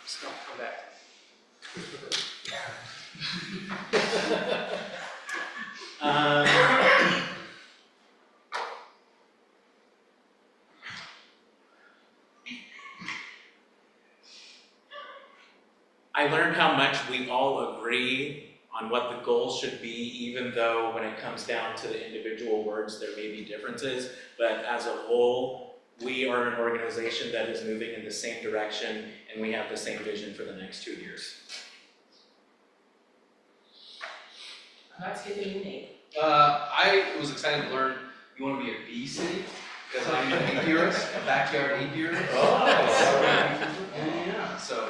S13: Stop, come back.
S3: I learned how much we all agree on what the goals should be, even though when it comes down to the individual words, there may be differences. But as a whole, we are an organization that is moving in the same direction, and we have the same vision for the next 2 years.
S4: I'm not skipping you, Nate.
S13: I was excited to learn you want to be a bee city, because I'm an apiarist, a backyard apiarist. Yeah, so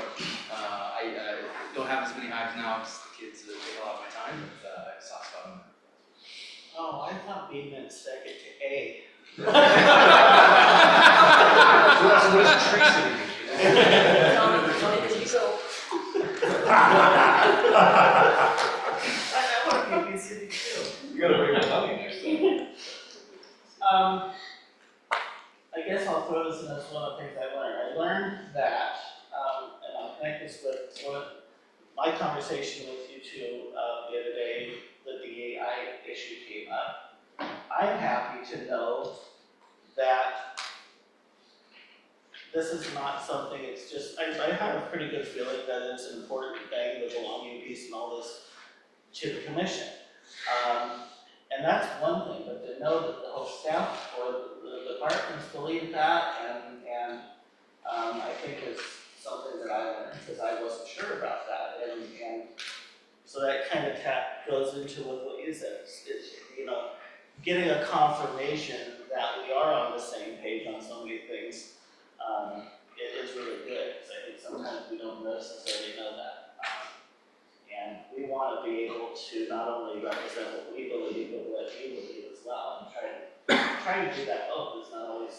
S13: I don't have as many hives now because the kids take a lot of my time, but I saw some.
S10: Oh, I thought B meant second to A.
S13: What does tree city mean?
S4: Tony, did you go? I want to be a bee city too.
S2: You gotta bring my money next time.
S10: I guess I'll throw this in as one of the things I learned. I learned that, and I'll connect this with one of my conversation with you two, the other day, the DEI issue came up. I'm happy to know that this is not something, it's just, I have a pretty good feeling that it's an important thing, the belonging piece and all this to the commission. And that's one thing, but to know that the whole staff or the departments believe that and I think is something that I learned, because I wasn't sure about that, and so that kind of goes into with what you said, it's, you know, getting a confirmation that we are on the same page on so many things, it is really good, because I think sometimes we don't necessarily know that. And we want to be able to not only represent what we believe, but what you believe as well, and try to do that both, doesn't always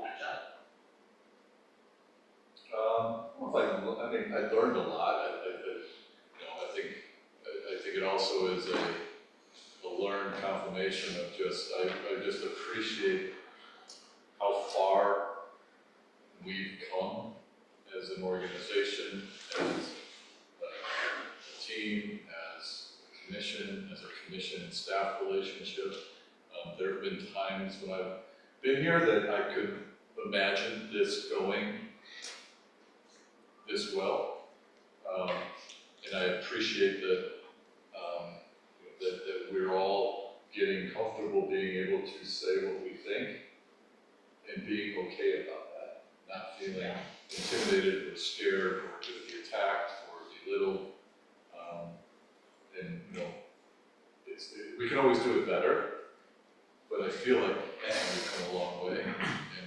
S10: match up.
S2: I mean, I learned a lot. I think it also is a learned confirmation of just, I just appreciate how far we've come as an organization, as a team, as a commission and staff relationship. There have been times when I've been here that I could imagine this going this well, and I appreciate that that we're all getting comfortable being able to say what we think and being okay about that, not feeling intimidated or scared or to be attacked or belittled. And we can always do it better, but I feel like we've come a long way, and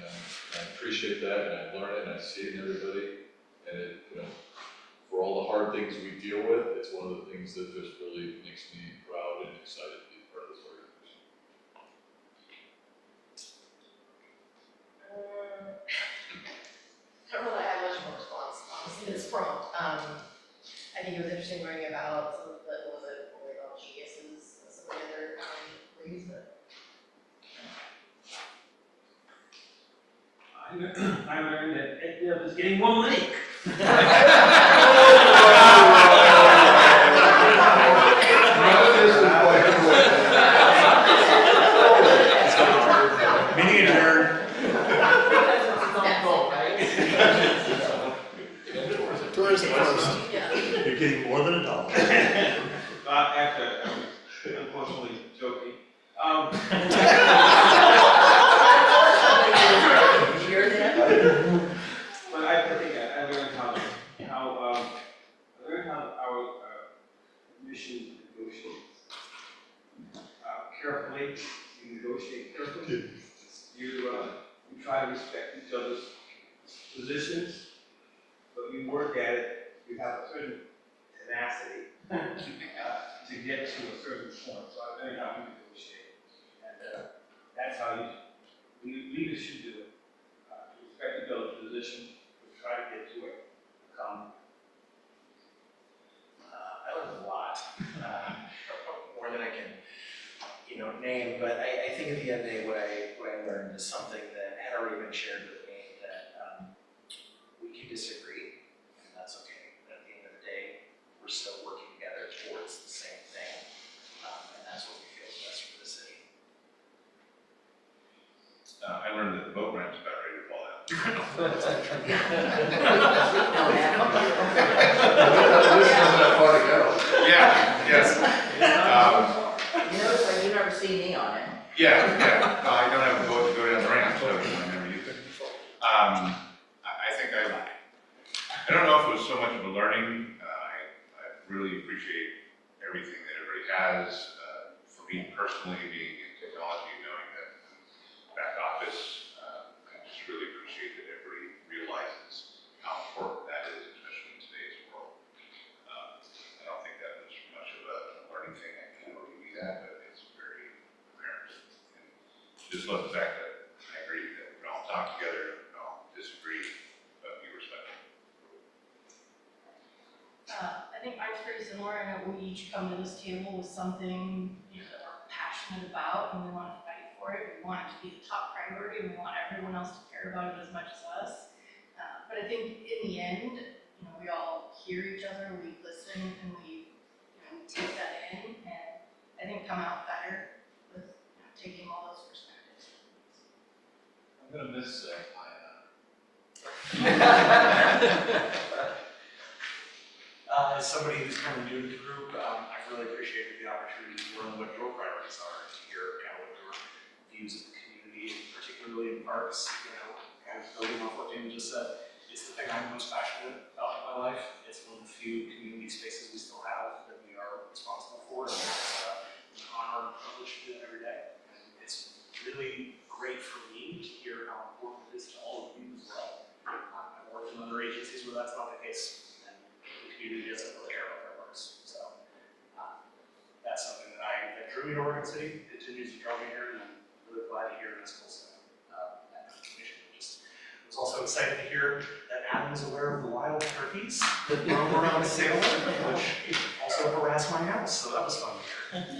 S2: I appreciate that, and I learn it, and I see it in everybody. And it, for all the hard things we deal with, it's one of the things that just really makes me proud and excited to be part of this organization.
S15: I don't know that I have much more response, honestly, to this prompt. I think it was interesting learning about some of the, what was it, what we call geniuses, and some of the other ways that.
S7: I learned that EdDev is getting more money.
S6: Meeting adjourned.
S1: Tourism first.
S6: You're getting more than $1.
S7: After, unfortunately, joking. But I think I learned how our mission negotiates. Carefully, you negotiate carefully. You try to respect each other's positions, but you work at it, you have a certain tenacity to get to a certain point. So I learned how we negotiate. And that's how leaders should do it. Respect each other's position, try to get to it.
S8: I learned a lot, more than I can, name, but I think at the end of the day, what I learned is something that had already been shared with me, that we can disagree, and that's okay. But at the end of the day, we're still working together towards the same thing, and that's what we feel is best for the city.
S16: I learned that the boat ramp's about ready to fall out.
S2: This isn't that far to go.
S16: Yeah, yes.
S4: You notice like you never see me on it.
S16: Yeah. No, I don't have a boat to go down the ramp, so I never use it. I think I don't know if it was so much of a learning. I really appreciate everything that everybody has. For me personally, being in technology, knowing that back office, I just really appreciate that everybody realizes how important that is, especially in today's world. I don't think that was much of a learning thing. I can't really do that, but it's very apparent. And just love the fact that I agree that we can all talk together, we can all disagree, but be respectful.
S15: I think mine's pretty similar. I know we each come to this table with something that we're passionate about and we want to fight for it. We want it to be the top priority and we want everyone else to care about it as much as us. But I think in the end, we all hear each other, we listen, and we, take that in, and I think come out better with taking all those perspectives.
S2: I'm gonna miss
S19: As somebody who's kind of new to the group, I've really appreciated the opportunity to learn what your priorities are, to hear kind of what your views of the community, particularly in parks, kind of building off what Damon just said. It's the thing I'm most passionate about in my life. It's one of the few community spaces we still have that we are responsible for, and it's an honor and privilege to do that every day. And it's really great for me to hear how important it is to all of you as well. I've worked in other agencies where that's not the case. Community doesn't really care about their works. So that's something that drew me to Oregon City, continues to draw me here, and I'm really glad to hear this whole stuff. That information. Was also excited to hear that Adam is aware of the wild turkeys that roam around Salem, which also harass my house, so that was fun to hear.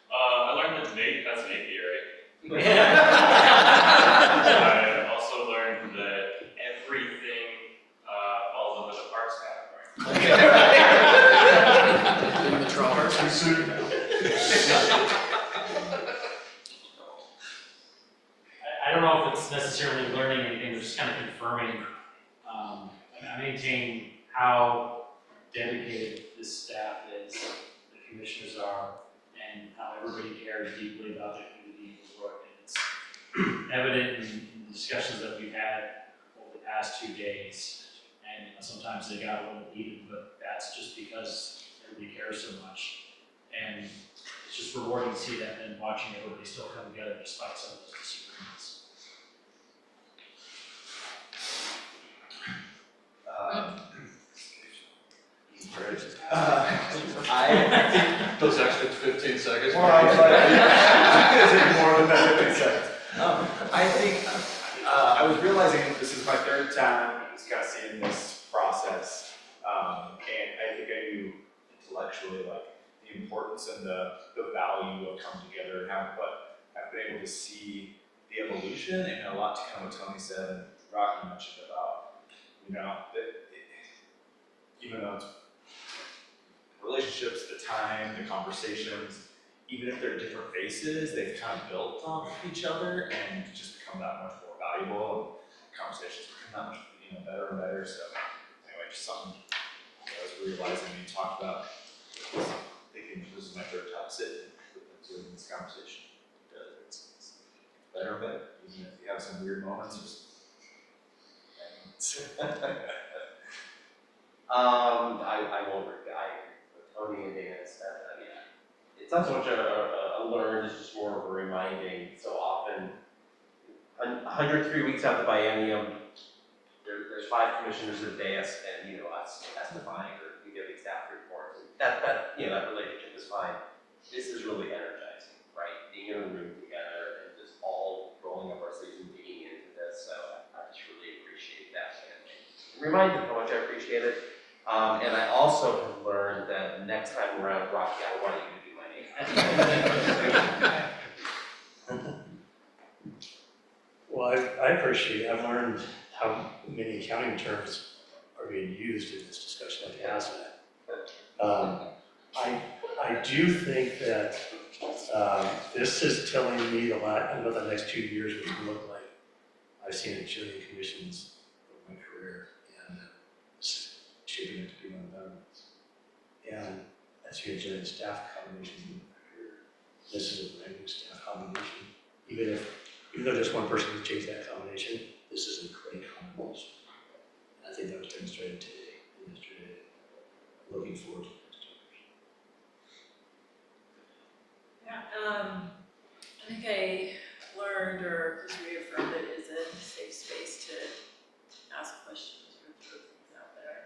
S20: I learned that that's an apiary. I also learned that everything falls under the parks category.
S1: In the trawlers.
S9: I don't know if it's necessarily learning anything, but just kind of confirming. I maintain how dedicated this staff is, the commissioners are, and how everybody cares deeply about their community and work. And it's evident in the discussions that we've had over the past 2 days. And sometimes they got a little heated, but that's just because everybody cares so much. And it's just rewarding to see that and watching everybody still come together despite some of those disagreements.
S2: I think those extra 15 seconds.
S12: Well, I take more than that 15 seconds.
S21: I think, I was realizing this is my third time just kind of seeing this process. And I think I knew intellectually like the importance and the value of coming together and how, but I've been able to see the evolution and a lot to kind of what Tony said and Rocky mentioned about, that even though it's relationships, the time, the conversations, even if they're different faces, they've kind of built off each other and just become that much more valuable. And conversations become that much better and better. So anyway, just something I was realizing when you talked about thinking this is my third time sitting with doing this conversation. It's better and better, even if you have some weird moments.
S17: I won't, I agree with Tony and Dan said, it's not so much a learn, it's just more of a reminding. So often, 103 weeks out the biennium, there's 5 commissioners at dais and, us testifying or giving staff reports. That relationship is fine. This is really energizing, right? Being in a room together and just all rolling up our sleeves and digging into this. So I just really appreciate that. And reminded how much I appreciate it. And I also have learned that next time around, Rocky, I want you to do my name.
S6: Well, I appreciate, I've learned how many accounting terms are being used in this discussion like HAZMAT. I do think that this is telling me a lot about the next 2 years what it will look like. I've seen a jillion commissions over my career, and it's shaping it to be one of them. And I've seen a jillion staff combinations in my career. This is a brand new staff combination. Even though just one person can change that combination, this is a great combination. And I think that was demonstrated today and yesterday. Looking forward to the next 2 years.
S11: Yeah, I think I learned or just reaffirmed it is a safe space to ask questions or throw things out there.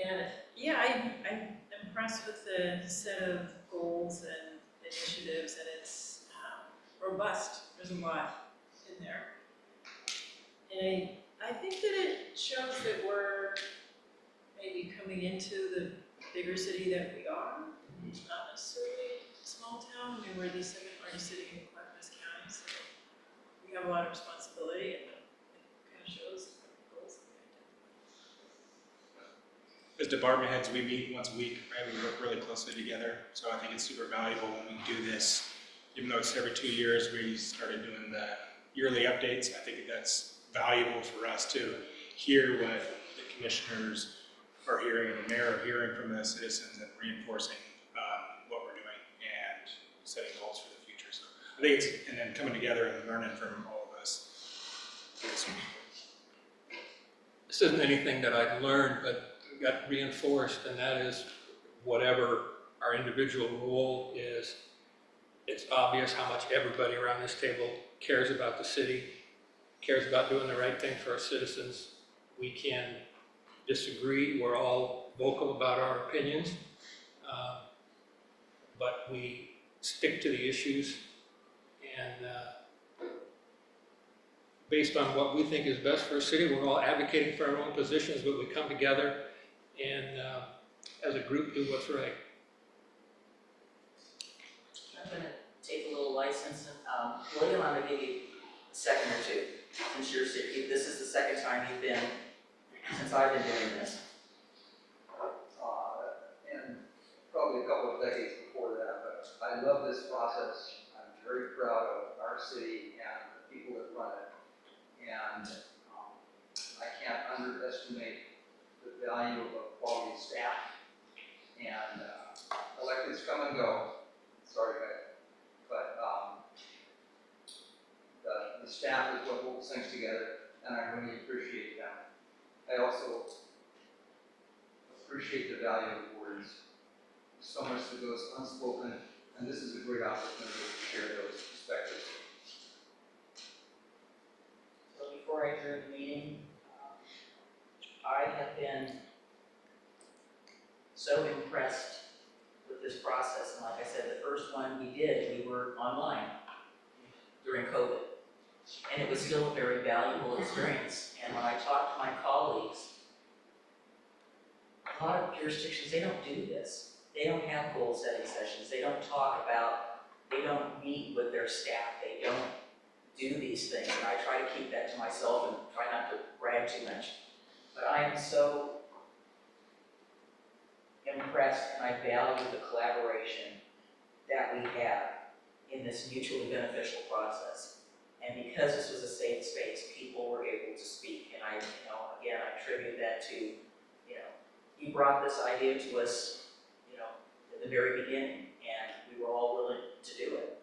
S11: And yeah, I'm impressed with the set of goals and initiatives, and it's robust. There's a lot in there. And I think that it shows that we're maybe coming into the bigger city that we are. It's not necessarily a small town. I mean, we're the second largest city in Clackamas County, so we have a lot of responsibility, and kind
S14: as department heads, we meet once a week, right? We work really closely together. So I think it's super valuable when we do this. Even though it's every 2 years, we started doing the yearly updates. I think that's valuable for us to hear what the commissioners are hearing and the mayor are hearing from the citizens and reinforcing what we're doing and setting goals for the future. So I think it's, and then coming together and learning from all of us.
S5: This isn't anything that I've learned, but got reinforced, and that is whatever our individual role is, it's obvious how much everybody around this table cares about the city, cares about doing the right thing for our citizens. We can disagree, we're all vocal about our opinions, but we stick to the issues, and based on what we think is best for our city, we're all advocating for our own positions, but we come together and as a group do what's right.
S4: I'm gonna take a little license and, William, I'm gonna give you a second or two, since you're, this is the second time you've been, since I've been doing this.
S18: And probably a couple of decades before that, but I love this process. I'm very proud of our city and the people that run it. And I can't underestimate the value of a quality staff. And electeds come and go, sorry guys, but the staff is what holds things together, and I really appreciate them. I also appreciate the value of words. There's so much that goes unspoken, and this is a great opportunity to share those perspectives.
S4: So before I adjourn the meeting, I have been so impressed with this process, and like I said, the first one we did, we were online during COVID, and it was still a very valuable experience. And when I talked to my colleagues, a lot of jurisdictions, they don't do this. They don't have goal setting sessions. They don't talk about, they don't meet with their staff. They don't do these things. And I try to keep that to myself and try not to brag too much. But I am so impressed, and I value the collaboration that we have in this mutually beneficial process. And because this was a safe space, people were able to speak. And I, again, I attribute that to, you brought this idea to us, at the very beginning, and we were all willing to do it.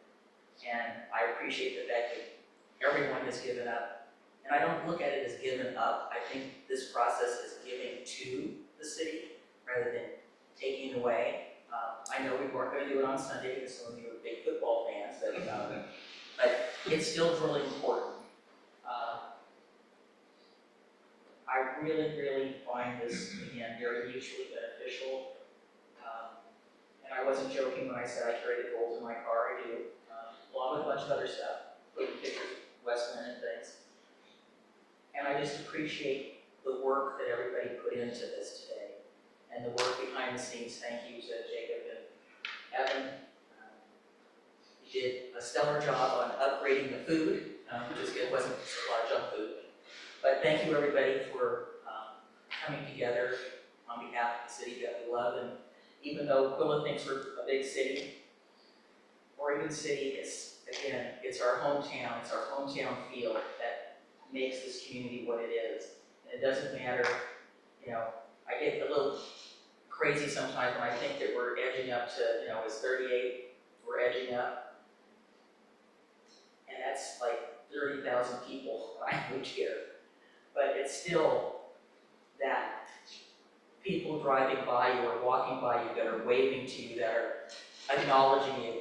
S4: And I appreciate the fact that everyone has given up. And I don't look at it as giving up. I think this process is giving to the city rather than taking away. I know we weren't going to do it on Sunday because some of you are big football fans, but it's still really important. I really, really find this, again, very mutually beneficial. And I wasn't joking when I said I carry the goals in my car. I do, along with a bunch of other stuff, including pictures of Westland and things. And I just appreciate the work that everybody put into this today, and the work behind the scenes. Thank you to Jacob and Evan. You did a stellar job on upgrading the food, which is good. It wasn't a lot of junk food. But thank you everybody for coming together on behalf of the city that we love. And even though Aquila thinks we're a big city, Oregon City is, again, it's our hometown. It's our hometown feel that makes this community what it is. And it doesn't matter, I get a little crazy sometimes when I think that we're edging up to, it's 38, we're edging up. And that's like 30,000 people when I moved here. But it's still that people driving by you or walking by you that are waving to you, that are acknowledging you.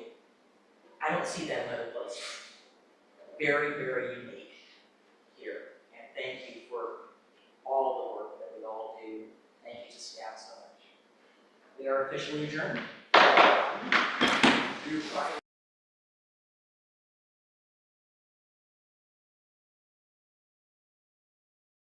S4: I don't see that in other places. Very, very unique here. And thank you for all the work that we all do. Thank you to staff so much. We are officially adjourned.